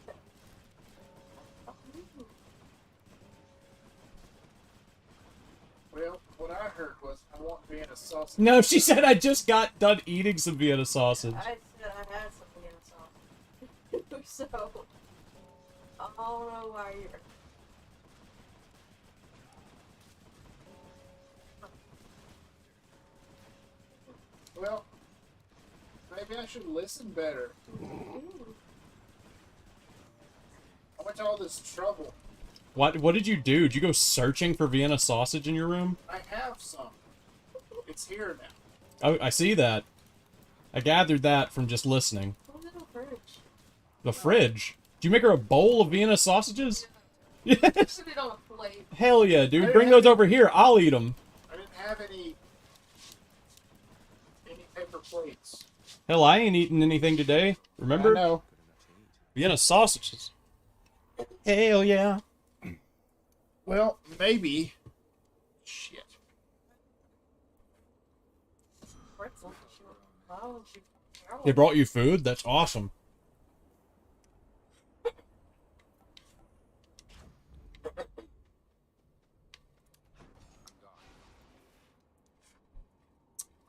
Well, what I heard was, I want Vienna sausage. No, she said I just got done eating some Vienna sausage. I said I had some Vienna sausage. So, I don't know why you're... Well, maybe I should listen better. I went to all this trouble. What did you do? Did you go searching for Vienna sausage in your room? I have some. It's here now. Oh, I see that. I gathered that from just listening. Put it in the fridge. The fridge? Did you make her a bowl of Vienna sausages? Yes. Put it on a plate. Hell yeah, dude. Bring those over here. I'll eat them. I didn't have any paper plates. Hell, I ain't eating anything today. Remember? I know. Vienna sausages. Hell yeah. Well, maybe. Shit. Pretzel. Why would you... They brought you food? That's awesome.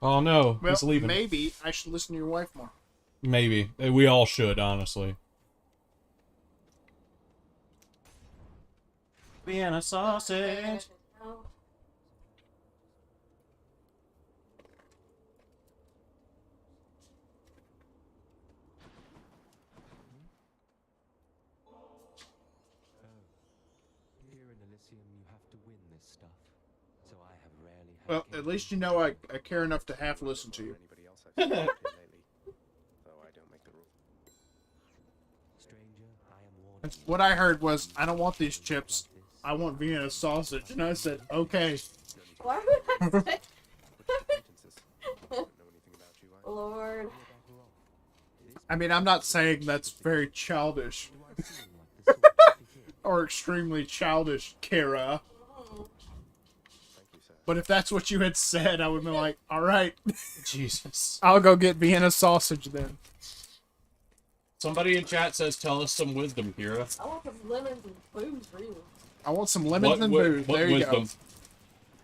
Oh no, Well, he's leaving. maybe I should listen to your wife more. Maybe. We all should, honestly. Vienna sausage. Here in Elysium, you have to win this stuff. So I have rarely had Well, at least you know I care enough to half listen to you. Anybody else I've spoken to lately, though I don't make the rules. stranger. I am warning That's what I heard was, I don't want these chips. I want Vienna sausage. And I said, okay. Why would I say... Don't know anything about you. Lord. I mean, I'm not saying that's very childish. Or extremely childish, Kara. But if that's what you had said, I would be like, alright. Jesus. I'll go get Vienna sausage then. Somebody in chat says, tell us some wisdom, Kira. I want some lemons and booze, really. I want some lemons and booze. What There you wisdom?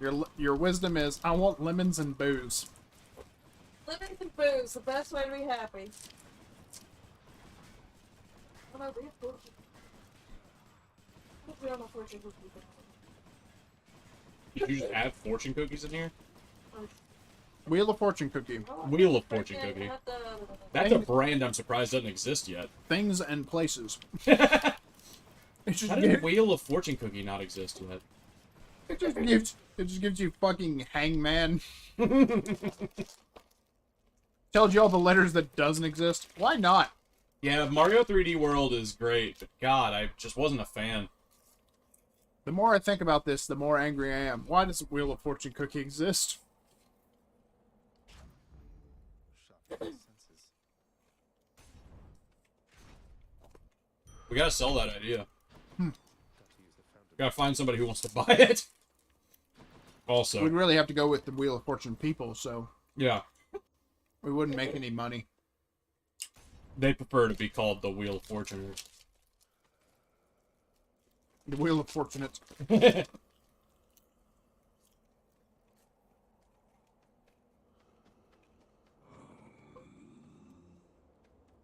go. Your wisdom is, I want lemons and booze. Lemons and booze, the best way to be happy. Oh no, we have fortune. I think we have no fortune cookies. Did you just have fortune cookies in here? Wheel of Fortune cookie. Wheel of Fortune cookie. That's a brand I'm surprised doesn't exist yet. Things and places. How did Wheel of Fortune cookie not exist yet? It just gives you fucking hangman. Tells you all the letters that doesn't exist. Why not? Yeah, Mario 3D World is great, but God, I just wasn't a fan. The more I think about this, the more angry I am. Why does Wheel of Fortune cookie exist? We gotta sell that idea. Gotta find somebody who wants to buy it. Also, We'd really have to go with the Wheel of Fortune people, so yeah, we wouldn't make any money. they prefer to be called the Wheel of Fortune. The Wheel of Fortunate.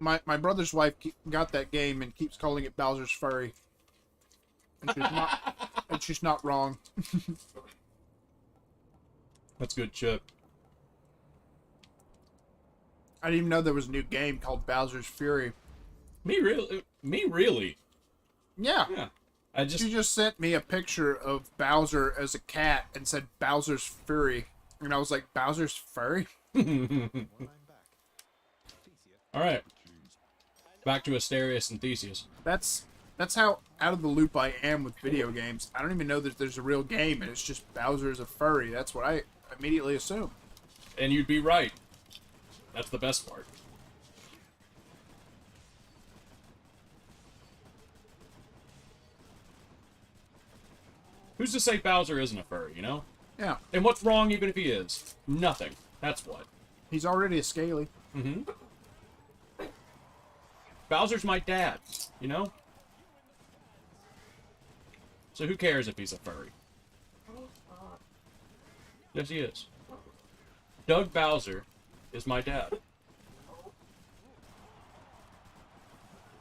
My brother's wife got that game and keeps calling it Bowser's Furry. And she's not wrong. That's good chip. I didn't even know there was a new game called Bowser's Fury. Me really? Yeah. Yeah. She just sent me a picture of Bowser as a cat and said Bowser's Fury. And I was like, Bowser's Furry? Alright. Back to Asterius and Theseus. That's how out of the loop I am with video games. I don't even know that there's a real game and it's just Bowser's a furry. That's what I immediately assume. And you'd be right. That's the best part. Who's to say Bowser isn't a furry, you know? Yeah. And what's wrong even if he is? Nothing. That's what. He's already a scaly. Mm-hmm. Bowser's my dad, you know? So who cares if he's a furry? Yes, he is. Doug Bowser is my dad.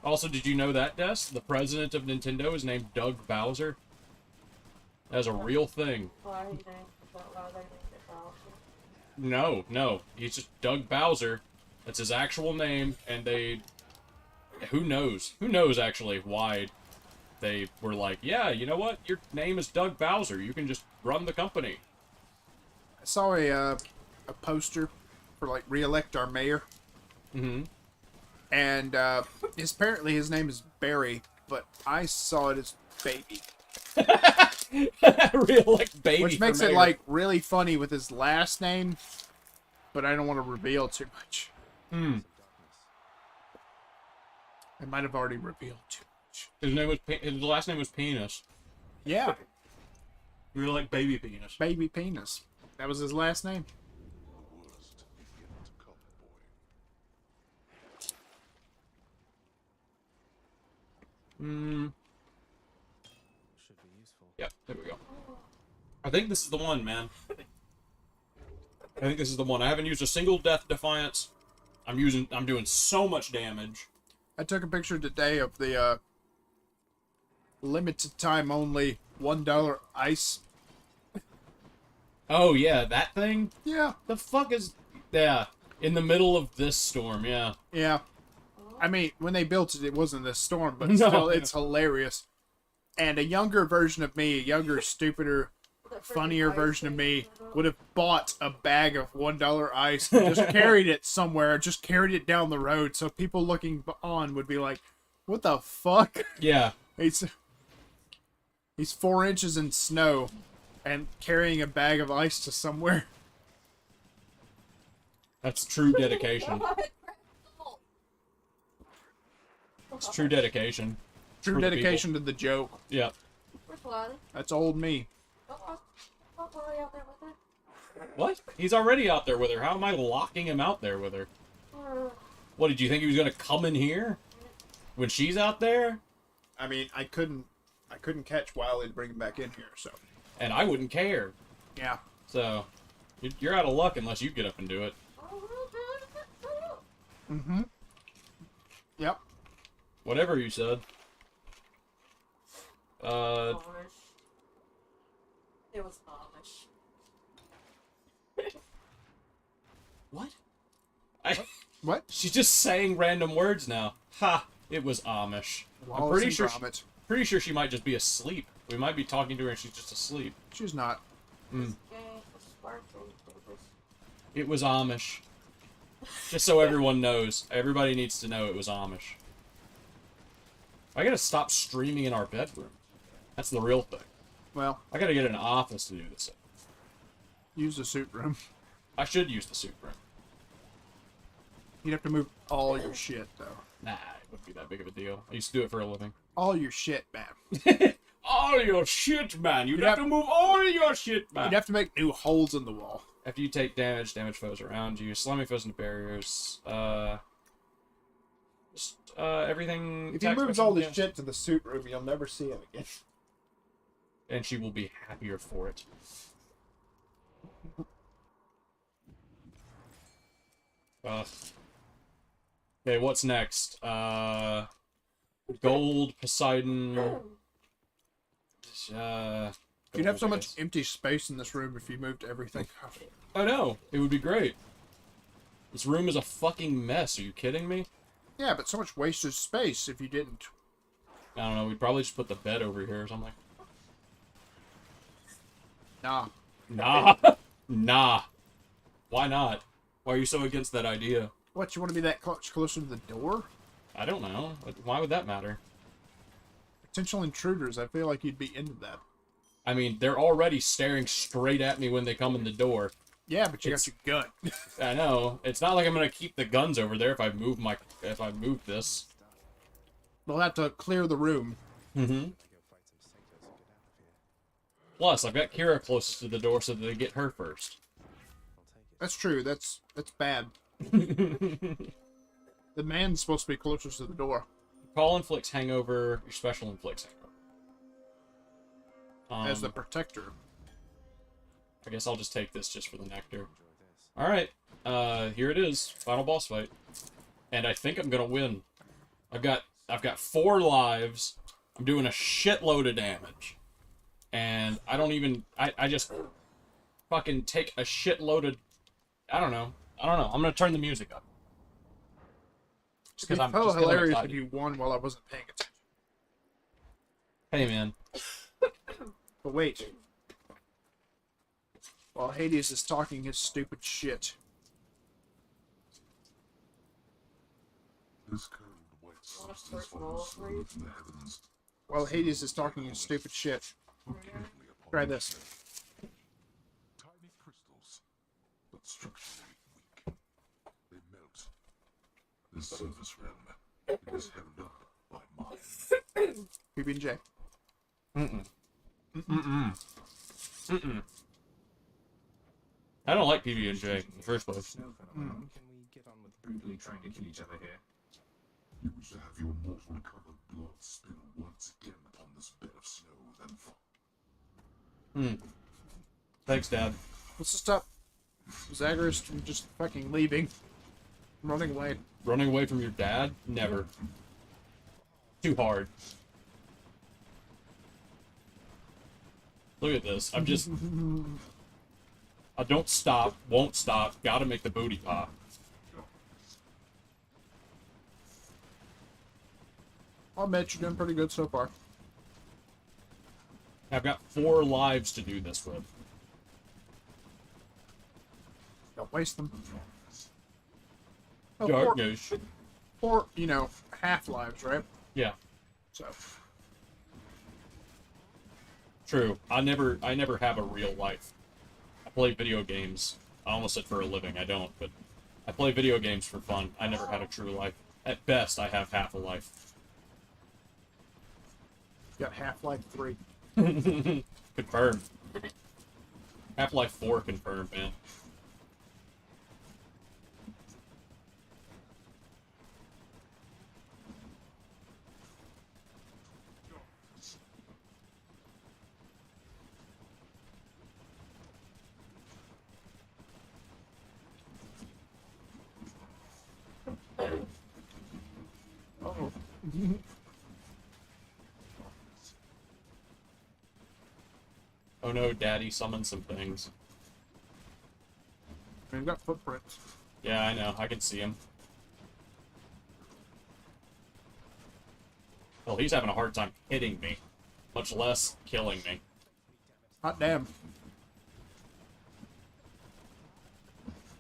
Also, did you know that, Des? The president of Nintendo is named Doug Bowser. That's a real thing. Why they named it Bowser? No. He's just Doug Bowser. That's his actual name, and they... Who knows? Who knows, actually, why they were like, yeah, you know what? Your name is Doug Bowser. You can just run the company. I saw a poster for, like, re-elect our mayor. Mm-hmm. And, apparently his name is Barry, but I saw it as Baby. Re-elect Baby. Which makes it, like, really funny with his last name, but I don't want to reveal too much. Hmm. I might have already revealed too much. His last name was Penis. Yeah. Re-elect Baby Penis. Baby Penis. That was his last name. Hmm. Should be useful. Yep, there we go. I think this is the one, man. I think this is the one. I haven't used a single Death Defiance. I'm doing so much damage. I took a picture today of the limited time only $1 ice. Oh yeah, that thing? Yeah. The fuck is... Yeah, in the middle of this storm, yeah. Yeah. I mean, when they built it, it wasn't this storm, but No. still, it's hilarious. And a younger version of me, a younger, stupider, funnier version of me, would have bought a bag of $1 ice and just carried it somewhere, just carried it down the road, so people looking on would be like, what the fuck? Yeah. He's 4 inches in snow and carrying a bag of ice to somewhere. That's true dedication. It's true dedication. True For the dedication to the joke. Yeah. Where's Lolly? That's old me. Oh, Lolly out there with her? What? He's already out there with her. How am I locking him out there with her? What, did you think he was going to come in here? When she's out there? I mean, I couldn't catch Wiley to bring him back in here, so. And I wouldn't care. Yeah. So, you're out of luck unless you get up and do it. Mm-hmm. Yep. Whatever you said. Amish. It was Amish. What? What? She's just saying random words now. Ha! It was Amish. I'm Wallace pretty and sure. Gromit. Pretty sure she might just be asleep. We might be talking to her and she's just asleep. She's not. Mm. Okay, sparkling papers. It was Amish. Just so everyone knows. Everybody needs to know it was Amish. I gotta stop streaming in our bedroom. That's the real thing. Well, I gotta get an office to do this. use the suit room. I should use the suit room. You'd have to move all your shit, though. Nah, it wouldn't be that big of a deal. I used to do it for a living. All your shit, man. All your shit, man. You'd have to move all your shit, man. You'd have to make new holes in the wall. After you take damage foes around you, slamming foes into barriers, everything... If he moves all this shit to the suit room, you'll never see him again. And she will be happier for it. Okay, what's next? Gold, Poseidon... You'd have so much empty space in this room if you moved everything. I know. It would be great. This room is a fucking mess. Are you kidding me? Yeah, but so much wasted space if you didn't. I don't know. We'd probably just put the bed over here or something. Nah. Nah. Nah. Why not? Why are you so against that idea? What, you want to be that closer to the door? I don't know. Why would that matter? Potential intruders, I feel like you'd be into that. I mean, they're already staring straight at me when they come in the door. Yeah, but you got your gun. I know. It's not like I'm gonna keep the guns over there if I move this. We'll have to clear the room. Mm-hmm. Plus, I've got Kira closest to the door so that they get her first. That's true. That's bad. The man's supposed to be closest to the door. Call inflicts hangover. Your special inflicts hangover. As the protector. I guess I'll just take this just for the nectar. Alright. Here it is. Final boss fight. And I think I'm gonna win. I've got 4 lives. I'm doing a shitload of damage. And I don't even... I just fucking take a shitload of... I don't know. I'm gonna turn the music up. Just because I'm just hilarious if you won while I wasn't paying attention. Hey, man. But wait. While Hades is talking his stupid shit. This cold white substance falls from the heavens. While Hades is talking his stupid shit. Try this. Tiny crystals, but structurally weak. They melt. The surface realm, it is held up by mind. PB&J. I don't like PB&J in the first place. Can we get on with brutally trying to kill each other here? You wish to have your mortal-covered blood spill once again upon this bed of snow, then Thanks, Dad. Let's just stop Zagreus from just fucking leaving. Running away. Running away from your dad? Never. Too hard. Look at this. I'm just... I don't stop, won't stop, gotta make the booty pop. I'll admit you're doing pretty good so far. I've got 4 lives to do this with. Don't waste them. Oh, Darkness. 4, you know, half-lives, right? Yeah. So. True. I never have a real life. I play video games. I almost said for a living. I don't, but I play video games for fun. I never had a true life. At best, I have half a life. Got Half-Life 3. Confirmed. Half-Life 4 confirmed, man. Oh. Oh no, Daddy summoned some things. We've got footprints. Yeah, I know. I can see him. Well, he's having a hard time hitting me, much less killing me. Hot damn.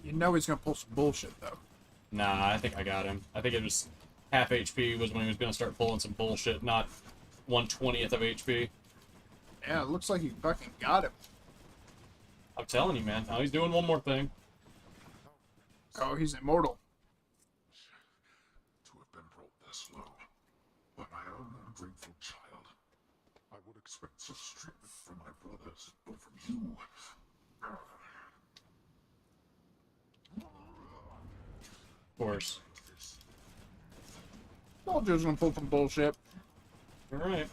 You know he's gonna pull some bullshit, though. Nah, I think I got him. I think it was half HP was when he was gonna start pulling some bullshit, not 1/20th of HP. Yeah, it looks like you fucking got him. I'm telling you, man. Now he's doing one more thing. Oh, he's immortal. To have been brought this low by my own ungrateful child. I would expect such treatment from my brothers, but from you. Of course. Told you I was gonna pull some bullshit. Alright.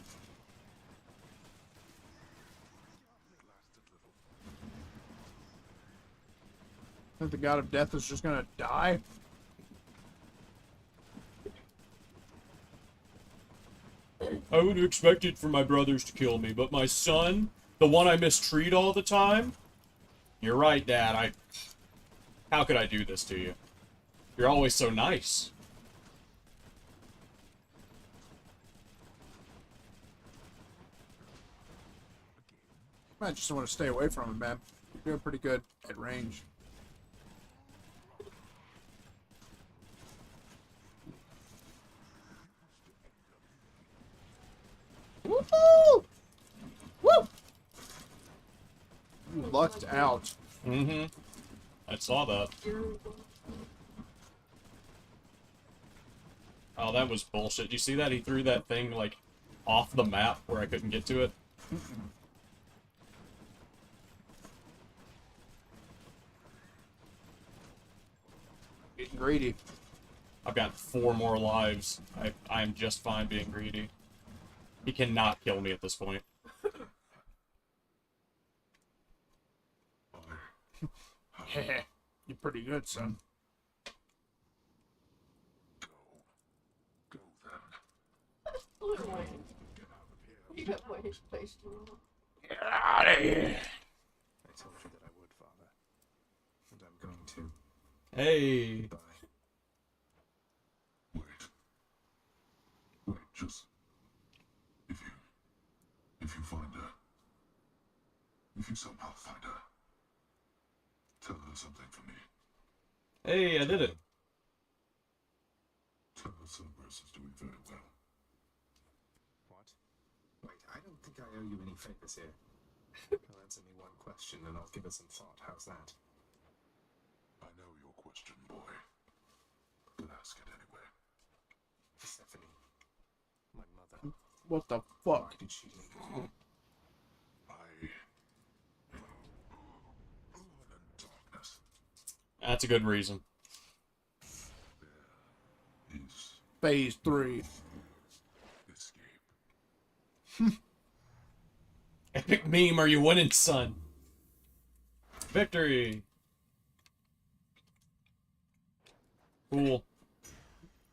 Think the god of death is just gonna die? I would have expected for my brothers to kill me, but my son, the one I mistreat all the time? You're right, Dad. How could I do this to you? You're always so nice. I just want to stay away from him, man. You're doing pretty good at range. Woo! Woo! You lucked out. Mm-hmm. I saw that. Oh, that was bullshit. Did you see that? He threw that thing, like, off the map where I couldn't get to it. greedy. I've got 4 more lives. I'm just fine being greedy. He cannot kill me at this point. You're pretty good, son. You got my face to Get out of here! I told you that I would, Father. And I'm going to. Hey. Bye. Wait, just if you find her, if you somehow find her, tell her something for me. Hey, I did it. Tell her Cerberus is doing very well. What? Wait, I don't think I owe you any favors here. You'll answer me one question and I'll give it some thought. How's that? I know your question, boy. But ask it anyway. Persephone, my mother. What the Why fuck? did she leave? Darkness That's a good reason. is Phase 3. escape. Epic meme, are you winning, son? Victory! Cool.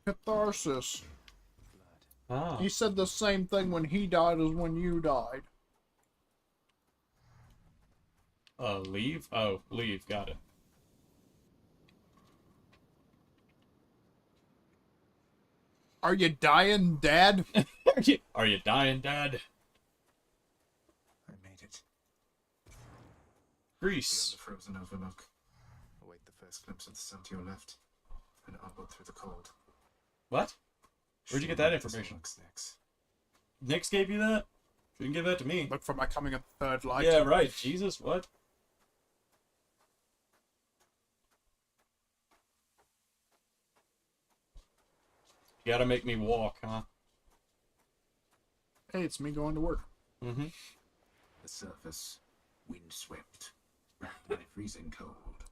Catharsis. Ah. He said the same thing when he died as when you died. Leave? Oh, leave, got it. Are you dying, Dad? Are you dying, Dad? I made it. Greece. Beyond the frozen overlook. Await the first glimpse of the sun to your left, and onward through the cold. What? Where'd you get that information? Nix gave you that? You can give that to me. Look for my coming of the third light. Yeah, right. Jesus, what? You gotta make me walk, huh? Hey, it's me going to work. Mm-hmm. The surface, windswept, wrapped by freezing cold,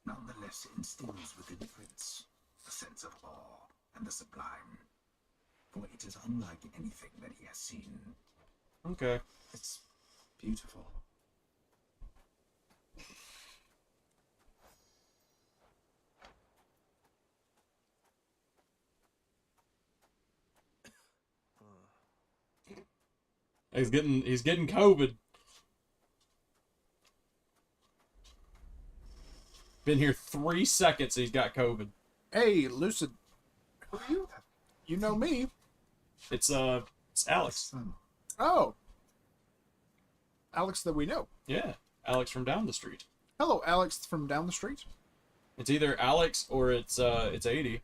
nonetheless instills within the prince a sense of awe and the sublime, for it is unlike anything that he has seen. Okay. It's beautiful. He's getting COVID. Been here 3 seconds, he's got COVID. Hey, Lucid. Who are you? You know me. It's Alex. Oh. Alex that we know. Yeah, Alex from down the street. Hello, Alex from down the street. It's either Alex or it's 80.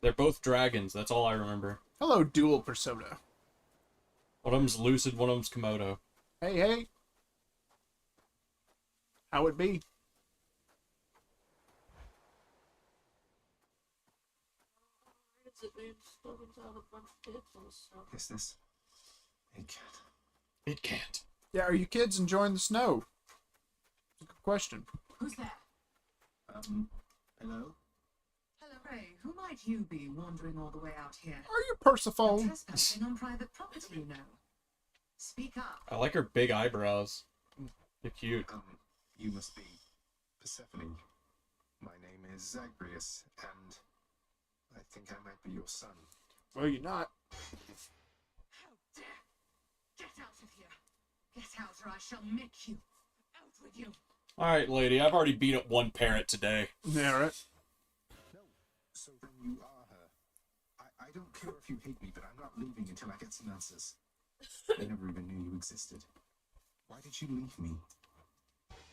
They're both dragons, that's all I remember. Hello, dual persona. One of them's Lucid, one of them's Komodo. Hey, hey. How it be? Is this? It can't. It can't. Yeah, are you kids enjoying the snow? It's a good question. Who's there? Hello? Hello, Ray. Who might you be wandering all the way out here? Are you Persephone? Trespassing on private property, you know. Speak up. I like her big eyebrows. They're cute. You must be Persephone. My name is Zagreus, and I think I might be your son. Well, you're not. How dare! Get out of here! Get out, or I shall make you. Out with you! Alright, lady, I've already beat up one parent today. Yeah, right. No, so then you are her. I don't care if you hate me, but I'm not leaving until I get some answers. I never even knew you existed. Why did you leave me?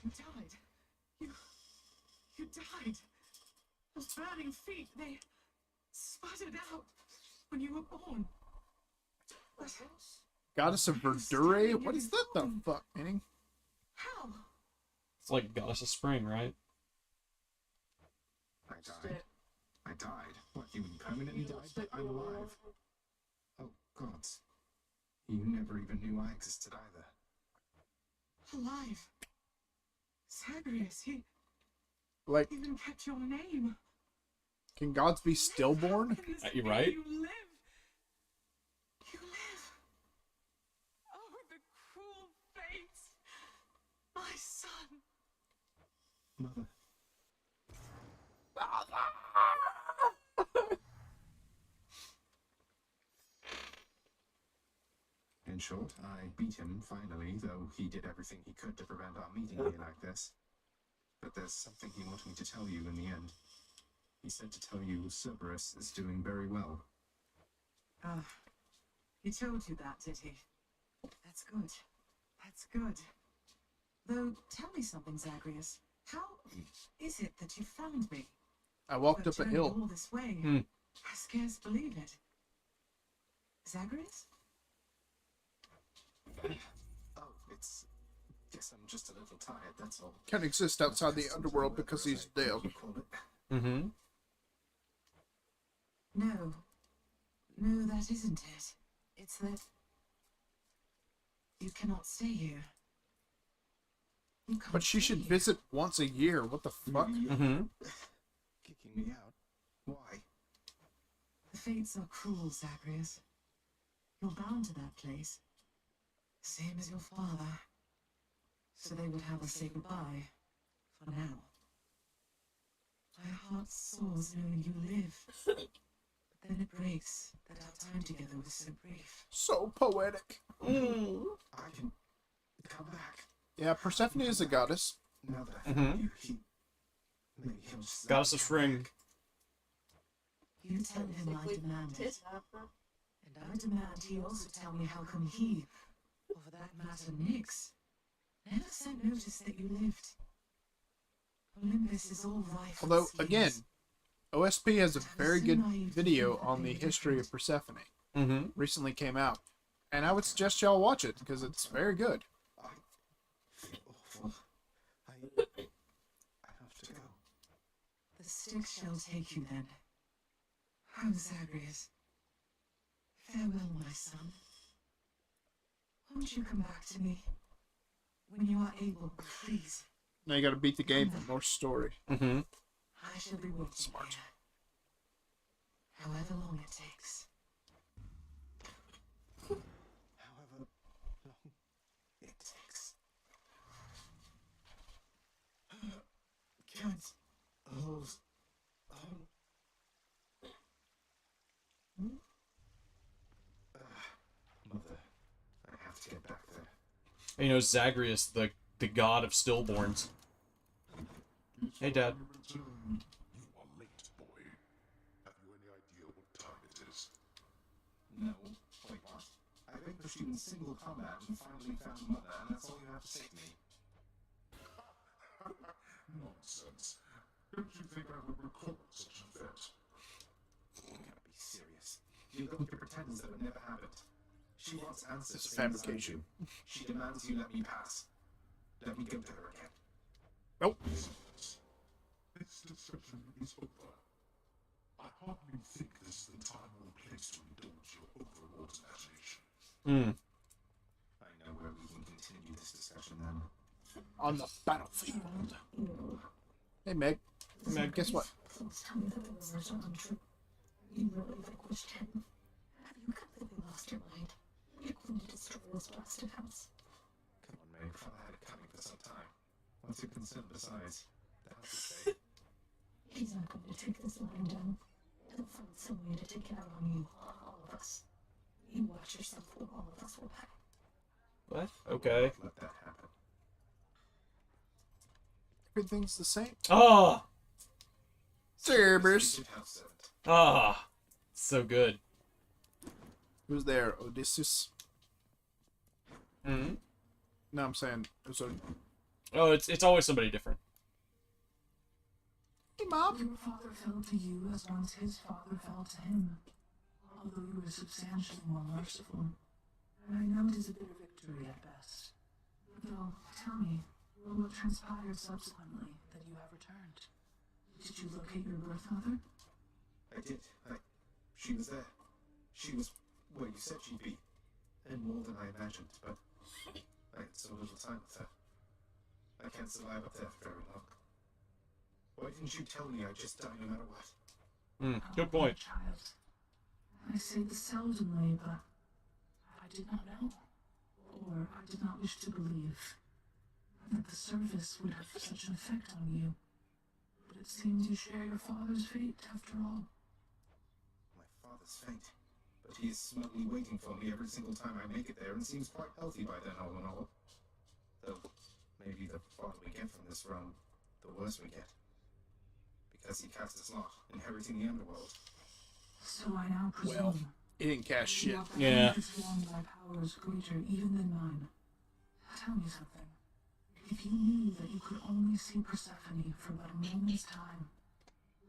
You died. You died. Those burning feet, they sputtered out when you were born. What? Goddess of Verdure? What is that the fuck, meaning? How? It's like Goddess of Spring, right? I died. I died. What, you permanently died? But I'm alive. Oh, gods. You never even knew I existed either. Alive. Zagreus, he... Like, even kept your name. can gods be stillborn? You right? You live. You live. Oh, the cruel fates. My son. Mother. In short, I beat him finally, though he did everything he could to prevent our meeting here like this. But there's something he wanted me to tell you in the end. He said to tell you Cerberus is doing very well. He told you that, did he? That's good. That's good. Though, tell me something, Zagreus. How is it that you found me? I walked But up a journeyed hill. all this way. Hmm. I scarce believe it. Zagreus? Oh, it's... Guess I'm just a little tired, that's all. Can't exist outside the underworld because he's dead. Mm-hmm. No. No, that isn't it. It's that... you cannot stay here. You can't But she stay should here. visit once a year. What the fuck? Mm-hmm. Kicking me out? Why? The fates are cruel, Zagreus. You're bound to that place. Same as your father. So they would have us say goodbye. For now. My heart soars knowing you live. But then it breaks that our time together was so brief. So poetic. I can come back. Yeah, Persephone is a goddess. Now that I Mhm. found you, maybe he'll just Goddess of Spring. You tell him I demand it. And I demand he also tell me how come he, or for that matter Nyx, never sent notice that you lived. Olympus is all rife with Although, schemes. again, OSP has a very good naive video think that on they the were history of different. Persephone. Mm-hmm. Recently came out. And I would suggest y'all watch it, because it's very good. I feel awful. I have to go. The Styx shall take you then. Oh, Zagreus. Farewell, my son. Won't you come back to me? When you are able, please. Now you gotta beat the game for more story. Mm-hmm. I shall be waiting Smart. here. However long it takes. However long it takes. Can't hold on. Mother, I have to get back there. You know, Zagreus, the god of stillborns. Hey, Dad. You are late, boy. Have you any idea what time it is? No. Wait, what? I vanquished you in single combat and finally found Mother, and that's all you have to say to me. Nonsense. Don't you think I would recall such an event? You can't be serious. You're going to pretend as though it never happened. She wants answers. It's a same as I fabrication. do. She demands you let me pass. Let me go to her again. Nope. This discussion is over. I hardly think this is the time or place to indulge your overwrought imagination. Hmm. I know where we can continue this discussion then. On the battlefield. Hey, Meg. Meg, guess what? Please tell me that the rumors are untrue. You really vanquished him. Have you completely lost your mind? You're going to destroy this blasted house. Come on, Meg. Father had it coming for some time. What's your concern besides? The house is safe. He's not going to take this lying down. He'll find some way to take it out on you, all of us. You watch yourself or all of us will pay. What? Okay. Let that happen. Everything's the same. Ah! Cerberus. Secret house servant. Ah! So good. Who's there? Odysseus? Mm-hmm. No, I'm saying. So, Oh, it's always somebody different. hey, Mom. Your father fell to you as once his father fell to him. Although you were substantially more merciful. I know it is a bitter victory at best. Though, tell me, what transpired subsequently that you have returned? Did you locate your birth mother? I did. She was there. She was where you said she'd be. And more than I imagined, but I had so little time with her. I can't survive up there for very long. Why didn't you tell me I'd just die no matter what? Good point. Child. I say this seldomly, but I did not know, or I did not wish to believe, that the service would have such an effect on you. But it seems you share your father's fate, after all. My father's fate. But he is smugly waiting for me every single time I make it there and seems quite healthy by then, all in all. Though, maybe the farther we get from this realm, the worse we get. Because he cast us not, inheriting the underworld. So I now presume. Well, he didn't cast shit. Yeah. Transformed by powers greater even than mine. Tell me something. If you knew that you could only see Persephone for but a moment's time,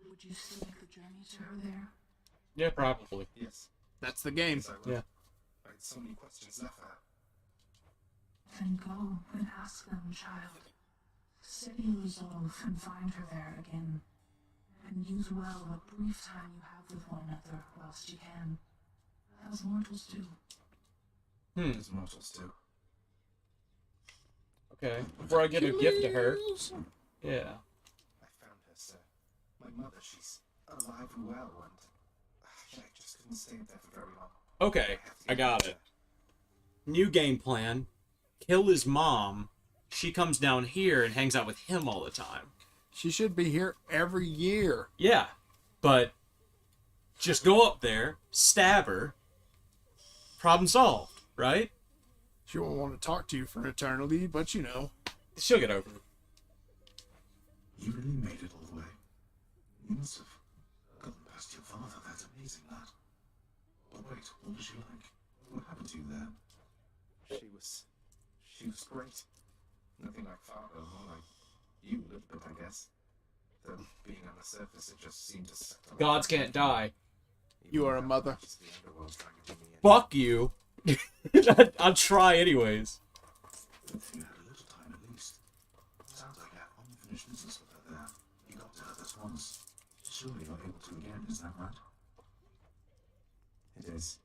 would you still make the journey to her there? Yeah, probably. Yes. That's the game. Yes, I will. Yeah. I had so many questions left for her. Then go and ask them, child. Set your resolve and find her there again. And use well what brief time you have with one another whilst you can. As mortals do. As mortals do. Okay. Before I give a gift to her. Yeah. I found her, sir. My mother, she's alive and well, and I just couldn't stay up there for very long. Okay, I got it. New game plan. Kill his mom. She comes down here and hangs out with him all the time. She should be here every year. Yeah, but just go up there, stab her, problem solved, right? She won't want to talk to you for an eternity, but you know. She'll get over it. You really made it all the way. You must have gotten past your father. That's amazing, lad. But wait, what was she like? What happened to you there? She was great. Nothing like father, more like you a little bit, I guess. Though being on the surface, it just seemed to suck. Gods can't die. You are a mother. Fuck you. I'll try anyways. Good thing you had a little time at least. Sounds like you have unfinished business with her there. You got to her this once. Surely you're able to again, is that right? It is.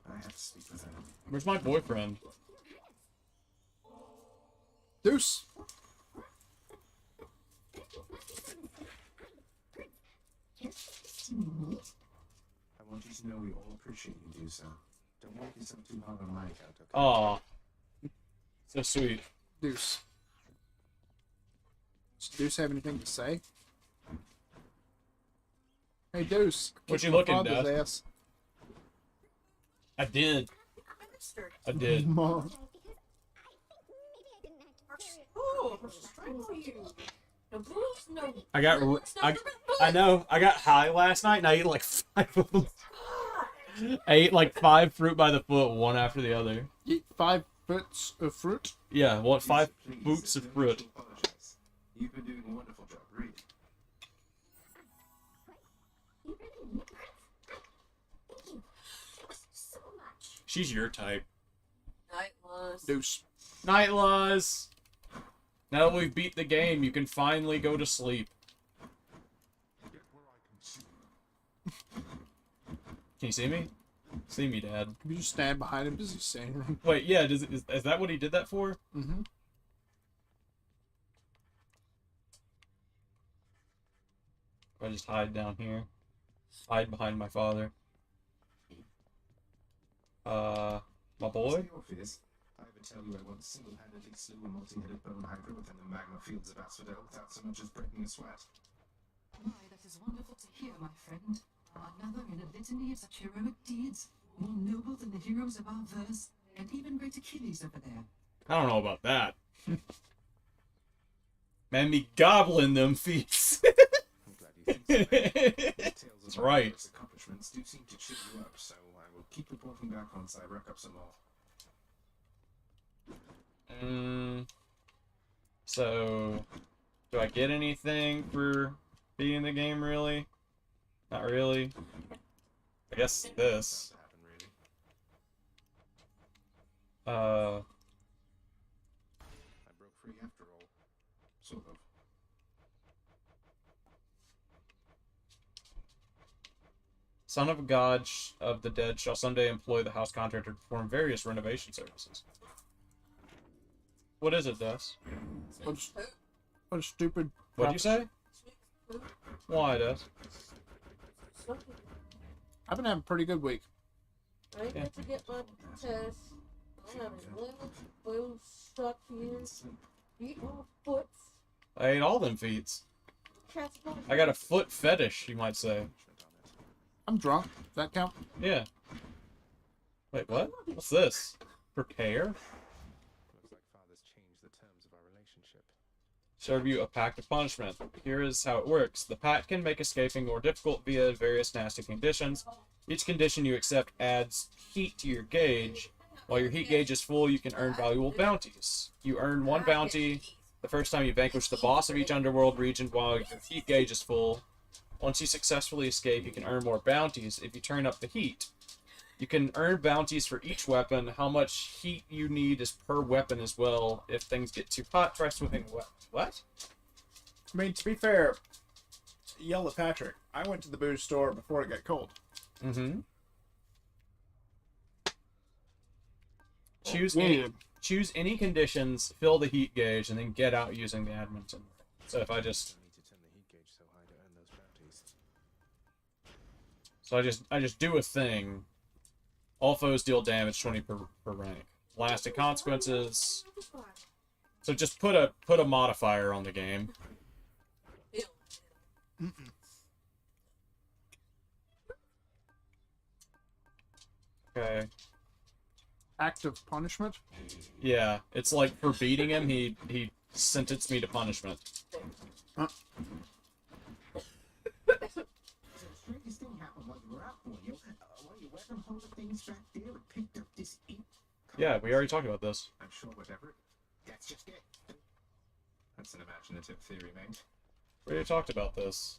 I have to speak with her. Where's my boyfriend? Deuce. I want you to know we all appreciate you do so. Don't work yourself too hard on my account, okay? Aw. So sweet. Deuce. Does Deuce have anything to say? Hey, Deuce. What you kick my looking, father's Dad? ass. I did. I did. Mom. Oh, I'm strangle you. No blues, no. I know. I got high last night and I ate like 5 of them. I ate like 5 fruit by the foot, one after the other. Eat 5 boots of fruit? Yeah, what 5 boots of fruit. Apologize. You've been doing a wonderful job, really. She's your type. Night was. Deuce. Night laws. Now that we've beat the game, you can finally go to sleep. Can you see me? See me, Dad. Can you just stand behind him? Does he say anything? Wait, yeah, is that what he did that for? Mm-hmm. I just hide down here. Hide behind my father. My boy? Your fears. I ever tell you I once single-handedly slew a multi-headed bone hydra within the magma fields of Asphodel without so much as breaking a sweat. Why, that is wonderful to hear, my friend. Another in a litany of such heroic deeds, more noble than the heroes of our verse, and even great Achilles over there. I don't know about that. Man, me gobbling them feats. I'm glad you think so. That's right. Accomplishments do seem to cheer you up, so I will keep reporting back once I rack up some more. So, do I get anything for beating the game, really? Not really. I guess this. I broke free after all. Sort of. Son of a god of the dead shall someday employ the house contractor to perform various renovation services. What is it, Dust? What a stupid... What'd you say? Why does? I've been having a pretty good week. I didn't get to get my test. I'm having 11 food stuck here. Eat my foot. I ate all them feets. Cat's ball. I got a foot fetish, you might say. I'm drunk. Does that count? Yeah. Wait, what? What's this? Prepare? Looks like Father's changed the terms of our relationship. Serve you a pact of punishment. Here is how it works. The pact can make escaping more difficult via various nasty conditions. Each condition you accept adds heat to your gauge. While your heat gauge is full, you can earn valuable bounties. You earn one bounty the first time you vanquish the boss of each underworld region while your heat gauge is full. Once you successfully escape, you can earn more bounties if you turn up the heat. You can earn bounties for each weapon. How much heat you need is per weapon as well. If things get too hot, try switching what? I mean, to be fair, yell at Patrick. I went to the booze store before it got cold. Mm-hmm. Choose any conditions, fill the heat gauge, and then get out using the admin center. So if I just... So I just do a thing. All foes deal damage 20 per rank. Lasting consequences. So just put a modifier on the game. Okay. Active punishment? Yeah, it's like for beating him, he sentenced me to punishment. Huh? Strangest thing happened while you were out, boy. While you went and hold the things back there and picked up this ink. Yeah, we already talked about this. I'm sure whatever. That's just it. That's an imaginative theory, mate. We already talked about this.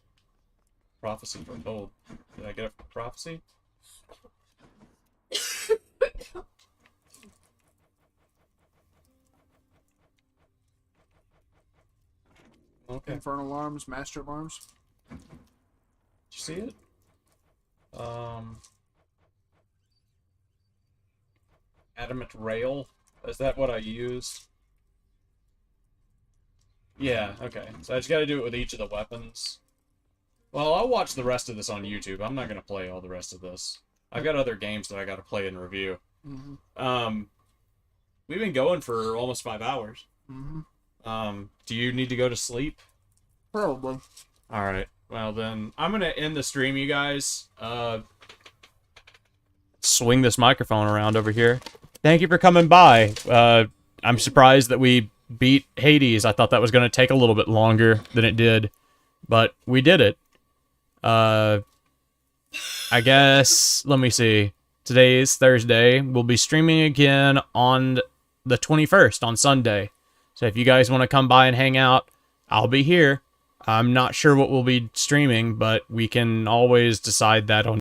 Prophecy foretold. Did I get a prophecy? Okay. Infernal Arms, Master of Arms. Did you see it? Adamant Rail. Is that what I use? Yeah, okay. So I just gotta do it with each of the weapons. Well, I'll watch the rest of this on YouTube. I'm not gonna play all the rest of this. I've got other games that I gotta play and review. Mm-hmm. We've been going for almost 5 hours. Mm-hmm. Do you need to go to sleep? Probably. Alright. Well then, I'm gonna end the stream, you guys. Swing this microphone around over here. Thank you for coming by. I'm surprised that we beat Hades. I thought that was gonna take a little bit longer than it did. But we did it. I guess, let me see. Today is Thursday. We'll be streaming again on the 21st, on Sunday. So if you guys want to come by and hang out, I'll be here. I'm not sure what we'll be streaming, but we can always decide that on